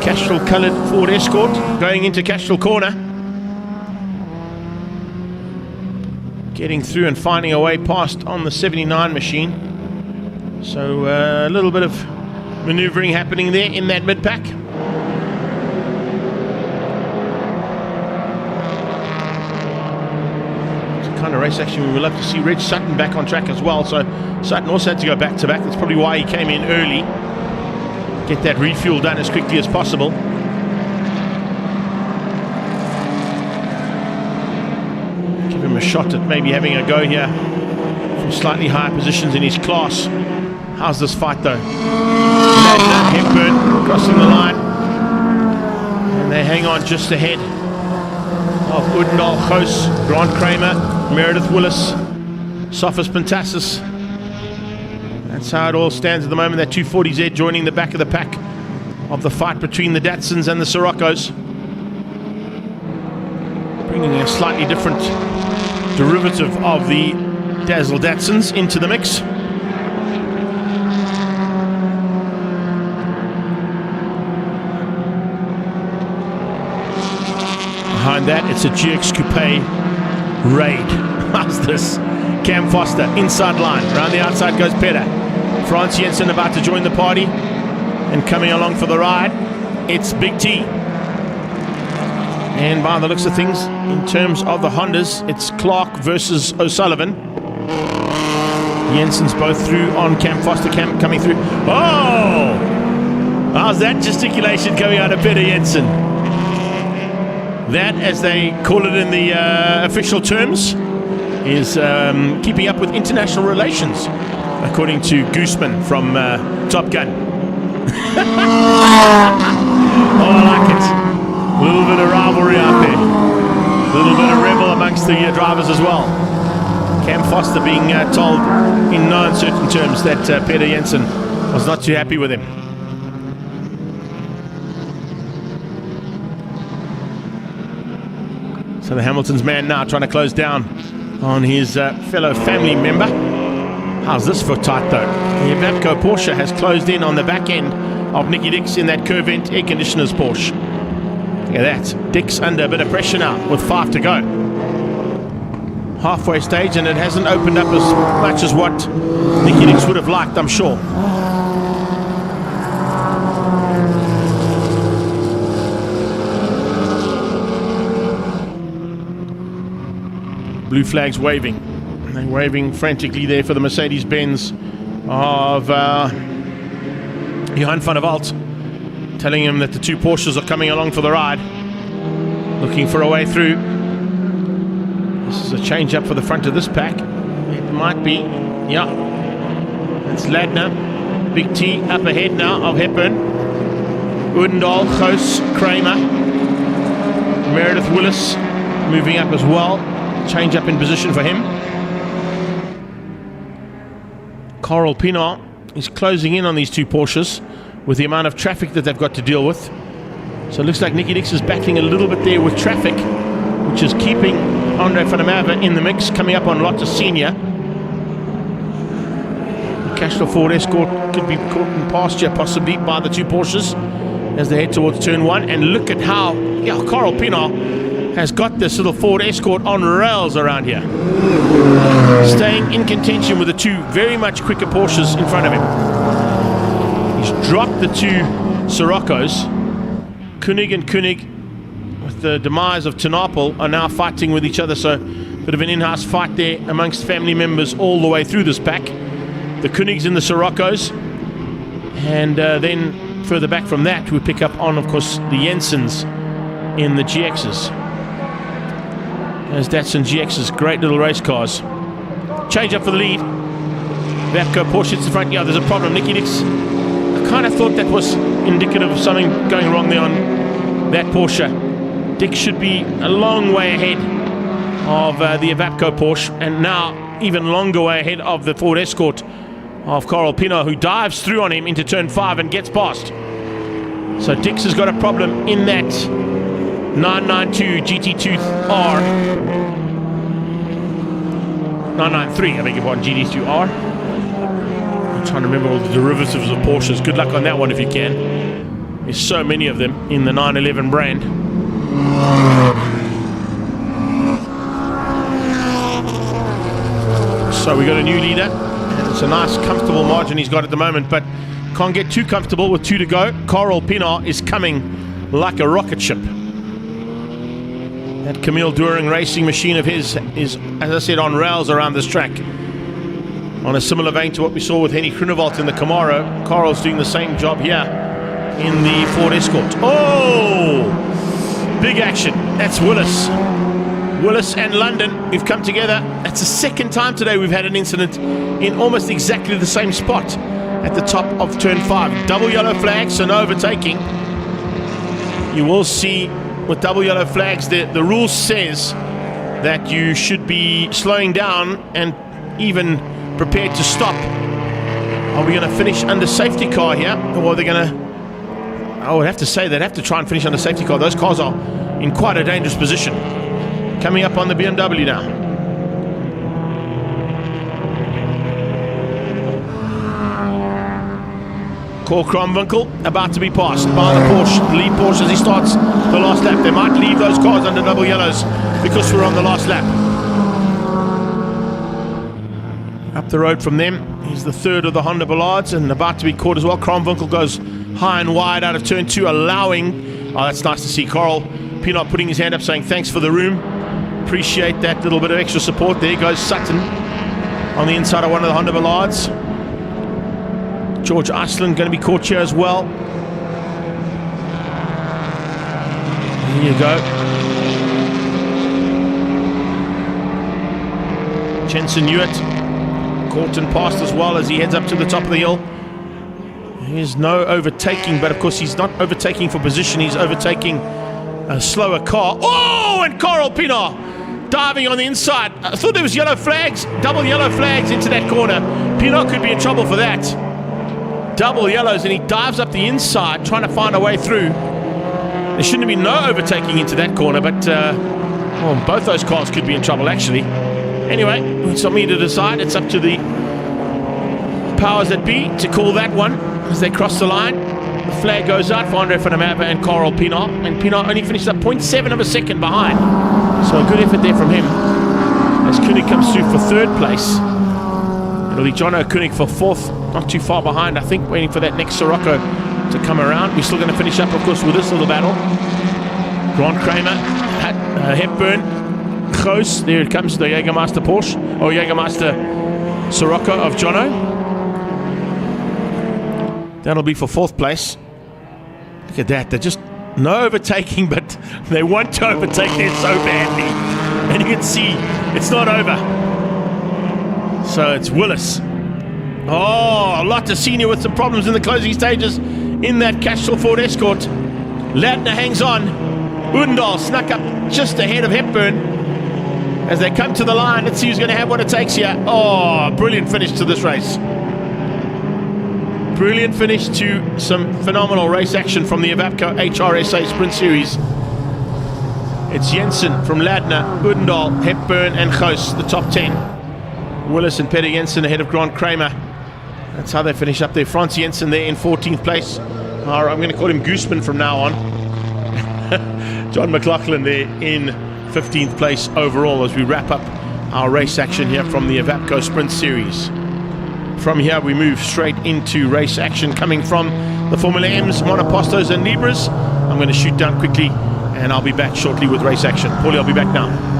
Castrol coloured Ford Escort going into Castrol corner. Getting through and finding a way past on the 79 machine. So a little bit of manoeuvring happening there in that mid-pack. It's a kind of race action we would love to see Reg Sutton back on track as well. So Sutton also had to go back-to-back. That's probably why he came in early. Get that refuel done as quickly as possible. Give him a shot at maybe having a go here from slightly higher positions in his class. How's this fight though? Ladner, Hepburn crossing the line. And they hang on just ahead of Udendal, Goos, Grant Kramer, Meredith Willis, Sophus Pantassis. That's how it all stands at the moment. That 240Z joining the back of the pack of the fight between the Datsuns and the Sirocco's. Bringing a slightly different derivative of the Dazzle Datsuns into the mix. Behind that, it's a GX Coupe Raid. How's this? Cam Foster, inside line. Around the outside goes Petter. Frans Jensen about to join the party. And coming along for the ride, it's Big T. And by the looks of things, in terms of the Hondas, it's Clark versus O'Sullivan. Jensen's both through on Cam Foster. Cam coming through. Oh! How's that gesticulation coming out of Peter Jensen? That, as they call it in the official terms, is keeping up with international relations, according to Gooseman from Top Gun. Oh, I like it. A little bit of rivalry out there. A little bit of rebel amongst the drivers as well. Cam Foster being told in no uncertain terms that Peter Jensen was not too happy with him. So the Hamilton's man now trying to close down on his fellow family member. How's this for tight though? The Evapco Porsche has closed in on the back end of Nicky Dix in that Curvent air conditioners Porsche. Look at that. Dix under a bit of pressure now with 5 to go. Halfway stage, and it hasn't opened up as much as what Nicky Dix would have liked, I'm sure. Blue flags waving. They're waving frantically there for the Mercedes-Benz of Johan van der Walt, telling him that the two Porsches are coming along for the ride, looking for a way through. This is a change up for the front of this pack. It might be, yeah. That's Ladner. Big T up ahead now of Hepburn. Udendal, Goos, Kramer. Meredith Willis moving up as well. Change up in position for him. Coral Pinar is closing in on these two Porsches with the amount of traffic that they've got to deal with. So it looks like Nicky Dix is battling a little bit there with traffic, which is keeping Andre van der Merwe in the mix, coming up on Lotus Senior. The Castrol Ford Escort could be caught in pasture possibly by the two Porsches as they head towards turn 1. And look at how Coral Pinar has got this little Ford Escort on rails around here. Staying in contention with the two very much quicker Porsches in front of him. He's dropped the two Siroccos. Koenig and Koenig, with the demise of Tinapel, are now fighting with each other. So Bit of an in-house fight there amongst family members all the way through this pack. The Koenigs and the Siroccos. And then further back from that, we pick up on, of course, the Jensens in the GXs. There's Datsun GXs, great little race cars. Change up for the lead. Evapco Porsche hits the front. Yeah, there's a problem. Nicky Dix, I kind of thought that was indicative of something going wrong there on that Porsche. Dix should be a long way ahead of the Evapco Porsche, and now even longer way ahead of the Ford Escort of Carl Pino, who dives through on him into turn 5 and gets past. So Dix has got a problem in that 992 GT2R. 993, I beg your pardon, GT2R. I'm trying to remember all the derivatives of Porsches. Good luck on that one if you can. There's so many of them in the 911 brand. So we got a new leader, and it's a nice comfortable margin he's got at the moment, but can't get too comfortable with 2 to go. Carl Pino is coming like a rocket ship. That Camille During racing machine of his is, as I said, on rails around this track. On a similar vein to what we saw with Henny Groenewald in the Camaro, Carl's doing the same job here in the Ford Escort. Oh! Big action. That's Willis. Willis and London, we've come together. That's the second time today we've had an incident in almost exactly the same spot at the top of turn 5. Double yellow flags, so no overtaking. You will see with double yellow flags, the rule says that you should be slowing down and even prepared to stop. Are we going to finish under safety car here, or are they going to... I would have to say they'd have to try and finish under safety car. Those cars are in quite a dangerous position. Coming up on the BMW now. Cor Kronwinkel about to be passed by the Porsche, the lead Porsche as he starts the last lap. They might leave those cars under double yellows because we're on the last lap. Up the road from them, he's the third of the Honda Ballards and about to be caught as well. Kronwinkel goes high and wide out of turn 2, allowing... Oh, that's nice to see. Carl Pino putting his hand up saying thanks for the room. Appreciate that little bit of extra support. There goes Sutton on the inside of one of the Honda Ballards. George Iceland going to be caught here as well. Here you go. Jensen Hewitt caught and passed as well as he heads up to the top of the hill. There's no overtaking, but of course he's not overtaking for position. He's overtaking a slower car. Oh, and Carl Pino diving on the inside. I thought there was yellow flags, double yellow flags into that corner. Pino could be in trouble for that. Double yellows, and he dives up the inside trying to find a way through. There shouldn't have been no overtaking into that corner, but well, both those cars could be in trouble actually. Anyway, it's not me to decide. It's up to the powers that be to call that one as they cross the line. The flag goes out for Andre van der Merwe and Carl Pino, and Pino only finishes up 0.7 of a second behind. So a good effort there from him as Koenig comes through for third place. It'll be Jono Koenig for fourth, not too far behind, I think, waiting for that next Sirocco to come around. We're still going to finish up, of course, with this little battle. Grant Kramer, Hepburn, Goos. There it comes, the Jägermeister Porsche, or Jägermeister Sirocco of Jono. That'll be for fourth place. Look at that, they're just no overtaking, but they want to overtake there so badly. And you can see it's not over. So it's Willis. Oh, Lotus Senior with some problems in the closing stages in that Castrol Ford Escort. Ladner hangs on. Undal snuck up just ahead of Hepburn as they come to the line. Let's see who's going to have what it takes here. Oh, brilliant finish to this race. Brilliant finish to some phenomenal race action from the Evapco HRSA Sprint Series. It's Jensen from Ladner, Undal, Hepburn and Goos, the top 10. Willis and Peter Jensen ahead of Grant Kramer. That's how they finish up there. Frans Jensen there in 14th place. I'm going to call him Gooseman from now on. John McLaughlin there in 15th place overall as we wrap up our race action here from the Evapco Sprint Series. From here we move straight into race action coming from the Formula M's, Monopostos and Libras. I'm going to shoot down quickly and I'll be back shortly with race action. Paulie, I'll be back now.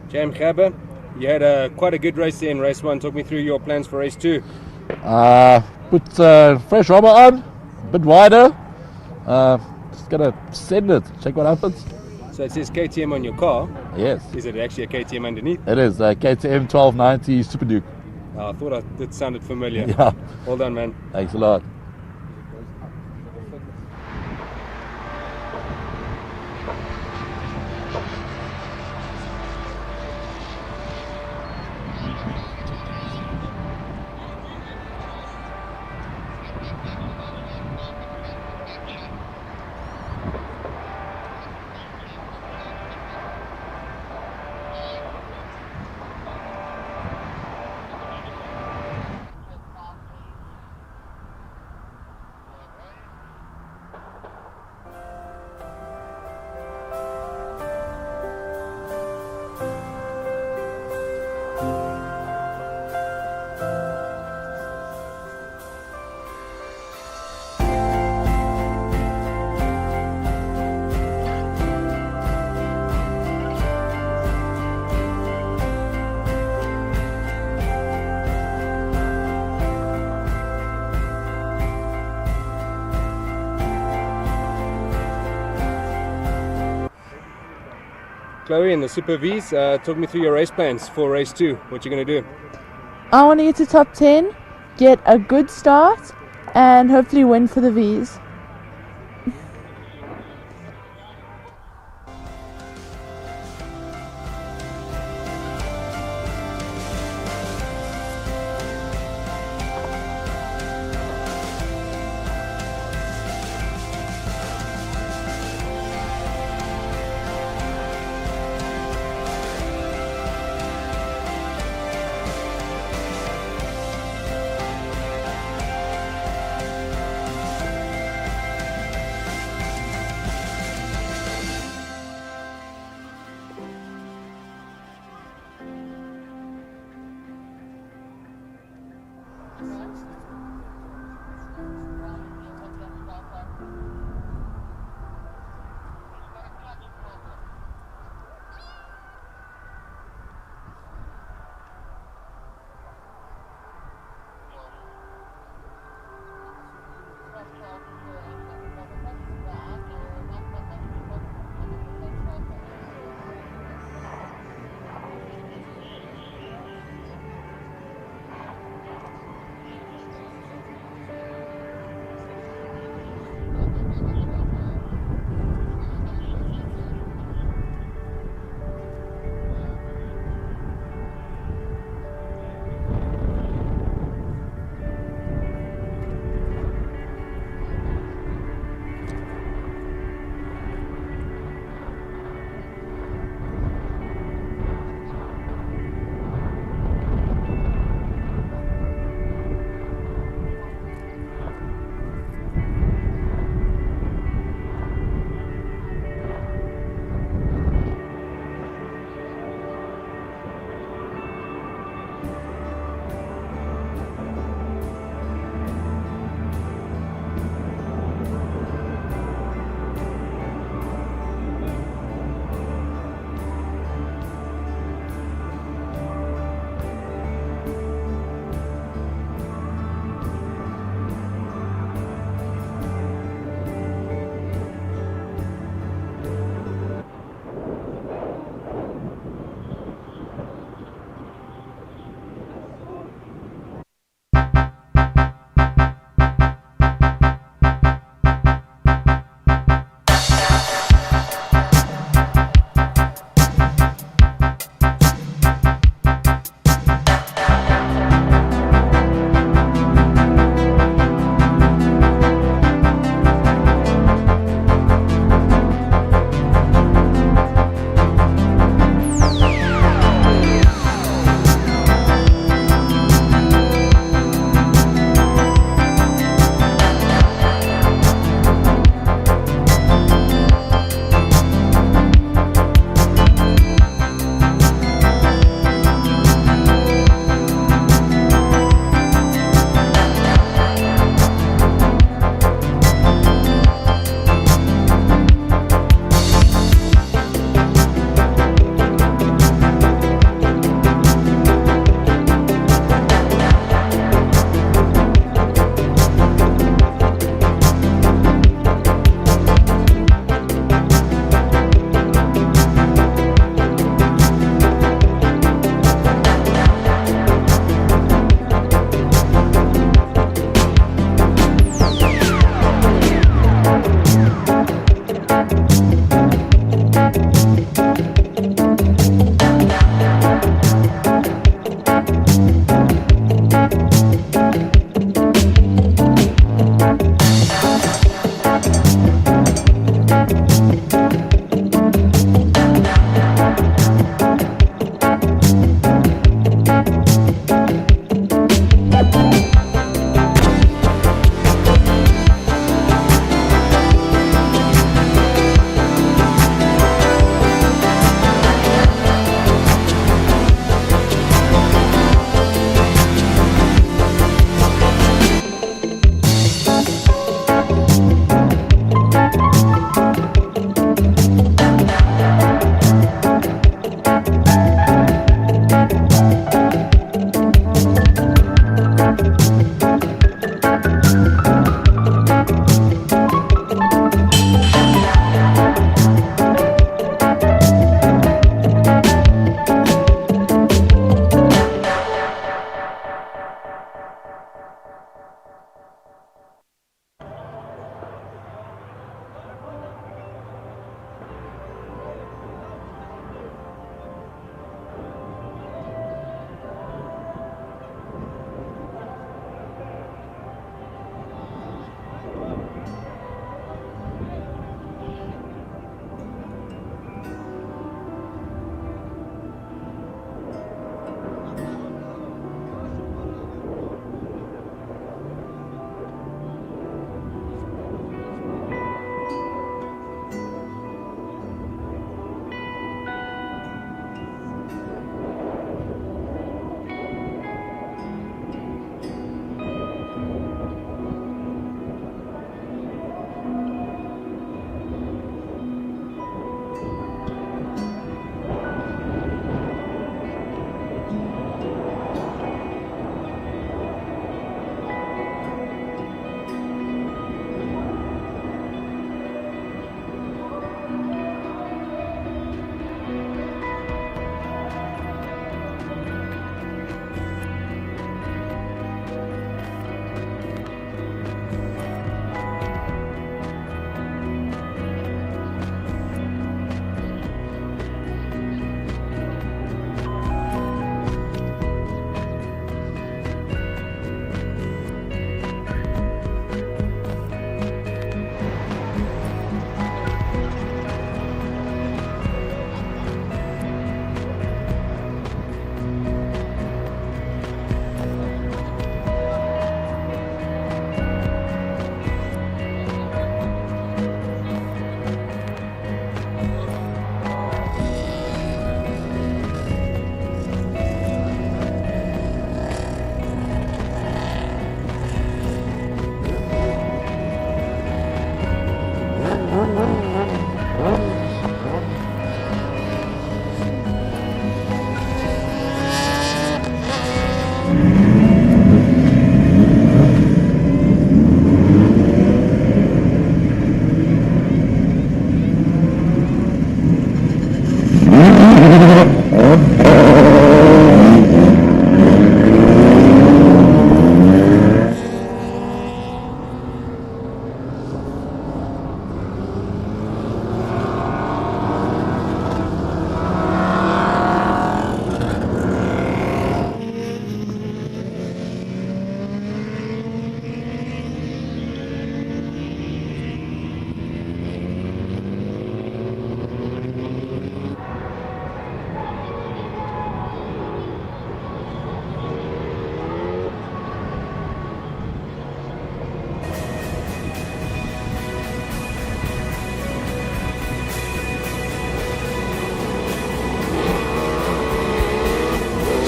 Jam Gabba, you had quite a good race there in race 1. Talk me through your plans for race 2. Put fresh rubber on, a bit wider. Just gonna send it, check what happens. So it says KTM on your car. Yes. Is it actually a KTM underneath? It is KTM 1290 Super Duke. I thought it sounded familiar. Yeah. Well done, man. Thanks a lot. Chloe and the Super Vs, talk me through your race plans for race 2. What you're going to do? I want to get to top 10, get a good start, and hopefully win for the Vs.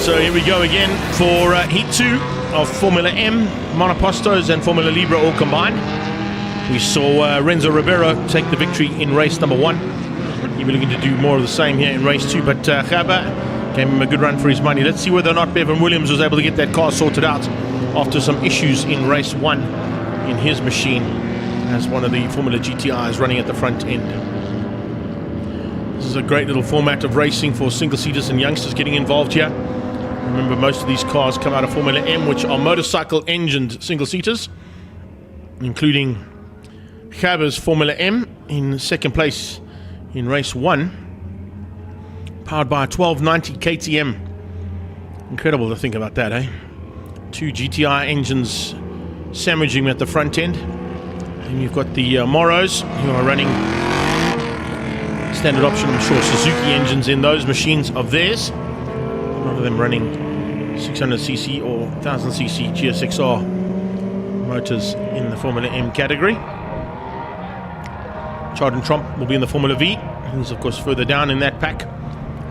So here we go again for Heat 2 of Formula M, monopostos and Formula Libra all combined. We saw Renzo Ribeiro take the victory in race number 1. He'll be looking to do more of the same here in race 2, but Gaba gave him a good run for his money. Let's see whether or not Bevan Williams was able to get that car sorted out after some issues in race 1 in his machine as one of the Formula GTIs running at the front end. This is a great little format of racing for single-seaters and youngsters getting involved here. Remember, most of these cars come out of Formula M, which are motorcycle-engined single-seaters, including Gaba's Formula M in second place in race 1, powered by a 1290 KTM. Incredible to think about that, eh? 2 GTI engines sandwiching at the front end. And you've got the Moros, who are running standard option, I'm sure, Suzuki engines in those machines of theirs. A lot of them running 600cc or 1000cc GSXR motors in the Formula M category. Jordan Trump will be in the Formula V. He's, of course, further down in that pack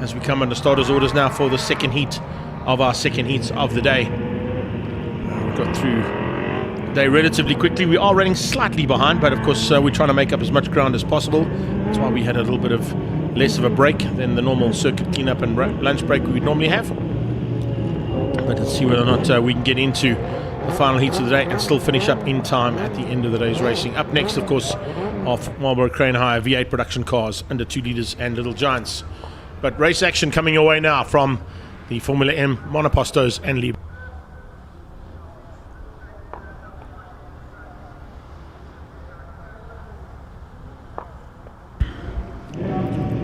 as we come under starters orders now for the second heat of our second heats of the day. We got through the day relatively quickly. We are running slightly behind, but of course we're trying to make up as much ground as possible. That's why we had a little bit of less of a break than the normal circuit cleanup and lunch break we would normally have. But let's see whether or not we can get into the final heats of the day and still finish up in time at the end of the day's racing. Up next, of course, off Marlboro Crane Hire V8 production cars under 2 litres and Little Giants. But race action coming your way now from the Formula M monopostos and Libra.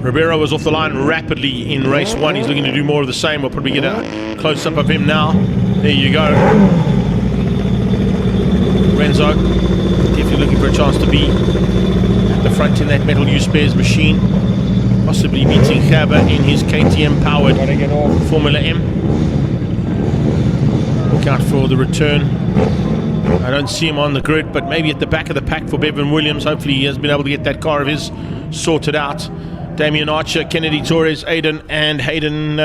Ribeiro was off the line rapidly in race 1. He's looking to do more of the same. We'll probably get a close-up of him now. There you go. Renzo definitely looking for a chance to be at the front in that metal U-Spares machine. Possibly beating Gerber in his KTM-powered Formula M. Look out for the return. I don't see him on the grid, but maybe at the back of the pack for Bevan Williams. Hopefully he has been able to get that car of his sorted out. Damien Archer, Kennedy Torres, Aiden and Hayden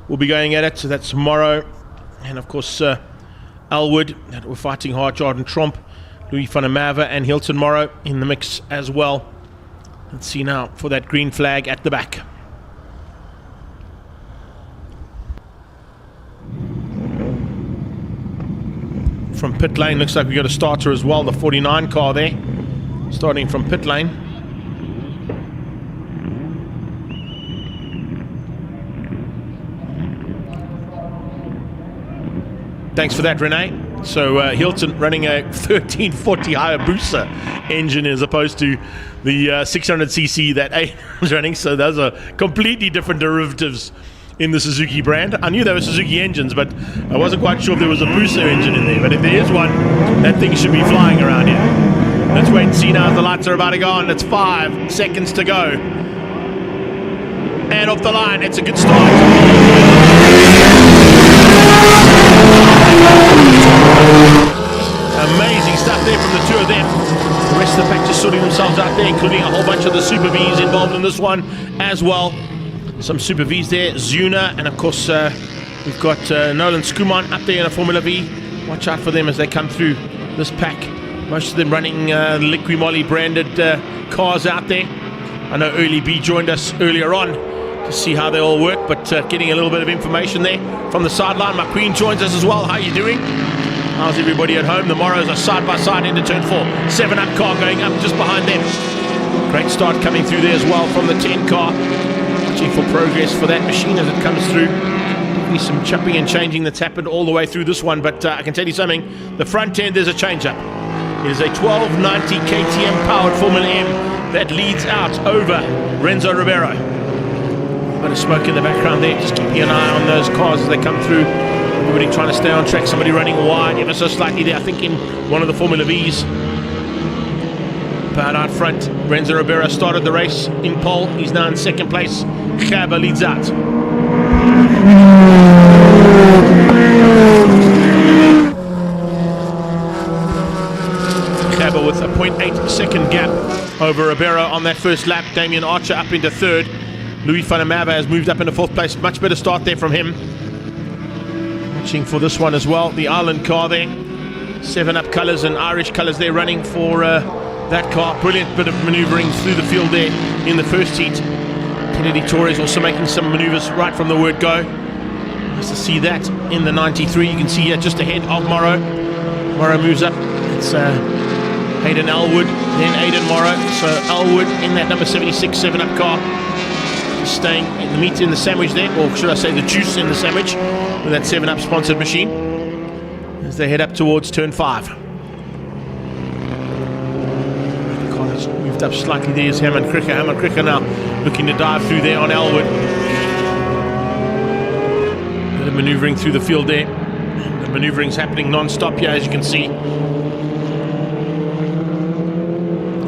will be going at it. So that's tomorrow. And of course Elwood, that we're fighting hard. Jordan Tromp, Louis van der Merwe and Hilton Morrow in the mix as well. Let's see now for that green flag at the back. From pit lane, looks like we got a starter as well, the 49 car there, starting from pit lane. Thanks for that, Renee. So Hilton running a 1340 Hayabusa engine as opposed to the 600cc that A was running. So those are completely different derivatives in the Suzuki brand. I knew they were Suzuki engines, but I wasn't quite sure if there was a Busa engine in there. But if there is one, that thing should be flying around here. Let's wait and see now as the lights are about to go on. It's 5 seconds to go. And off the line, it's a good start. Amazing stuff there from the two of them. The rest of the pack just sorting themselves out there, including a whole bunch of the Super Vs involved in this one as well. Some Super Vs there, Zuna, and of course we've got Nolan Skuman up there in a Formula V. Watch out for them as they come through this pack. Most of them running Liqui Moly branded cars out there. I know Early B joined us earlier on to see how they all work, but getting a little bit of information there from the sideline. McQueen joins us as well. How are you doing? How's everybody at home? The Morrows are side by side into turn 4. 7-up car going up just behind them. Great start coming through there as well from the 10 car. Watching for progress for that machine as it comes through. Definitely some chopping and changing that's happened all the way through this one, but I can tell you something. The front end, there's a change up. It is a 1290 KTM powered Formula M that leads out over Renzo Ribeiro. A bit of smoke in the background there, just keeping an eye on those cars as they come through. Everybody trying to stay on track, somebody running wide ever so slightly there, I think in one of the Formula Vs. But out front, Renzo Ribeiro started the race in pole. He's now in second place. Gerber leads out. Gerber with a 0.8 second gap over Ribeiro on that first lap. Damien Archer up into third. Louis van der Merwe has moved up into fourth place. Much better start there from him. Watching for this one as well, the Island car there. 7-up colours and Irish colours there running for that car. Brilliant bit of manoeuvring through the field there in the first heat. Kennedy Torres also making some manoeuvres right from the word go. Nice to see that in the 93. You can see here just ahead of Morrow. Morrow moves up. It's Hayden Elwood, then Aidan Morrow. So Elwood in that number 76 7-up car. Just staying in the meat in the sandwich there, or should I say the juice in the sandwich, with that 7-up sponsored machine as they head up towards turn 5. The car has moved up slightly. There's Hammond Cricker. Hammond Cricker now looking to dive through there on Elwood. Bit of manoeuvring through the field there. The manoeuvering's happening non-stop here, as you can see.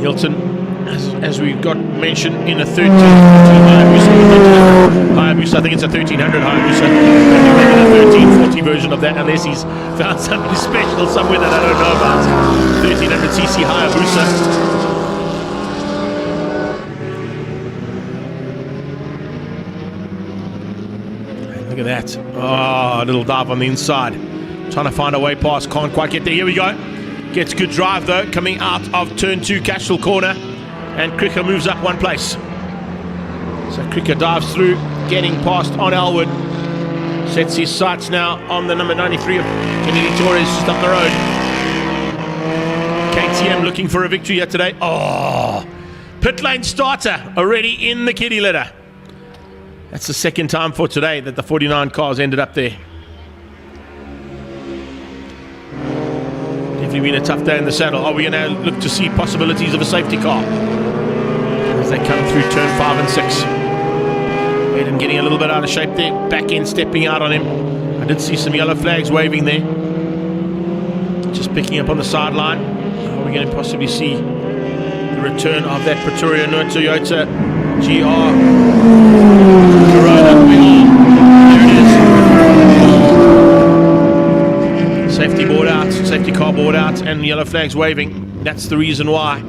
Hilton, as we've got mentioned, in a 13 Hayabusa. I think it's a 1300 Hayabusa. A 1340 version of that, unless he's found something special somewhere that I don't know about. 1300cc Hayabusa. Look at that. Oh, a little dive on the inside. Trying to find a way past. Can't quite get there. Here we go. Gets good drive though. Coming out of turn 2, Cashel corner. And Cricker moves up one place. So Cricker dives through. Getting past on Elwood. Sets his sights now on the number 93 of Kennedy Torres just up the road. KTM looking for a victory here today. Oh, pit lane starter already in the kitty litter. That's the second time for today that the 49 cars ended up there. Definitely been a tough day in the saddle. Are we going to look to see possibilities of a safety car as they come through turn 5 and 6? Aiden getting a little bit out of shape there. Back end stepping out on him. I did see some yellow flags waving there. Just picking up on the sideline. Are we going to possibly see the return of that Pretoria no Toyota GR Corolla? There it is. Safety board out, safety car board out, and yellow flags waving. That's the reason why.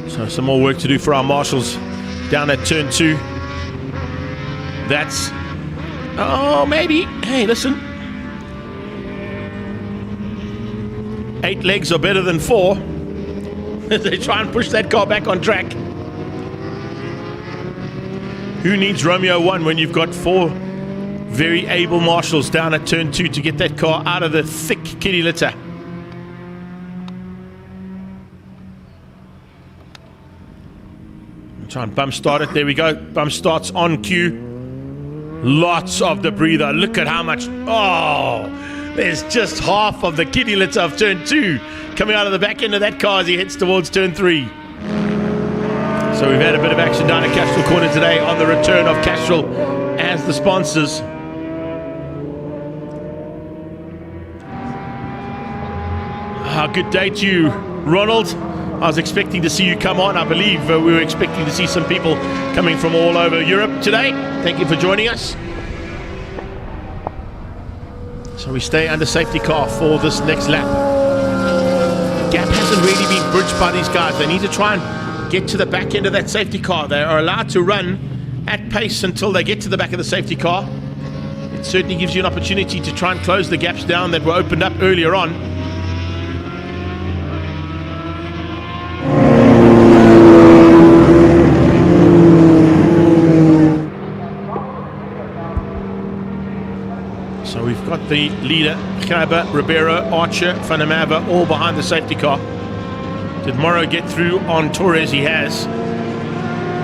So some more work to do for our marshals down at turn 2. That's, oh, maybe, hey, listen. 8 legs are better than 4. They try and push that car back on track. Who needs Romeo 1 when you've got 4 very able marshals down at turn 2 to get that car out of the thick kitty litter? Try and bump start it. There we go. Bump starts on cue. Lots of the breather. Look at how much. Oh, there's just half of the kitty litter of turn 2 coming out of the back end of that car as he heads towards turn 3. So we've had a bit of action down at Castrol Corner today on the return of Castrol as the sponsors. Good day to you, Ronald. I was expecting to see you come on. I believe we were expecting to see some people coming from all over Europe today. Thank you for joining us. So we stay under safety car for this next lap. Gap hasn't really been bridged by these guys. They need to try and get to the back end of that safety car. They are allowed to run at pace until they get to the back of the safety car. It certainly gives you an opportunity to try and close the gaps down that were opened up earlier on. The leader, Kaba, Ribeiro, Archer, Van der Merwe, all behind the safety car. Did Morrow get through on Torres? He has.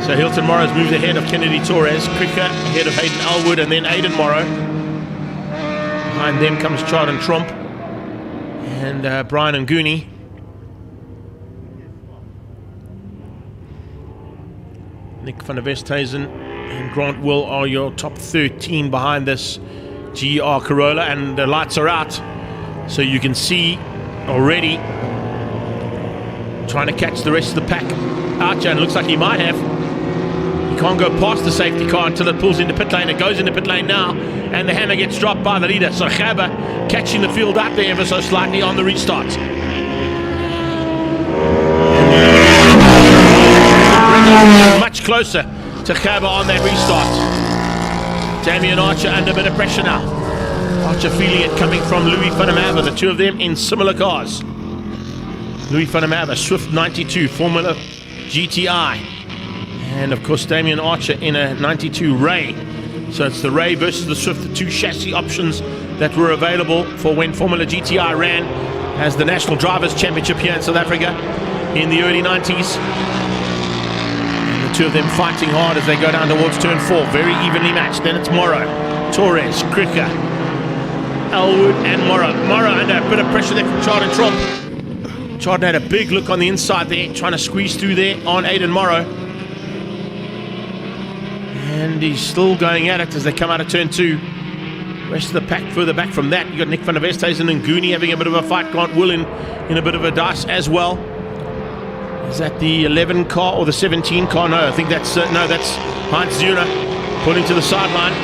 So Hilton Morrow's moved ahead of Kennedy Torres, Cricker ahead of Hayden Elwood, and then Aiden Morrow. Behind them comes Chard and Trump and Brian and Gooney. Nick van der Westhuizen and Grant Will are your top 13 behind this GR Corolla, and the lights are out, so you can see already trying to catch the rest of the pack. Archer, and looks like he might have. He can't go past the safety car until it pulls into pit lane. It goes into pit lane now, and the hammer gets dropped by the leader. So Gabba catching the field up there ever so slightly on the restart. Much closer to Gabba on that restart. Damien Archer under a bit of pressure now. Archer feeling it coming from Louis van der Merwe, the two of them in similar cars. Louis van der Merwe, Swift 92 Formula GTI. And of course Damien Archer in a 92 Ray. So it's the Ray versus the Swift, the two chassis options that were available for when Formula GTI ran as the National Drivers' Championship here in South Africa in the early 90s. Two of them fighting hard as they go down towards turn 4. Very evenly matched. Then it's Morrow, Torres, Cricker, Elwood and Morrow. Morrow under a bit of pressure there from Chard and Trump. Chard had a big look on the inside there, trying to squeeze through there on Aiden Morrow. And he's still going at it as they come out of turn 2. Rest of the pack further back from that. You got Nick van der Westhuizen and Goonie having a bit of a fight. Grant Will in a bit of a dice as well. Is that the 11 car or the 17 car? No, I think that's that's Heinz Zuna pulling to the sideline.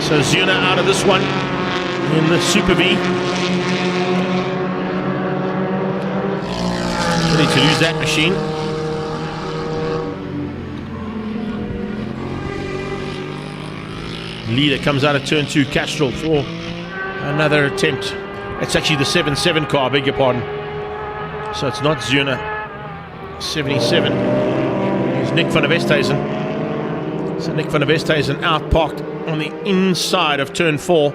So Zuna out of this one in the Super V. Ready to lose that machine. Leader comes out of turn 2, Castrol for another attempt. It's actually the 7-7 car, I beg your pardon. So it's not Zuna. 77. Here's Nick van der Westhuizen. So Nick van der Westhuizen out parked on the inside of turn 4.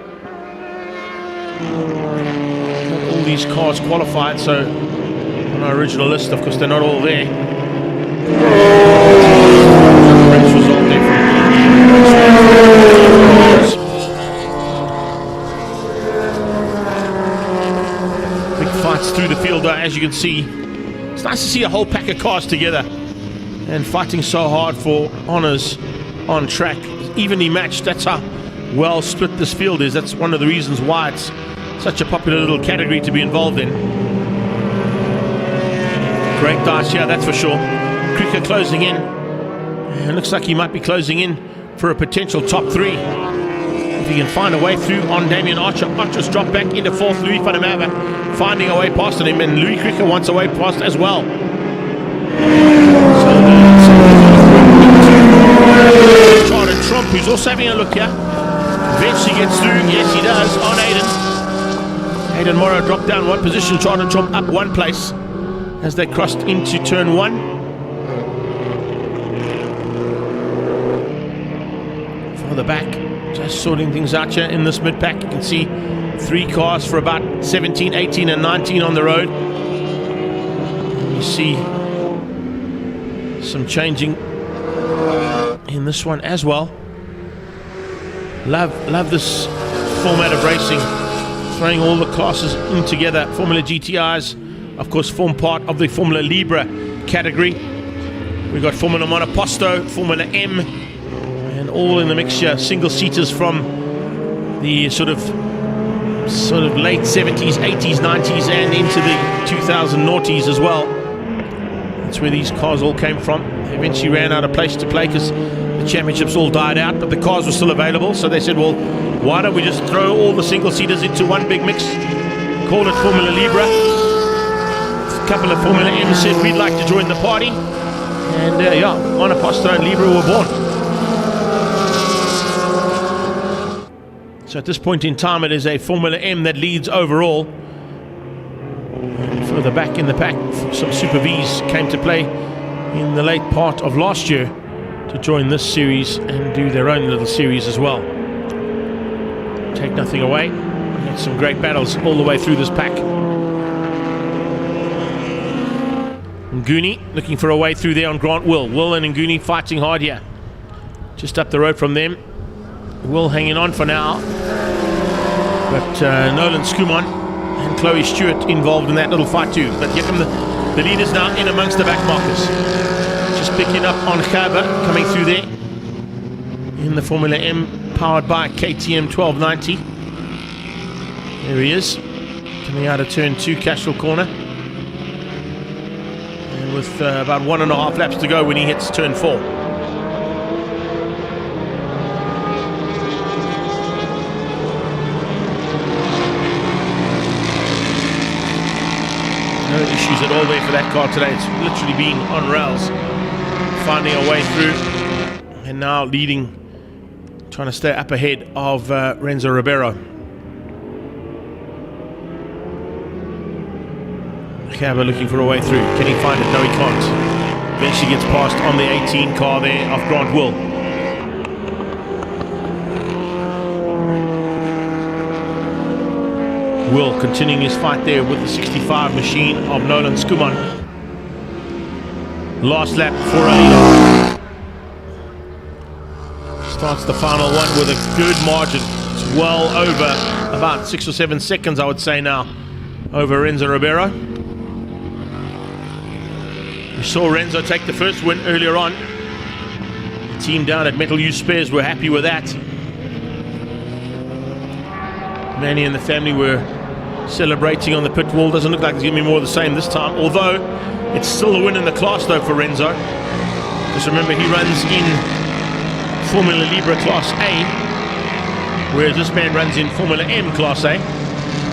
All these cars qualified, so on our original list, of course, they're not all there. Race result there from big fights through the field, as you can see. It's nice to see a whole pack of cars together and fighting so hard for honours on track. Evenly matched, that's how well split this field is. That's one of the reasons why it's such a popular little category to be involved in. Great dice here, that's for sure. Cricket closing in. It looks like he might be closing in for a potential top 3. If he can find a way through on Damien Archer. Archer's dropped back into 4th. Louis van der Merwe finding a way past him, and Louis Cricket wants a way past as well. Charlotte Trump, who's also having a look here. Eventually gets through. Yes, he does on Aiden Morrow dropped down 1 position. Charlotte Trump up 1 place as they crossed into turn 1. For the back, just sorting things out here in this mid-pack. You can see 3 cars for about 17, 18 and 19 on the road. And you see some changing in this one as well. Love this format of racing, throwing all the classes in together. Formula GTIs, of course, form part of the Formula Libra category. We've got Formula Monoposto, Formula M, and all in the mixture. Single seaters from the sort of late 70s, 80s, 90s, and into the 2000 noughties as well. That's where these cars all came from. They eventually ran out of place to play because the championships all died out, but the cars were still available. So they said, well, why don't we just throw all the single seaters into one big mix, call it Formula Libra. A couple of Formula M's said we'd like to join the party, and yeah, Monoposto and Libra were born. So at this point in time, it is a Formula M that leads overall. And further back in the pack, some Super Vs came to play in the late part of last year to join this series and do their own little series as well. Take nothing away. We had some great battles all the way through this pack. Nguni looking for a way through there on Grant Will. Will and Nguni fighting hard here. Just up the road from them. Will hanging on for now. But Nolan Skuman and Chloe Stewart involved in that little fight too. But here come the leaders now in amongst the back markers. Just picking up on Khaber coming through there in the Formula M powered by KTM 1290. There he is, coming out of turn 2, Cashel corner. And with about 1.5 laps to go when he hits turn 4. No issues at all there for that car today. It's literally been on rails, finding a way through, and now leading, trying to stay up ahead of Renzo Ribeiro. Khaber looking for a way through. Can he find it? No, he can't. Eventually gets past on the 18 car there of Grant Will. Will continuing his fight there with the 65 machine of Nolan Skuman. Last lap for a leader. Starts the final one with a good margin. It's well over about 6 or 7 seconds, I would say now, over Renzo Ribeiro. We saw Renzo take the first win earlier on. team down at Metal Use Spares were happy with that. Manny and the family were celebrating on the pit wall. Doesn't look like there's going to be more of the same this time, although it's still a win in the class though for Renzo. Just remember, he runs in Formula Libra Class A, whereas this man runs in Formula M Class A.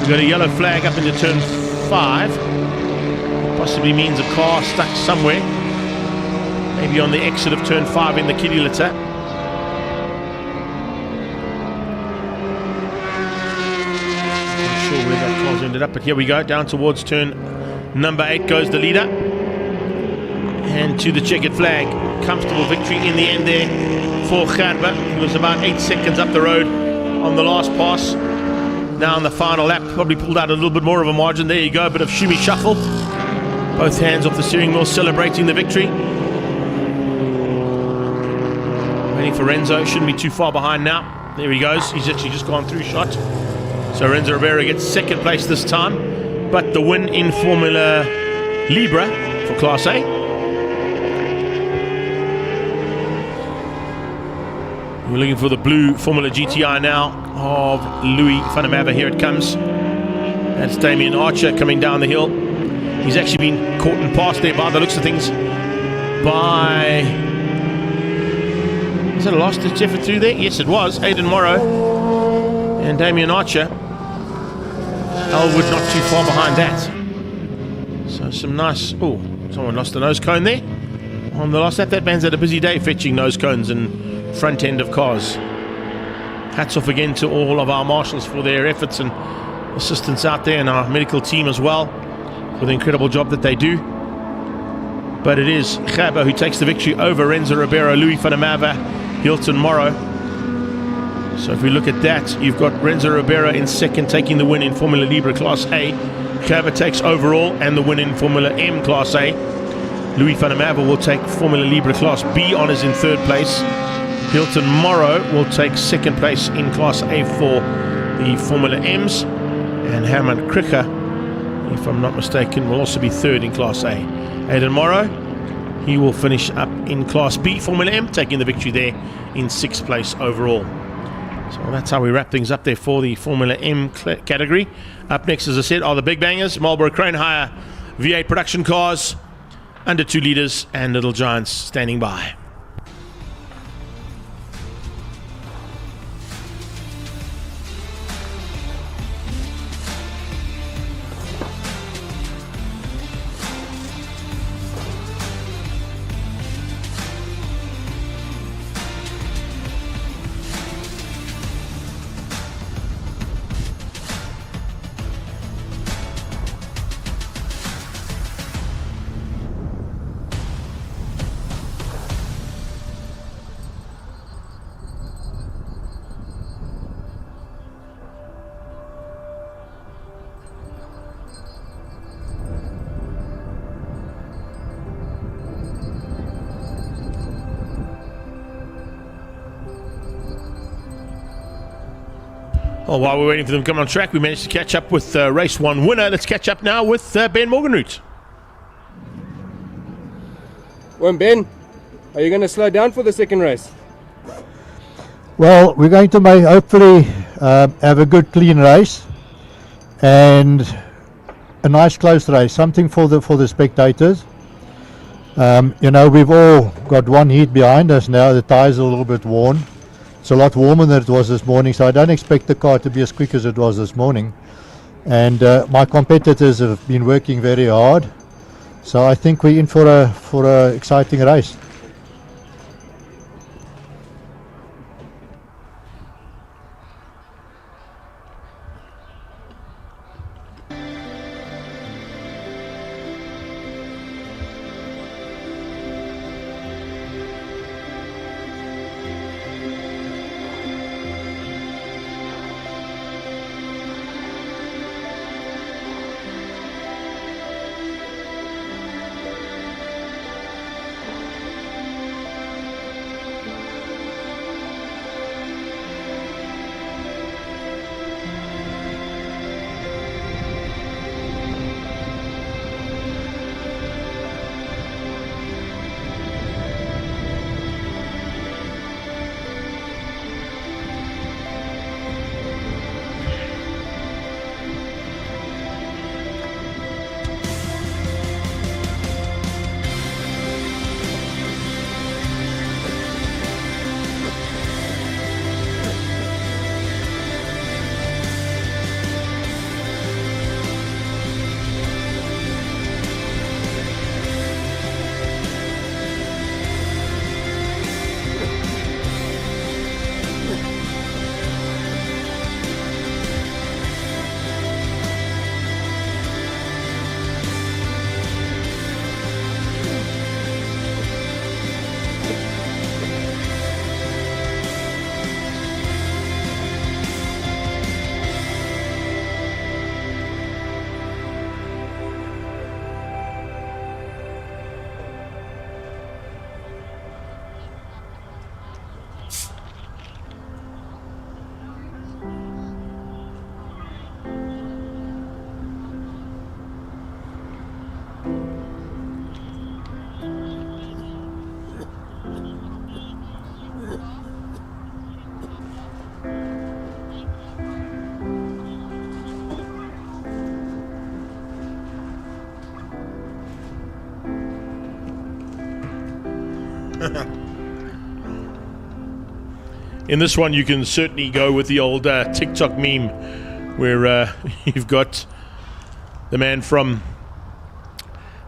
We've got a yellow flag up into turn 5. Possibly means a car stuck somewhere, maybe on the exit of turn 5 in the kiddie litter. Not sure where that car's ended up, but here we go. Down towards turn number 8 goes the leader, and to the checkered flag. Comfortable victory in the end there for Gerber. He was about 8 seconds up the road on the last pass. Now on the final lap, probably pulled out a little bit more of a margin. There you go, a bit of shimmy shuffle. Both hands off the steering wheel, celebrating the victory. Waiting for Renzo, shouldn't be too far behind now. There he goes, he's actually just gone through shot. So Renzo Ribeiro gets second place this time, but the win in Formula Libra for Class A. We're looking for the blue Formula GTI now of Louis van der Merwe. Here it comes. That's Damien Archer coming down the hill. He's actually been caught and passed there by the looks of things by... Was it a last ditch effort through there? Yes, it was. Aidan Morrow and Damien Archer. Elwood not too far behind that. So some nice... Oh, someone lost the nose cone there on the last lap. That man's had a busy day fetching nose cones and front end of cars. Hats off again to all of our marshals for their efforts and assistance out there, and our medical team as well for the incredible job that they do. But it is Gerber who takes the victory over Renzo Ribeiro, Louis van der Merwe, Hilton Morrow. So if we look at that, you've got Renzo Ribeiro in second, taking the win in Formula Libra Class A. Gerber takes overall and the win in Formula M Class A. Louis van der Merwe will take Formula Libra Class B honours in third place. Hilton Morrow will take second place in Class A for the Formula M's. And Herman Kricher, if I'm not mistaken, will also be third in Class A. Aidan Morrow, he will finish up in Class B Formula M, taking the victory there in sixth place overall. So that's how we wrap things up there for the Formula M category. Up next, as I said, are the big bangers. Marlboro Crane Hire V8 production cars, under 2 litres, and Little Giants standing by. Well, while we're waiting for them to come on track, we managed to catch up with race 1 winner. Let's catch up now with Ben Morgenroot. Well, Ben, are you going to slow down for the second race? Well, we're going to hopefully have a good clean race and a nice close race, something for the spectators. You know, we've all got one heat behind us now. The tyres are a little bit worn. It's a lot warmer than it was this morning, so I don't expect the car to be as quick as it was this morning. And my competitors have been working very hard, so I think we're in for a exciting race. In this one, you can certainly go with the old TikTok meme where you've got the man from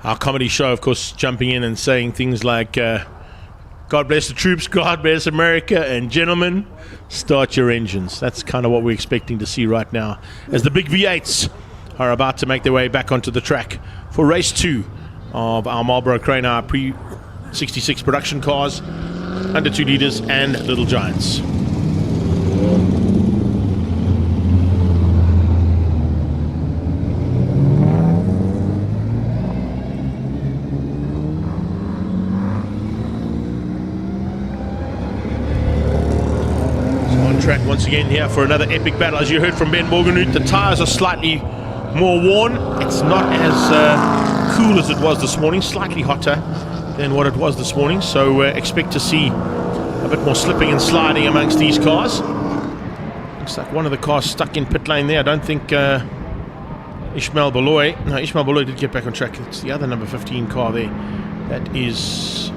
our comedy show, of course, jumping in and saying things like, God bless the troops, God bless America, and gentlemen, start your engines. That's kind of what we're expecting to see right now as the big V8s are about to make their way back onto the track for race 2 of our Marlboro Crane, our pre-66 production cars, under 2 litres and Little Giants. Track once again here for another epic battle. As you heard from Ben Morganroot, the tyres are slightly more worn. It's not as cool as it was this morning, slightly hotter than what it was this morning, so expect to see a bit more slipping and sliding amongst these cars. Looks like one of the cars stuck in pit lane there. I don't think Ishmael Baloy did get back on track. It's the other number 15 car there. That is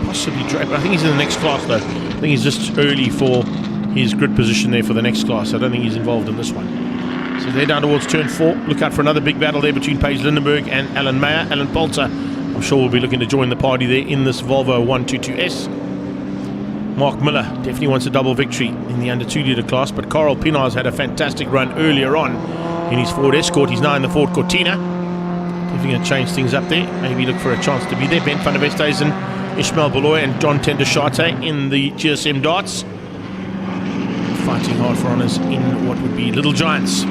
possibly Drake, but I think he's in the next class though. I think he's just early for his grid position there for the next class. I don't think he's involved in this one. So they're down towards turn 4. Look out for another big battle there between Paige Lindenberg and Alan Meyer. Alan Poulter, I'm sure, will be looking to join the party there in this Volvo 122S. Mark Miller definitely wants a double victory in the under 2 litre class, but Carl Pinar's had a fantastic run earlier on in his Ford Escort. He's now in the Ford Cortina. Definitely going to change things up there. Maybe look for a chance to be there. Ben van der Westhuizen, Ishmael Baloy and John Tendershate in the GSM Darts, fighting hard for honours in what would be Little Giants.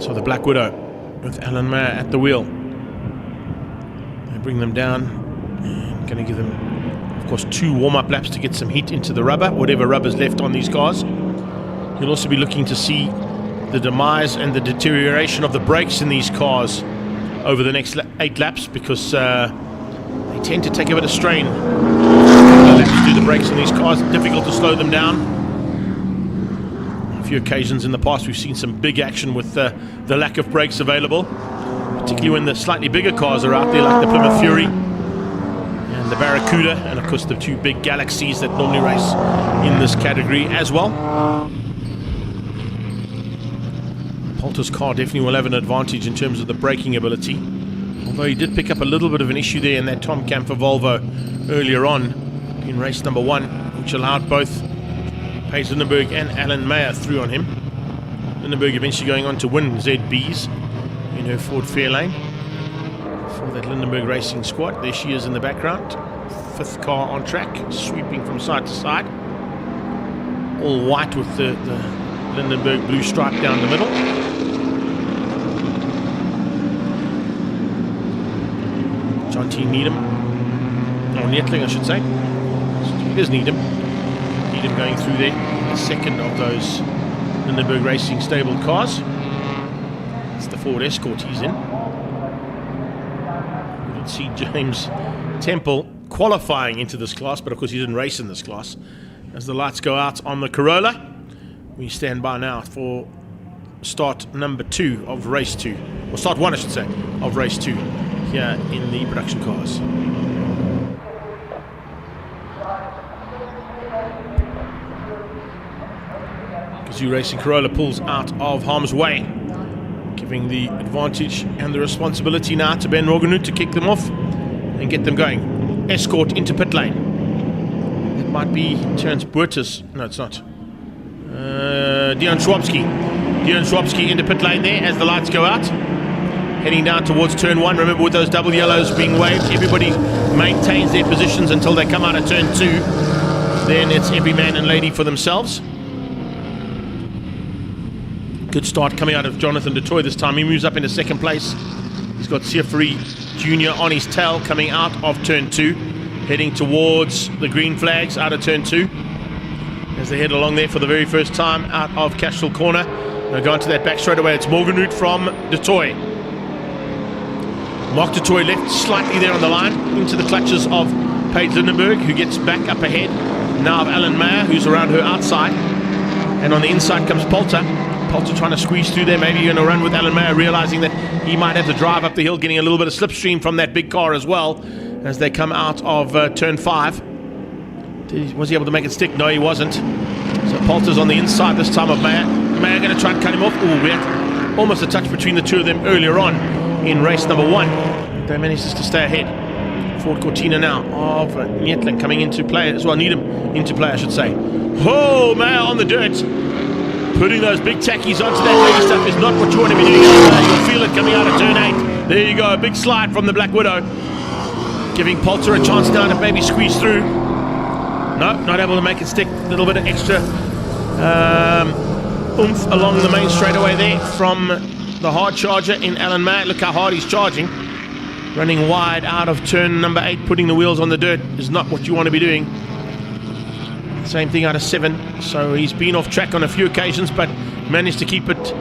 So the Black Widow with Alan Mayer at the wheel. They bring them down and going to give them, of course, 2 warm-up laps to get some heat into the rubber, whatever rubber's left on these cars. You'll also be looking to see the demise and the deterioration of the brakes in these cars over the next 8 laps, because they tend to take a bit of strain to do the brakes on these cars. Difficult to slow them down. A few occasions in the past we've seen some big action with the lack of brakes available, particularly when the slightly bigger cars are out there, like the Plymouth Fury and the Barracuda, and of course the 2 big Galaxies that normally race in this category as well. Poulter's car definitely will have an advantage in terms of the braking ability, although he did pick up a little bit of an issue there in that Tom Camphor Volvo earlier on in race number 1, which allowed both Paige Lindenberg and Alan Mayer through on him. Lindenberg eventually going on to win ZBs in her Ford Fairlane for that Lindenberg Racing squad. There she is in the background, 5th car on track, sweeping from side to side, all white with the Lindenberg blue stripe down the middle. John T. Needham, or Nettling I should say. Here's Needham. Needham going through there, the second of those Lindenberg Racing stable cars. It's the Ford Escort he's in. We did see James Temple qualifying into this class, but of course he didn't race in this class. As the lights go out on the Corolla, we stand by now for start number 2 of race 2, or start 1 I should say, of race 2 here in the production cars. Gazoo Racing Corolla pulls out of harm's way, giving the advantage and the responsibility now to Ben Morganroot to kick them off and get them going. Escort into pit lane. It might be Terence Boertes. No, it's not. Dion Schwabski into pit lane there as the lights go out. Heading down towards turn 1. Remember, with those double yellows being waved, everybody maintains their positions until they come out of turn 2. Then it's every man and lady for themselves. Good start coming out of Jonathan du Toit this time. He moves up into 2nd place. He's got Siafri Jr. on his tail coming out of turn 2, heading towards the green flags out of turn 2. As they head along there for the very first time out of Cashel Corner. They'll go into that back straight away. It's Morganroot from du Toit. Mark du Toit left slightly there on the line into the clutches of Paige Lindenberg, who gets back up ahead now of Alan Mayer, who's around her outside. And on the inside comes Poulter. Poulter trying to squeeze through there. Maybe you're going to run with Alan Mayer, realizing that he might have to drive up the hill, getting a little bit of slipstream from that big car as well as they come out of turn 5. Was he able to make it stick? No, he wasn't. So Poulter's on the inside this time of Mayer. Mayer going to try and cut him off. Oh, we had almost a touch between the two of them earlier on in race number 1. They managed to stay ahead. Ford Cortina now of Nietlin coming into play as well. Needham into play, I should say. Oh, Mayer on the dirt. Putting those big tackies onto that heavy stuff is not what you want to be doing. You'll feel it coming out of turn 8. There you go, a big slide from the Black Widow. Giving Poulter a chance now to maybe squeeze through. No, not able to make it stick. A little bit of extra oomph along the main straightaway there from the hard charger in Alan Mayer. Look how hard he's charging. Running wide out of turn number 8, putting the wheels on the dirt is not what you want to be doing. Same thing out of 7, so he's been off track on a few occasions, but managed to keep it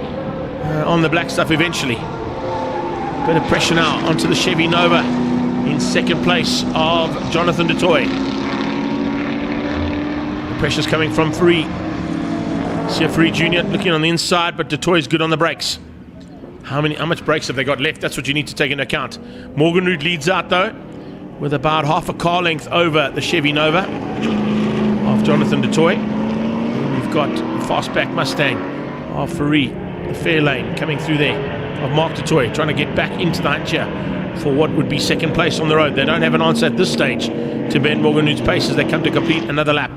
on the black stuff eventually. Bit of pressure now onto the Chevy Nova in second place of Jonathan du Toit. The pressure's coming from Free. Free Jr. looking on the inside, but du Toit's good on the brakes. How much brakes have they got left? That's what you need to take into account. Morgenrud leads out though, with about half a car length over the Chevy Nova of Jonathan du Toit. We've got the fastback Mustang of Faree, the Fairlane coming through there of Mark du Toit, trying to get back into the hunt here for what would be second place on the road. They don't have an answer at this stage to Ben Morgenrud's pace as they come to complete another lap.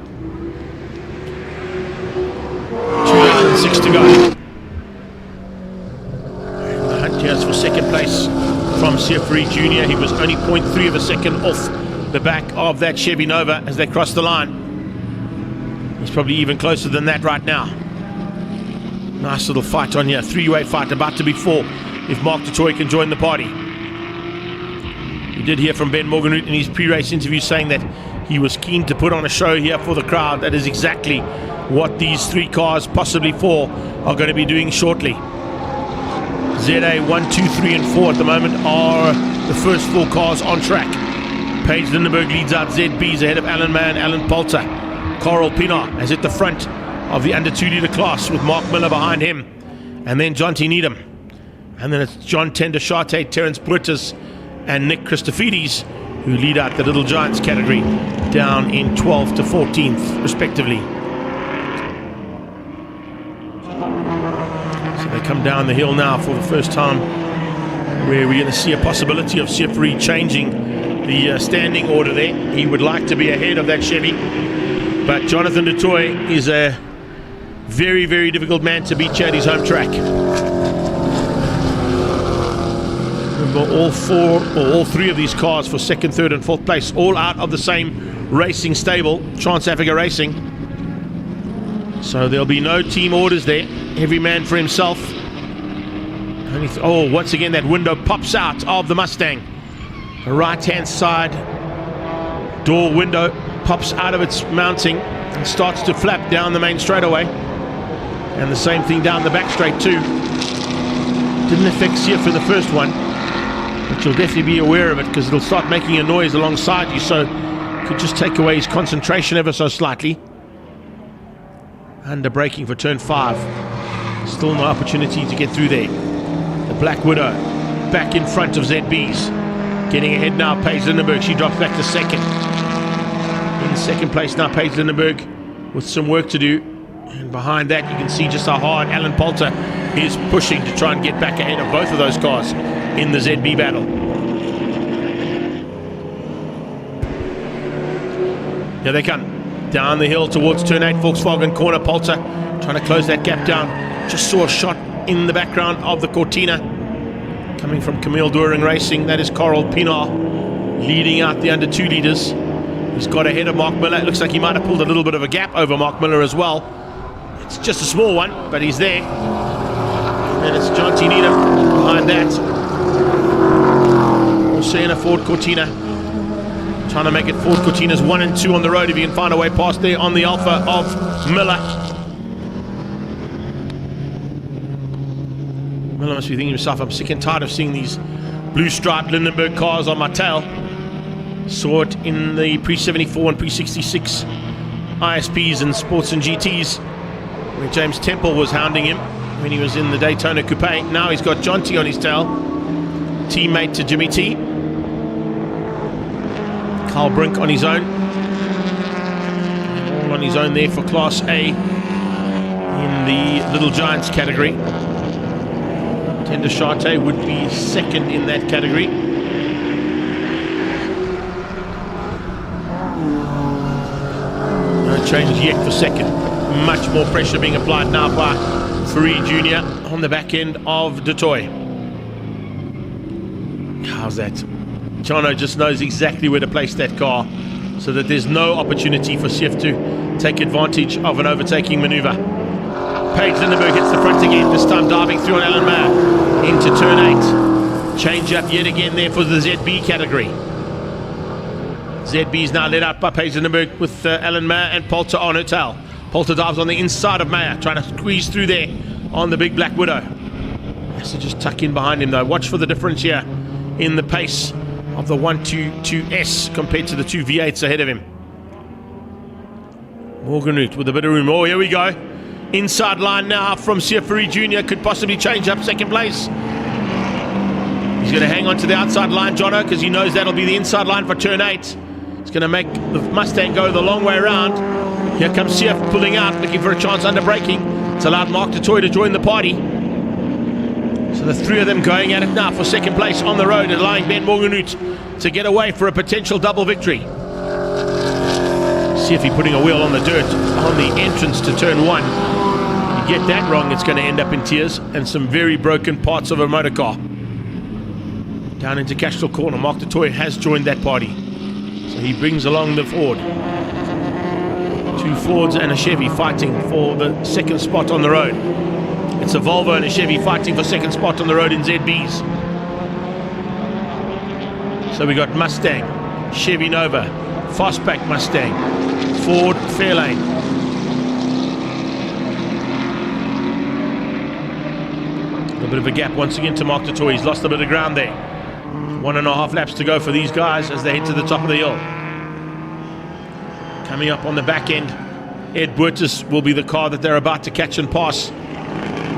2:06 to go. The hunt here is for second place from Free Jr. He was only 0.3 of a second off the back of that Chevy Nova as they cross the line. He's probably even closer than that right now. Nice little fight on here. 3-way fight about to be 4 if Mark du Toit can join the party. You did hear from Ben Morgenrud in his pre-race interview saying that he was keen to put on a show here for the crowd. That is exactly what these 3 cars, possibly 4, are going to be doing shortly. ZA 1, 2, 3 and 4 at the moment are the first 4 cars on track. Paige Lindenberg leads out ZBs ahead of Alan Mayer and Alan Poulter. Carl Pienaar is at the front of the under 2 litre class with Mark Miller behind him. And then John T. Needham. And then it's John Tender Sharte, Terence Puertas and Nick Christofides who lead out the Little Giants category down in 12th to 14th respectively. So they come down the hill now for the first time where we're going to see a possibility of Siegfried changing the standing order there. He would like to be ahead of that Chevy, but Jonathan du Toit is a very, very difficult man to beat here at his home track. Remember, all 3 of these cars for 2nd, 3rd and 4th place, all out of the same racing stable, Trans-Africa Racing. So there'll be no team orders there, every man for himself. Once again that window pops out of the Mustang. The right-hand side door window pops out of its mounting and starts to flap down the main straightaway. And the same thing down the back straight too. Didn't affect Sia for the first one, but you'll definitely be aware of it because it'll start making a noise alongside you, so could just take away his concentration ever so slightly. Under braking for turn 5. Still no opportunity to get through there. The Black Widow back in front of ZB's. Getting ahead now, Paige Lindenberg. She drops back to 2nd. In 2nd place now, Paige Lindenberg with some work to do. And behind that, you can see just how hard Alan Poulter is pushing to try and get back ahead of both of those cars in the ZB battle. Here they come. Down the hill towards turn 8, Volkswagen corner. Poulter trying to close that gap down. Just saw a shot in the background of the Cortina. Coming from Camille Doering Racing, that is Carl Pienaar leading out the under 2 litres. He's got ahead of Mark Miller. It looks like he might have pulled a little bit of a gap over Mark Miller as well. It's just a small one, but he's there. And then it's John T. Needham behind that. Also in a Ford Cortina. Trying to make it Ford Cortinas 1 and 2 on the road if you can find a way past there on the Alpha of Miller. Miller must be thinking to himself, I'm sick and tired of seeing these blue-striped Lindenberg cars on my tail. Saw it in the pre-74 and pre-66 ISPs and Sports and GTs, where James Temple was hounding him. when he was in the Daytona Coupe. Now he's got Jonty on his tail, teammate to Jimmy T. Carl Brink on his own. All on his own there for Class A in the Little Giants category. Tender Charte would be second in that category. No change yet for second. Much more pressure being applied now by Free Jr. on the back end of Detoy. How's that? Jono just knows exactly where to place that car so that there's no opportunity for Sif to take advantage of an overtaking maneuver. Paige Lindenberg hits the front again, this time diving through on Alan Mayer into turn 8. Change up yet again there for the ZB category. ZB is now led out by Paige Lindenberg with Alan Mayer and Poulter on her tail. Poulter dives on the inside of Mayer, trying to squeeze through there on the big Black Widow. Has to just tuck in behind him though. Watch for the difference here in the pace of the 122S compared to the 2 V8s ahead of him. Morganroot with a bit of room. Oh, here we go. Inside line now from Siafari Jr. Could possibly change up second place. He's going to hang on to the outside line, Jono, because he knows that'll be the inside line for turn 8. He's going to make the Mustang go the long way around. Here comes Siaf pulling out, looking for a chance under braking. It's allowed Mark Detoy to join the party. So the three of them going at it now for second place on the road, allowing Ben Morganroot to get away for a potential double victory. Siafy putting a wheel on the dirt on the entrance to turn 1. You get that wrong, it's going to end up in tears and some very broken parts of a motor car. Down into Castro Corner, Mark Detoy has joined that party. So he brings along the Ford. 2 Fords and a Chevy fighting for the second spot on the road. It's a Volvo and a Chevy fighting for second spot on the road in ZBs. So we got Mustang, Chevy Nova, Fastback Mustang, Ford Fairlane. A bit of a gap once again to Mark Detoy. He's lost a bit of ground there. 1.5 laps to go for these guys as they head to the top of the hill. Coming up on the back end, Ed Buertus will be the car that they're about to catch and pass.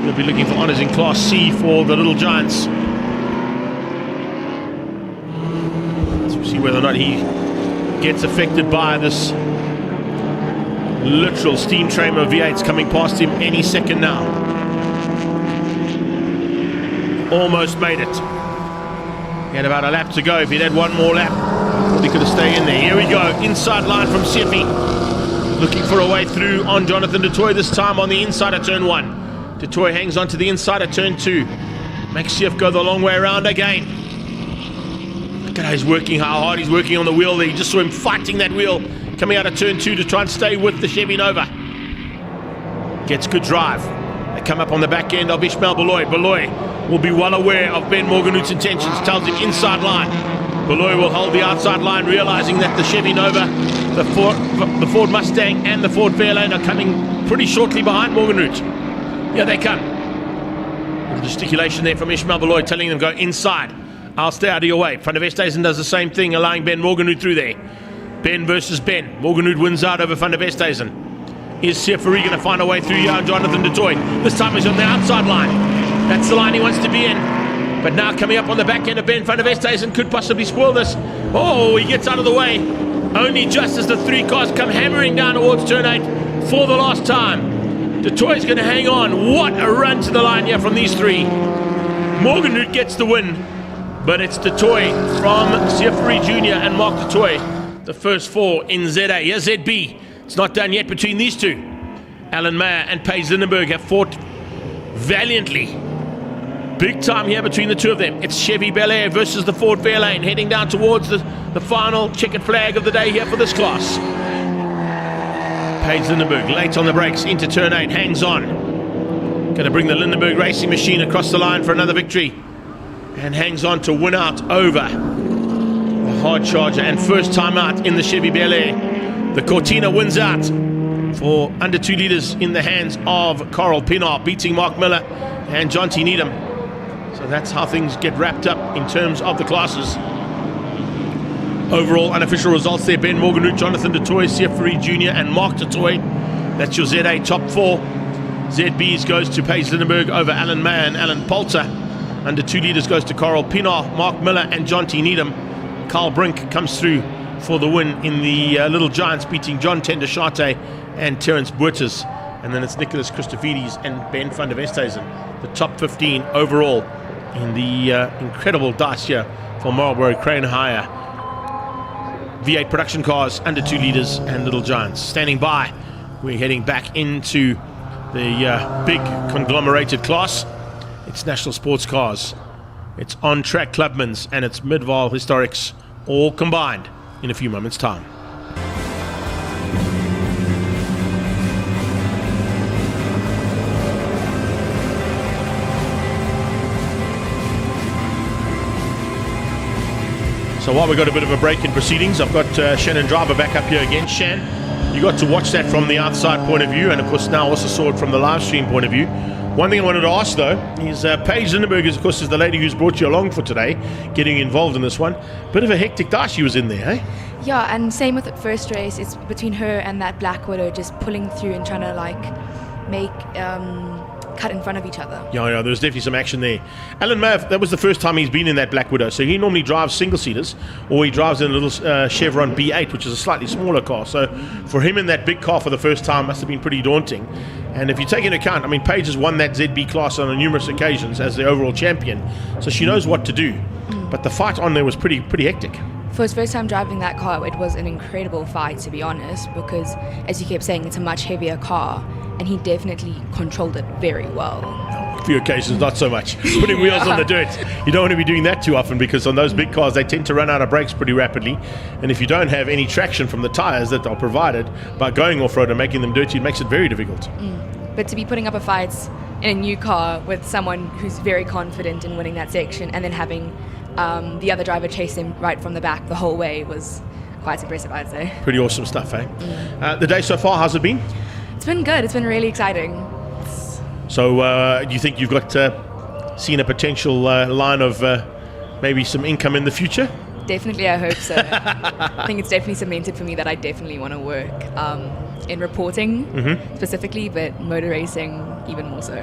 We'll be looking for honours in Class C for the Little Giants. Let's see whether or not he gets affected by this literal steam train of V8s coming past him any second now. Almost made it. He had about a lap to go. If he'd had one more lap, probably could have stayed in there. Here we go, inside line from Siafy. Looking for a way through on Jonathan Detoy, this time on the inside of turn 1. Detoy hangs on to the inside of turn 2. Makes Siaf go the long way around again. Look at how he's working, how hard he's working on the wheel there. You just saw him fighting that wheel coming out of turn 2 to try and stay with the Chevy Nova. Gets good drive. They come up on the back end of Ishmael Beloy. Beloy will be well aware of Ben Morganroot's intentions. Tells him inside line. Beloy will hold the outside line, realizing that the Chevy Nova, the Ford Mustang and the Ford Fairlane are coming pretty shortly behind Morganroot. Here they come. Little gesticulation there from Ishmael Beloy telling them go inside. I'll stay out of your way. Van der Westhuizen does the same thing, allowing Ben Morganroot through there. Ben versus Ben. Morganroot wins out over Van der Westhuizen. Is Siafari going to find a way through here on Jonathan Detoy? This time he's on the outside line. That's the line he wants to be in. But now coming up on the back end of Ben Van der Westhuizen could possibly spoil this. Oh, he gets out of the way. Only just as the 3 cars come hammering down towards turn 8 for the last time. Detoy's going to hang on. What a run to the line here from these 3. Morganroot gets the win, but it's Detoy from Siafari Jr. and Mark Detoy, the first 4 in ZA. Here's ZB. It's not done yet between these 2. Alan Mayer and Paige Lindenberg have fought valiantly. Big time here between the 2 of them. It's Chevy Bel Air versus the Ford Fairlane, heading down towards the final checkered flag of the day here for this class. Paige Lindenberg late on the brakes into turn 8, hangs on. Going to bring the Lindenberg Racing Machine across the line for another victory. And hangs on to win out over the hard charger and first time out in the Chevy Bel Air. The Cortina wins out for under 2 litres in the hands of Carl Pinar, beating Mark Miller and John T. Needham. So that's how things get wrapped up in terms of the classes. Overall unofficial results there: Ben Morganroot, Jonathan Detoy, Siafari Jr. and Mark Detoy. That's your ZA top 4. ZBs goes to Paige Lindenberg over Alan Mayer and Alan Poulter. Under 2 leaders goes to Coral Pinar, Mark Miller and John T. Needham. Carl Brink comes through for the win in the Little Giants, beating John Tendershate and Terence Buertes. And then it's Nicholas Christofides and Ben van der Westhuizen, the top 15 overall in the incredible dice here for Marlborough Crane Hire. V8 production cars, under 2 leaders and Little Giants. Standing by, we're heading back into the big conglomerated class. It's National Sports Cars, it's on-track Clubmans, and it's Midval Historics, all combined in a few moments' time. So while we've got a bit of a break in proceedings, I've got Shannon Driver back up here again. Shan, you got to watch that from the outside point of view, and of course now also saw it from the live stream point of view. One thing I wanted to ask though is Paige Lindenberg is, of course, is the lady who's brought you along for today, getting involved in this one. Bit of a hectic dice she was in there, eh? Yeah, and same with the first race. It's between her and that Black Widow just pulling through and trying to like make cut in front of each other. Yeah, there was definitely some action there. Alan Mayer, that was the first time he's been in that Black Widow, so he normally drives single-seaters, or he drives in a little Chevron B8, which is a slightly smaller car. So for him in that big car for the first time must have been pretty daunting. And if you take into account, I mean, Paige has won that ZB class on numerous occasions as the overall champion, so she knows what to do. But the fight on there was pretty hectic. For his first time driving that car, it was an incredible fight, to be honest, because, as you kept saying, it's a much heavier car, and he definitely controlled it very well. A few occasions, not so much. Putting wheels on the dirt. You don't want to be doing that too often, because on those big cars, they tend to run out of brakes pretty rapidly. And if you don't have any traction from the tires that are provided by going off-road and making them dirty, it makes it very difficult. But to be putting up a fight in a new car with someone who's very confident in winning that section, and then having the other driver chase him right from the back the whole way, was quite impressive, I'd say. Pretty awesome stuff, eh? The day so far, how's it been? It's been good. It's been really exciting. So do you think you've got seen a potential line of maybe some income in the future? Definitely, I hope so. I think it's definitely cemented for me that I definitely want to work in reporting specifically, but motor racing even more so.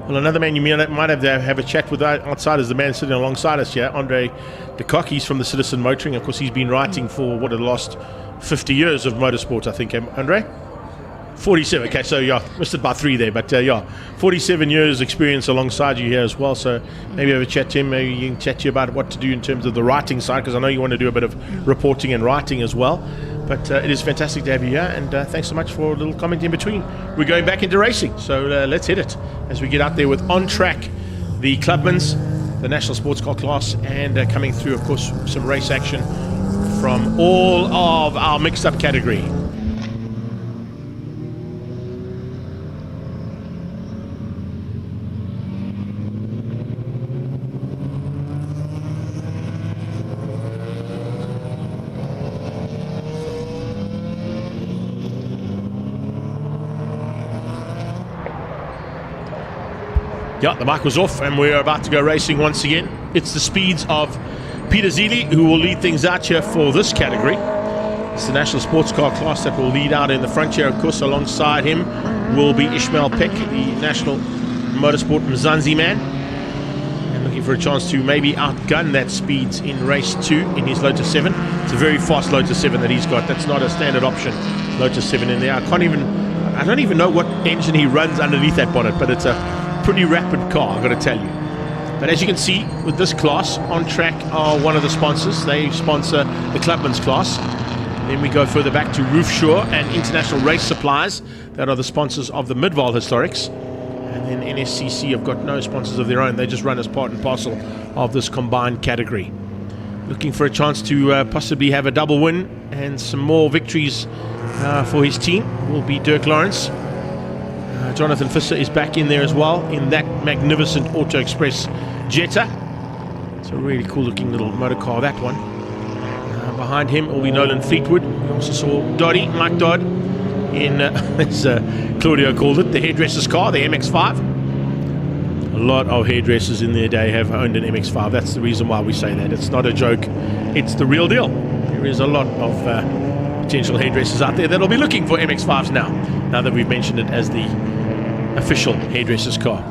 Well, another man you might have to have a chat with outside is the man sitting alongside us here, Andre de Kock. He's from the Citizen Motoring. Of course, he's been writing for the last 50 years of motorsport, I think, Andre? 47, okay, so yeah, missed it by 3 there, but 47 years experience alongside you here as well, so maybe have a chat to him, maybe he can chat to you about what to do in terms of the writing side, because I know you want to do a bit of reporting and writing as well, but it is fantastic to have you here, and thanks so much for a little comment in between. We're going back into racing, so let's hit it as we get out there with On Track, the Clubmans, the National Sports Car class, and coming through, of course, some race action from all of our mixed-up category. Yeah, the mic was off and we're about to go racing once again. It's the speeds of Peter Zeely who will lead things out here for this category. It's the National Sports Car class that will lead out in the front here. Of course, alongside him will be Ishmael Peck, the National Motorsport Mzansi man. And looking for a chance to maybe outgun that speeds in race 2 in his Lotus 7. It's a very fast Lotus 7 that he's got. That's not a standard option Lotus 7 in there. I don't even know what engine he runs underneath that bonnet, but it's a pretty rapid car, I've got to tell you. But as you can see, with this class, On Track are one of the sponsors. They sponsor the Clubman's class. Then we go further back to Roofshaw and International Race Supplies. That are the sponsors of the Midval Historics. And then NSCC have got no sponsors of their own. They just run as part and parcel of this combined category. Looking for a chance to possibly have a double win and some more victories for his team will be Dirk Lawrence. Jonathan Visser is back in there as well in that magnificent Auto Express Jetta. It's a really cool looking little motor car, that one. Behind him will be Nolan Fleetwood. We also saw Mike Dodd in, as Claudio called it, the hairdresser's car, the MX-5. A lot of hairdressers in their day have owned an MX-5. That's the reason why we say that. It's not a joke, it's the real deal. There is a lot of potential hairdressers out there that'll be looking for MX-5s now that we've mentioned it as the official hairdresser's car.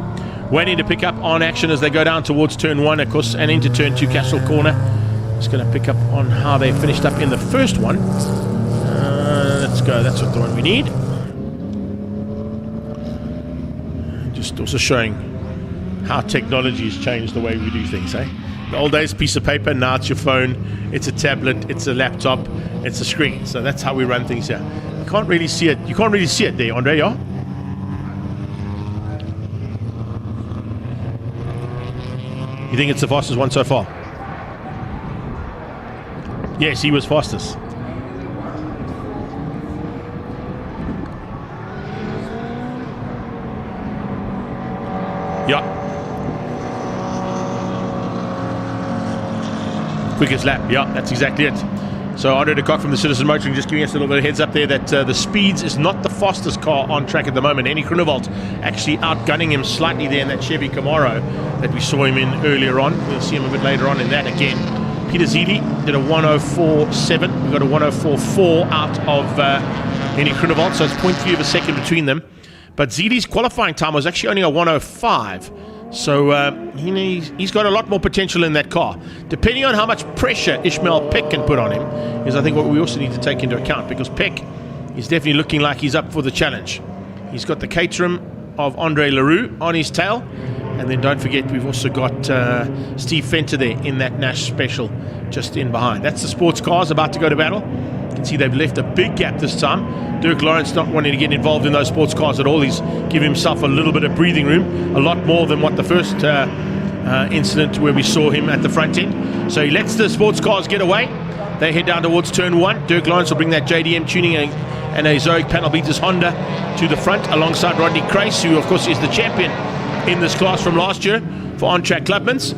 Waiting to pick up on action as they go down towards turn 1, of course, and into turn 2, Castle Corner. Just going to pick up on how they finished up in the first one. Let's go. That's what the one we need. Just also showing how technology has changed the way we do things, eh? The old days, piece of paper, now it's your phone, it's a tablet, it's a laptop, it's a screen. So that's how we run things here. You can't really see it. You can't really see it there, Andre, yeah? You think it's the fastest one so far? Yes, he was fastest. Yeah. Quickest lap. Yeah, that's exactly it. So Andre de Kock from the Citizen Motoring just giving us a little bit of heads up there that the Speeds is not the fastest car on track at the moment. Henny Groenewald actually outgunning him slightly there in that Chevy Camaro that we saw him in earlier on. We'll see him a bit later on in that again. Peter Zili did a 104.7. We got a 104.4 out of Henny Groenewald, so it's 0.3 of a second between them. But Zili's qualifying time was actually only a 105. So he's got a lot more potential in that car. Depending on how much pressure Ishmael Peck can put on him is, I think, what we also need to take into account, because Peck is definitely looking like he's up for the challenge. He's got the Caterham of Andre Leroux on his tail. And then don't forget, we've also got Steve Fenter there in that Nash Special just in behind. That's the sports cars about to go to battle. You can see they've left a big gap this time. Dirk Lawrence not wanting to get involved in those sports cars at all. He's giving himself a little bit of breathing room, a lot more than what the first incident where we saw him at the front end. So he lets the sports cars get away. They head down towards turn 1. Dirk Lawrence will bring that JDM tuning and a Zoic Panel Beaters Honda to the front alongside Rodney Kreis, who of course is the champion in this class from last year for on-track Clubmans.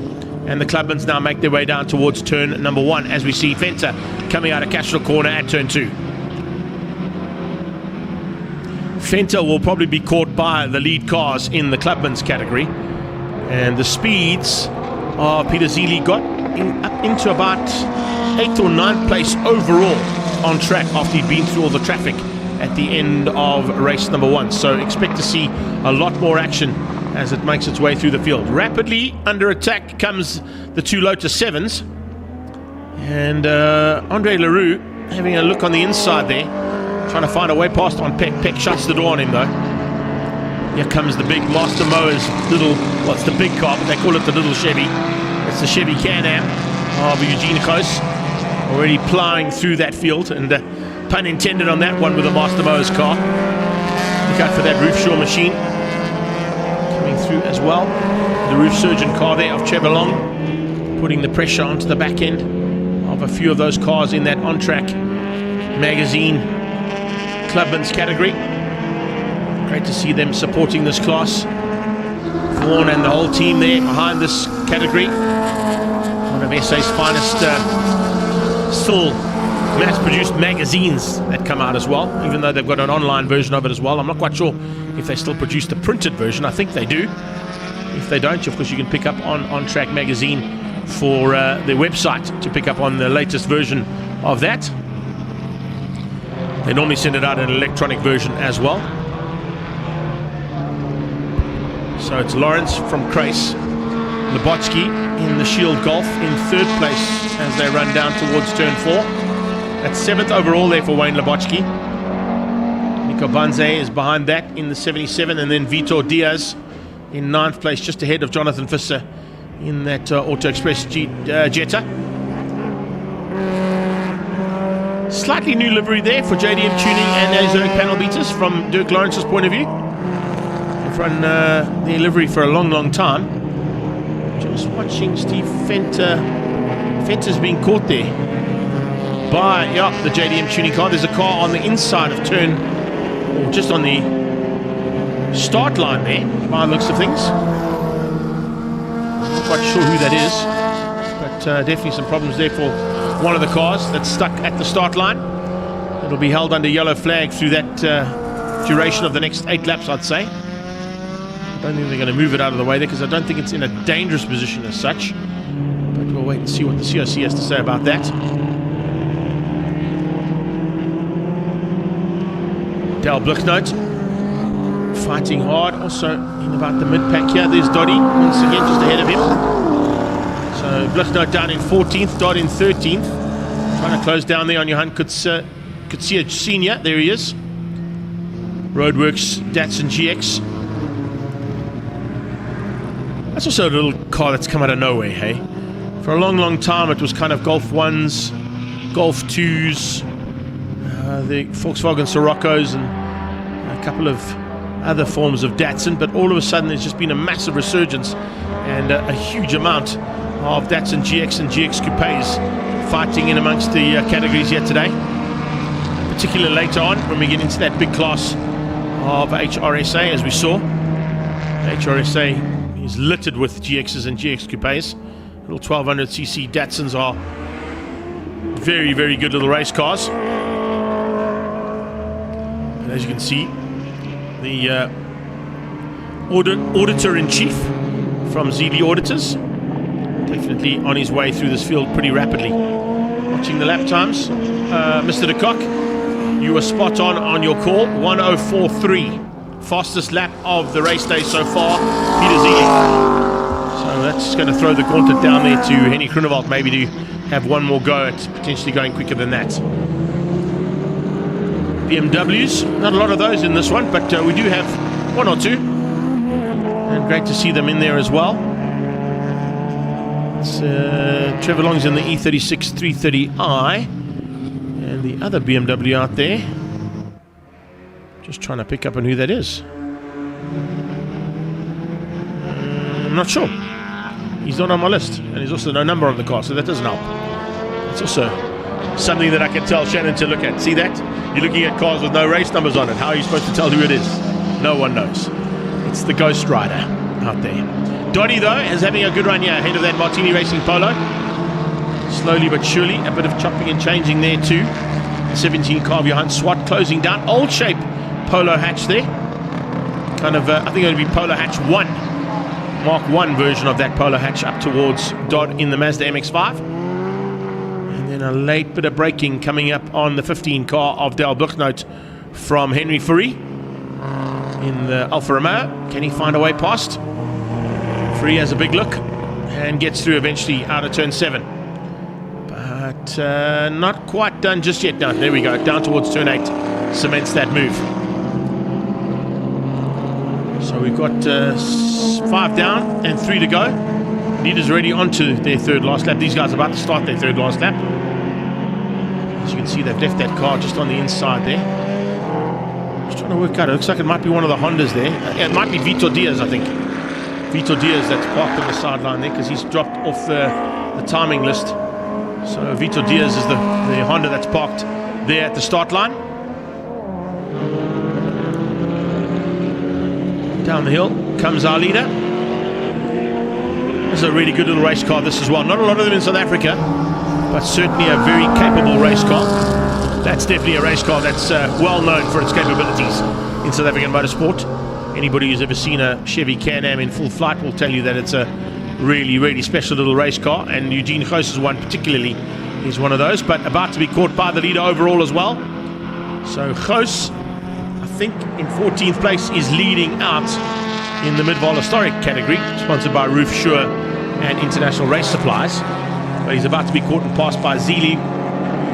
And the Clubmans now make their way down towards turn number 1 as we see Fenter coming out of Castro Corner at turn 2. Fenter will probably be caught by the lead cars in the Clubmans category. And the speeds of Peter Zili got up into about 8th or 9th place overall on track after he'd been through all the traffic at the end of race number 1. So expect to see a lot more action as it makes its way through the field. Rapidly under attack comes the 2 Lotus 7s. And Andre Leroux having a look on the inside there, trying to find a way past on Peck. Peck shuts the door on him though. Here comes the big Master Mowers little, well, it's the big car, but they call it the little Chevy. It's the Chevy Can-Am of Eugene Coase, already ploughing through that field, and pun intended on that one with the Master Mowers car. Look out for that Roof Shaw machine coming through as well. The Roof Surgeon car there of Chevelong, putting the pressure onto the back end of a few of those cars in that on-track magazine Clubman's category. Great to see them supporting this class. Vaughan and the whole team there behind this category. One of SA's finest still mass-produced magazines that come out as well, even though they've got an online version of it as well. I'm not quite sure if they still produce the printed version. I think they do. If they don't, of course, you can pick up on Track Magazine for their website to pick up on the latest version of that. They normally send it out in an electronic version as well. So it's Lawrence from Kreis, Lebotsky in the Shield Golf in 3rd place as they run down towards turn 4. That's 7th overall there for Wayne Lebotsky. Nico Banze is behind that in the 77, and then Vitor Diaz in 9th place, just ahead of Jonathan Visser in that Auto Express Jetta. Slightly new livery there for JDM Tuning and Zurich Panel Beaters from Dirk Lawrence's point of view. They've run their livery for a long, long time. Just watching Steve Fenter. Fenter's being caught there by the JDM Tuning car. There's a car on the inside of turn, or just on the start line there, by the looks of things. Not quite sure who that is, but definitely some problems there for one of the cars that's stuck at the start line. It'll be held under yellow flag through that duration of the next 8 laps, I'd say. I don't think they're going to move it out of the way there, because I don't think it's in a dangerous position as such. But we'll wait and see what the COC has to say about that. Dale Blicknote fighting hard. Also in about the mid-pack here, there's Doddy once again just ahead of him. So Blichnout down in 14th, Dodd in 13th. Trying to close down there on Johan Kutsia Senior. There he is. Roadworks Datsun GX. That's also a little car that's come out of nowhere, hey? For a long, long time it was kind of Golf 1s, Golf 2s, the Volkswagen Siroccos and a couple of other forms of Datsun, but all of a sudden there's just been a massive resurgence and a huge amount of Datsun GX and GX Coupes fighting in amongst the categories here today. Particularly later on when we get into that big class of HRSA, as we saw. HRSA is littered with GXs and GX Coupes. Little 1200cc Datsuns are very, very good little race cars. And as you can see, the auditor-in-chief from ZD Auditors definitely on his way through this field pretty rapidly. Watching the lap times, Mr. de Kock, you were spot on your call. 1:04.3, fastest lap of the race day so far, Peter Zeeling. So that's going to throw the gauntlet down there to Henny Groenewald, maybe to have one more go at potentially going quicker than that. BMWs, not a lot of those in this one, but we do have one or two, and great to see them in there as well. It's, Trevor Long's in the E36 330i, and the other BMW out there. Just trying to pick up on who that is. I'm not sure. He's not on my list, and there's also no number on the car, so that doesn't help. It's also something that I can tell Shannon to look at. See that? You're looking at cars with no race numbers on it. How are you supposed to tell who it is? No one knows. It's the Ghost Rider out there. Doddy, though, is having a good run here ahead of that Martini Racing Polo. Slowly but surely, a bit of chopping and changing there too. The 17 car of Johan Swart closing down. Old shape Polo hatch there. Kind of, I think it would be Polo hatch 1. Mark 1 version of that Polo hatch up towards Dodd in the Mazda MX-5. And then a late bit of braking coming up on the 15 car of Dale Blichnout from Henry Fourie in the Alfa Romeo. Can he find a way past? Fourie has a big look and gets through eventually out of turn 7. But not quite done just yet. No, there we go, down towards turn 8. Cements that move. So we've got 5 down and 3 to go. Leaders already onto their third last lap. These guys are about to start their third last lap. As you can see, they've left that car just on the inside there. Just trying to work out. It looks like it might be one of the Hondas there. It might be Vitor Diaz, I think. Vitor Diaz that's parked on the sideline there because he's dropped off the timing list. So Vitor Diaz is the Honda that's parked there at the start line. Down the hill comes our leader. This is a really good little race car, this as well. Not a lot of them in South Africa, but certainly a very capable race car. That's definitely a race car that's well known for its capabilities in South African motorsport. Anybody who's ever seen a Chevy Can-Am in full flight will tell you that it's a really, really special little race car, and Eugene Goos's one particularly is one of those, but about to be caught by the leader overall as well. So Goos, I think in 14th place, is leading out in the Midval Historic category, sponsored by Roof Sure and International Race Supplies. But he's about to be caught and passed by Zili,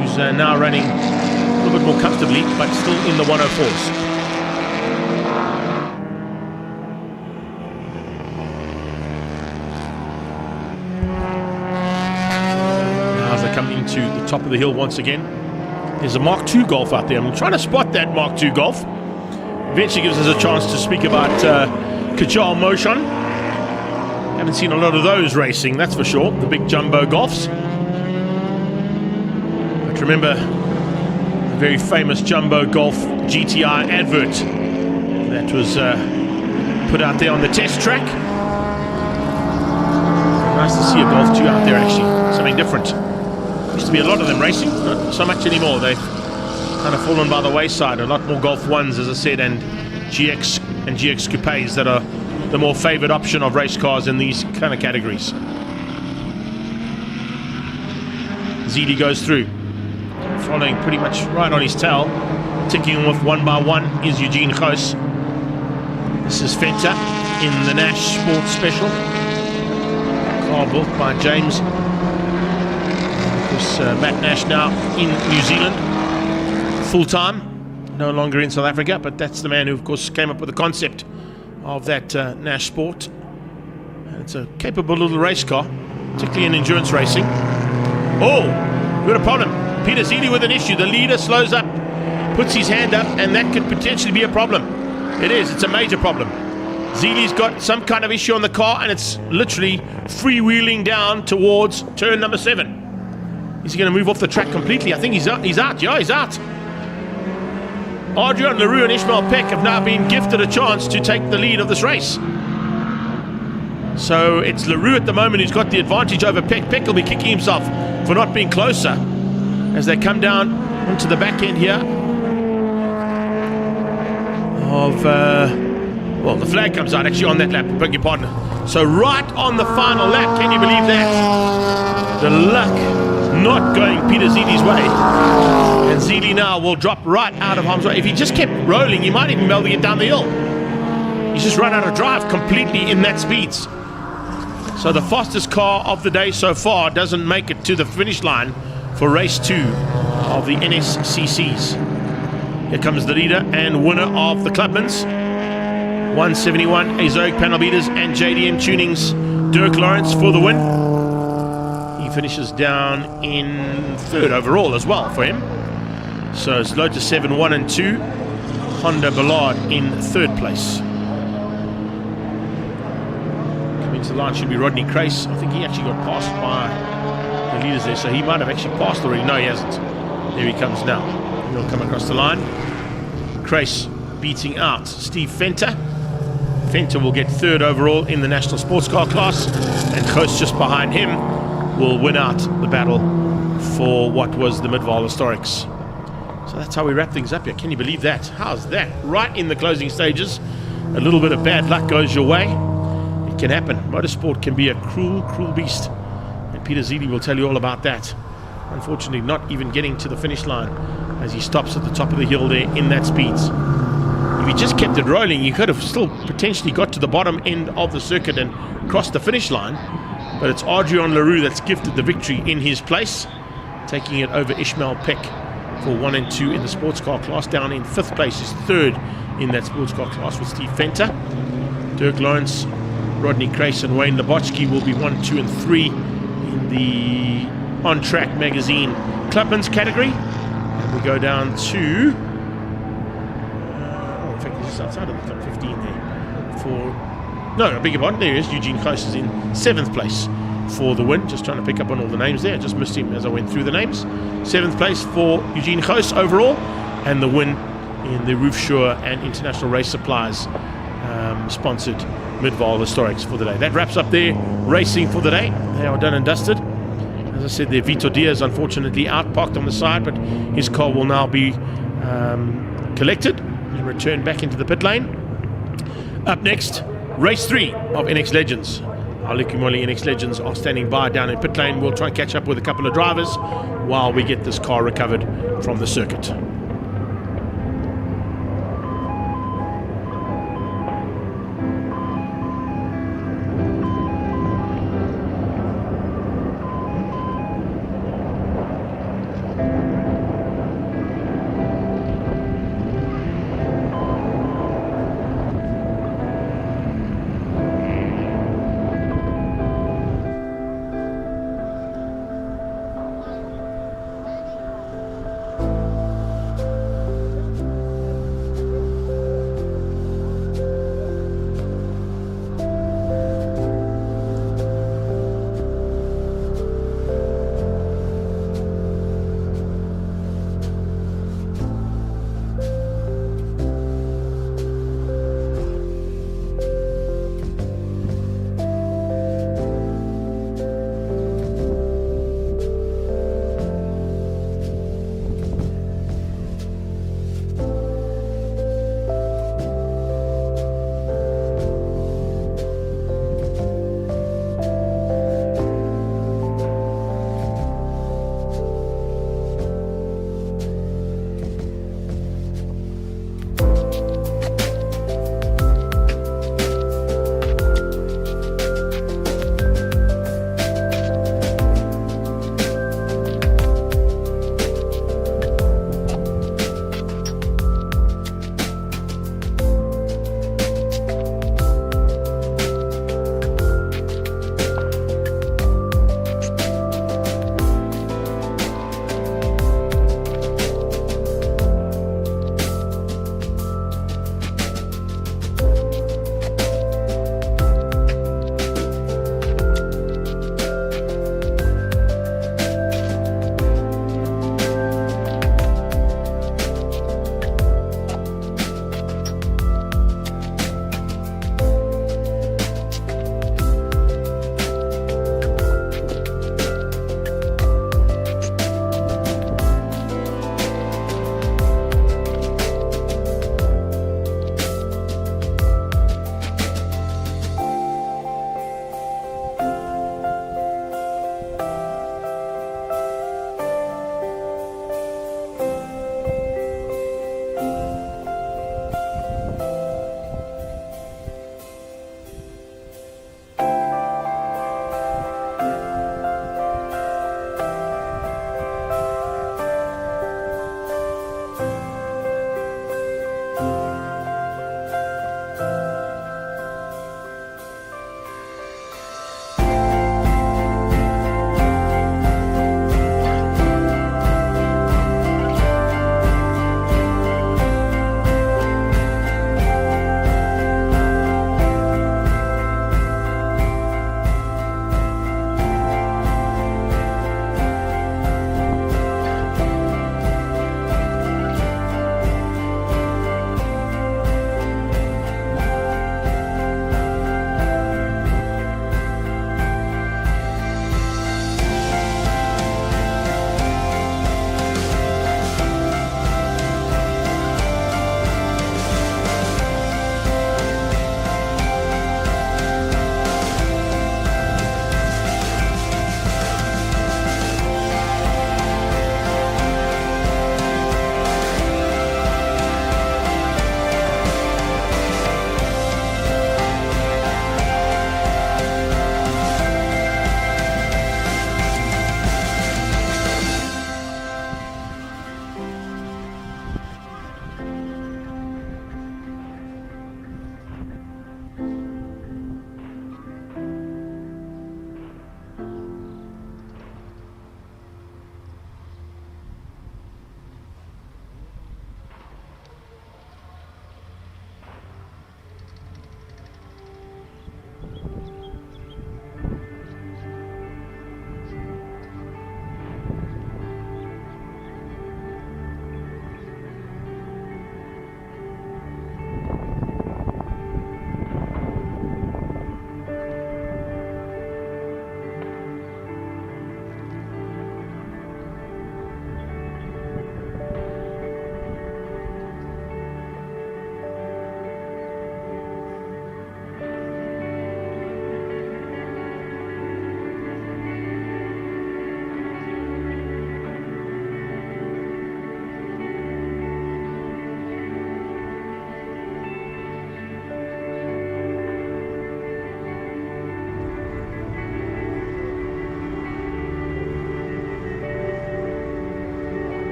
who's now running a little bit more comfortably, but still in the 104s. Now as they come into the top of the hill once again, there's a Mark II Golf out there. I'm trying to spot that Mark II Golf. Eventually gives us a chance to speak about Kajal Motion. Haven't seen a lot of those racing, that's for sure, the big jumbo Golfs. But remember the very famous jumbo Golf GTI advert that was put out there on the test track. Nice to see a Golf 2 out there actually, something different. Used to be a lot of them racing, not so much anymore. They've kind of fallen by the wayside. A lot more Golf 1s, as I said, and GX and GX Coupes that are the more favoured option of race cars in these kind of categories. ZD goes through, following pretty much right on his tail. Ticking off one by one is Eugene Goos. This is Fenta in the Nash Sports Special. Car built by James. This Matt Nash now in New Zealand, full-time, no longer in South Africa, but that's the man who, of course, came up with the concept of that Nash Sport. It's a capable little race car, particularly in endurance racing. Oh, we've got a problem. Peter Zeely with an issue. The leader slows up, puts his hand up, and that could potentially be a problem. It is. It's a major problem. Zeely's got some kind of issue on the car, and it's literally freewheeling down towards turn number 7. Is he going to move off the track completely? I think he's out. Yeah, he's out. Adrian LaRue and Ishmael Peck have now been gifted a chance to take the lead of this race. So it's LaRue at the moment who's got the advantage over Peck. Peck will be kicking himself for not being closer as they come down onto the back end here of, well, the flag comes out actually on that lap, beg your pardon. So right on the final lap, can you believe that? The luck not going Peter Zeely's way. And Zeely now will drop right out of harm's way. If he just kept rolling, he might even be able to get down the hill. He's just run out of drive completely in that speeds. So the fastest car of the day so far doesn't make it to the finish line for race 2 of the NSCCs. Here comes the leader and winner of the Clubmans. 171 Azoic panel beaters and JDM tunings, Dirk Lawrence for the win. He finishes down in 3rd overall as well for him. So it's Lotus 7, 1 and 2. Honda Ballard in 3rd place. Coming to the line should be Rodney Crace. I think he actually got passed by the leaders there, so he might have actually passed already. No, he hasn't. There he comes now. He'll come across the line. Crace beating out Steve Fenta. Fenta will get 3rd overall in the National Sports Car class, and Khoos just behind him will win out the battle for what was the Midval Historics. So that's how we wrap things up here. Can you believe that? How's that? Right in the closing stages, a little bit of bad luck goes your way. It can happen. Motorsport can be a cruel, cruel beast, and Peter Zeely will tell you all about that. Unfortunately, not even getting to the finish line as he stops at the top of the hill there in that speeds. If he just kept it rolling, he could have still potentially got to the bottom end of the circuit and crossed the finish line. But it's Adrian LaRue that's gifted the victory in his place, taking it over Ishmael Peck for 1 and 2 in the sports car class. Down in 5th place is 3rd in that sports car class with Steve Fenta. Dirk Lawrence, Rodney Crace and Wayne Labotsky will be 1, 2 and 3 in the On Track magazine Clubman's category. And we go down to in fact he's just outside of the top 15 there for no, I beg your pardon, there he is. Eugene Khoos is in 7th place for the win. Just trying to pick up on all the names there. I just missed him as I went through the names. 7th place for Eugene Khoos overall, and the win in the Roofsure and International Race Supplies sponsored Midval Historics for the day. That wraps up their racing for the day. They are done and dusted. As I said, their Vitor Diaz unfortunately out, parked on the side, but his car will now be collected and returned back into the pit lane. Up next, race 3 of INEX Legends. Our Likumoli INEX Legends are standing by down in pit lane. We'll try and catch up with a couple of drivers while we get this car recovered from the circuit.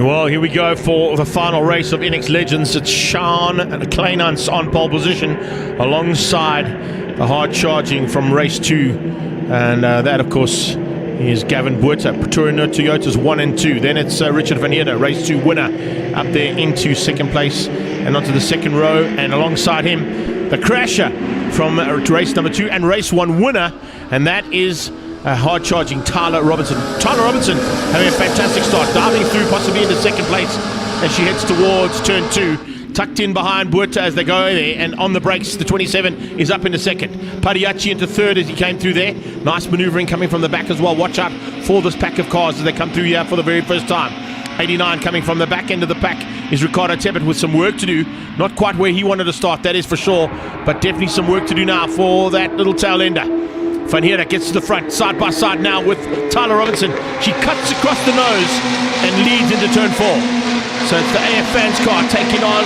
Well, here we go for the final race of INEX Legends. It's Sean Kleinans on pole position alongside the hard charging from race 2. And that, of course, is Gavin Buerta. Pretoria Toyota's 1 and 2. Then it's Richard Van Heerden, race 2 winner, up there into second place and onto the second row. And alongside him, the crasher from race number 2 and race 1 winner. And that is hard charging Tyler Robinson. Tyler Robinson having a fantastic start, diving through possibly into second place as she heads towards turn 2, tucked in behind Buerta as they go there, and on the brakes the 27 is up into second. Padiachi into third as he came through there. Nice manoeuvring coming from the back as well. Watch out for this pack of cars as they come through here for the very first time. 89 coming from the back end of the pack is Ricardo Tebbit with some work to do. Not quite where he wanted to start, that is for sure, but definitely some work to do now for that little tail ender. Van Heerden gets to the front, side by side now with Tyler Robinson. She cuts across the nose and leads into turn 4. So it's the AF Fans car taking on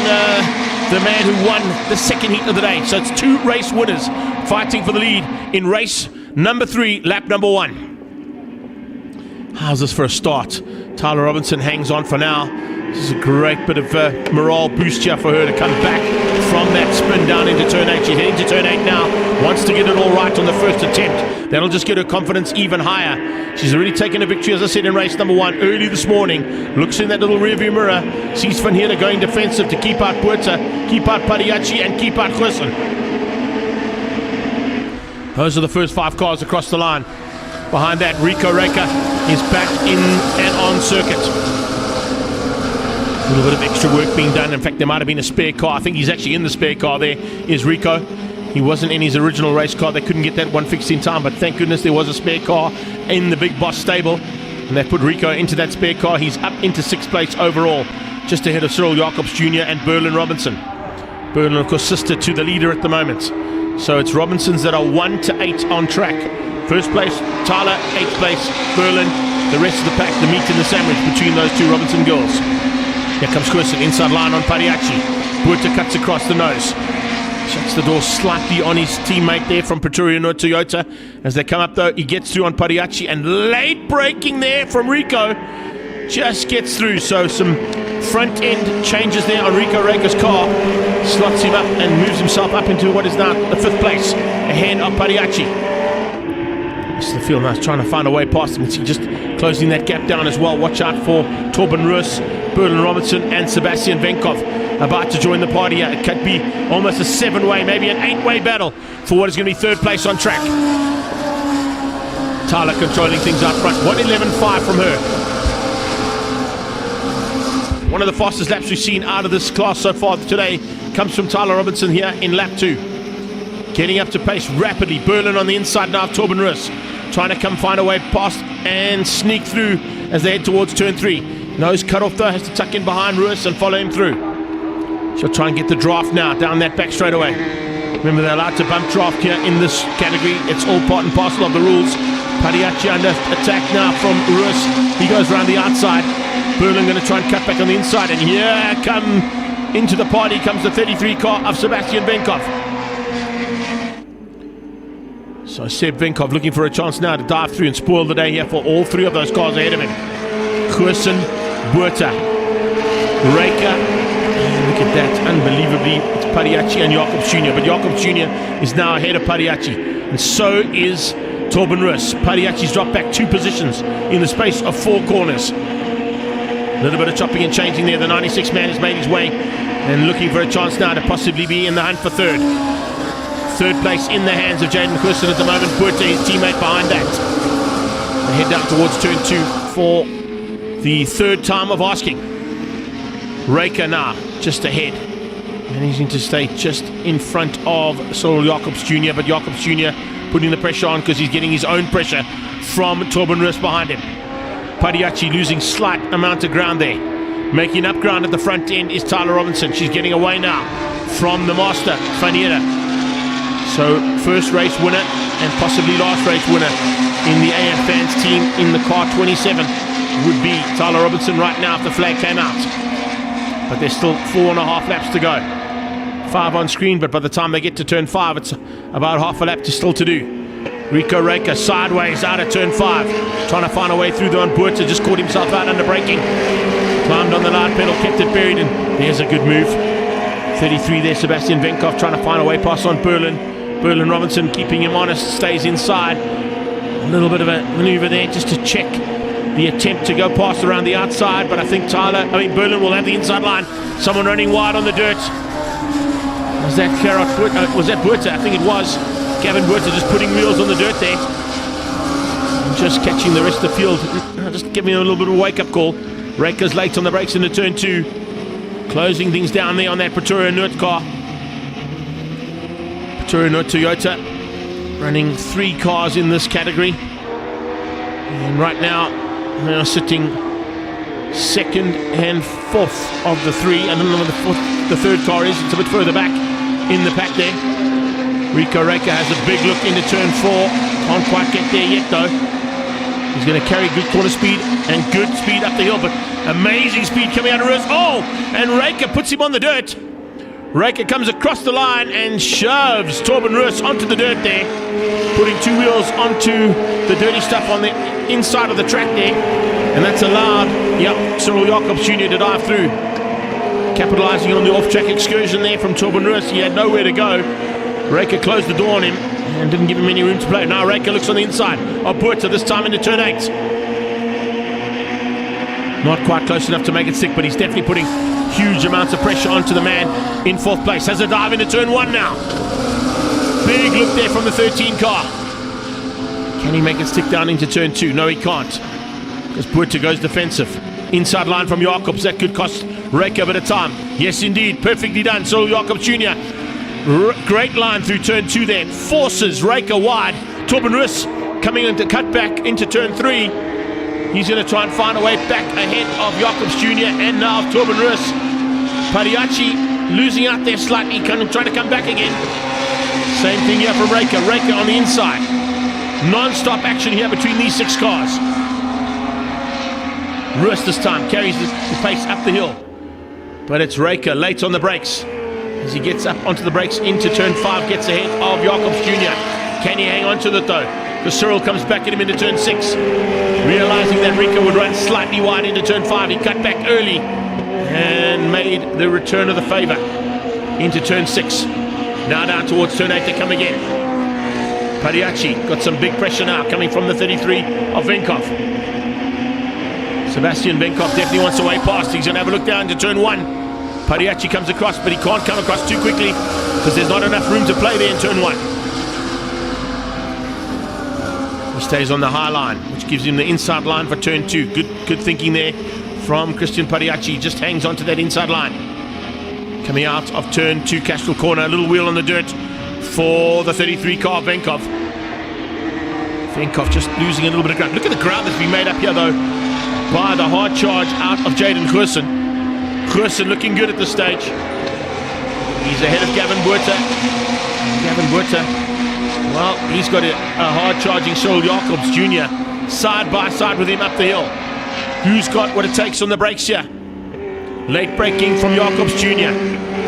the man who won the second heat of the day. So it's 2 race winners fighting for the lead in race number 3, lap number 1. How's this for a start? Tyler Robinson hangs on for now. This is a great bit of morale boost here for her to come back from that spin down into turn 8. She's heading to turn 8 now. Wants to get it all right on the first attempt. That'll just get her confidence even higher. She's already taken a victory, as I said, in race number 1 early this morning. Looks in that little rearview mirror. Sees Van Heerden going defensive to keep out Buerta, keep out Padiachi, and keep out Goosen. Those are the first 5 cars across the line. Behind that, Rico Reker is back in and on circuit. A little bit of extra work being done. In fact, there might have been a spare car. I think he's actually in the spare car. There is Rico. He wasn't in his original race car. They couldn't get that one fixed in time, but thank goodness there was a spare car in the Big Boss stable, and they put Rico into that spare car. He's up into 6th place overall, just ahead of Cyril Jacobs Jr. and Berlin Robinson. Berlin, of course, sister to the leader at the moment. So it's Robinsons that are 1 to 8 on track. First place, Tyler. 8th place, Berlin. The rest of the pack, the meat and the sandwich between those 2 Robinson girls. Here comes Goosen, inside line on Padiachi. Buerta cuts across the nose. Shuts the door slightly on his teammate there from Pretoria Toyota. As they come up though, he gets through on Padiachi, and late braking there from Rico. Just gets through, so some front end changes there on Rico Reker's car. Slots him up and moves himself up into what is now the 5th place, ahead of Padiachi. This is the field now, trying to find a way past him. He's just closing that gap down as well. Watch out for Torben Roos, Berlin Robinson, and Sebastian Venkov about to join the party here. It could be almost a 7-way, maybe an 8-way battle for what is going to be 3rd place on track. Tyler controlling things out front. 1:11.5 from her. One of the fastest laps we've seen out of this class so far today comes from Tyler Robinson here in lap 2. Getting up to pace rapidly. Berlin on the inside now of Torben Roos, trying to come find a way past and sneak through as they head towards turn 3. Nose cut off though, has to tuck in behind Roos and follow him through. She'll try and get the draft now down that back straightaway. Remember, they're allowed to bump draft here in this category. It's all part and parcel of the rules. Padiachi under attack now from Roos. He goes around the outside. Berlin going to try and cut back on the inside, and here come into the party comes the 33 car of Sebastian Venkov. So Seb Venkov looking for a chance now to dive through and spoil the day here for all 3 of those cars ahead of him. Goosen, Buerta, Reker, and look at that, unbelievably, it's Padiachi and Jacobs Jr. But Jacobs Jr. is now ahead of Padiachi, and so is Torben Roos. Padiachi's dropped back 2 positions in the space of 4 corners. A little bit of chopping and changing there. The 96 man has made his way and looking for a chance now to possibly be in the hunt for 3rd. 3rd place in the hands of Jaden Goosen at the moment. Buerta, his teammate, behind that. They head down towards turn 2 for the 3rd time of asking. Reker now just ahead, managing to stay just in front of Cyril Jacobs Jr., but Jacobs Jr. putting the pressure on because he's getting his own pressure from Torben Roos behind him. Padiachi losing slight amount of ground there. Making up ground at the front end is Tyler Robinson. She's getting away now from the master, Van Heerden. So first race winner and possibly last race winner in the AF Fans team in the car 27 would be Tyler Robinson right now if the flag came out. But there's still 4.5 laps to go. 5 on screen, but by the time they get to turn 5, it's about half a lap still to do. Rico Reker sideways out of turn 5, trying to find a way through the on Buerta, just caught himself out under braking. Climbed on the light pedal, kept it buried, and there's a good move. 33 there, Sebastian Venkov trying to find a way past on Berlin. Berlin Robinson keeping him honest, stays inside. A little bit of a maneuver there just to check the attempt to go past around the outside, but I think Berlin will have the inside line. Someone running wide on the dirt. Was that was that Buerta? I think it was. Gavin Buerta just putting wheels on the dirt there. And just catching the rest of the field. Just giving a little bit of a wake-up call. Reika's late on the brakes into turn 2. Closing things down there on that Pretoria Noord car. Pretoria Noord Toyota running 3 cars in this category. And right now, they are sitting 2nd and 4th of the 3. I don't know where the 3rd car is. It's a bit further back in the pack there. Rico Reika has a big look into turn 4. Can't quite get there yet though. He's going to carry good corner speed and good speed up the hill, but amazing speed coming out of Roos. Oh, and Reika puts him on the dirt. Reika comes across the line and shoves Torben Roos onto the dirt there, putting 2 wheels onto the dirty stuff on the inside of the track there, and that's allowed Cyril Jacobs Jr. to dive through, capitalizing on the off-track excursion there from Torben Roos. He had nowhere to go. Reika closed the door on him and didn't give him any room to play. Now Reika looks on the inside of Buerta, this time into turn 8. Not quite close enough to make it stick, but he's definitely putting huge amounts of pressure onto the man in 4th place. Has a dive into turn 1 now. Big look there from the 13 car. Can he make it stick down into turn 2? No, he can't, because Buerta goes defensive. Inside line from Jacobs. That could cost Reika a bit of time. Yes, indeed. Perfectly done. Cyril Jacobs Jr. Great line through turn 2 there. Forces Reika wide. Torben Roos coming into cut back into turn 3. He's going to try and find a way back ahead of Jacobs Jr. and now of Torben Roos. Padiachi losing out there slightly, trying to come back again. Same thing here from Reika. Reika on the inside. Non-stop action here between these 6 cars. Roos this time carries the pace up the hill. But it's Reika late on the brakes. As he gets up onto the brakes into turn 5, gets ahead of Jacobs Jr. Can he hang on to it though? Because Cyril comes back at him into turn 6. Realizing that Rico would run slightly wide into turn 5, he cut back early and made the return of the favor into turn 6. Now down towards turn 8 to come again. Padiachi got some big pressure now coming from the 33 of Venkov. Sebastian Venkov definitely wants a way past. He's going to have a look down to turn 1. Padiachi comes across, but he can't come across too quickly because there's not enough room to play there in turn 1. He stays on the high line, which gives him the inside line for turn 2. Good thinking there from Christian Padiachi. Just hangs onto that inside line. Coming out of turn 2, Castro corner, a little wheel on the dirt for the 33 car, Venkov. Venkov just losing a little bit of ground. Look at the ground that's been made up here though by the hard charge out of Jaden Goosen. Goosen looking good at this stage. He's ahead of Gavin Buerta. Gavin Buerta, well, he's got a hard charging Cyril Jacobs Jr. side by side with him up the hill. Who's got what it takes on the brakes here? Late braking from Jacobs Jr.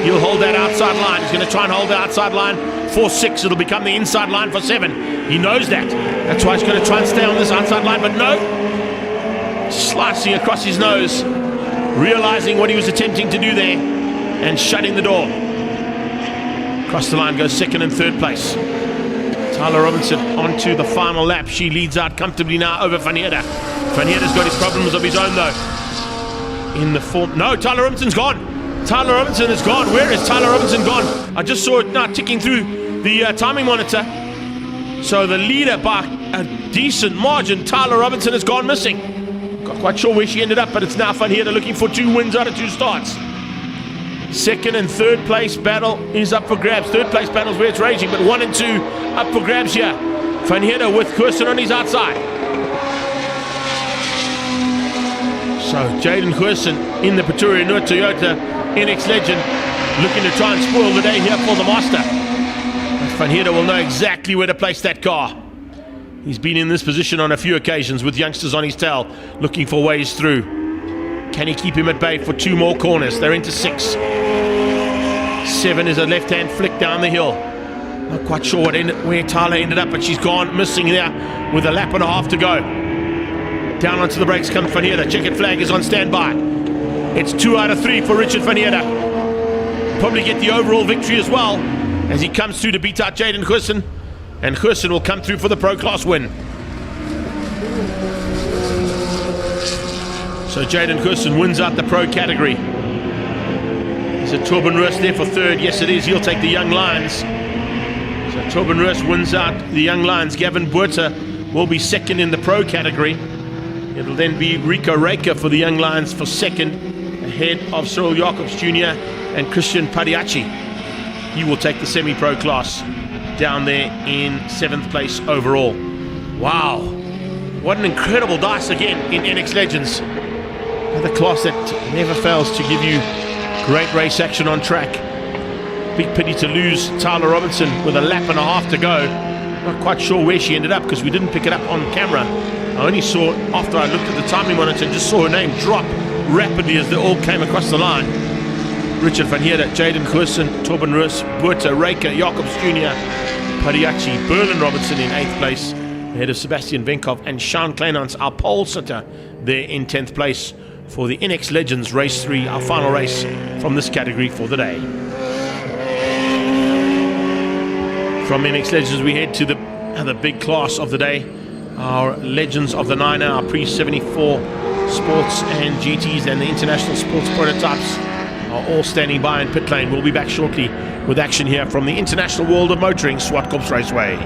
He'll hold that outside line. He's going to try and hold the outside line for 6. It'll become the inside line for 7. He knows that. That's why he's going to try and stay on this outside line, but no. Slicing across his nose. Realizing what he was attempting to do there and shutting the door. Across the line goes 2nd and 3rd place. Tyler Robinson onto the final lap. She leads out comfortably now over Van Heerden. Van Heerden's got his problems of his own though. In the form, no, Tyler Robinson's gone. Tyler Robinson is gone. Where is Tyler Robinson gone? I just saw it now ticking through the timing monitor. So the leader by a decent margin, Tyler Robinson, has gone missing. Not quite sure where she ended up, but it's now Van Heerden looking for 2 wins out of 2 starts. 2nd and 3rd place battle is up for grabs. 3rd place battle is where it's raging, but 1 and 2 up for grabs here. Van Heerden with Goosen on his outside. So Jaden Goosen in the Pretoria Noord Toyota INEX Legend looking to try and spoil the day here for the master. Van Heerden will know exactly where to place that car. He's been in this position on a few occasions with youngsters on his tail, looking for ways through. Can he keep him at bay for 2 more corners? They're into 6. 7 is a left-hand flick down the hill. Not quite sure where Tyler ended up, but she's gone missing there with a lap and a half to go. Down onto the brakes comes Van Heerden. Checkered flag is on standby. It's 2 out of 3 for Richard van Heerden. Probably get the overall victory as well as he comes through to beat out Jaden Goosen. And Goosen will come through for the Pro Class win. So Jaden Goosen wins out the Pro category. Is it Torben Roos there for third? Yes, it is. He'll take the Young Lions. So Torben Roos wins out the Young Lions. Gavin Buerta will be second in the Pro category. It'll then be Rico Raker for the Young Lions for second, ahead of Cyril Jacobs Jr. and Christian Padiachi. He will take the semi-pro class down there in 7th place overall. Wow, what an incredible dice again in INEX Legends. Another class that never fails to give you great race action on track. Big pity to lose Tyler Robinson with a lap and a half to go. Not quite sure where she ended up because we didn't pick it up on camera. I only saw it after I looked at the timing monitor and just saw her name drop rapidly as they all came across the line. Richard van Heerden, Jaden Goosen, Torben Roos, Buerta, Raker, Jacobs Jr., Padiachi, Berlin Robinson in 8th place, ahead of Sebastian Venkov and Sean Kleinans, our pole sitter, there in 10th place for the INEX Legends Race 3, our final race from this category for the day. From INEX Legends we head to the other big class of the day, our Legends of the Niner, our pre-74 sports and GTs and the international sports prototypes are all standing by in pit lane. We'll be back shortly with action here from the international world of motoring, Zwartkops Raceway.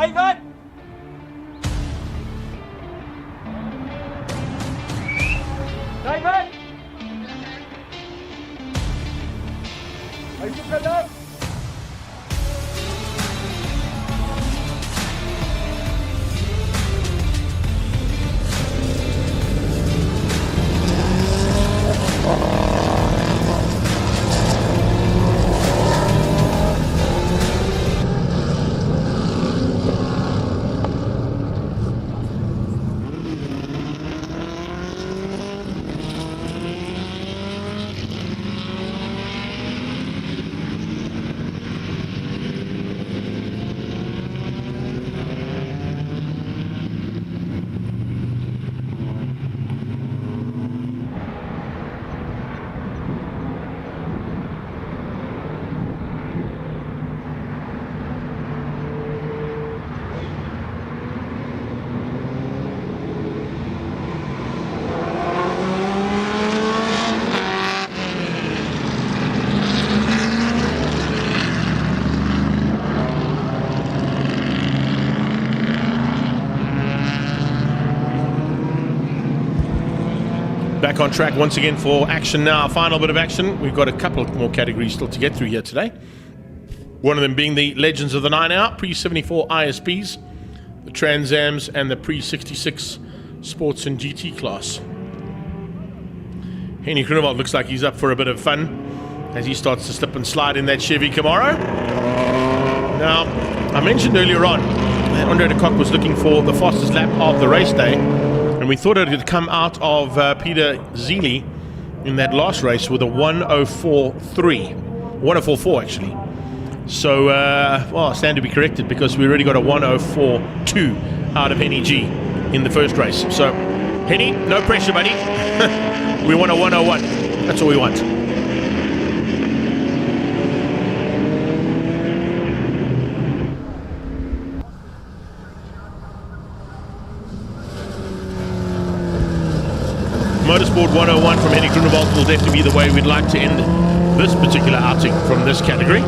David! David! Are you good? Back on track once again for action now. Final bit of action. We've got a couple more categories still to get through here today. One of them being the Legends of the 9 Hour, pre-74 ISPs, the Trans Ams, and the pre-66 Sports and GT class. Henny Groenewald looks like he's up for a bit of fun as he starts to slip and slide in that Chevy Camaro. Now, I mentioned earlier on that Andre de Kock was looking for the fastest lap of the race day, and we thought it had come out of Peter Zeely in that last race with a 1:04.3, 1:04.4 actually. So, well, I stand to be corrected because we already got a 1:04.2 out of Henny G in the first race. So, Henny, no pressure, buddy. We want a 1:01. That's all we want. Motorsport 101 from Henny Groenewald will definitely be the way we'd like to end this particular outing from this category.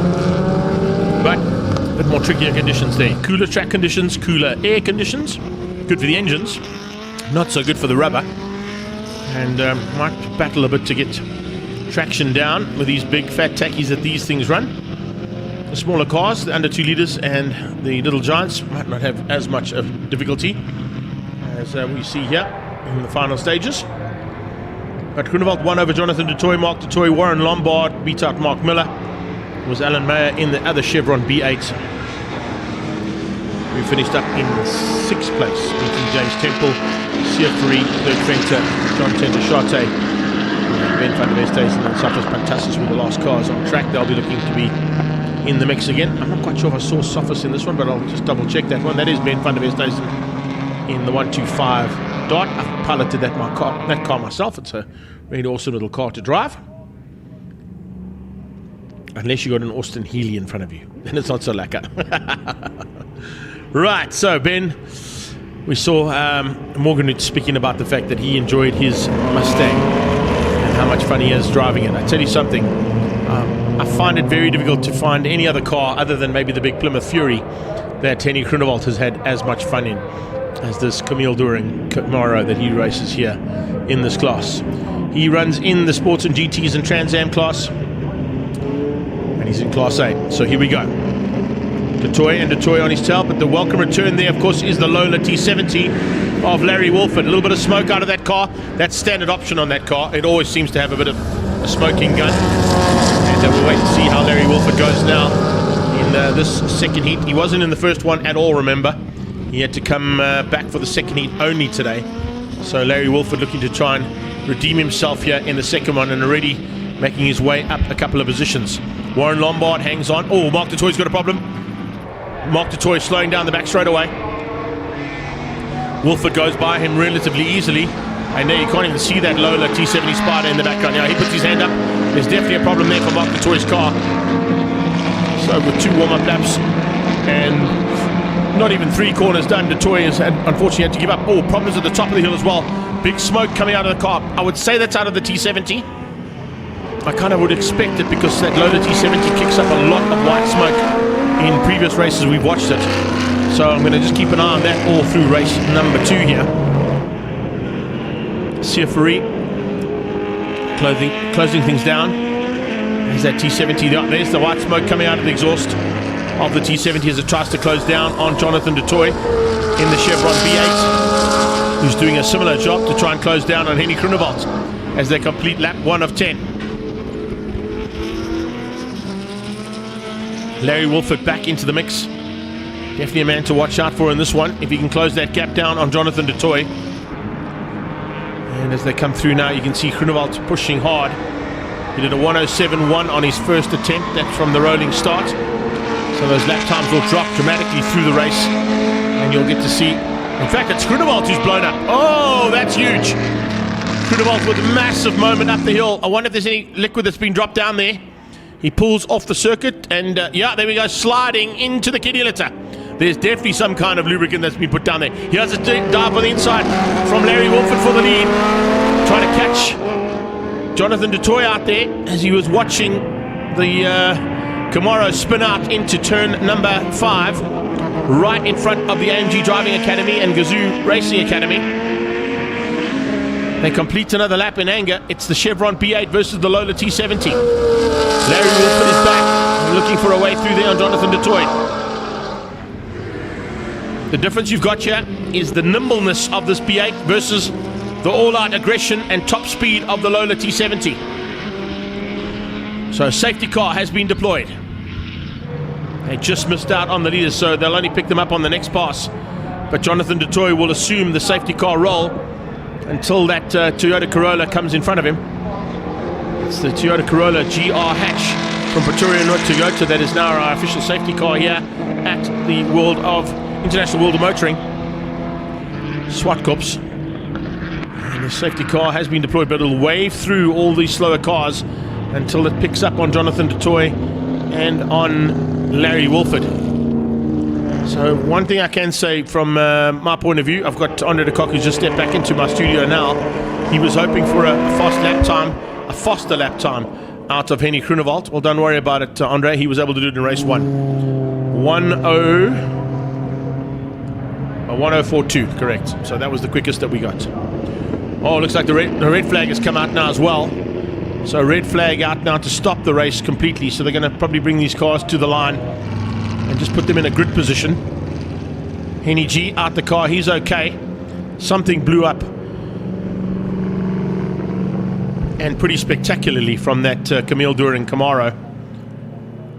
But a bit more trickier conditions there. Cooler track conditions, cooler air conditions. Good for the engines, not so good for the rubber. And might battle a bit to get traction down with these big fat tackies that these things run. The smaller cars, the under 2 litres, and the little giants might not have as much of difficulty as we see here in the final stages. But Groenewald won over Jonathan du Toit, Mark du Toit, Warren Lombard beat out Mark Miller. It was Alan Mayer in the other Chevron B8. We finished up in 6th place, beating James Temple, Siefri, Dirk Venter, John Tender-Charte, Ben van der Westhuizen and Sofus Pantassis were the last cars on track. They'll be looking to be in the mix again. I'm not quite sure if I saw Sofus in this one, but I'll just double check that one. That is Ben van der Westhuizen in the 125 Dart. I've piloted that car myself. It's a really awesome little car to drive. Unless you got an Austin Healey in front of you, then it's not so lacquer. Right, so Ben, we saw Morgan speaking about the fact that he enjoyed his Mustang and how much fun he has driving it. I tell you something, I find it very difficult to find any other car other than maybe the big Plymouth Fury that Henny Groenewald has had as much fun in as this Camille Doering Camaro that he races here in this class. He runs in the Sports and GTs and Trans Am class, and he's in Class A. So here we go. Du Toit on his tail, but the welcome return there, of course, is the Lola T70 of Larry Wolford. A little bit of smoke out of that car. That's standard option on that car. It always seems to have a bit of a smoking gun. And we'll wait to see how Larry Wolford goes now in this second heat. He wasn't in the first one at all, remember. He had to come back for the second heat only today. So Larry Wolford looking to try and redeem himself here in the second one and already making his way up a couple of positions. Warren Lombard hangs on. Oh, Mark du Toit's got a problem. Mark du Toit slowing down the back straight away. Wolford goes by him relatively easily. And there you can't even see that Lola T70 Spider in the background. Now he puts his hand up. There's definitely a problem there for Mark du Toit's car. So with 2 warm-up laps and not even 3 corners done, du Toit has unfortunately had to give up. Oh, problems at the top of the hill as well. Big smoke coming out of the car. I would say that's out of the T70. I kind of would expect it because that Lola T70 kicks up a lot of white smoke. In previous races we've watched it. So I'm going to just keep an eye on that all through race number 2 here. Siafari closing things down. There's that T70. There's the white smoke coming out of the exhaust of the T70 as it tries to close down on Jonathan du Toit in the Chevron V8, who's doing a similar job to try and close down on Henny Groenewald as they complete lap 1 of 10. Larry Wolford back into the mix. Definitely a man to watch out for in this one, if he can close that gap down on Jonathan du Toit. And as they come through now, you can see Groenewald pushing hard. He did a 107.1 on his first attempt. That's from the rolling start. So those lap times will drop dramatically through the race. And you'll get to see... In fact, it's Groenewald who's blown up. Oh, that's huge. Groenewald with a massive moment up the hill. I wonder if there's any liquid that's been dropped down there. He pulls off the circuit. And yeah, there we go, sliding into the kiddie litter. There's definitely some kind of lubricant that's been put down there. Here's a dive on the inside from Larry Wolford for the lead. Trying to catch Jonathan du Toit out there as he was watching the Camaro spin out into turn number 5, right in front of the AMG Driving Academy and Gazoo Racing Academy. They complete another lap in anger. It's the Chevron B8 versus the Lola T70. Larry Wolford is back, looking for a way through there on Jonathan du Toit. The difference you've got here is the nimbleness of this B8 versus the all-out aggression and top speed of the Lola T70. So a safety car has been deployed. They just missed out on the leaders, so they'll only pick them up on the next pass. But Jonathan du Toit will assume the safety car role until that Toyota Corolla comes in front of him. It's the Toyota Corolla GR hatch from Pretoria North Toyota that is now our official safety car here at the International World of Motoring, Zwartkops. And the safety car has been deployed, but it'll wave through all these slower cars until it picks up on Jonathan du Toit and on Larry Wolford. So one thing I can say from my point of view, I've got Andre de Kock who's just stepped back into my studio now. He was hoping for a faster lap time out of Henny Groenewald. Well, don't worry about it, Andre. He was able to do it in race 1. 1:04.2, correct. So that was the quickest that we got. Oh, looks like the red flag has come out now as well. So red flag out now to stop the race completely. So they're going to probably bring these cars to the line and just put them in a grid position. Henny G out the car, he's okay. Something blew up. And pretty spectacularly from that Camille During Camaro.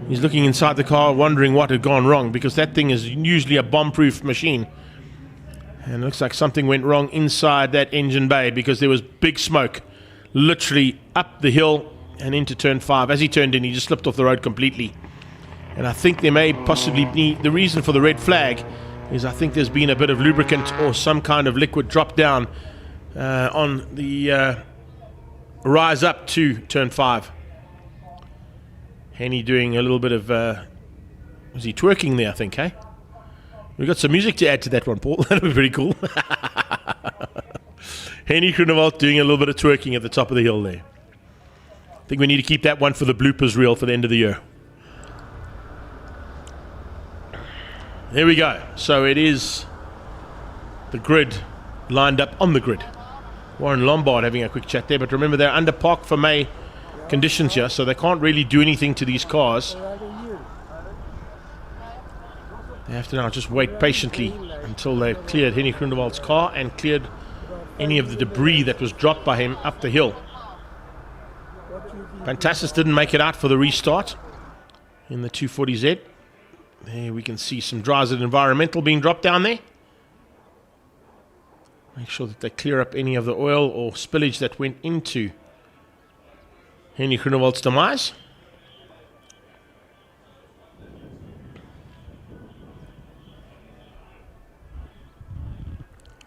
He's looking inside the car, wondering what had gone wrong, because that thing is usually a bomb-proof machine. And it looks like something went wrong inside that engine bay, because there was big smoke literally up the hill and into turn 5. As he turned in, he just slipped off the road completely. And I think there may possibly be, the reason for the red flag is I think there's been a bit of lubricant or some kind of liquid drop down on the rise up to turn 5. Henny doing a little bit of, was he twerking there, I think, hey? We've got some music to add to that one, Paul. That'll be pretty cool. Henny Groenewald doing a little bit of twerking at the top of the hill there. I think we need to keep that one for the bloopers reel for the end of the year. There we go. So it is the grid lined up on the grid. Warren Lombard having a quick chat there, but remember they're under park for May conditions here, so they can't really do anything to these cars. They have to now just wait patiently until they've cleared Henny Groenewald's car and cleared any of the debris that was dropped by him up the hill. Fantastis didn't make it out for the restart in the 240Z. There we can see some Dryzit Environmental being dropped down there. Make sure that they clear up any of the oil or spillage that went into Henny Groenewald's demise.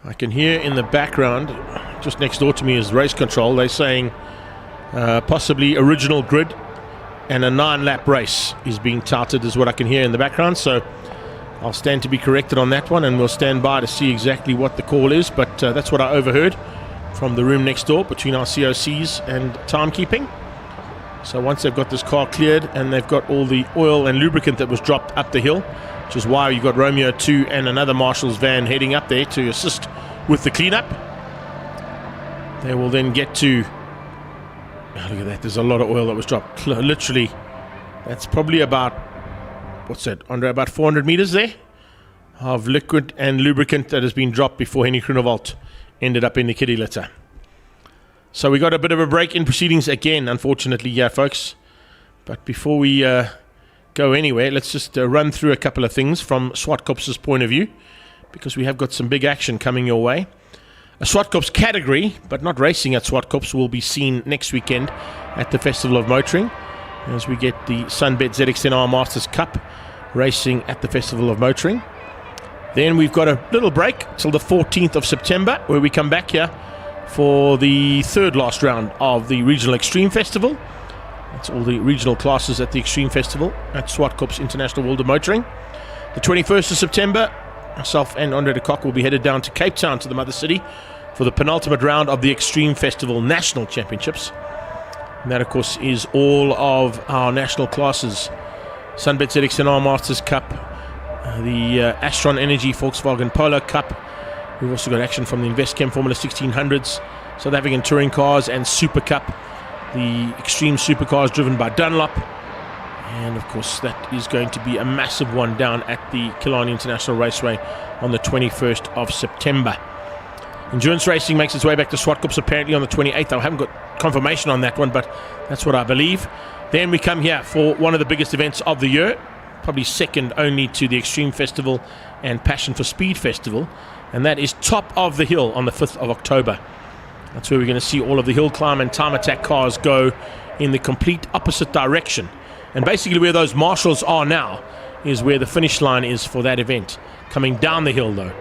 I can hear in the background, just next door to me is race control. They're saying possibly original grid and a 9-lap race is being touted, is what I can hear in the background. So I'll stand to be corrected on that one, and we'll stand by to see exactly what the call is. But that's what I overheard from the room next door between our COCs and timekeeping. So once they've got this car cleared and they've got all the oil and lubricant that was dropped up the hill, which is why you've got Romeo 2 and another Marshall's van heading up there to assist with the cleanup. They will then get to... Oh, look at that, there's a lot of oil that was dropped. Literally, that's probably about, what's that, Andre, about 400 meters there of liquid and lubricant that has been dropped before Henny Groenewald ended up in the kiddie litter. So we got a bit of a break in proceedings again, unfortunately, yeah, folks. But before we go anywhere, let's just run through a couple of things from Zwartkops' point of view, because we have got some big action coming your way. A Zwartkops category, but not racing at Zwartkops, will be seen next weekend at the Festival of Motoring, as we get the Sunbet ZX10R Masters Cup racing at the Festival of Motoring. Then we've got a little break till the 14th of September, where we come back here for the third last round of the Regional Extreme Festival. That's all the regional classes at the Extreme Festival at Zwartkops International World of Motoring. The 21st of September, myself and Andre de Kock will be headed down to Cape Town, to the Mother City, for the penultimate round of the Extreme Festival National Championships. And that, of course, is all of our national classes. Sunbet ZX10R Masters Cup, the Astron Energy Volkswagen Polo Cup. We've also got action from the InvestChem Formula 1600s, South African Touring Cars and Super Cup, the Extreme Supercars driven by Dunlop. And of course, that is going to be a massive one down at the Killarney International Raceway on the 21st of September. Endurance racing makes its way back to Zwartkops apparently on the 28th. I haven't got confirmation on that one, but that's what I believe. Then we come here for one of the biggest events of the year, probably second only to the Extreme Festival and Passion for Speed Festival, and that is Top of the Hill on the 5th of October. That's where we're going to see all of the hill climb and time attack cars go in the complete opposite direction. And basically where those marshals are now is where the finish line is for that event. Coming down the hill though.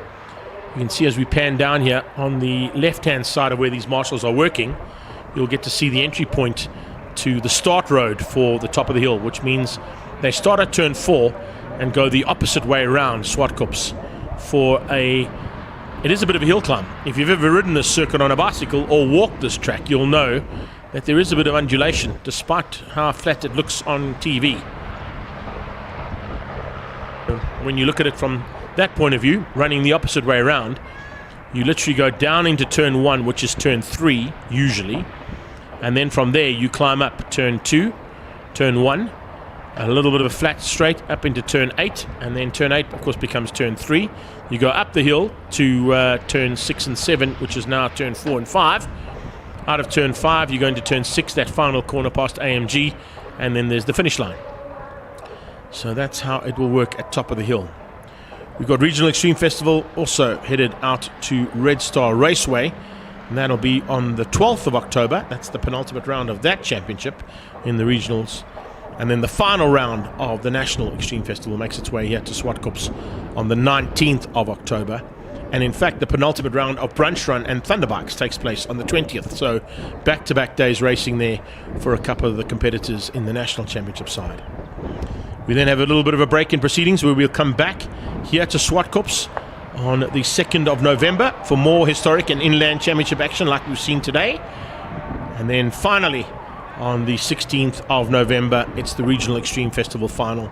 You can see as we pan down here on the left-hand side of where these marshals are working, you'll get to see the entry point to the start road for the top of the hill, which means they start at turn 4 and go the opposite way around Zwartkops for it is a bit of a hill climb. If you've ever ridden this circuit on a bicycle or walked this track, you'll know that there is a bit of undulation, despite how flat it looks on TV. When you look at it from that point of view, running the opposite way around, you literally go down into turn 1, which is turn 3 usually, and then from there you climb up turn 2, turn 1, a little bit of a flat straight up into turn 8, and then turn 8 of course becomes turn 3. You go up the hill to turn 6 and 7, which is now turn 4 and 5. Out of turn 5 you go into turn 6, that final corner past AMG, and then there's the finish line. So that's how it will work at Top of the Hill. We've got Regional Extreme Festival also headed out to Red Star Raceway, and that'll be on the 12th of October. That's the penultimate round of that championship in the regionals. And then the final round of the National Extreme Festival makes its way here to Zwartkops on the 19th of October. And in fact, the penultimate round of Brunch Run and Thunderbikes takes place on the 20th. So back-to-back days racing there for a couple of the competitors in the National Championship side. We then have a little bit of a break in proceedings where we'll come back here to Zwartkops on the 2nd of November for more historic and inland championship action like we've seen today. And then finally, on the 16th of November, it's the Regional Extreme Festival final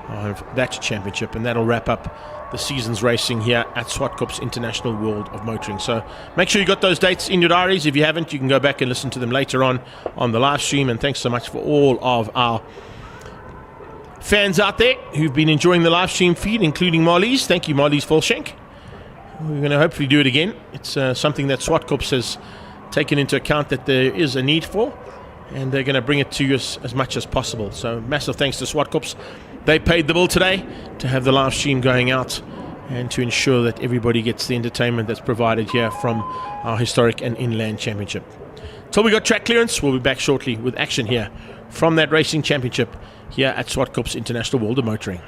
of that championship, and that'll wrap up the season's racing here at Zwartkops International World of Motoring. So make sure you got those dates in your diaries. If you haven't, you can go back and listen to them later on the live stream. And thanks so much for all of our fans out there who've been enjoying the live stream feed, including Marlies. Thank you, Marlies Volshank. We're going to hopefully do it again. It's something that Zwartkops has taken into account that there is a need for, and they're going to bring it to you as much as possible. So massive thanks to Zwartkops. They paid the bill today to have the live stream going out and to ensure that everybody gets the entertainment that's provided here from our historic and inland championship. Till we got track clearance, we'll be back shortly with action here from that racing championship here at Zwartkops International World of Motoring.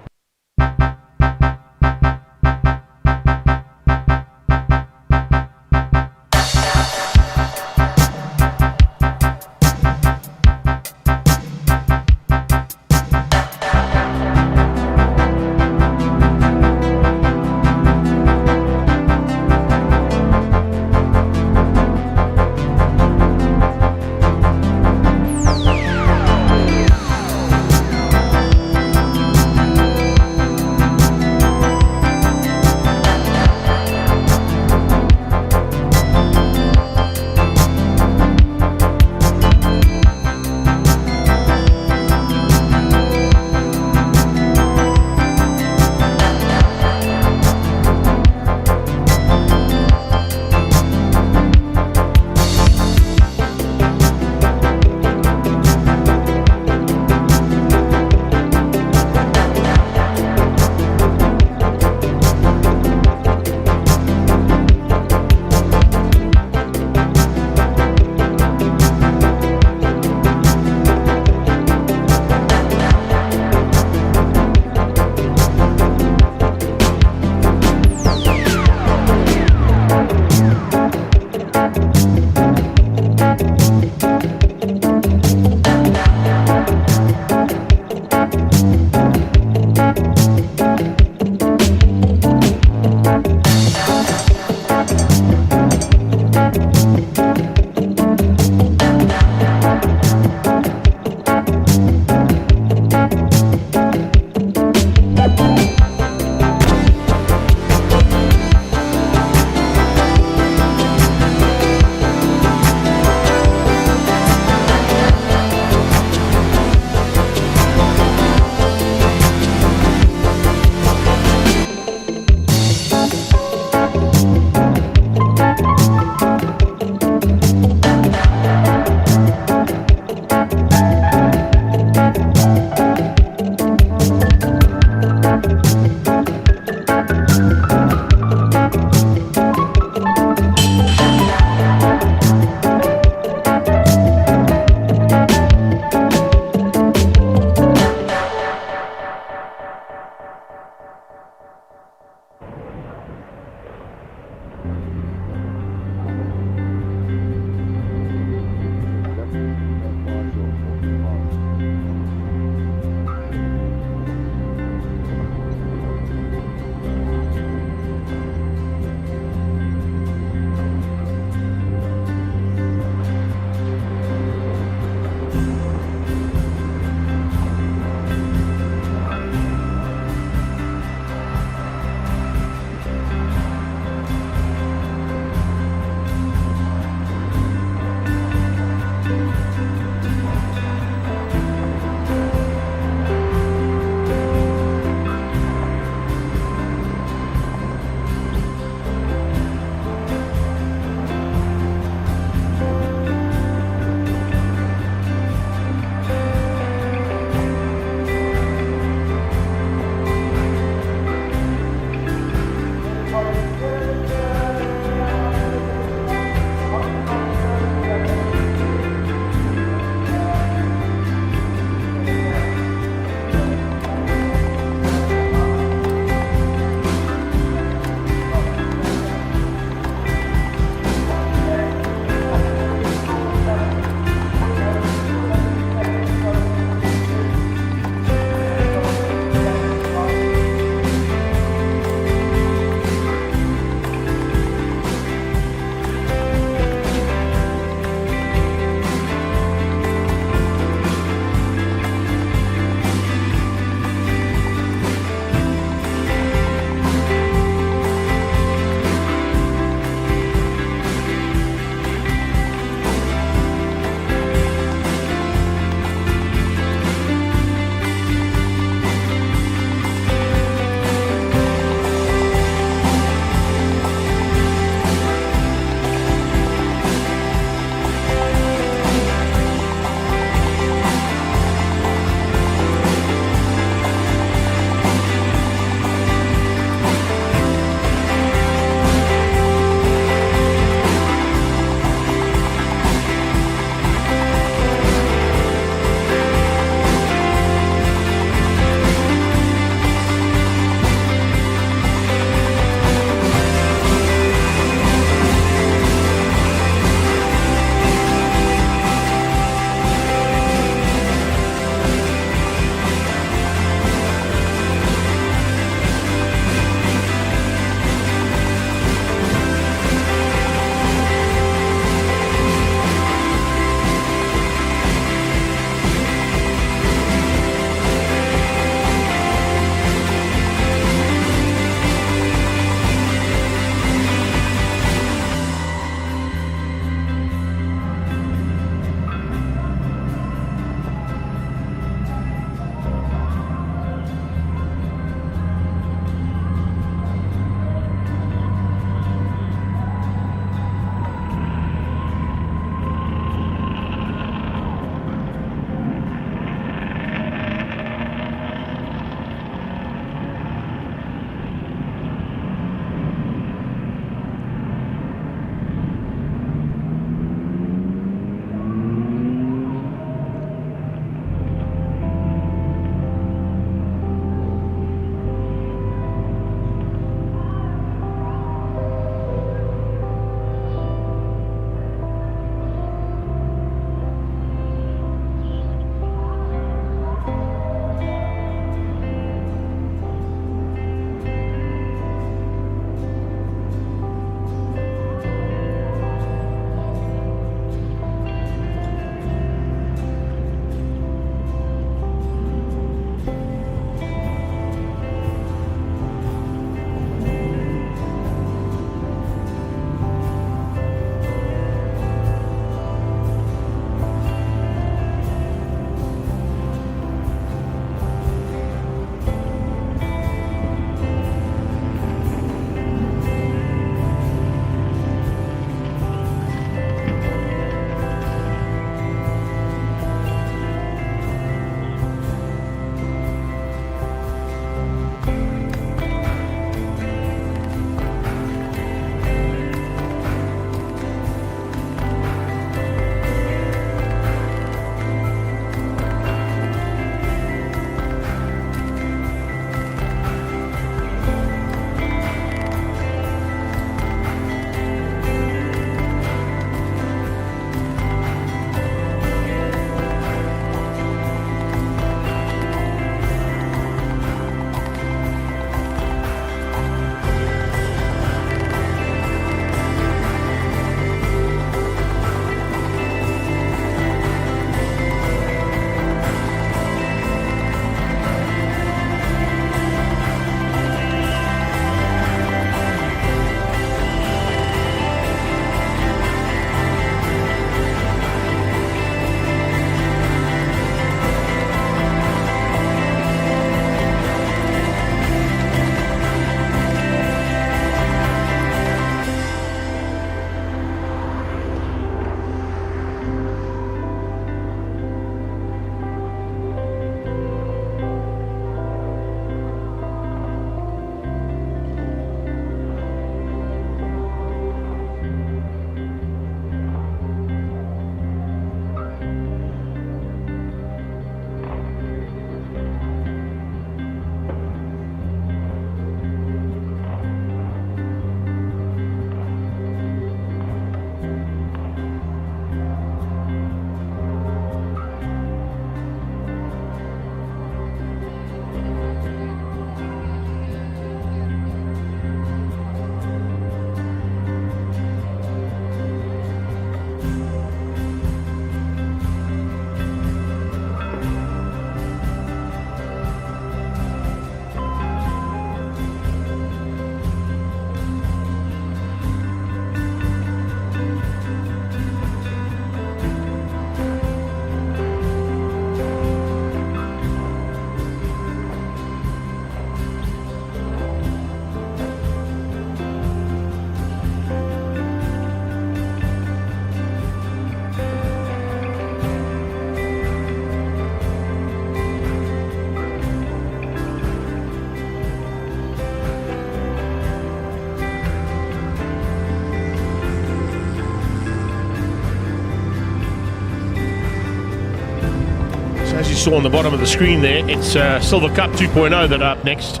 As you saw on the bottom of the screen there, it's Silver Cup 2.0 that are up next.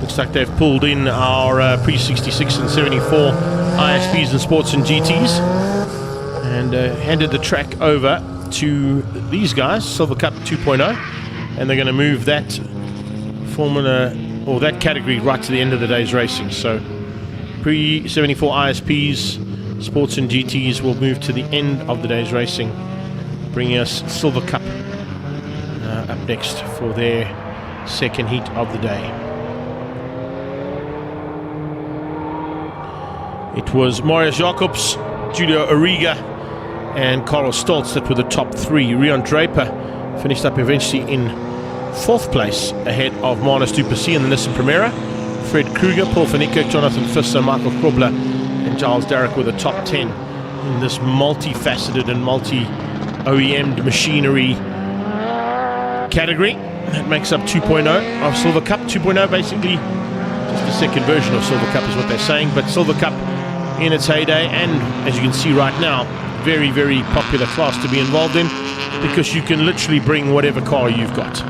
Looks like they've pulled in our pre-66 and 74 ISPs and Sports and GTs and handed the track over to these guys, Silver Cup 2.0, and they're going to move that formula or that category right to the end of the day's racing. So pre-74 ISPs, Sports and GTs will move to the end of the day's racing, bringing us Silver Cup up next for their second heat of the day. It was Marius Jacobs, Julio Arriga and Carlos Stoltz that were the top three. Rion Draper finished up eventually in fourth place ahead of Manus du Plessis in the Nissan Primera. Fred Kruger, Paul van Niekerk, Jonathan Visser, Michael Krobler and Giles Derrick were the top 10 in this multifaceted and multi-OEM'd machinery category. That makes up 2.0 of Silver Cup. 2.0 basically just the second version of Silver Cup is what they're saying, but Silver Cup in its heyday, and as you can see right now, very, very popular class to be involved in, because you can literally bring whatever car you've got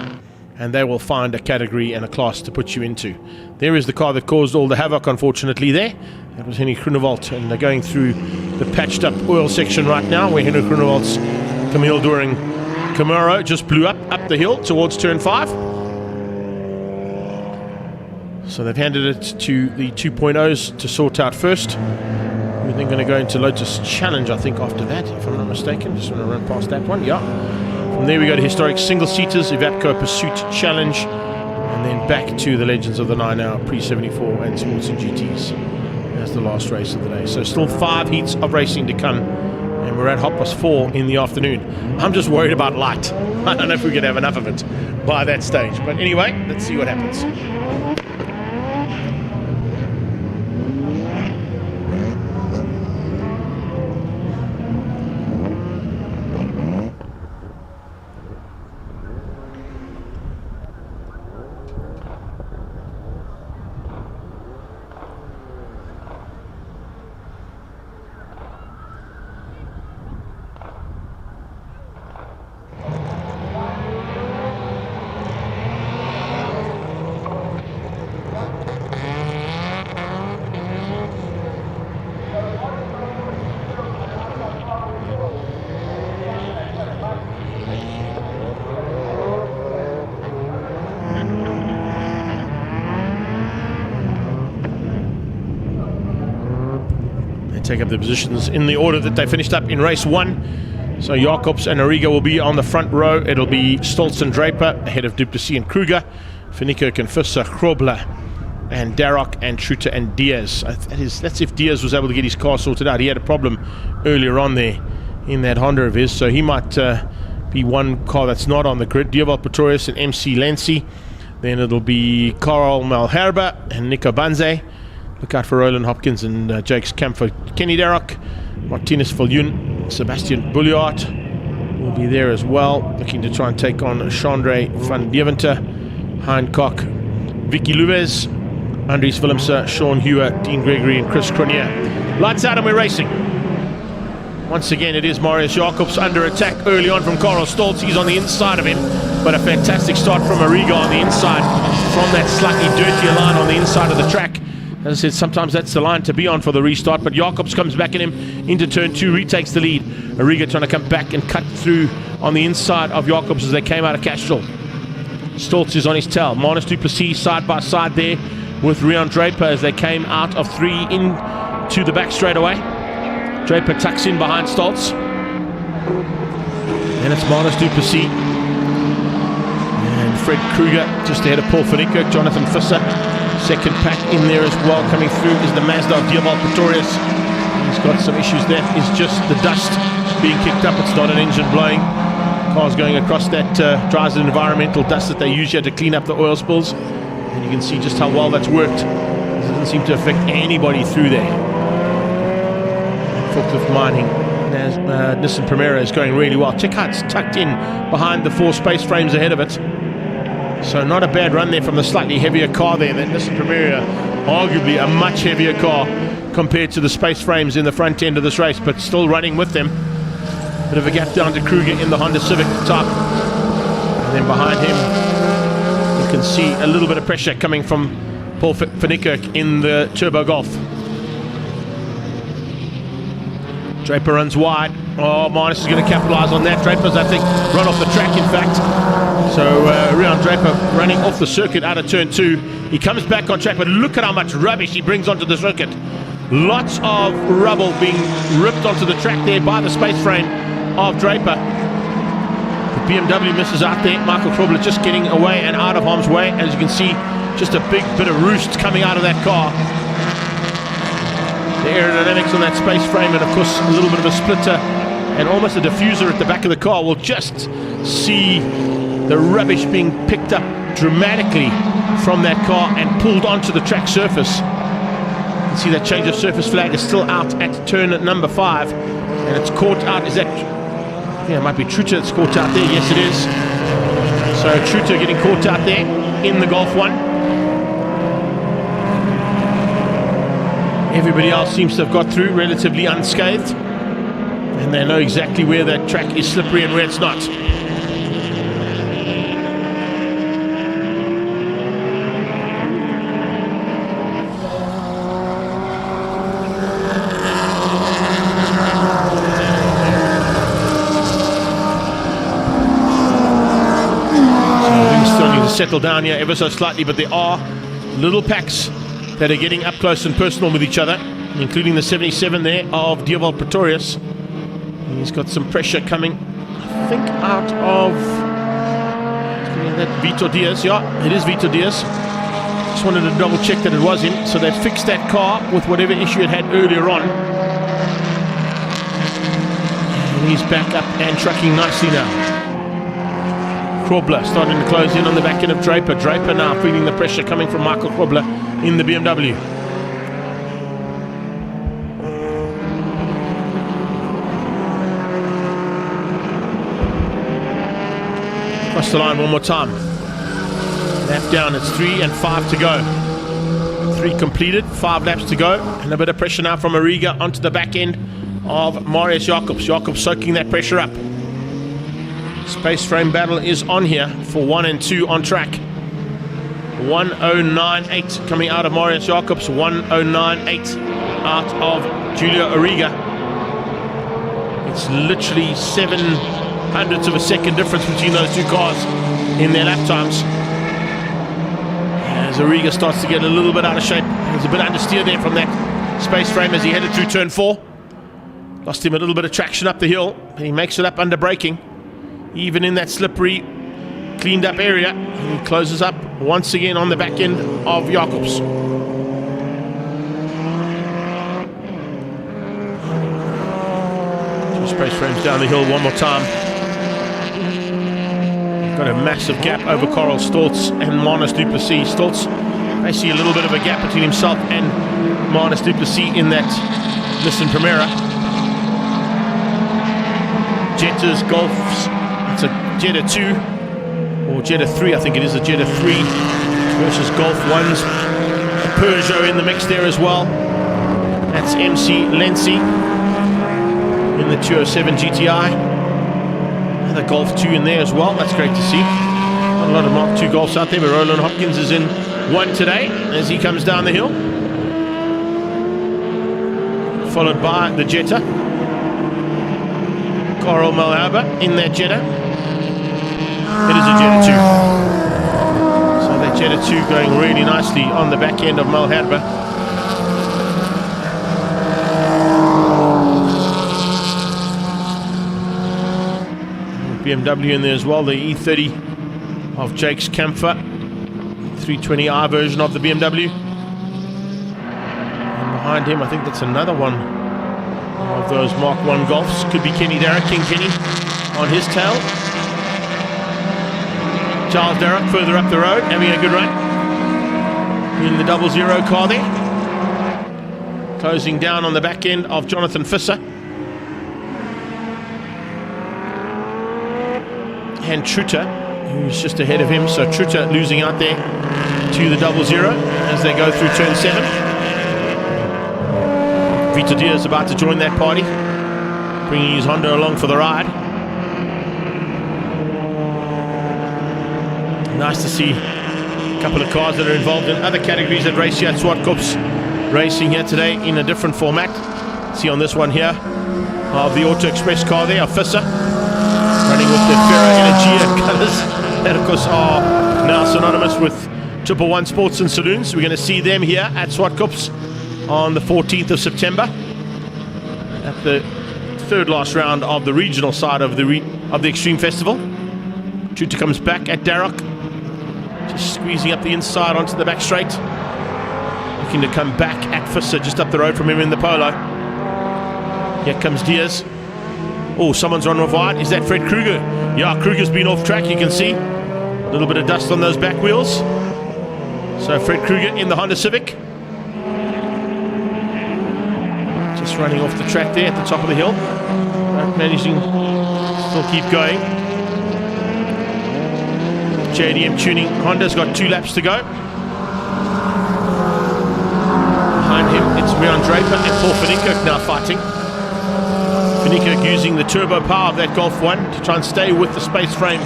and they will find a category and a class to put you into. There is the car that caused all the havoc, unfortunately, there. That was Henry Groenewald, and they're going through the patched up oil section right now where Henry Groenewald's Camille Doering Camaro just blew up the hill towards turn 5. So they've handed it to the 2.0s to sort out first. We're then going to go into Lotus Challenge, I think, after that, if I'm not mistaken. Just want to run past that one, yeah. From there we go to historic single-seaters, Evapco Pursuit Challenge, and then back to the Legends of the 9-hour pre-74 and Sports and GTs as the last race of the day. So still 5 heats of racing to come, and we're at 4:30 in the afternoon. I'm just worried about light. I don't know if we can have enough of it by that stage. But anyway, let's see what happens. Take up the positions in the order that they finished up in race 1. So Jacobs and Arriga will be on the front row. It'll be Stoltz and Draper ahead of du Plessis and Kruger, van Niekerk and Visser, Krobler and Darroch and Truter and Diaz. That's if Diaz was able to get his car sorted out. He had a problem earlier on there in that Honda of his, so he might be one car that's not on the grid. Dieval Pretorius and MC Lancy. Then it'll be Karl Malherbe and Nico Banze. Look out for Roland Hopkins and Jakes Camphor. Kenny Darroch, Martinez Viljoen, Sebastian Bulliard will be there as well, looking to try and take on Chandre van Deventer, Hein Koch, Vicky Luves, Andries Willemse, Sean Hewer, Dean Gregory and Chris Cronier. Lights out and we're racing. Once again, it is Marius Jacobs under attack early on from Carlos Stoltz. He's on the inside of him, but a fantastic start from Arriga on the inside from that slightly dirtier line on the inside of the track. As I said, sometimes that's the line to be on for the restart, but Jacobs comes back in him into turn 2, retakes the lead. Arriga trying to come back and cut through on the inside of Jacobs as they came out of Castrol. Stoltz is on his tail. Manus du Plessis side by side there with Rion Draper as they came out of 3 into the back straight away. Draper tucks in behind Stoltz. And it's Manus du Plessis and Fred Kruger just ahead of Paul van Niekerk, Jonathan Visser. Second pack in there as well. Coming through is the Mazda of Dieval Pretorius. He's got some issues. That is just the dust being kicked up. It's not an engine blowing. Car's going across that dries environmental dust that they use here to clean up the oil spills. And you can see just how well that's worked. It doesn't seem to affect anybody through there. Forklift mining. Nissan Primera is going really well. Check out, it's tucked in behind the 4 space frames ahead of it. So not a bad run there from the slightly heavier car there. That Nissan Primera, arguably a much heavier car compared to the space frames in the front end of this race, but still running with them. Bit of a gap down to Kruger in the Honda Civic type And then behind him, you can see a little bit of pressure coming from Paul van Niekerk in the Turbo Golf. Draper runs wide. Oh, Marnus is going to capitalize on that. Draper's, I think, run off the track, in fact. So Rian Draper running off the circuit out of turn 2. He comes back on track, but look at how much rubbish he brings onto the circuit. Lots of rubble being ripped onto the track there by the space frame of Draper. The BMW misses out there. Michael Krobler just getting away and out of harm's way. As you can see, just a big bit of roost coming out of that car. The aerodynamics on that space frame, and of course a little bit of a splitter and almost a diffuser at the back of the car. We'll just see the rubbish being picked up dramatically from that car and pulled onto the track surface. You can see that change of surface flag is still out at turn number 5, and it's caught out. Is that, yeah, it might be Truter that's caught out there. Yes, it is. So Truter getting caught out there in the Golf 1. Everybody else seems to have got through relatively unscathed, and they know exactly where that track is slippery and where it's not. So things starting to settle down here ever so slightly, but there are little packs that are getting up close and personal with each other, including the 77 there of Dioval Pretorius. He's got some pressure coming, I think, out of that Vitor Diaz. Yeah, it is Vitor Diaz. Just wanted to double check that it was him. So they fixed that car with whatever issue it had earlier on. And he's back up and trucking nicely now. Krobler starting to close in on the back end of Draper. Draper now feeling the pressure coming from Michael Krobler in the BMW. Cross the line one more time. Lap down, it's 3 and 5 to go. 3 completed, 5 laps to go, and a bit of pressure now from Ariga onto the back end of Marius Jacobs. Jacobs soaking that pressure up. Space frame battle is on here for 1 and 2 on track. 1:09.8 coming out of Marius Jacobs, 1:09.8 out of Julio Ariga. It's literally 0.07 of a second difference between those two cars in their lap times. As Ariga starts to get a little bit out of shape. There's a bit understeer there from that space frame as he headed through turn 4. Lost him a little bit of traction up the hill, and he makes it up under braking. Even in that slippery, cleaned up area, he closes up once again on the back end of Jacobs. Two space frames down the hill one more time. Got a massive gap over Coral Stoltz and Marnus du Plessis. Stoltz, I see a little bit of a gap between himself and Marnus du Plessis in that Nissan Primera. Jetta's Golfs. It's a Jetta 2 or Jetta 3, I think it is a Jetta 3 versus Golf 1's. A Peugeot in the mix there as well. That's MC Lenzi in the 207 GTI. Another Golf 2 in there as well. That's great to see. Not a lot of Mark II Golfs out there, but Roland Hopkins is in one today as he comes down the hill. Followed by the Jetta. Coral Malherbe in that Jetta. It is a Jetta 2. So that Jetta 2 going really nicely on the back end of Malherbe. BMW in there as well, the E30 of Jakes Kampfer, 320i version of the BMW. And behind him, I think that's another one of those Mark 1 Golfs. Could be Kenny Darragh, King Kenny, on his tail. Charles Darragh further up the road, having a good run in the 00 car there. Closing down on the back end of Jonathan Visser. And Truter, who's just ahead of him. So Truter losing out there to the 00 as they go through turn 7. Vitor Diaz about to join that party, bringing his Honda along for the ride. Nice to see a couple of cars that are involved in other categories that race here at Zwartkops Racing here today in a different format. See on this one here of the Auto Express car there, of Visser, running with the Ferro Energia colours that of course are now synonymous with 111 Sports and Saloons. We're going to see them here at Zwartkops on the 14th of September at the third last round of the regional side of the Extreme Festival. Tuta comes back at Darroch, just squeezing up the inside onto the back straight, looking to come back at Visser just up the road from him in the Polo. Here comes Diaz. Oh, someone's on wide. Is that Fred Kruger? Yeah, Kruger's been off track, you can see a little bit of dust on those back wheels. So Fred Kruger in the Honda Civic, just running off the track there at the top of the hill, managing to still keep going. JDM Tuning Honda's got 2 laps to go. Behind him it's Rion Draper and Paul Finikirk now fighting. Finikirk using the turbo power of that Golf 1 to try and stay with the space frame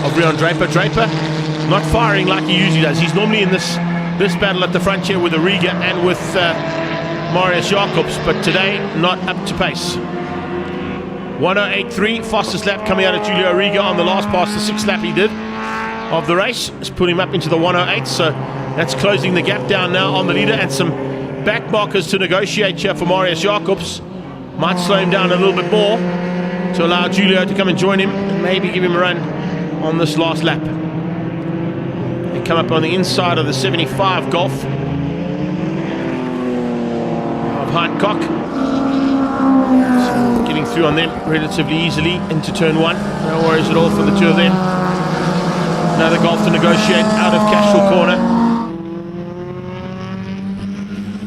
of Rion Draper. Draper not firing like he usually does. He's normally in this battle at the front here with Origa and with Marius Jacobs, but today not up to pace. 1:08.3, fastest lap coming out of Julio Origa on the last pass, the 6th lap he did of the race. It's put him up into the 1:08, so that's closing the gap down now on the leader, and some back markers to negotiate here for Marius Jacobs. Might slow him down a little bit more to allow Julio to come and join him and maybe give him a run on this last lap. They come up on the inside of the 75 Golf of Hancock. So getting through on them relatively easily into turn 1. No worries at all for the two of them. Another Golf to negotiate out of Cashel corner.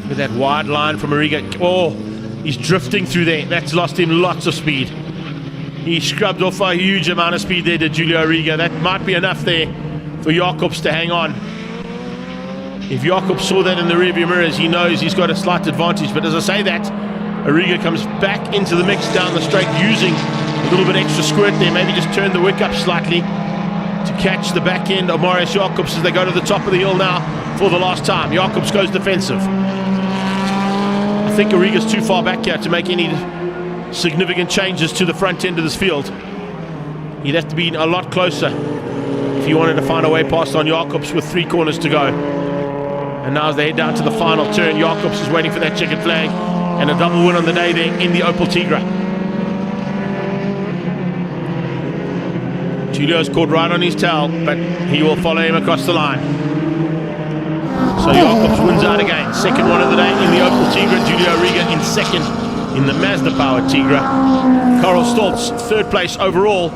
With that wide line from Origa. Oh, he's drifting through there. That's lost him lots of speed. He scrubbed off a huge amount of speed there to Julio Origa. That might be enough there for Jacobs to hang on. If Jacobs saw that in the rearview mirrors, he knows he's got a slight advantage. But as I say that, Origa comes back into the mix down the straight, using a little bit extra squirt there. Maybe just turn the wick up slightly to catch the back end of Marius Jacobs as they go to the top of the hill now for the last time. Jacobs goes defensive. I think Origa's too far back here to make any significant changes to the front end of this field. He'd have to be a lot closer if he wanted to find a way past on Jacobs with 3 corners to go. And now as they head down to the final turn, Jacobs is waiting for that checkered flag and a double win on the day there in the Opel Tigra. Julio's caught right on his tail, but he will follow him across the line. So Jacobs wins out again. Second one of the day in the Opel Tigra. Julio Origa in second in the Mazda-powered Tigra. Karel Stoltz, 3rd place overall,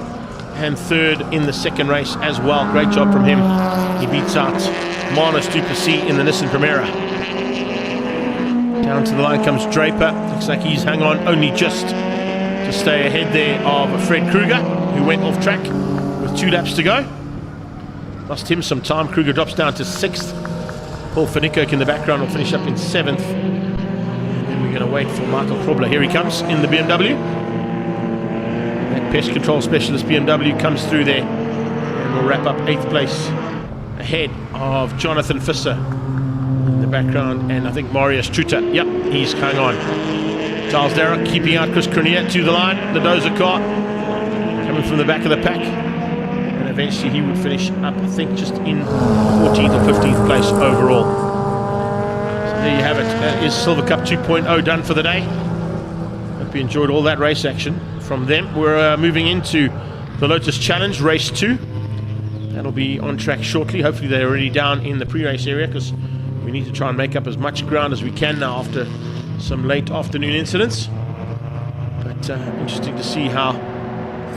and 3rd in the second race as well. Great job from him. He beats out Manus du Plessis in the Nissan Primera. Down to the line comes Draper. Looks like he's hung on only just to stay ahead there of Fred Kruger, who went off track with 2 laps to go. Lost him some time. Kruger drops down to 6th. Paul Finikirk in the background will finish up in 7th. And then we're going to wait for Michael Krobler. Here he comes in the BMW. That pest control specialist BMW comes through there and will wrap up 8th place ahead of Jonathan Visser in the background, and I think Marius Tuta. Yep, he's hung on. Charles Darroch keeping out Chris Cronier to the line. The Dozer car coming from the back of the pack. And eventually he would finish up, I think, just in 14th or 15th place overall. So there you have it. That is Silver Cup 2.0 done for the day. Hope you enjoyed all that race action from them. We're moving into the Lotus Challenge Race 2. That'll be on track shortly. Hopefully they're already down in the pre-race area, because we need to try and make up as much ground as we can now after some late afternoon incidents. But interesting to see how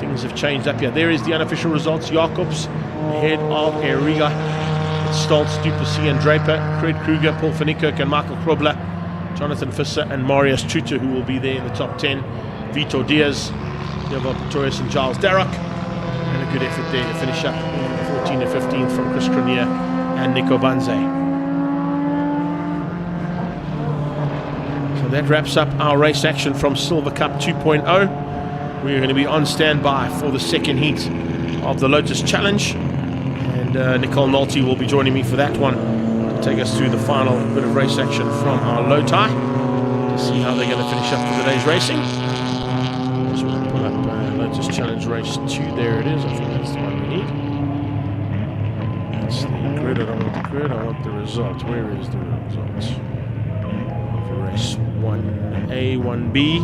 things have changed up here. There is the unofficial results. Jacobs ahead of Origa, Stoltz, du Plessis and Draper, Fred Kruger, Paul Finikirk and Michael Krobler, Jonathan Visser and Marius Tuta, who will be there in the top 10. Vitor Diaz, Deval Pretorius and Charles Darroch. And a good effort there to finish up in 14th and 15th from Chris Cronier and Nico Banze. So that wraps up our race action from Silver Cup 2.0. We're going to be on standby for the second heat of the Lotus Challenge. And And Nicole Nolte will be joining me for that one to take us through the final bit of race action from our Lotus to see how they're going to finish up for the day's racing. Just want to pull up Lotus Challenge Race 2. There it is. I think that's the one we need. That's the grid. I don't want the grid. I want the result. Where is the result? For race 1A, 1B.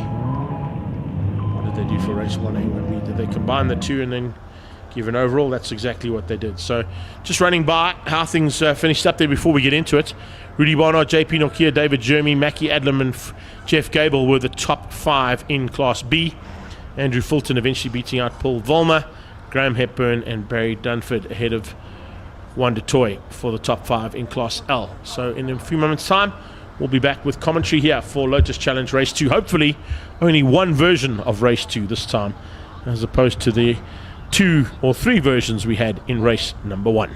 What did they do for race 1A, 1B? Did they combine the two and then give an overall? That's exactly what they did. So just running by how things finished up there before we get into it. Rudy Barnard, JP Nokia, David Jeremy, Mackie Adlam and Jeff Gable were the top 5 in Class B. Andrew Fulton eventually beating out Paul Volmer, Graham Hepburn and Barry Dunford ahead of Wanda Toy for the top 5 in Class L. So in a few moments time we'll be back with commentary here for Lotus Challenge Race 2. Hopefully only one version of Race 2 this time, as opposed to the 2 or 3 versions we had in race number 1.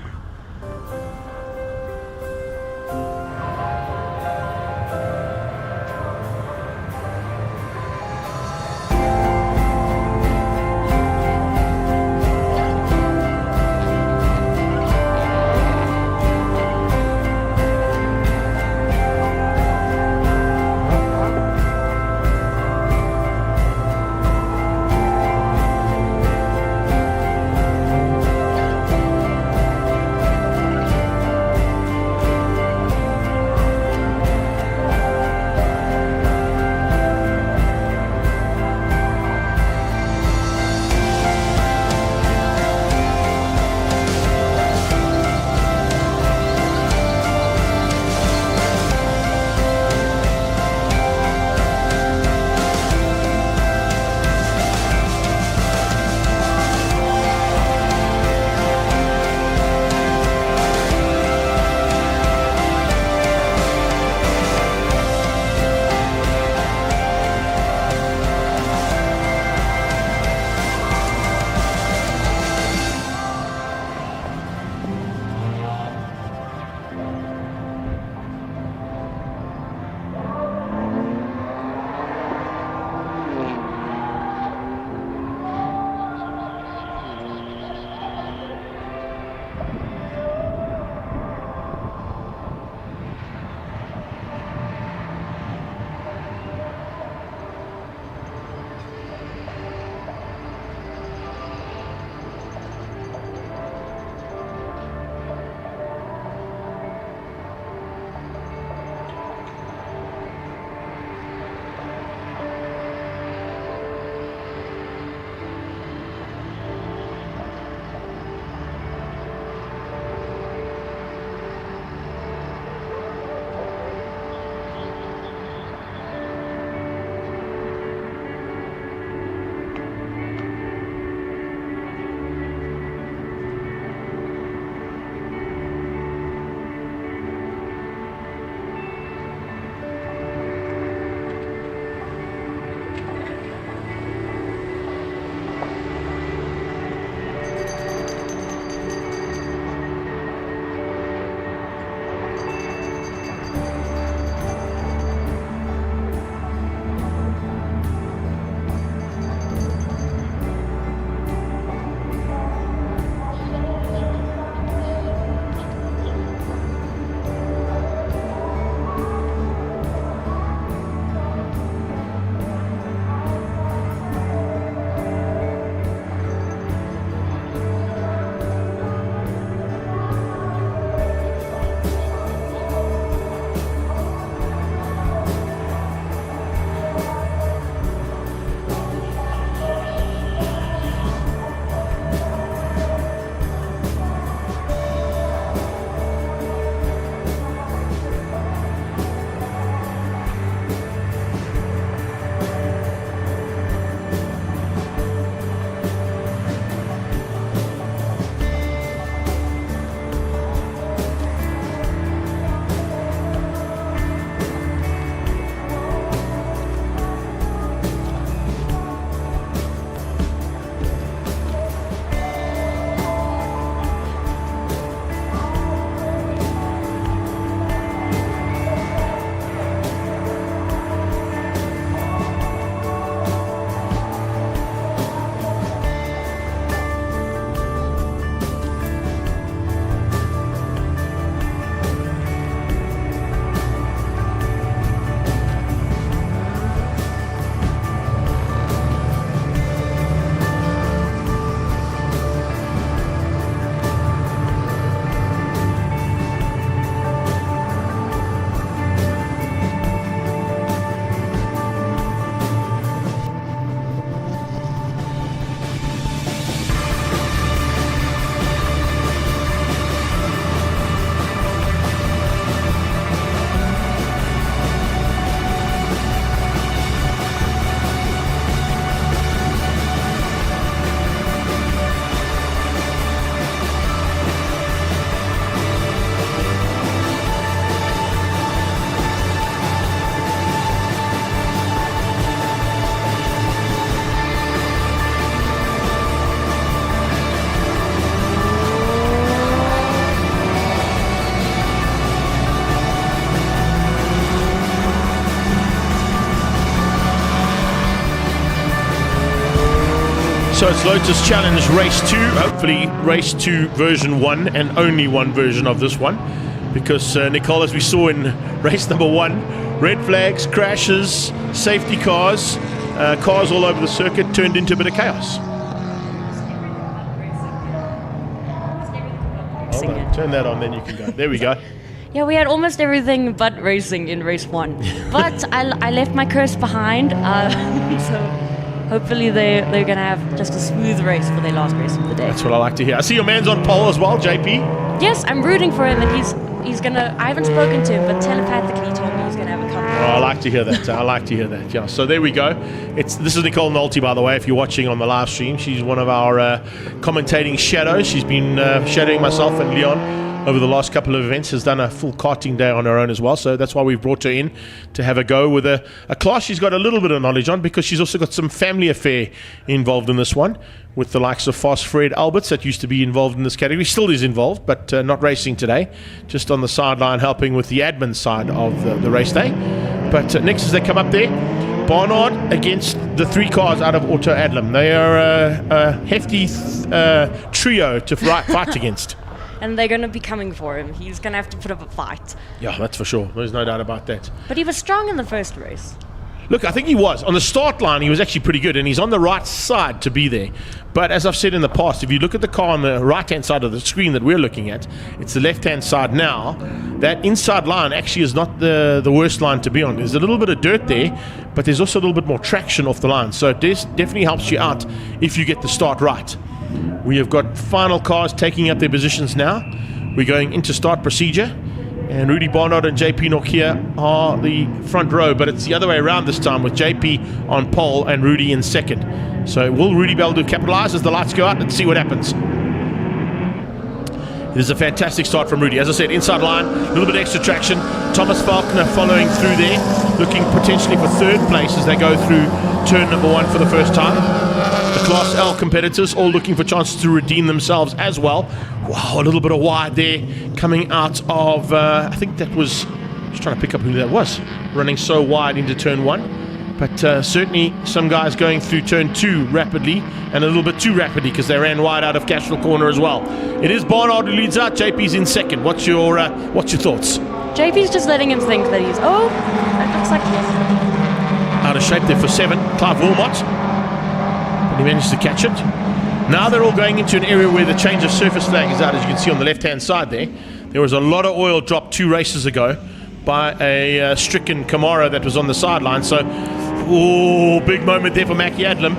it's Lotus Challenge Race 2, hopefully Race 2 version 1 and only one version of this one, because Nicole, as we saw in race number 1, red flags, crashes, safety cars, cars all over the circuit turned into a bit of chaos. Hold on, turn that on, then you can go. There we go. Yeah, we had almost everything but racing in race 1. But I left my curse behind, so hopefully they're going to have just a smooth race for their last race of the day. That's what I like to hear. I see your man's on pole as well, JP. Yes, I'm rooting for him, and he's going to... I haven't spoken to him, but telepathically he told me he's going to have a couple. Oh, I like to hear that. I like to hear that. Yeah. So there we go. This is Nicole Nolte, by the way, if you're watching on the live stream. She's one of our commentating shadows. She's been shadowing myself and Leon over the last couple of events, has done a full karting day on her own as well, so that's why we've brought her in to have a go with a class she's got a little bit of knowledge on, because she's also got some family affair involved in this one with the likes of Fast Fred Alberts that used to be involved in this category, still is involved, but not racing today, just on the sideline helping with the admin side of the race day. But next as they come up there, Barnard against the 3 cars out of Auto Adlam. They are a hefty trio to fight against. And they're going to be coming for him. He's going to have to put up a fight. Yeah, that's for sure. There's no doubt about that. But he was strong in the first race. Look, I think he was. On the start line, he was actually pretty good, and he's on the right side to be there. But as I've said in the past, if you look at the car on the right-hand side of the screen that we're looking at, it's the left-hand side now. That inside line actually is not the worst line to be on. There's a little bit of dirt there, but there's also a little bit more traction off the line. So it definitely helps you out if you get the start right. We have got final cars taking up their positions now. We're going into start procedure, and Rudy Barnard and JP Nokia are the front row, but it's the other way around this time, with JP on pole and Rudy in second. So will Rudy be able to capitalize as the lights go out? Let's see what happens. It is a fantastic start from Rudy. As I said, inside line, a little bit extra traction. Thomas Falconer following through there, looking potentially for third place as they go through turn number 1 for the first time. The Class L competitors all looking for chances to redeem themselves as well. Wow, a little bit of wide there coming out of, I think that was, just trying to pick up who that was, running so wide into turn 1. But certainly some guys going through turn 2 rapidly, and a little bit too rapidly because they ran wide out of Cashville corner as well. It is Barnard who leads out. JP's in second. What's your thoughts? JP's just letting him think that he's... Oh, that looks like... Out of shape there for 7. Clive Wilmot. But he managed to catch it. Now they're all going into an area where the change of surface flag is out, as you can see on the left-hand side there. There was a lot of oil dropped 2 races ago by a stricken Camaro that was on the sideline. So, big moment there for Mackie Adlam.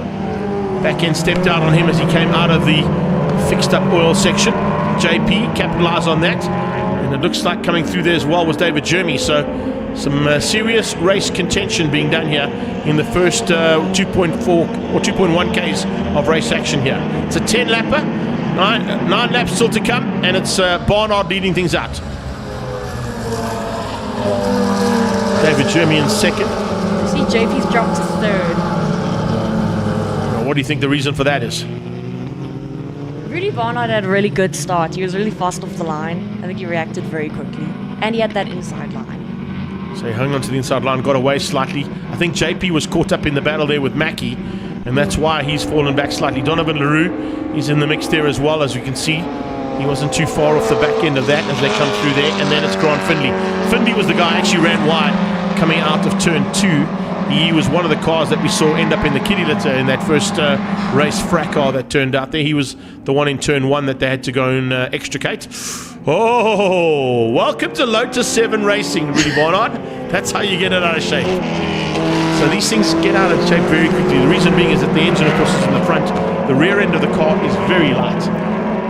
Back end stepped out on him as he came out of the fixed up oil section. JP capitalised on that. And it looks like coming through there as well was David Jeremy. So some serious race contention being done here in the first 2.4 or 2.1 Ks of race action here. It's a 10 lapper, 9 laps still to come, and it's Barnard leading things out. David Jeremy in second. See, JP's dropped to third. What do you think the reason for that is? Rudy Barnard had a really good start. He was really fast off the line. I think he reacted very quickly. And he had that inside line. So he hung on to the inside line, got away slightly. I think JP was caught up in the battle there with Mackie, and that's why he's fallen back slightly. Donovan LaRue is in the mix there as well, as you can see. He wasn't too far off the back end of that as they come through there. And then it's Grant Findlay. Findlay was the guy who actually ran wide coming out of turn 2. He was one of the cars that we saw end up in the kitty litter in that first race frac car that turned out there. He was the one in turn 1 that they had to go and extricate. Oh, welcome to Lotus 7 Racing, Rudy Barnard. That's how you get it out of shape. So these things get out of shape very quickly. The reason being is that the engine, of course, is in the front. The rear end of the car is very light.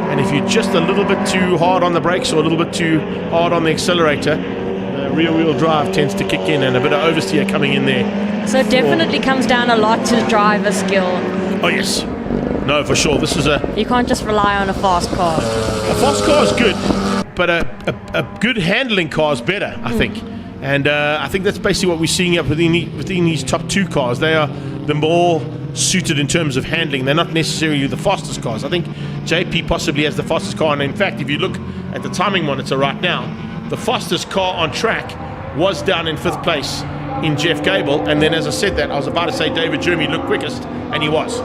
And if you're just a little bit too hard on the brakes or a little bit too hard on the accelerator, the rear-wheel drive tends to kick in, and a bit of oversteer coming in there. So it definitely comes down a lot to driver skill. Oh, yes. No, for sure. This is You can't just rely on a fast car. A fast car is good, but a good handling car is better, I think. And I think that's basically what we're seeing up within these top 2 cars. They are the more suited in terms of handling. They're not necessarily the fastest cars. I think JP possibly has the fastest car, and in fact, if you look at the timing monitor right now, the fastest car on track was down in 5th place in Jeff Gable, and then as I said that, I was about to say David Jeremy looked quickest, and he was.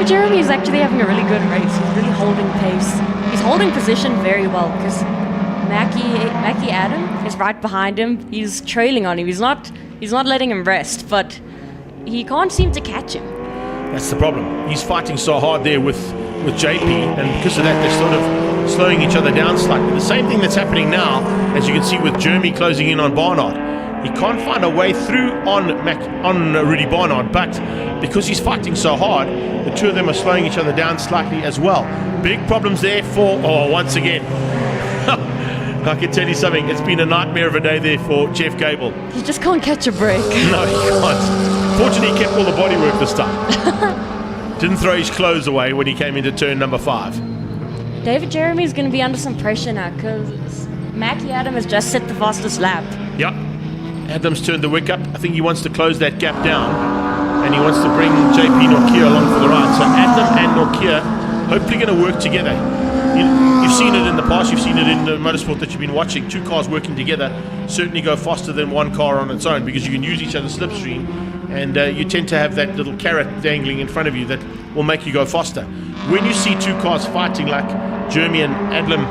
David Jeremy is actually having a really good race. He's really holding pace. He's holding position very well because Mackie Adam is right behind him. He's trailing on him. He's not letting him rest, but he can't seem to catch him. That's the problem. He's fighting so hard there with JP, and because of that, they're sort of slowing each other down slightly. The same thing that's happening now, as you can see with Jeremy closing in on Barnard. He can't find a way through on Rudy Barnard, but because he's fighting so hard, the two of them are slowing each other down slightly as well. Big problems there for, once again, I can tell you something, it's been a nightmare of a day there for Jeff Gable. He just can't catch a break. No, he can't. Fortunately, he kept all the bodywork this time. Didn't throw his clothes away when he came into turn number 5. David Jeremy is going to be under some pressure now because Mackie Adam has just set the fastest lap. Yep. Adams turned the wick up. I think he wants to close that gap down, and he wants to bring JP Norkia along for the ride. So Adam and Norkia hopefully going to work together. You've seen it in the past, you've seen it in the motorsport that you've been watching. Two cars working together certainly go faster than one car on its own because you can use each other's slipstream, and you tend to have that little carrot dangling in front of you that will make you go faster. When you see two cars fighting like Jeremy and Adlam,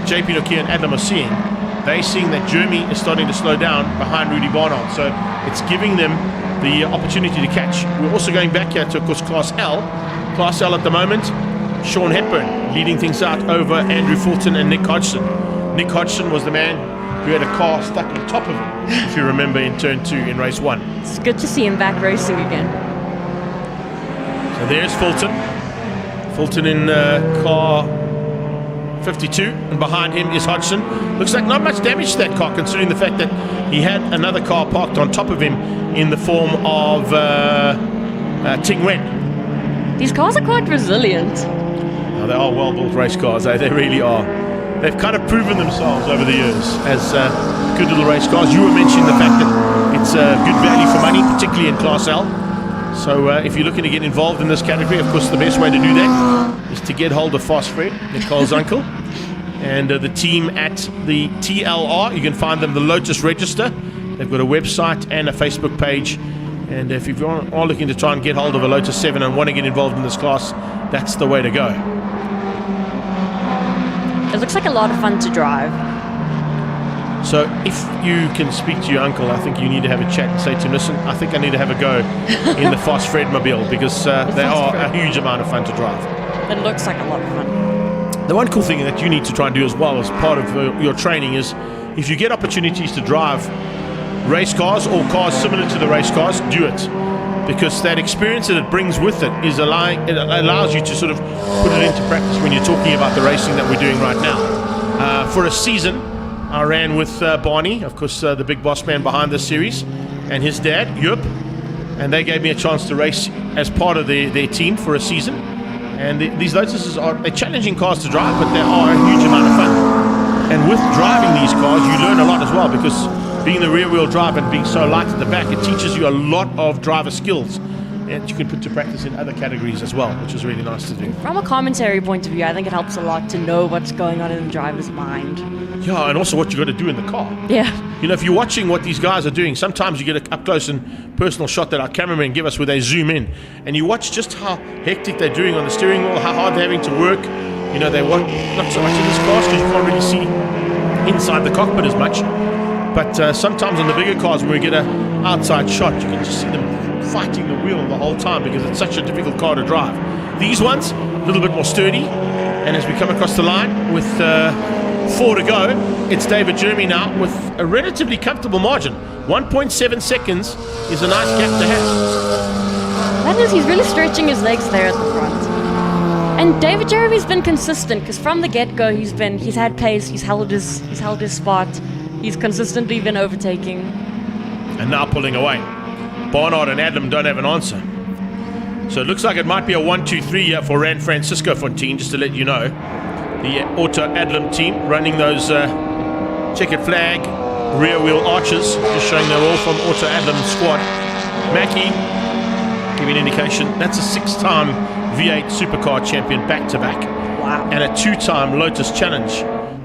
JP Norkia and Adlam are seeing, they're seeing that Jeremy is starting to slow down behind Rudy Barnard, so it's giving them the opportunity to catch. We're also going back here to, of course, Class L. Class L at the moment, Sean Hepburn leading things out over Andrew Fulton and Nick Hodgson. Nick Hodgson was the man who had a car stuck on top of him, if you remember, in turn 2 in race 1. It's good to see him back racing again. So there's Fulton. Fulton in car 52, and behind him is Hodgson. Looks like not much damage to that car, considering the fact that he had another car parked on top of him in the form of Ting Wen. These cars are quite resilient. Oh, they are well-built race cars, they really are. They've kind of proven themselves over the years as good little race cars. You were mentioning the fact that it's good value for money, particularly in Class L. So if you're looking to get involved in this category, of course the best way to do that is to get hold of Fast Fred, Nicole's uncle, and the team at the TLR. You can find them the Lotus Register. They've got a website and a Facebook page, and if you are looking to try and get hold of a Lotus 7 and want to get involved in this class, that's the way to go. It looks like a lot of fun to drive. So if you can speak to your uncle, I think you need to have a chat and say to him, listen, I think I need to have a go in the Fast Fred mobile, because they are a huge amount of fun to drive. It looks like a lot of fun. The one cool thing that you need to try and do as well as part of your training is, if you get opportunities to drive race cars or cars similar to the race cars, do it. Because that experience that it brings with it is it allows you to sort of put it into practice when you're talking about the racing that we're doing right now. For a season, I ran with Barney, of course, the big boss man behind this series, and his dad, Joop, and they gave me a chance to race as part of their team for a season. And these Lotuses are challenging cars to drive, but they are a huge amount of fun. And with driving these cars, you learn a lot as well, because being the rear-wheel drive and being so light at the back, it teaches you a lot of driver skills that you can put to practice in other categories as well, which is really nice to do. From a commentary point of view, I think it helps a lot to know what's going on in the driver's mind. Yeah, and also what you got to do in the car. Yeah. You know, if you're watching what these guys are doing, sometimes you get an up-close and personal shot that our cameramen give us where they zoom in, and you watch just how hectic they're doing on the steering wheel, how hard they're having to work. You know, they want not so much in this class because you can't really see inside the cockpit as much. But sometimes on the bigger cars, when we get an outside shot, you can just see them fighting the wheel the whole time because it's such a difficult car to drive. These ones, a little bit more sturdy. And as we come across the line with 4 to go, it's David Jeremy now with a relatively comfortable margin. 1.7 seconds is a nice gap to have. That is, he's really stretching his legs there at the front. And David Jeremy's been consistent because from the get-go he's had pace, he's held his spot. He's consistently been overtaking. And now pulling away. Barnard and Adam don't have an answer. So it looks like it might be a 1-2-3 here for Ran Francisco Fontaine, just to let you know. The Auto Adlam team running those checkered flag rear wheel arches, just showing they're all from Auto Adlam squad. Mackie, give you an indication, that's a 6-time V8 Supercar champion back-to-back. Wow. And a 2-time Lotus Challenge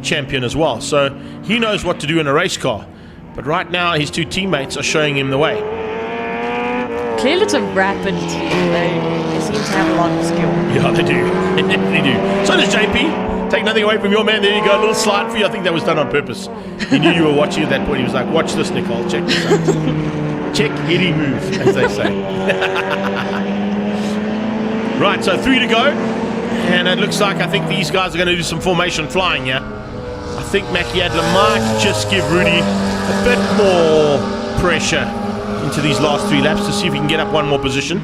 champion as well. So he knows what to do in a race car. But right now his 2 teammates are showing him the way. clearly it's a rapid team. They seem to have a lot of skill. Yeah, they do. They definitely do. So does JP. Take nothing away from your man. There you go. A little slide for you. I think that was done on purpose. He knew you were watching at that point. He was like, watch this, Nicole. Check this out. Check, hitty move, as they say. Right, so 3 to go. And it looks like I think these guys are going to do some formation flying here. I think Mackie Adler might just give Rudy a bit more pressure into these last 3 laps to see if he can get up one more position.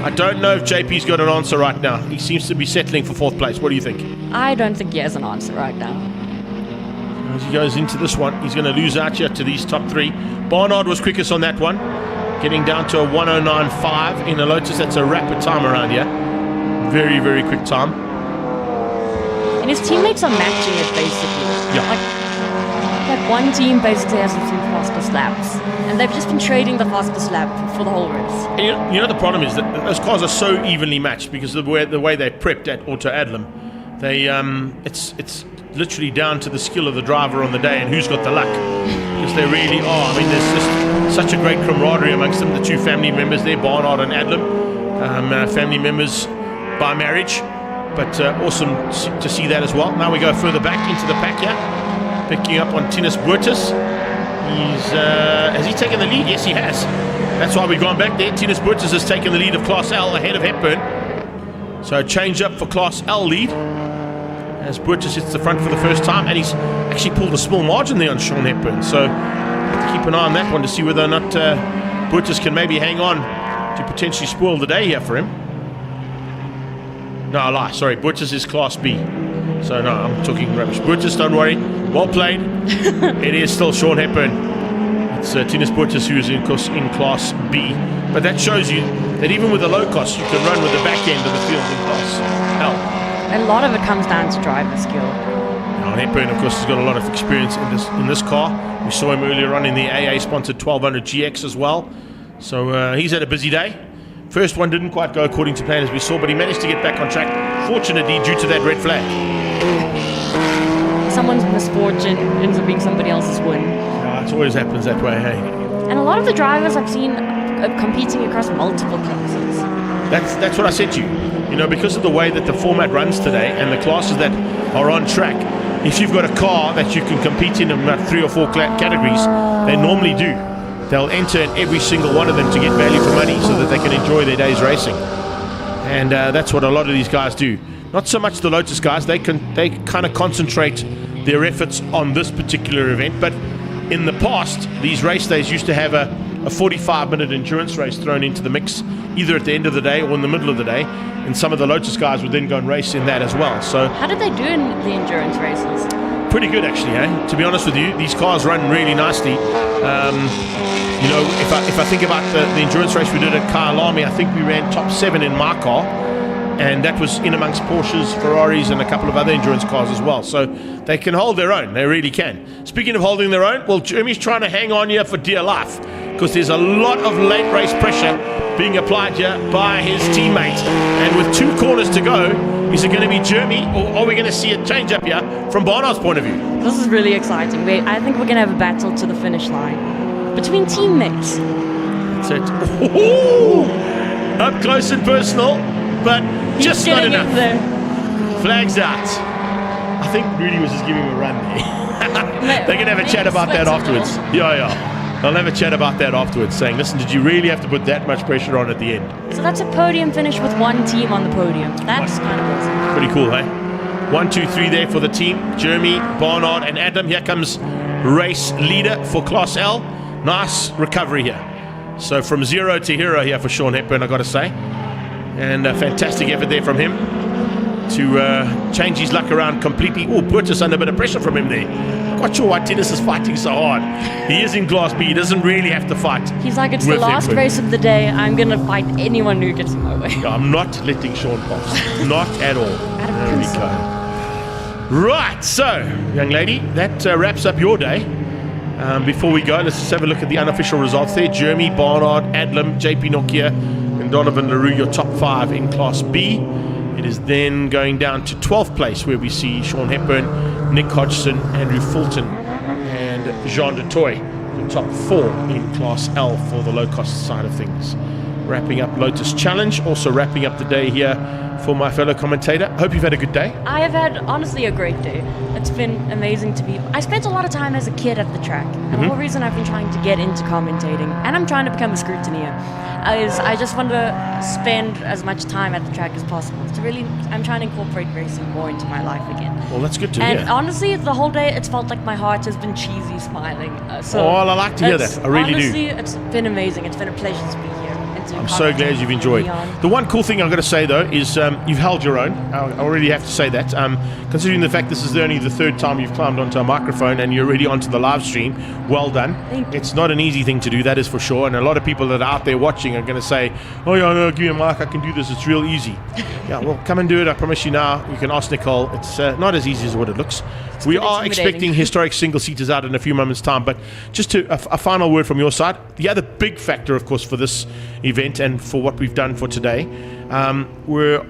I don't know if JP's got an answer right now. He seems to be settling for 4th place. What do you think? I don't think he has an answer right now. As he goes into this one, he's going to lose out here to these top 3. Barnard was quickest on that one, getting down to a 109.5 in a Lotus. That's a rapid time around here. Very, very quick time. And his teammates are matching it basically. Yeah. Like one team basically has the 2 fastest laps, and they've just been trading the fastest lap for the whole race. And you know the problem is that those cars are so evenly matched because of the way they prepped at Auto Adlam. They it's literally down to the skill of the driver on the day and who's got the luck, because they really are. I mean, there's just such a great camaraderie amongst them. The 2 family members there, Barnard and Adlam, family members by marriage, but awesome to see that as well. Now we go further back into the pack here, picking up on Tinus Burtis. Has he taken the lead? Yes, he has. That's why we've gone back there. Tinus Burtis has taken the lead of Class L ahead of Hepburn. So change up for Class L lead as Burtis hits the front for the first time, and he's actually pulled a small margin there on Sean Hepburn. So keep an eye on that one to see whether or not Burtis can maybe hang on to potentially spoil the day here for him. No, I lie. Sorry, Burtis is Class B. So no, I'm talking rubbish. Burtis, don't worry. Well played. It is still Sean Hepburn. It's Tinus Burtis who is in Class B. But that shows you that even with the low cost, you can run with the back end of the field in Class L. A lot of it comes down to driver skill. Now, Hepburn, of course, has got a lot of experience in this car. We saw him earlier on in the AA-sponsored 1200 GX as well. So he's had a busy day. First one didn't quite go according to plan as we saw, but he managed to get back on track, fortunately due to that red flag. Someone's misfortune ends up being somebody else's win. It always happens that way, hey? And a lot of the drivers I've seen competing across multiple classes. That's what I said to you. You know, because of the way that the format runs today and the classes that are on track, if you've got a car that you can compete in about 3 or 4 categories, they normally do. They'll enter in every single one of them to get value for money so that they can enjoy their day's racing. And that's what a lot of these guys do. Not so much the Lotus guys. They kind of concentrate their efforts on this particular event. But in the past, these race days used to have a 45-minute endurance race thrown into the mix, either at the end of the day or in the middle of the day. And some of the Lotus guys would then go and race in that as well. So how did they do in the endurance races? Pretty good, actually, eh? To be honest with you, these cars run really nicely. You know, if I think about the endurance race we did at Kyalami, I think we ran top 7 in my car, and that was in amongst Porsches, Ferraris, and a couple of other endurance cars as well. So they can hold their own. They really can. Speaking of holding their own, well, Jeremy's trying to hang on here for dear life because there's a lot of late race pressure being applied here by his teammate. And with 2 corners to go, is it going to be Jeremy, or are we going to see a change up here from Barnard's point of view? This is really exciting. I think we're going to have a battle to the finish line between teammates. That's it. Ooh, up close and personal, but He's just not getting enough. in there. Flags out. I think Rudy was just giving him a run there. They can have a chat about that afterwards. Yeah. They'll have a chat about that afterwards, saying, listen, did you really have to put that much pressure on at the end? So that's a podium finish with 1 team on the podium. That's kind of awesome. Pretty cool, hey? 1, 2, 3 there for the team. Jeremy, Barnard, and Adam. Here comes race leader for Class L. Nice recovery here. So from 0 to hero here for Sean Hepburn, I've got to say. And a fantastic effort there from him to change his luck around completely. Oh, Burtis under a bit of pressure from him there. I'm not sure why Tinus is fighting so hard. He is in Class B. He doesn't really have to fight. He's like, it's the last race of the day. I'm going to fight anyone who gets in my way. I'm not letting Sean pass. Not at all. There we go. Right, so, young lady, that wraps up your day. Before we go, let's just have a look at the unofficial results there. Jeremy, Barnard, Adlam, JP Nokia, and Donovan LaRue, your top 5 in Class B. It is then going down to 12th place, where we see Sean Hepburn, Nick Hodgson, Andrew Fulton, and Jean de Toy. the top 4 in Class L for the low-cost side of things. Wrapping up Lotus Challenge, also wrapping up the day here for my fellow commentator. Hope you've had a good day. I have had, honestly, a great day. It's been amazing to be... I spent a lot of time as a kid at the track. And the whole reason I've been trying to get into commentating, and I'm trying to become a scrutineer, is I just want to spend as much time at the track as possible. To really, I'm trying to incorporate racing more into my life again. Well, that's good to and hear. And honestly, the whole day, it's felt like my heart has been cheesy smiling. Oh, I like to hear that. I really do. Honestly, it's been amazing. It's been a pleasure to be here. I'm so glad you've enjoyed. The one cool thing I've got to say though is you've held your own. I already have to say that. Considering the fact this is only the 3rd time you've climbed onto a microphone and you're already onto the live stream, well done. It's not an easy thing to do, that is for sure. And a lot of people that are out there watching are going to say, oh yeah, no, give me a mic, I can do this, it's real easy. Yeah, well, come and do it, I promise you now. You can ask Nicole. It's not as easy as what it looks. We are expecting historic single-seaters out in a few moments' time, but just a final word from your side. The other big factor, of course, for this event and for what we've done for today, we're,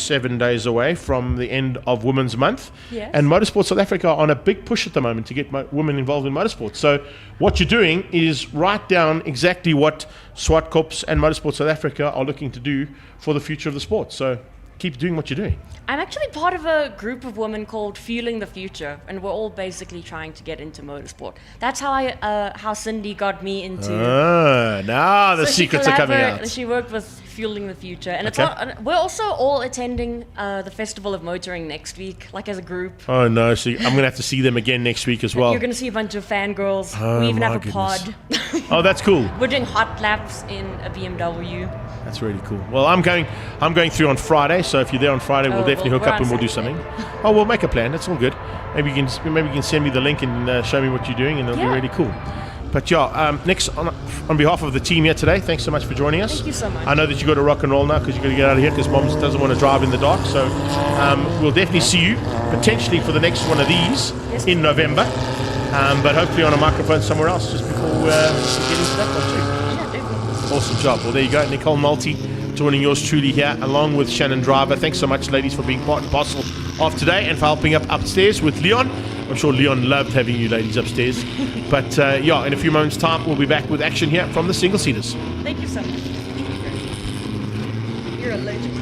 7 days away from the end of Women's Month. Yes. And Motorsport South Africa are on a big push at the moment to get women involved in motorsport. So what you're doing is write down exactly what Zwartkops and Motorsport South Africa are looking to do for the future of the sport. So keep doing what you're doing. I'm actually part of a group of women called Fueling the Future, and we're all basically trying to get into motorsport. That's how Cindy got me into. Now the secrets are coming out. She worked with Fueling the Future, and we're also all attending the Festival of Motoring next week, like as a group. Oh no! So I'm going to have to see them again next week as well. You're going to see a bunch of fangirls. Oh, we even have a my pod. Oh, that's cool. We're doing hot laps in a BMW. That's really cool. Well, I'm going through on Friday, so if you're there on Friday, we'll definitely hook up and we'll do something. Oh, we'll make a plan. That's all good. Maybe you can send me the link and show me what you're doing, and it'll be really cool. But yeah, next on behalf of the team here today, thanks so much for joining us. Thank you so much. I know that you got to rock and roll now because you got to get out of here because Mom doesn't want to drive in the dark. So we'll definitely see you potentially for the next one of these in November, but hopefully on a microphone somewhere else just before we get into that one too. Awesome job. Well, there you go. Nicole Multi joining yours truly here, along with Shannon Driver. Thanks so much, ladies, for being part and parcel of today and for helping up upstairs with Leon. I'm sure Leon loved having you ladies upstairs. But yeah, in a few moments' time, we'll be back with action here from the single seaters. Thank you so much. You're a legend.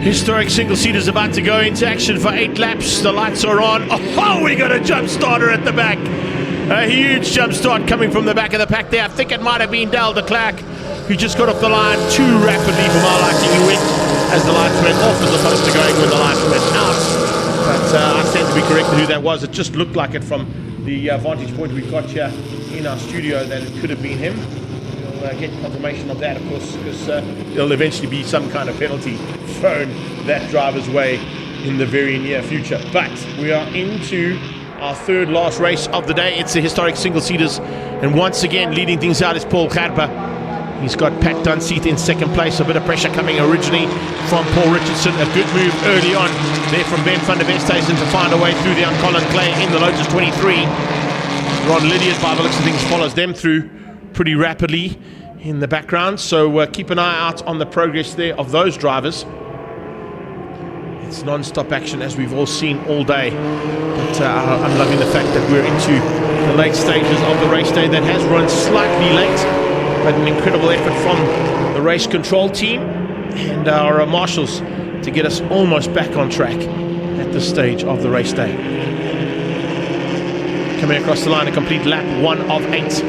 Historic single-seater's about to go into action for 8 laps. The lights are on. Oh, we got a jump starter at the back. A huge jump start coming from the back of the pack there. I think it might have been Dal de Klerk, who just got off the line too rapidly for my liking. He went as the lights went off as opposed to going when the lights went out. But I stand to be corrected who that was. It just looked like it from the vantage point we've got here in our studio that it could have been him. We'll get confirmation of that, of course, because there'll eventually be some kind of penalty thrown that driver's way in the very near future. But we are into our third last race of the day. It's the historic single-seaters, and once again leading things out is Paul Gerber. He's got Pat Dunseith in second place. A bit of pressure coming originally from Paul Richardson. A good move early on there from Ben van der Westhuizen to find a way through there on Colin Clay in the Lotus 23. Ron Lydiard, by the looks of things, follows them through pretty rapidly in the background. So keep an eye out on the progress there of those drivers. It's non-stop action, as we've all seen all day. But I'm loving the fact that we're into the late stages of the race day that has run slightly late, but an incredible effort from the race control team and our marshals to get us almost back on track at this stage of the race day. Coming across the line, a complete lap 1 of 8.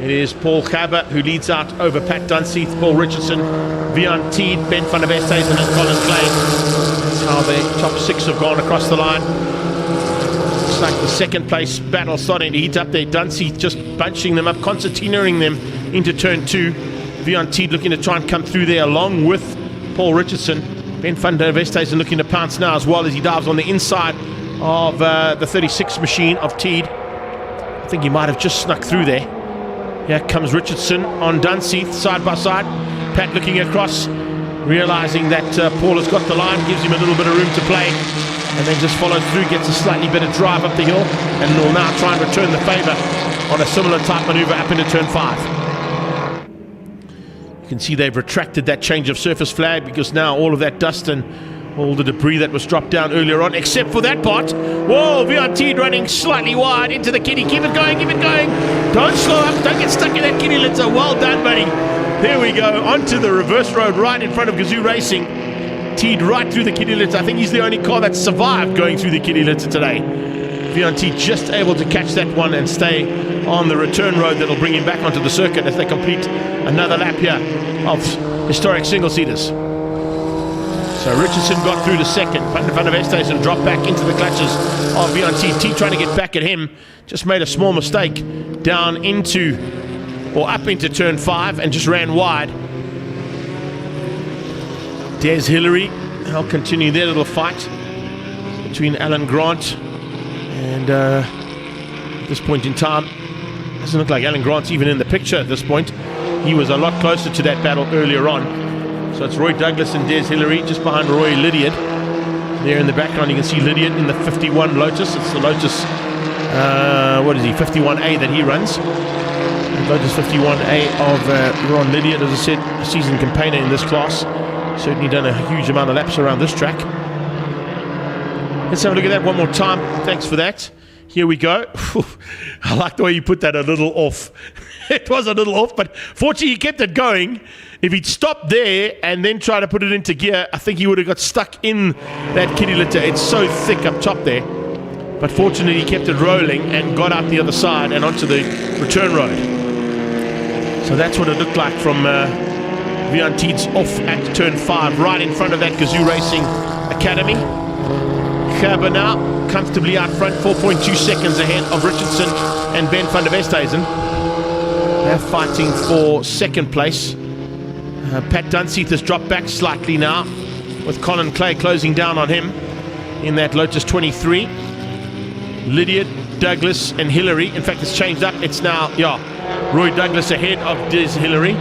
It is Paul Gerber who leads out over Pat Dunseith, Paul Richardson, Vian Teed, Ben van der Westhuizen and Colin Clay. That's how the top 6 have gone across the line. Looks like the second place battle starting to heat up there. Dunseith just bunching them up, concertinaing them into turn 2. Vian Teed looking to try and come through there along with Paul Richardson. Ben van der Westhuizen looking to pounce now as well as he dives on the inside of the 36 machine of Teed. I think he might have just snuck through there. Here comes Richardson on Dunseith, side by side. Pat looking across, realizing that Paul has got the line, gives him a little bit of room to play, and then just follows through, gets a slightly better drive up the hill, and will now try and return the favor on a similar type maneuver up into turn 5. You can see they've retracted that change of surface flag because now all of that dust and all the debris that was dropped down earlier on, except for that part. Whoa, Vian Teed running slightly wide into the kitty. Keep it going, keep it going. Don't slow up, don't get stuck in that kitty litter. Well done, buddy. There we go, onto the reverse road right in front of Gazoo Racing. Teed right through the kitty litter. I think he's the only car that survived going through the kitty litter today. Vian Teed just able to catch that one and stay on the return road that'll bring him back onto the circuit as they complete another lap here of historic single-seaters. So Richardson got through to second. Van der Westhuizen dropped back into the clutches of Vian Teed. Teed trying to get back at him. Just made a small mistake down into, or up into turn 5 and just ran wide. Des Hillary, they'll continue their little fight between Alan Grant and at this point in time, doesn't look like Alan Grant's even in the picture at this point. He was a lot closer to that battle earlier on. So it's Roy Douglas and Des Hillary just behind Roy Lydiard. There in the background you can see Lydiard in the 51 Lotus. It's the Lotus, 51A that he runs. Lotus 51A of Ron Lydiard, as I said, a seasoned campaigner in this class. Certainly done a huge amount of laps around this track. Let's have a look at that one more time. Thanks for that. Here we go. I like the way you put that a little off. It was a little off, but fortunately he kept it going. If he'd stopped there and then tried to put it into gear, I think he would have got stuck in that kitty litter. It's so thick up top there. But fortunately he kept it rolling and got out the other side and onto the return road. So that's what it looked like from Vian Teed's off at turn 5, right in front of that Gazoo Racing Academy. Gerber now comfortably out front, 4.2 seconds ahead of Richardson and Ben van der Westhuizen. They're fighting for second place. Pat Dunseith has dropped back slightly now, with Colin Clay closing down on him in that Lotus 23. Lydiard, Douglas and Hillary. In fact, it's changed up. It's now, Roy Douglas ahead of Des Hillary.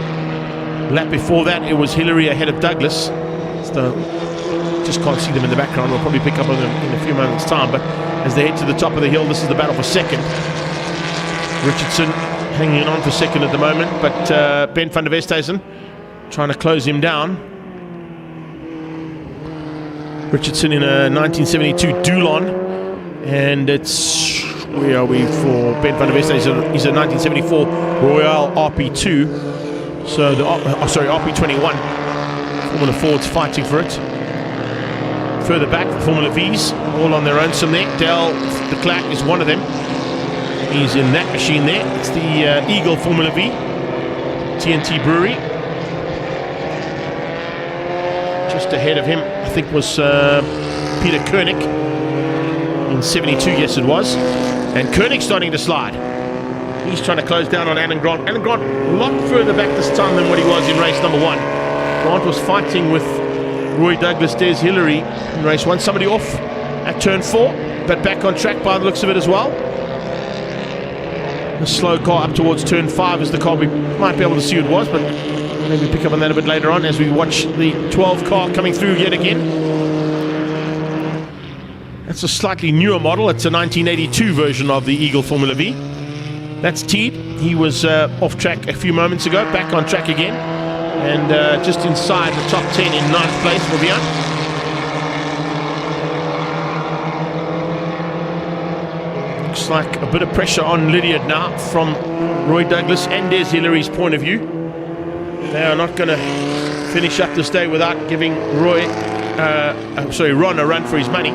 Lap before that, it was Hillary ahead of Douglas. Just can't see them in the background. We'll probably pick up on them in a few moments' time. But as they head to the top of the hill, this is the battle for second. Richardson hanging on for second at the moment, but Ben van der Westhuizen trying to close him down. Richardson in a 1972 Dulon, and it's, where are we for Ben van der Westhuizen? He's a 1974 Royale RP2, so the RP21. Formula Ford's fighting for it. further back, the Formula V's, all on their own. Some there. Dale de Klerk is one of them. He's in that machine there. It's the Eagle Formula V, TNT Brewery. Just ahead of him, I think, was Peter Koenig in 72, yes it was. And Koenig starting to slide. He's trying to close down on Alan Grant. Alan Grant a lot further back this time than what he was in race number 1. Grant was fighting with Roy Douglas, Des Hillary in race 1. Somebody off at turn 4, but back on track by the looks of it as well. The slow car up towards turn 5 is the car we might be able to see who it was, but maybe pick up on that a bit later on as we watch the 12 car coming through yet again. That's a slightly newer model. It's a 1982 version of the Eagle Formula V. That's Teed. He was off track a few moments ago, back on track again, and just inside the top 10 in 9th place for Vian. Looks like a bit of pressure on Lydiard now from Roy Douglas and Des Hillary's point of view. They are not going to finish up this day without giving Ron a run for his money.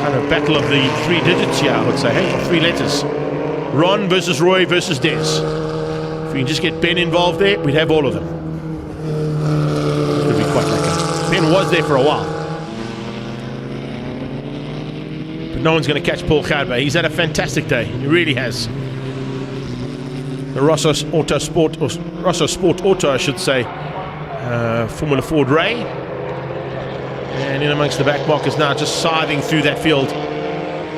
Kind of battle of the 3 digits here, I would say. Hey, 3 letters. Ron versus Roy versus Des. If we can just get Ben involved there, we'd have all of them. Could be quite lucky. Ben was there for a while. But no one's going to catch Paul Gerber. He's had a fantastic day. He really has. The Rosso Sport Auto, I should say, Formula Ford Ray. And in amongst the back markers now, just scything through that field.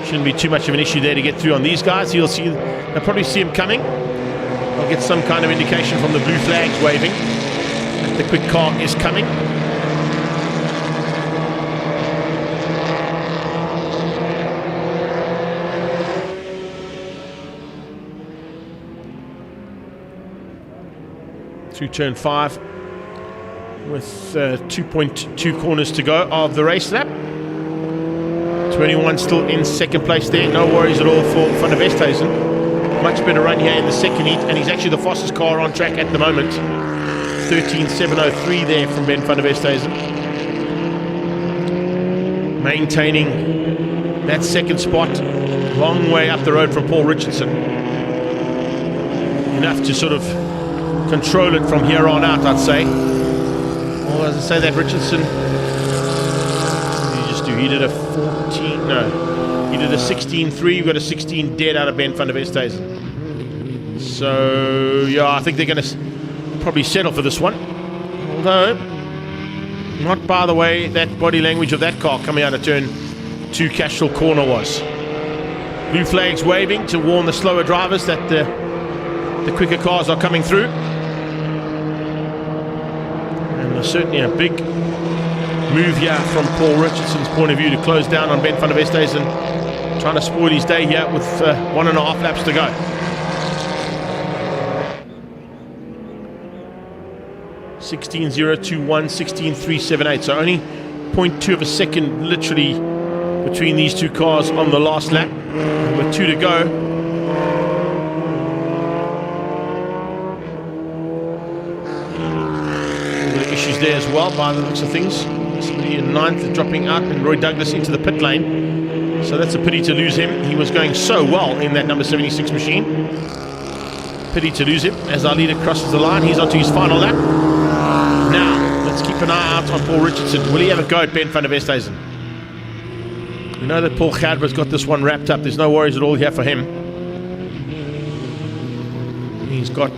Shouldn't be too much of an issue there to get through on these guys. They'll probably see him coming. I'll get some kind of indication from the blue flags waving that the quick car is coming. Through turn 5 with 2.2 corners to go of the race lap. 21 still in second place there. No worries at all for Van der Westhuizen. Much better run here in the second heat, and he's actually the fastest car on track at the moment. 13.703 there from Ben Van der Westhuizen. Maintaining that second spot. Long way up the road from Paul Richardson. Enough to sort of control it from here on out, I'd say. Well, as I say that, Richardson, what did he just do? He did a 14, no, he did a 16.3. We've got a 16 dead out of Ben Van der Westhuizen. So, yeah, I think they're going to probably settle for this one. Although, not by the way that body language of that car coming out of turn 2 Cashel corner was. Blue flags waving to warn the slower drivers that the quicker cars are coming through. And there's certainly a big move here from Paul Richardson's point of view to close down on Ben Van der Westhuizen, trying to spoil his day here with 1.5 laps to go. (16.021), 16.378. So only 0.2 of a second literally between these two cars on the last lap. And with 2 to go, issues there as well by the looks of things. Somebody in 9th dropping out, and Roy Douglas into the pit lane. So that's a pity to lose him. He was going so well in that number 76 machine. Pity to lose him as our leader crosses the line. He's onto his final lap. Now, let's keep an eye out on Paul Richardson. Will he have a go at Ben Van der Westhuizen? We know that Paul Gerber's got this one wrapped up. There's no worries at all here for him. He's got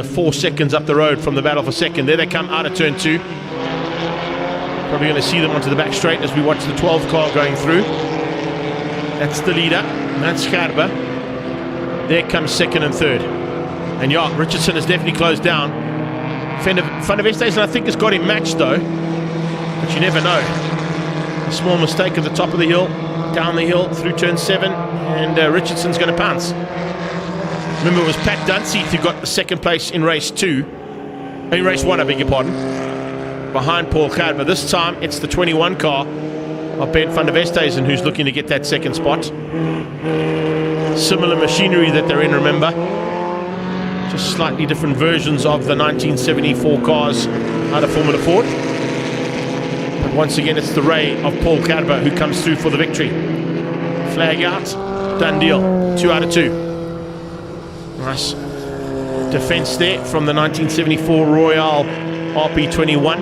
4 seconds up the road from the battle for second. There they come out of turn 2. Probably going to see them onto the back straight as we watch the 12 car going through. That's the leader. That's Gerber. There comes second and third. And yeah, Richardson has definitely closed down. Van der Westhuizen, I think, has got him matched though. But you never know. A small mistake at the top of the hill, down the hill, through turn 7, and Richardson's going to pounce. Remember, it was Pat Dunsey who got the second place in race 1, I beg your pardon, behind Paul Gerber. This time, it's the 21 car of Ben Van der Westhuizen who's looking to get that second spot. Similar machinery that they're in, remember. Just slightly different versions of the 1974 cars out of Formula Ford. Once again, it's the ray of Paul Gerber who comes through for the victory. Flag out, done deal, 2 out of 2. Nice defense there from the 1974 Royale RP21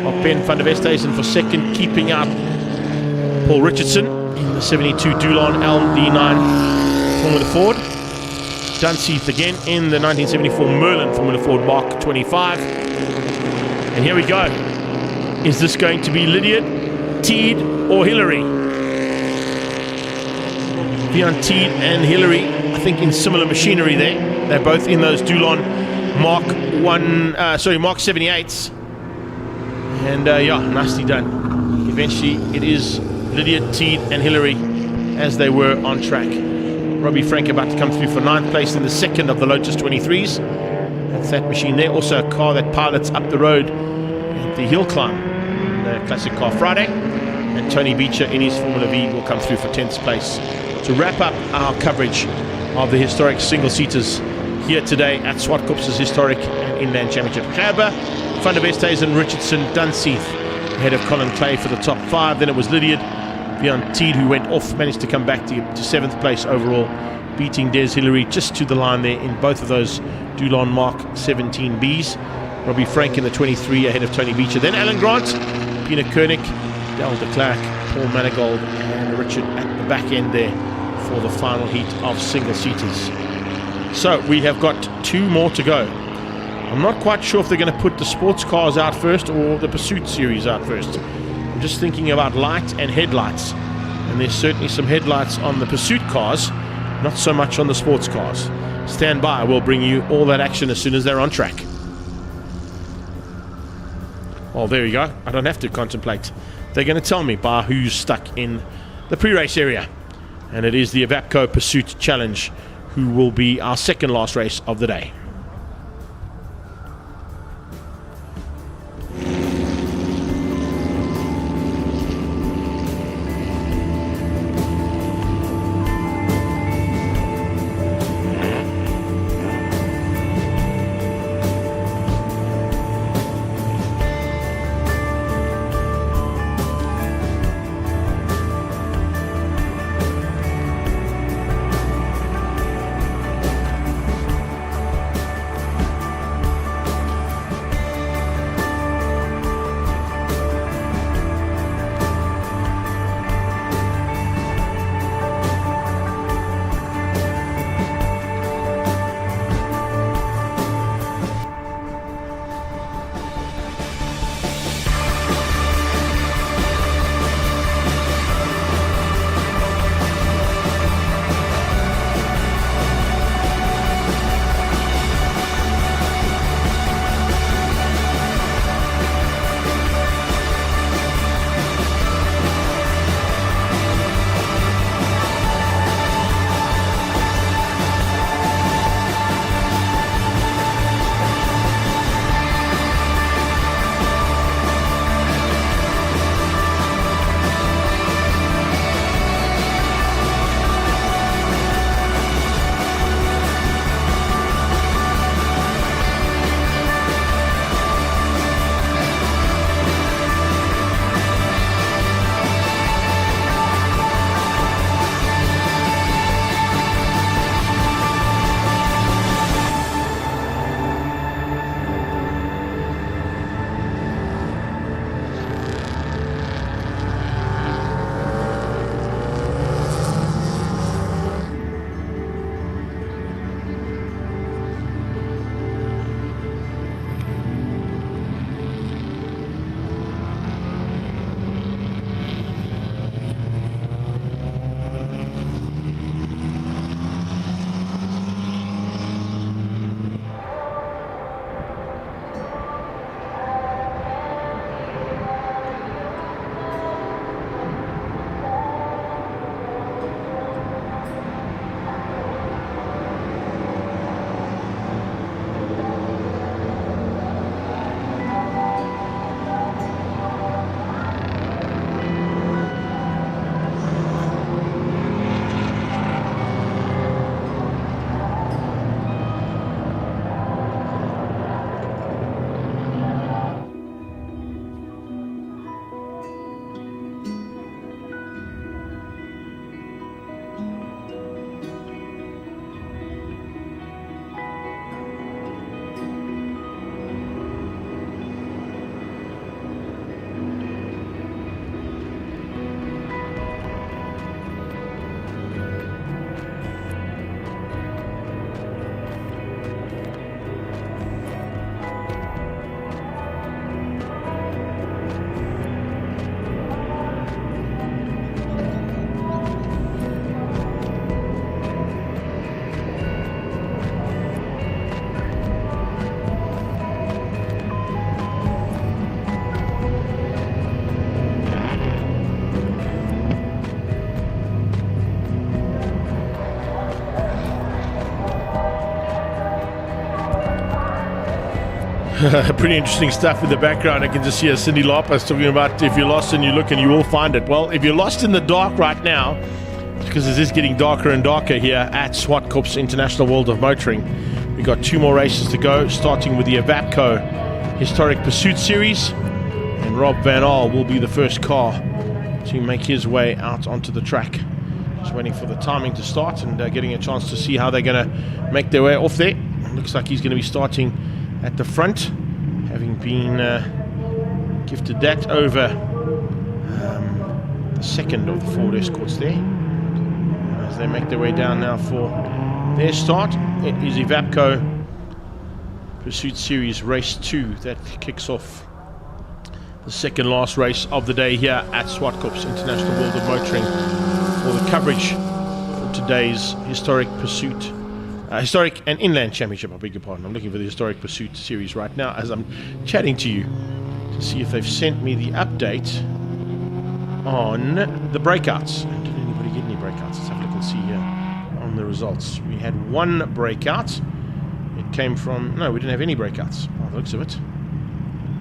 of Ben van der Westhuizen for second, keeping out Paul Richardson in the 72 Dulon LD9 Formula Ford. Dunseith again in the 1974 Merlin Formula Ford Mark 25. And here we go. Is this going to be Lydiard, Teed, or Hillary? Bjorn Teed and Hillary, I think in similar machinery there. They're both in those Dulon Mark 78s. And yeah, nicely done. Eventually it is Lydiard, Teed and Hillary as they were on track. Robbie Frank about to come through for 9th place in the second of the Lotus 23s. That's that machine there. Also a car that pilots up the road at the hill climb, the Classic Car Friday. And Tony Beecher in his Formula V will come through for 10th place. To wrap up our coverage of the historic single-seaters here today at Zwartkops' historic and inland championship. Gerber, Van der Westhuizen, Richardson, Dunseith ahead of Colin Clay for the top 5. Then it was Lydiard, Bjorn Teed, who went off, managed to come back to 7th place overall, beating Des Hillary just to the line there in both of those Dulon Mark 17Bs. Robbie Frank in the 23 ahead of Tony Beecher. Then Alan Grant, Pieter Koenig, Del de Klerk, Paul Manigault and Richard at the back end there for the final heat of single-seaters. So we have got 2 more to go. I'm not quite sure if they're going to put the sports cars out first or the Pursuit series out first. I'm just thinking about light and headlights. And there's certainly some headlights on the Pursuit cars, not so much on the sports cars. Stand by, we'll bring you all that action as soon as they're on track. Well, there you go. I don't have to contemplate. They're going to tell me by who's stuck in the pre-race area. And it is the Evapco Pursuit Challenge, who will be our second last race of the day. Pretty interesting stuff in the background. I can just hear Cindy Lauper's talking about if you're lost and you look and you will find it. Well, if you're lost in the dark right now, because it is getting darker and darker here at Zwartkops International World of Motoring, we've got 2 more races to go, starting with the Evapco Historic Pursuit Series. And Rob Van Aal will be the first car to make his way out onto the track. Just waiting for the timing to start and getting a chance to see how they're going to make their way off there. Looks like he's going to be starting at the front, having been gifted that over the second of the Ford Escorts there. As they make their way down now for their start, it is Evapco Pursuit Series Race 2 that kicks off the second last race of the day here at Zwartkops International World of Motoring for the coverage for today's Historic Pursuit Historic and Inland Championship, I beg your pardon. I'm looking for the Historic Pursuit Series right now as I'm chatting to you to see if they've sent me the update on the breakouts. Did anybody get any breakouts? Let's have a look and see here on the results. We had 1 breakout. It came from... No, we didn't have any breakouts by the looks of it.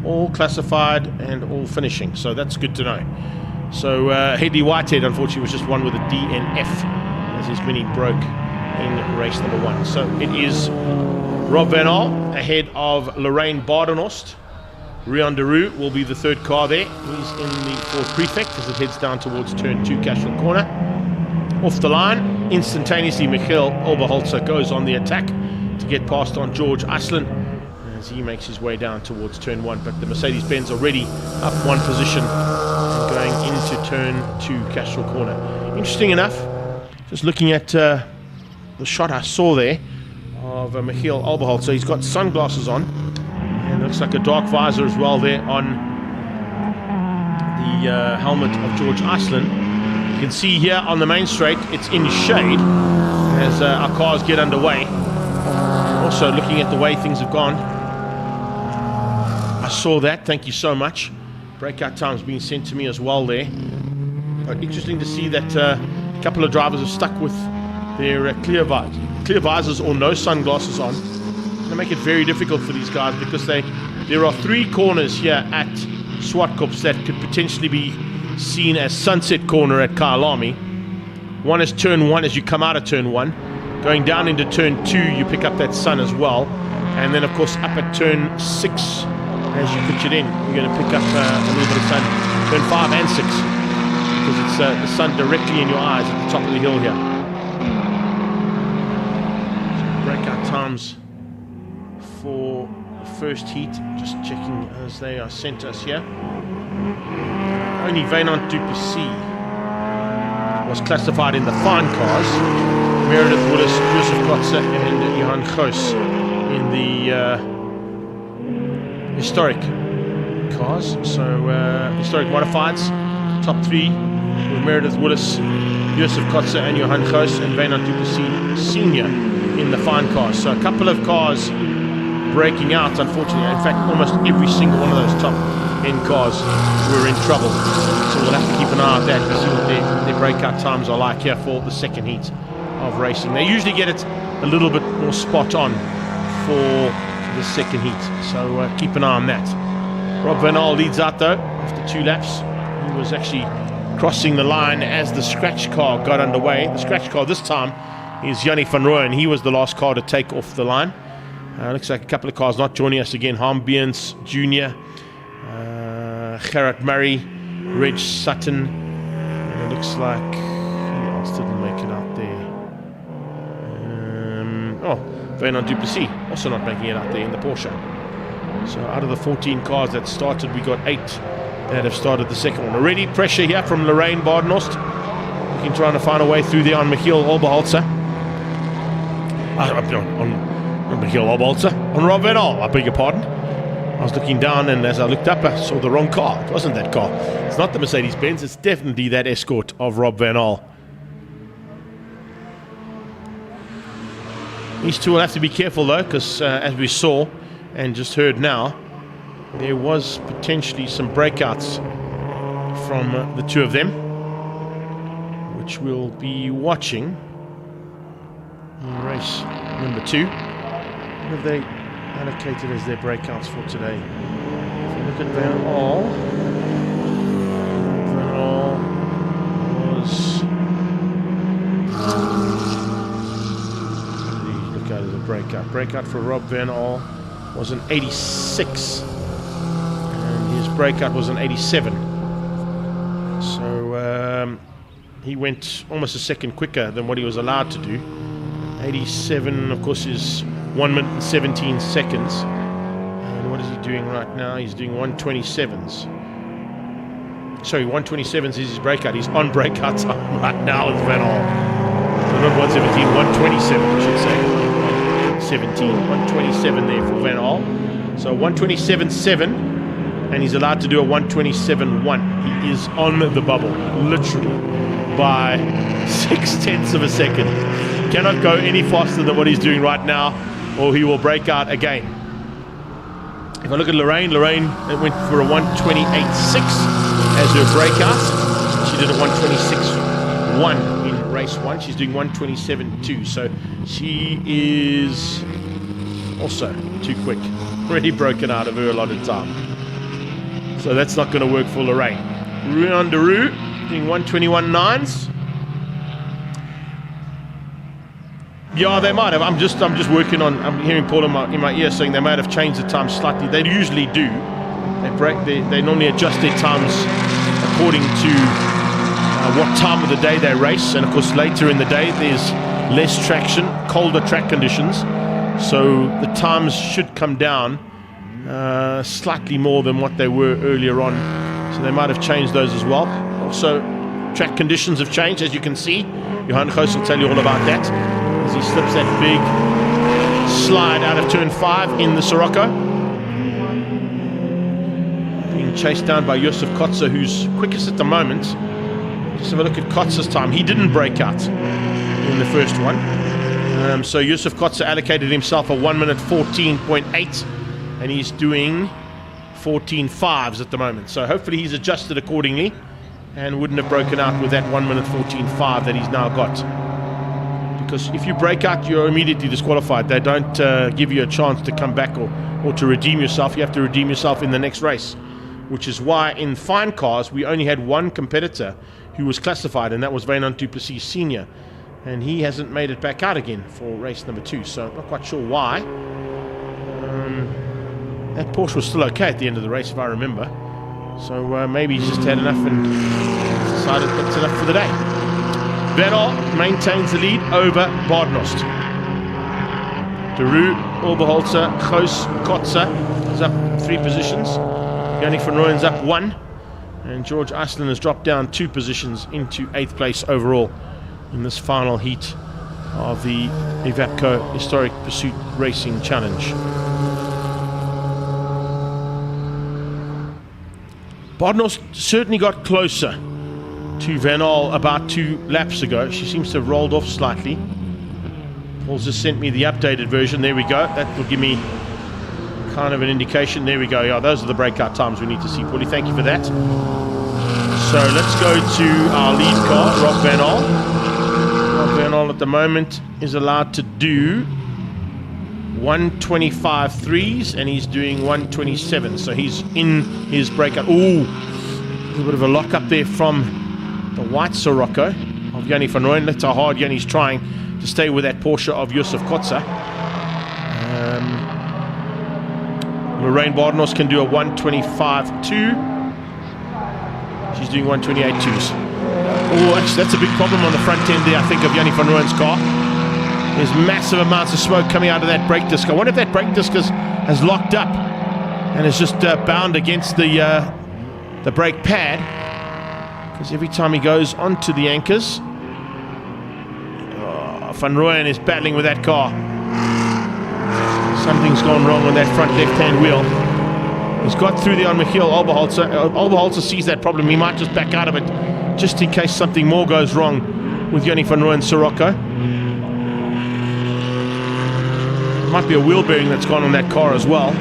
All classified and all finishing, so that's good to know. So Headley Whitehead, unfortunately, was just one with a DNF as his Mini broke in race number 1. So it is Rob Van Aal ahead of Lorraine Badenhorst. Rian Deroux will be the third car there. He's in the Ford Prefect as it heads down towards turn 2, Cashel Corner. Off the line, instantaneously Michiel Oberholzer goes on the attack to get past on George Iceland as he makes his way down towards turn 1. But the Mercedes-Benz already up 1 position and going into turn 2, Cashel Corner. Interesting enough, just looking at the shot I saw there of Michiel Oberholzer. He's got sunglasses on and looks like a dark visor as well there on the helmet of George Iceland. You can see here on the main straight it's in shade as our cars get underway. Also looking at the way things have gone, I saw that, thank you so much. Breakout times being sent to me as well there. But interesting to see that a couple of drivers have stuck with their clear visors or no sunglasses on. They make it very difficult for these guys because there are 3 corners here at Zwartkops that could potentially be seen as Sunset Corner at Kyalami. One is turn 1 as you come out of turn 1. Going down into turn 2 you pick up that sun as well. And then of course up at turn 6 as you pitch it in you're going to pick up a little bit of sun. Turn 5 and 6 because it's the sun directly in your eyes at the top of the hill here. Breakout times for the first heat, just checking as they are sent us here. Only Wynand du Plessis was classified in the fine cars. Meredith Willis, Joseph Kotze and Johan Goos in the historic cars. So historic modifieds, top 3 with Meredith Willis, Joseph Kotze and Johan Goos, and Wynand du Plessis Senior in the fine cars. So a couple of cars breaking out, unfortunately. In fact, almost every single one of those top end cars were in trouble. So we'll have to keep an eye on that to see what their breakout times are like here for the second heat of racing. They usually get it a little bit more spot on for the second heat. So keep an eye on that. Rob Van Aal leads out though after 2 laps. He was actually crossing the line as the scratch car got underway. The scratch car this time is Jannie van Rooyen. He was the last car to take off the line. Looks like a couple of cars not joining us again. Harm Beens Jr., Gerard Murray, Reg Sutton. And it looks like who else didn't make it out there? Wynand du Plessis also not making it out there in the Porsche. So out of the 14 cars that started, we got 8 that have started the second one. Already pressure here from Lorraine Badenhorst, trying to find a way through there on Michiel Oberholzer. On Michiel Oberholzer, on Rob Van Aal, I beg your pardon. I was looking down and as I looked up I saw the wrong car. It wasn't that car. It's not the Mercedes-Benz, it's definitely that Escort of Rob Van Aal. These two will have to be careful though, because as we saw and just heard now, there was potentially some breakouts from the 2 of them, which we'll be watching in race number 2. Have they allocated as their breakouts for today. If you look at Van Aal was... Look at it as a breakout. Breakout for Rob Van Aal was an 86. And his breakout was an 87. So he went almost a second quicker than what he was allowed to do. 87, of course, is 1 minute and 17 seconds. And what is he doing right now? He's doing 127s. Sorry, 127s is his breakout. He's on breakout time right now with Van Aal. So not 117, 127, I should say. 127 there for Van Aal. So 127.7, and he's allowed to do a 127.1. He is on the bubble, literally, by 0.6 of a second. Cannot go any faster than what he's doing right now, or he will break out again. If I look at Lorraine went for a 128.6 as her breakout. She did a 126.1 in race 1. She's doing 127.2, so she is also too quick. Already broken out of her allotted time. So that's not going to work for Lorraine. Ruan Daru doing 121.9s. Yeah, they might have. I'm just working on. I'm hearing Paul in my ear saying they might have changed the time slightly. They usually do. They normally adjust their times according to what time of the day they race, and of course later in the day there's less traction, colder track conditions, so the times should come down slightly more than what they were earlier on. So they might have changed those as well. Also, track conditions have changed, as you can see. Johan Goos will tell you all about that as he slips that big slide out of turn 5 in the Sirocco. Being chased down by Yusuf Kotze, who's quickest at the moment. Just have a look at Kotze's time. He didn't break out in the first one. So Yusuf Kotze allocated himself a 1 minute 14.8, and he's doing 14.5s at the moment. So hopefully he's adjusted accordingly and wouldn't have broken out with that 1 minute 14.5 that he's now got. Because if you break out, you're immediately disqualified. They don't give you a chance to come back or to redeem yourself. You have to redeem yourself in the next race, which is why in fine cars we only had one competitor who was classified, and that was Wynand du Plessis Senior, and he hasn't made it back out again for race number 2, so I'm not quite sure why. That Porsche was still okay at the end of the race, if I remember, so maybe he's just had enough and decided that's enough for the day. Van Aal maintains the lead over Baardnost. Daru, Oberholzer, Goos, Kotze is up 3 positions. Yannick van Rooyen's up 1, and George Iceland has dropped down 2 positions into 8th place overall in this final heat of the Evapco Historic Pursuit Racing Challenge. Baardnost certainly got closer to Van Aal about 2 laps ago. She seems to have rolled off slightly. Paul's just sent me the updated version. There we go. That will give me kind of an indication. There we go. Yeah, those are the breakout times we need to see. Paulie, thank you for that. So let's go to our lead car, Rob Van Aal. Rob Van Aal at the moment is allowed to do 125.3s, and he's doing 127. So he's in his breakout. Ooh, a little bit of a lock up there from the white Sirocco of Yannick van Rooyen. That's how hard Yannick's trying to stay with that Porsche of Yusuf Kotze. Lorraine Baardnost can do a 125.2. She's doing 128.2s. Oh, actually, that's a big problem on the front end there, I think, of Yannick van Rooyen's car. There's massive amounts of smoke coming out of that brake disc. I wonder if that brake disc has locked up and is just bound against the brake pad. Because every time he goes onto the anchors, Van Rooyen is battling with that car. Something's gone wrong on that front left-hand wheel. He's got through there on Michiel Oberholzer. Oberholzer sees that problem. He might just back out of it, just in case something more goes wrong with Yannick van Rooyen's Sirocco. Might be a wheel bearing that's gone on that car as well.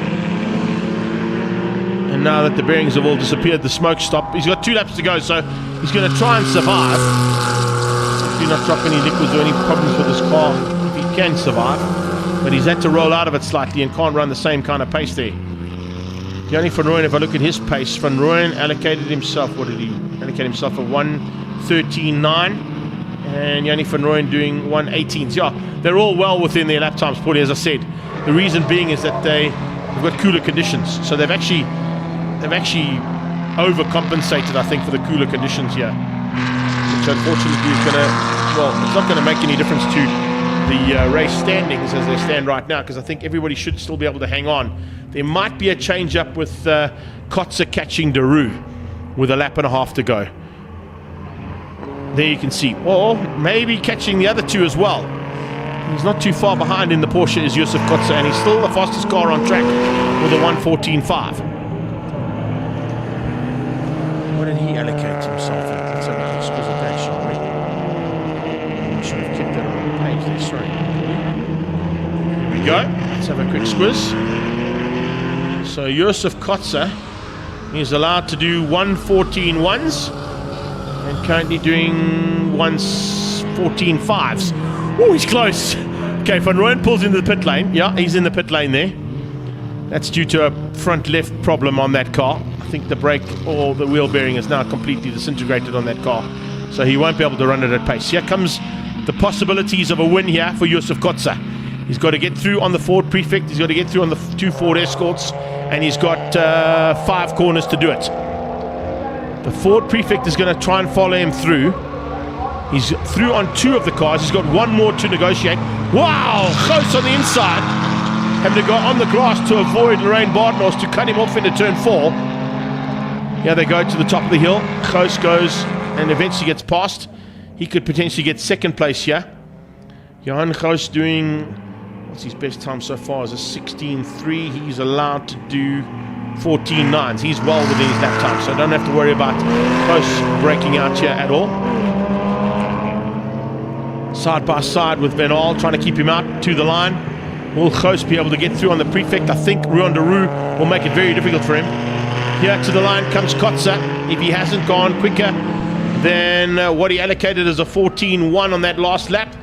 And now that the bearings have all disappeared, the smoke stopped. He's got 2 laps to go, so he's going to try and survive. Do not drop any liquids or any problems with this car if he can survive. but he's had to roll out of it slightly and can't run the same kind of pace there. Yanni van Rooyen, if I look at his pace, Van Rooyen allocated himself, what did he allocate himself? A 1:13.9, and Yanni van Rooyen doing 1:18. So yeah, they're all well within their lap times, Paulie, as I said. The reason being is that they've got cooler conditions, so they've actually overcompensated, I think, for the cooler conditions here, which unfortunately is going to, well, it's not going to make any difference to the race standings as they stand right now, because I think everybody should still be able to hang on. There might be a change up with Kotze catching Daru with a lap and a half to go. There you can see, or maybe catching the other two as well. He's not too far behind in the Porsche is Yusuf Kotze, and he's still the fastest car on track with a 1:14.5. What did he allocate himself at? Let's have a quick squiz at that, shall we? We should have kept that on the page there, sorry. Here we go. Let's have a quick squiz. So Yusuf Kotze is allowed to do 1:14.1s and currently doing 1:14.5s. Oh, he's close. Okay, Van Rooyen pulls into the pit lane. Yeah, he's in the pit lane there. That's due to a front left problem on that car. I think the brake or the wheel bearing is now completely disintegrated on that car, so he won't be able to run it at pace. Here comes the possibilities of a win here for Yusuf Kotze. He's got to get through on the Ford Prefect, he's got to get through on the 2 Ford Escorts, and he's got 5 corners to do it. The Ford Prefect is going to try and follow him through. He's through on 2 of the cars. He's got 1 more to negotiate. Wow, close on the inside. Having to go on the grass to avoid Lorraine Bardenhorst to cut him off into turn 4. Here they go to the top of the hill. Close goes and eventually gets past. He could potentially get second place here. Johan Goos doing, what's his best time so far? Is a 16.3. He's allowed to do 14.9s. He's well within his lap time, so I don't have to worry about Goos breaking out here at all. Side by side with Van Aal, trying to keep him out to the line. Will Goos be able to get through on the Prefect? I think Ruan Daru will make it very difficult for him. Here to the line comes Kotze. If he hasn't gone quicker than what he allocated as a 14.1 on that last lap,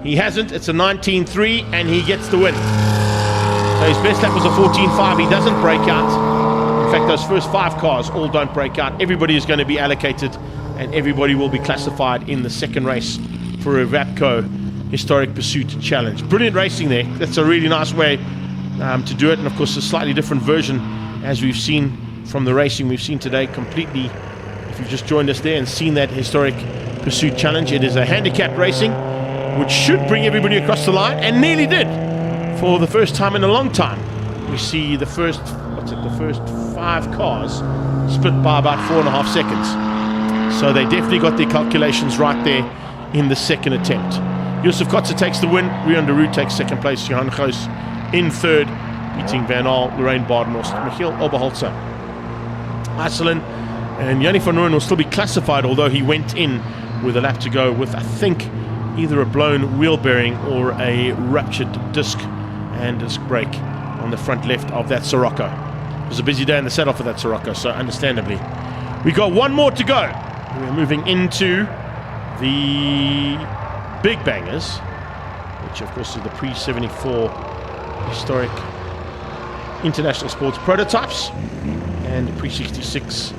he hasn't. It's a 19.3 and he gets the win. So his best lap was a 14.5. He doesn't break out. In fact, those first 5 cars all don't break out. Everybody is going to be allocated and everybody will be classified in the second race for a Evapco Historic Pursuit Challenge. Brilliant racing there. That's a really nice way to do it, and of course a slightly different version as we've seen from the racing we've seen today. Completely, if you've just joined us there and seen that Historic Pursuit Challenge, it is a handicap racing which should bring everybody across the line, and nearly did for the first time in a long time. We see the first 5 cars split by about 4.5 seconds, so they definitely got their calculations right there in the second attempt. Yusuf Kotze takes the win. Rian Daru takes second place. Johan Goos in third, beating Van Aal, Lorraine Bardenhorst, Michiel Oberholzer, Iselin, and Yanni van Rooyen will still be classified, although he went in with a lap to go with, I think, either a blown wheel bearing or a ruptured disc and disc brake on the front left of that Sirocco. It was a busy day in the saddle for that Sirocco, so understandably. We got 1 more to go. We're moving into the big bangers, which of course is the pre-74 historic international sports prototypes and pre-66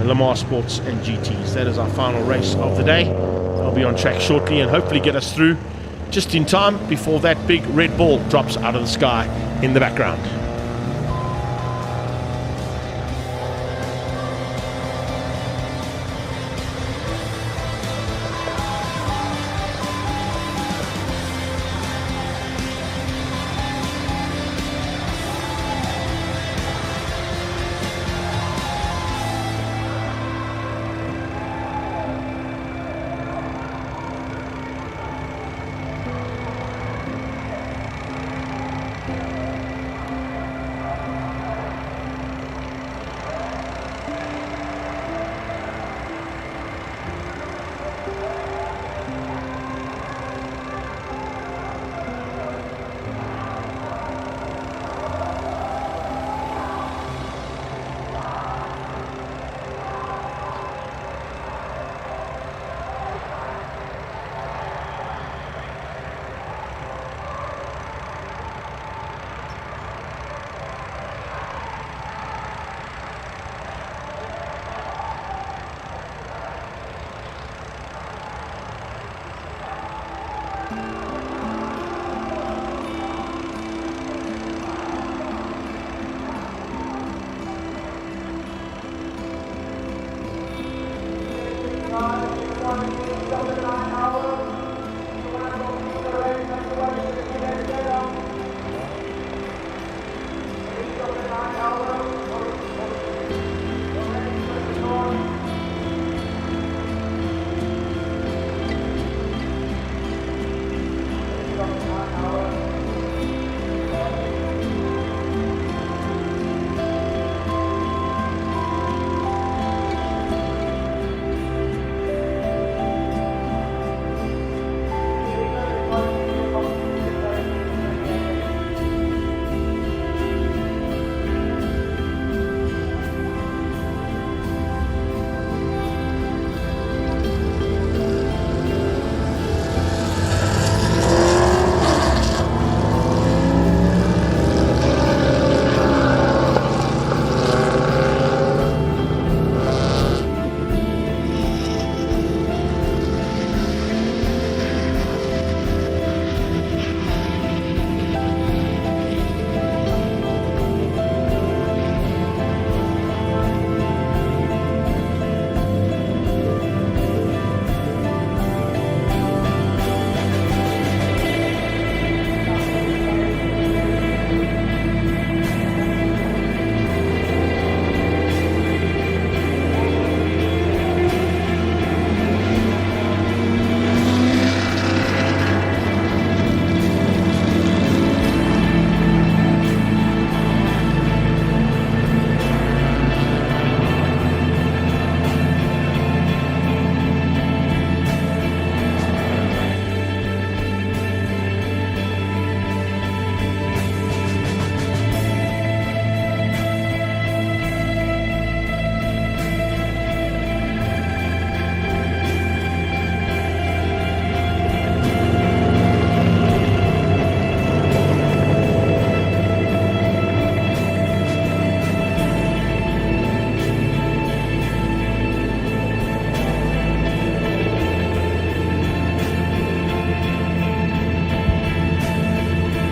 Le Mans sports and GTs. That is our final race of the day. They'll be on track shortly and hopefully get us through just in time before that big red ball drops out of the sky in the background.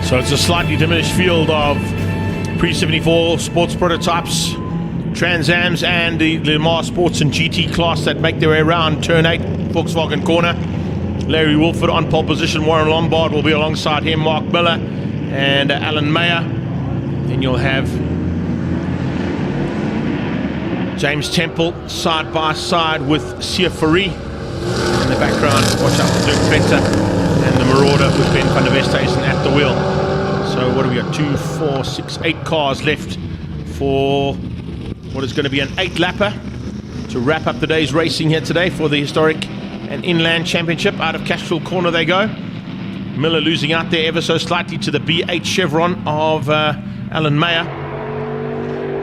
So it's a slightly diminished field of pre-74 sports prototypes, Trans Ams, and the Le Mans Sports and GT class that make their way around turn 8, Volkswagen corner. Larry Wolford on pole position. Warren Lombard will be alongside him, Mark Miller and Alan Mayer. Then you'll have James Temple side by side with Sia Fari. In the background, watch out for Dirk Venter and the Marauder with Ben van der Westhuizen at the wheel. So what do we got? 2, 4, 6, 8 cars left for what is going to be an 8-lapper to wrap up the day's racing here today for the historic and inland championship. Out of Cashville corner they go. Miller losing out there ever so slightly to the B8 Chevron of Alan Mayer.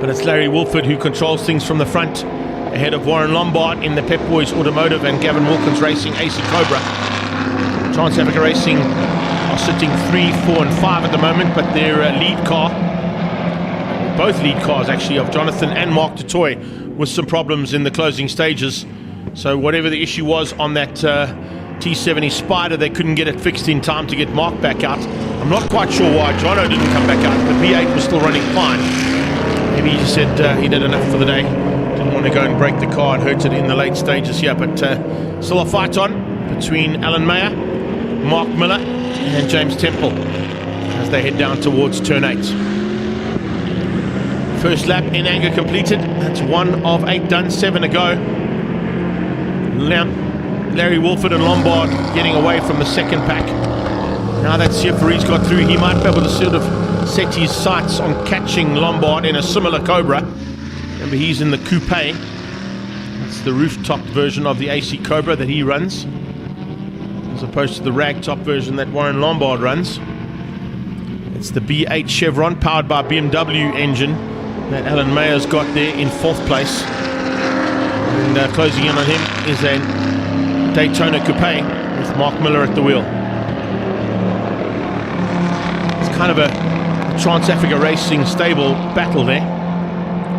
But it's Larry Wolford who controls things from the front, ahead of Warren Lombard in the Pep Boys Automotive and Gavin Wilkins Racing AC Cobra. Trans Africa Racing are sitting 3, 4 and 5 at the moment, but their lead car, both lead cars actually, of Jonathan and Mark Dutoy, with some problems in the closing stages. So whatever the issue was on that T70 Spider, they couldn't get it fixed in time to get Mark back out. I'm not quite sure why Jono didn't come back out. The B8 was still running fine. Maybe he just said he did enough for the day. Didn't want to go and break the car and hurt it in the late stages here. But still a fight on between Alan Mayer, Mark Miller and James Temple as they head down towards turn 8. First lap in anger completed. That's 1 of 8 done, 7 to go. Larry Wolford and Lombard getting away from the second pack. Now that Siafari's got through, he might be able to sort of set his sights on catching Lombard in a similar Cobra. Remember, he's in the coupe. That's the rooftop version of the AC Cobra that he runs, as opposed to the ragtop version that Warren Lombard runs. It's the B8 Chevron powered by BMW engine that Alan Mayer's got there in 4th place. And closing in on him is a Daytona Coupe with Mark Miller at the wheel. It's kind of a Trans Africa Racing stable battle there.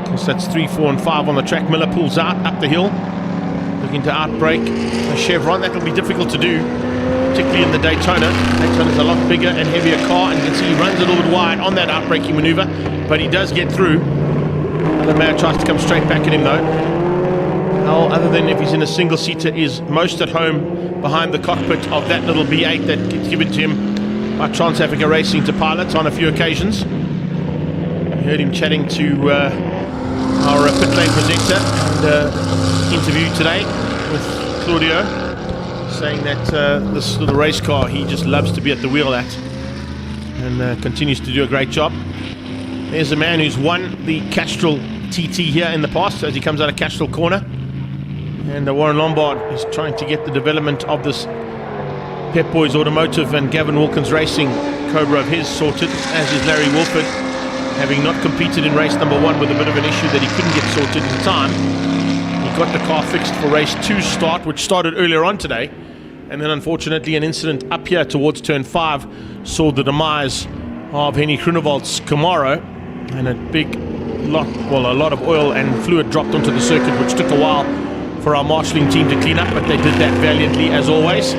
Of course, that's 3, 4 and 5 on the track. Miller pulls out up the hill, looking to outbrake a Chevron. That'll be difficult to do. particularly in the Daytona. Daytona's a lot bigger and heavier car, and you can see he runs a little bit wide on that outbraking maneuver, but he does get through. Alan Mayer tries to come straight back at him though. Al, other than if he's in a single seater, is most at home behind the cockpit of that little B8 that gets given to him by Trans Africa Racing to pilot on a few occasions. You heard him chatting to our pit lane presenter and interview today with Claudio, saying that this little race car he just loves to be at the wheel at, and continues to do a great job. There's a man who's won the Castrol TT here in the past as he comes out of Castrol Corner, and Warren Lombard is trying to get the development of this Pep Boys Automotive and Gavin Wilkins Racing Cobra of his sorted, as is Larry Wolford, having not competed in race number 1 with a bit of an issue that he couldn't get sorted in time. He got the car fixed for race 2 start, which started earlier on today, and then unfortunately an incident up here towards turn 5 saw the demise of Henny Groenewald's Camaro, and a lot of oil and fluid dropped onto the circuit, which took a while for our marshalling team to clean up, but they did that valiantly as always,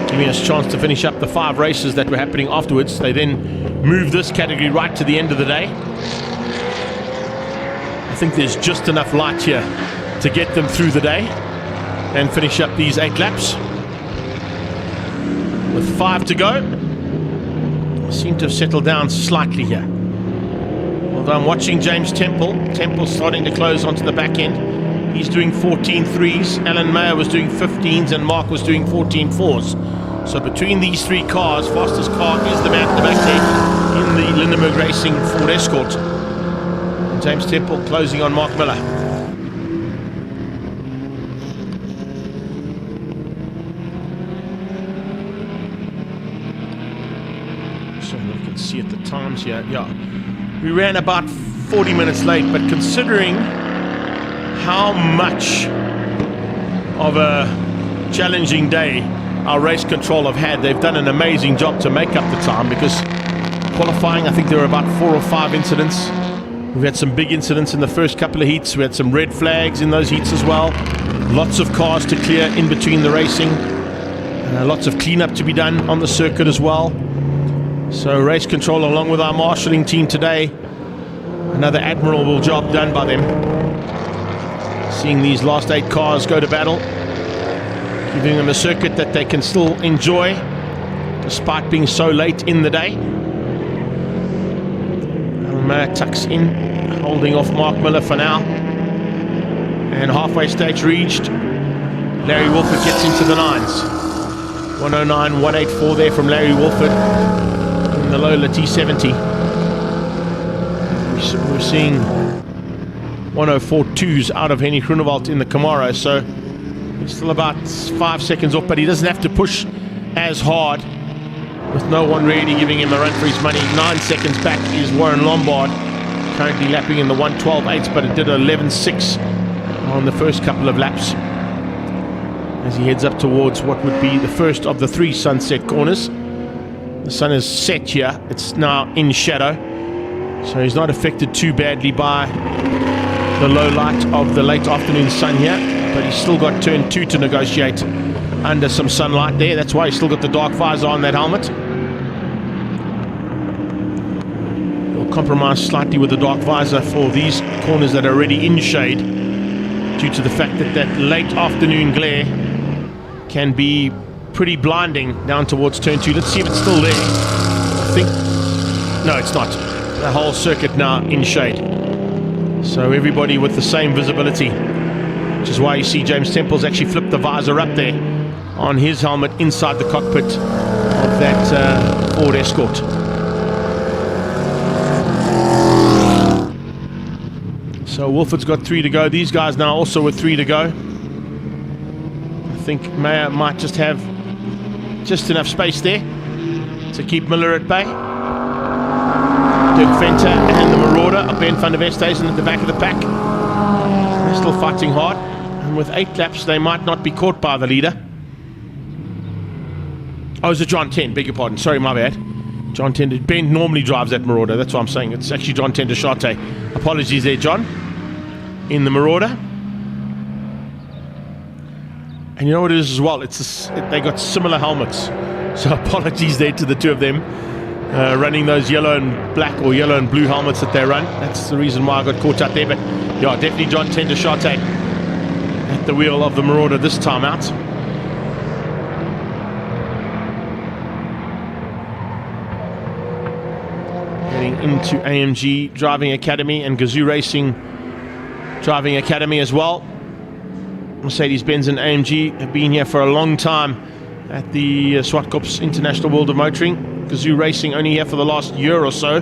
giving us a chance to finish up the 5 races that were happening afterwards. They then moved this category right to the end of the day. I think there's just enough light here to get them through the day and finish up these 8 laps. With 5 to go, seem to have settled down slightly here. Although I'm watching James Temple. Temple's starting to close onto the back end. He's doing 14.3s. Alan Mayer was doing 15s, and Mark was doing 14.4s. So between these 3 cars, fastest car is the man at the back there in the Lindenberg Racing Ford Escort. And James Temple closing on Mark Miller. So we can see at the times here. Yeah, we ran about 40 minutes late, but considering how much of a challenging day our race control have had, they've done an amazing job to make up the time, because qualifying, I think there were about 4 or 5 incidents. We've had some big incidents in the first couple of heats. We had some red flags in those heats as well. Lots of cars to clear in between the racing. Lots of cleanup to be done on the circuit as well. So race control, along with our marshalling team today, another admirable job done by them. Seeing these last 8 cars go to battle, giving them a circuit that they can still enjoy despite being so late in the day. Alan Mayer tucks in, holding off Mark Miller for now, and halfway stage reached. Larry Wolford gets into the 9s. 109.184 there from Larry Wolford in the Lola T70. We're seeing 104.2s out of Henny Groenewald in the Camaro, so he's still about 5 seconds off, but he doesn't have to push as hard, with no one really giving him a run for his money. 9 seconds back is Warren Lombard, currently lapping in the 112.8s, but it did 11.6 on the first couple of laps as he heads up towards what would be the first of the 3 sunset corners. The sun is set here, it's now in shadow, so he's not affected too badly by the low light of the late afternoon sun here, but he's still got turn 2 to negotiate under some sunlight there. That's why he's still got the dark visor on that helmet. He'll compromise slightly with the dark visor for these corners that are already in shade, due to the fact that that late afternoon glare can be pretty blinding down towards turn 2. Let's see if it's still there. I think, no, it's not. The whole circuit now in shade. So everybody with the same visibility, which is why you see James Temple's actually flipped the visor up there on his helmet inside the cockpit of that Ford Escort. So Wolford's got 3 to go. These guys now also with 3 to go. I think Mayer might just have just enough space there to keep Miller at bay. Dirk Venter and the Marauder, Ben van der Westhuizen at the back of the pack. They're still fighting hard, and with 8 laps they might not be caught by the leader. Oh, it's a John 10, beg your pardon, sorry, my bad. John 10, Ben normally drives that Marauder, that's what I'm saying. It's actually John 10 Shate. Apologies there, John. In the Marauder. And you know what it is as well? They got similar helmets. So apologies there to the two of them running those yellow and black or yellow and blue helmets that they run. That's the reason why I got caught out there. But yeah, definitely John Tendashate at the wheel of the Marauder this time out. Heading into AMG Driving Academy and Gazoo Racing Driving Academy as well. Mercedes-Benz and AMG have been here for a long time at the Zwartkops International World of Motoring. Gazoo Racing only here for the last year or so,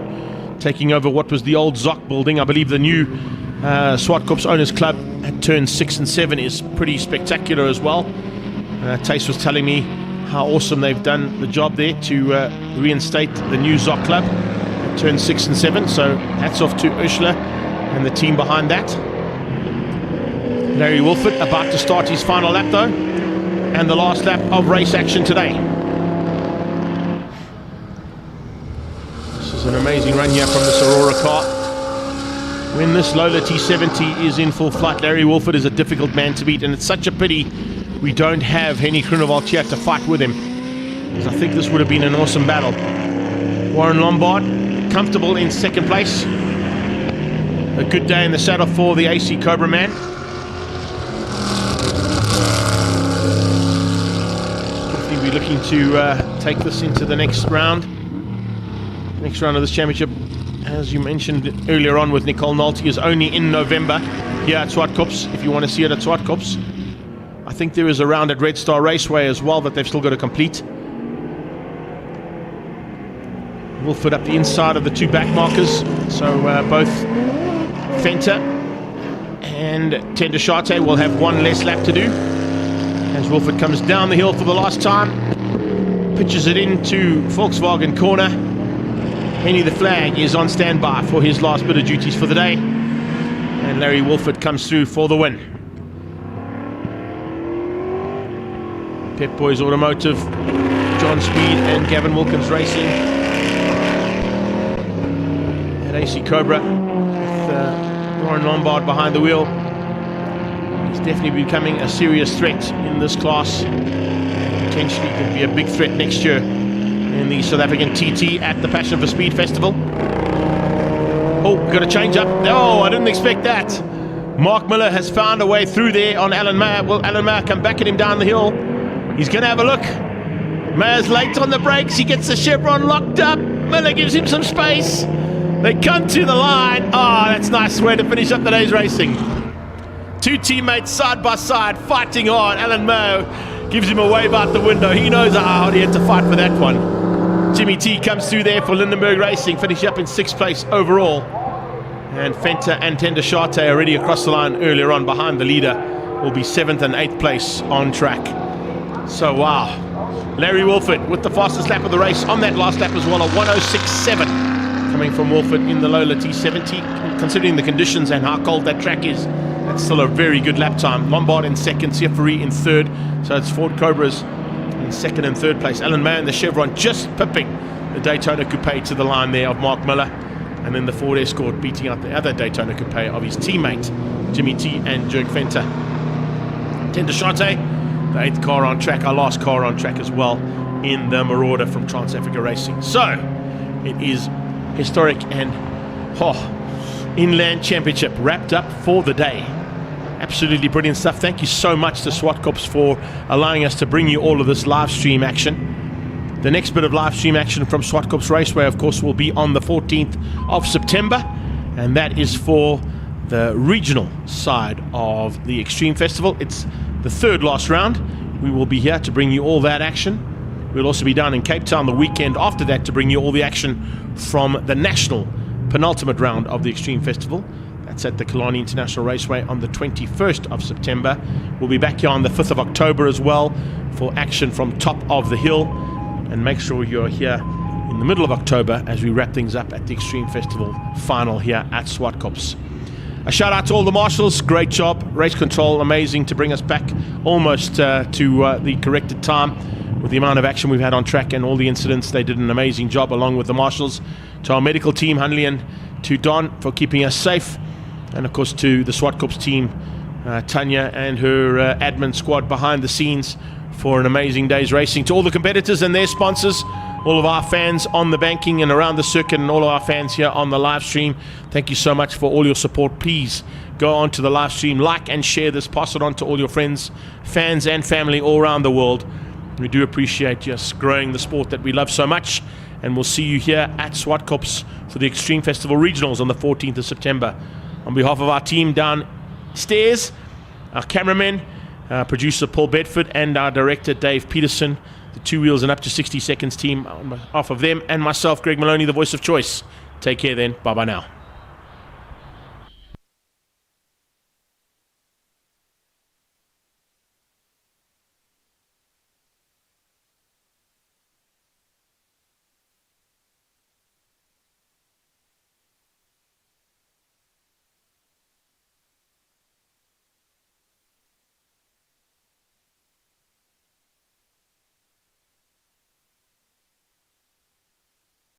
taking over what was the old ZOC building. I believe the new Zwartkops Owners Club at turns 6 and 7 is pretty spectacular as well. Tace was telling me how awesome they've done the job there to reinstate the new ZOC Club at turns 6 and 7. So hats off to Ursula and the team behind that. Larry Wolford about to start his final lap though, and the last lap of race action today. This is an amazing run here from this Aurora car. When this Lola T70 is in full flight, Larry Wolford is a difficult man to beat, and it's such a pity we don't have Henny Groenewald here to fight with him, because I think this would have been an awesome battle. Warren Lombard comfortable in second place. A good day in the saddle for the AC Cobra man. Definitely be looking to take this into the next round. Next round of this championship, as you mentioned earlier on with Nicole Nolte, is only in November here at Zwartkops. If you want to see it at Zwartkops, I think there is a round at Red Star Raceway as well that they've still got to complete. Wolford up the inside of the two back markers, so both Fenter and Tendashate will have one less lap to do as Wolford comes down the hill for the last time, pitches it into Volkswagen corner. Henny the Flag is on standby for his last bit of duties for the day, and Larry Wolford comes through for the win. Pep Boys Automotive, John Speed and Gavin Wilkins Racing at AC Cobra with Warren Lombard behind the wheel. He's definitely becoming a serious threat in this class, and potentially could be a big threat next year in the South African TT at the Passion for Speed Festival. Oh, got a change up. Oh, I didn't expect that. Mark Miller has found a way through there on Alan Mayer. Will Alan Mayer come back at him down the hill? He's going to have a look. Mayer's late on the brakes. He gets the chevron locked up. Miller gives him some space. They come to the line. Oh, that's a nice way to finish up today's racing. Two teammates side by side fighting hard. Alan Mayer gives him a wave out the window. He knows how hard he had to fight for that one. Jimmy T comes through there for Lindenberg Racing, finishing up in 6th place overall. And Fenter and Tendashate already across the line earlier on behind the leader, will be 7th and 8th place on track. So wow, Larry Wolford with the fastest lap of the race on that last lap as well, a 106.7 coming from Wolford in the Lola T70. Considering the conditions and how cold that track is, that's still a very good lap time. Lombard in 2nd, Siafari in 3rd, so it's Ford Cobras in 2nd and 3rd place. Alan Mayer in the Chevron just pipping the Daytona Coupe to the line there of Mark Miller, and then the Ford Escort beating out the other Daytona Coupe of his teammate Jimmy T and Dirk Venter. Tendashate, the 8th car on track, our last car on track as well in the Marauder from Trans Africa Racing. So it is historic and Inland Championship wrapped up for the day. Absolutely brilliant stuff. Thank you so much to Zwartkops for allowing us to bring you all of this live stream action. The next bit of live stream action from Zwartkops Raceway, of course, will be on the 14th of September, and that is for the regional side of the Extreme Festival. It's the 3rd last round. We will be here to bring you all that action. We'll also be down in Cape Town the weekend after that to bring you all the action from the national penultimate round of the Extreme Festival. That's at the Killarney International Raceway on the 21st of September. We'll be back here on the 5th of October as well for action from Top of the Hill. And make sure you're here in the middle of October as we wrap things up at the Extreme Festival final here at Zwartkops. A shout out to all the marshals, great job. Race control, amazing to bring us back almost to the corrected time with the amount of action we've had on track and all the incidents. They did an amazing job along with the marshals. To our medical team, Hanley and to Don for keeping us safe. And of course to the Zwartkops team Tanya and her admin squad behind the scenes for an amazing day's racing. To all the competitors and their sponsors, all of our fans on the banking and around the circuit, and all of our fans here on the live stream, thank you so much for all your support. Please go on to the live stream, like and share this, pass it on to all your friends, fans and family all around the world. We do appreciate just growing the sport that we love so much, and we'll see you here at Zwartkops for the Extreme Festival Regionals on the 14th of September. On behalf of our team downstairs, our cameraman, producer Paul Bedford, and our director Dave Peterson, the Two Wheels and Up to 60 Seconds team, on behalf of them and myself, Greg Maloney, the voice of choice. Take care then. Bye-bye now.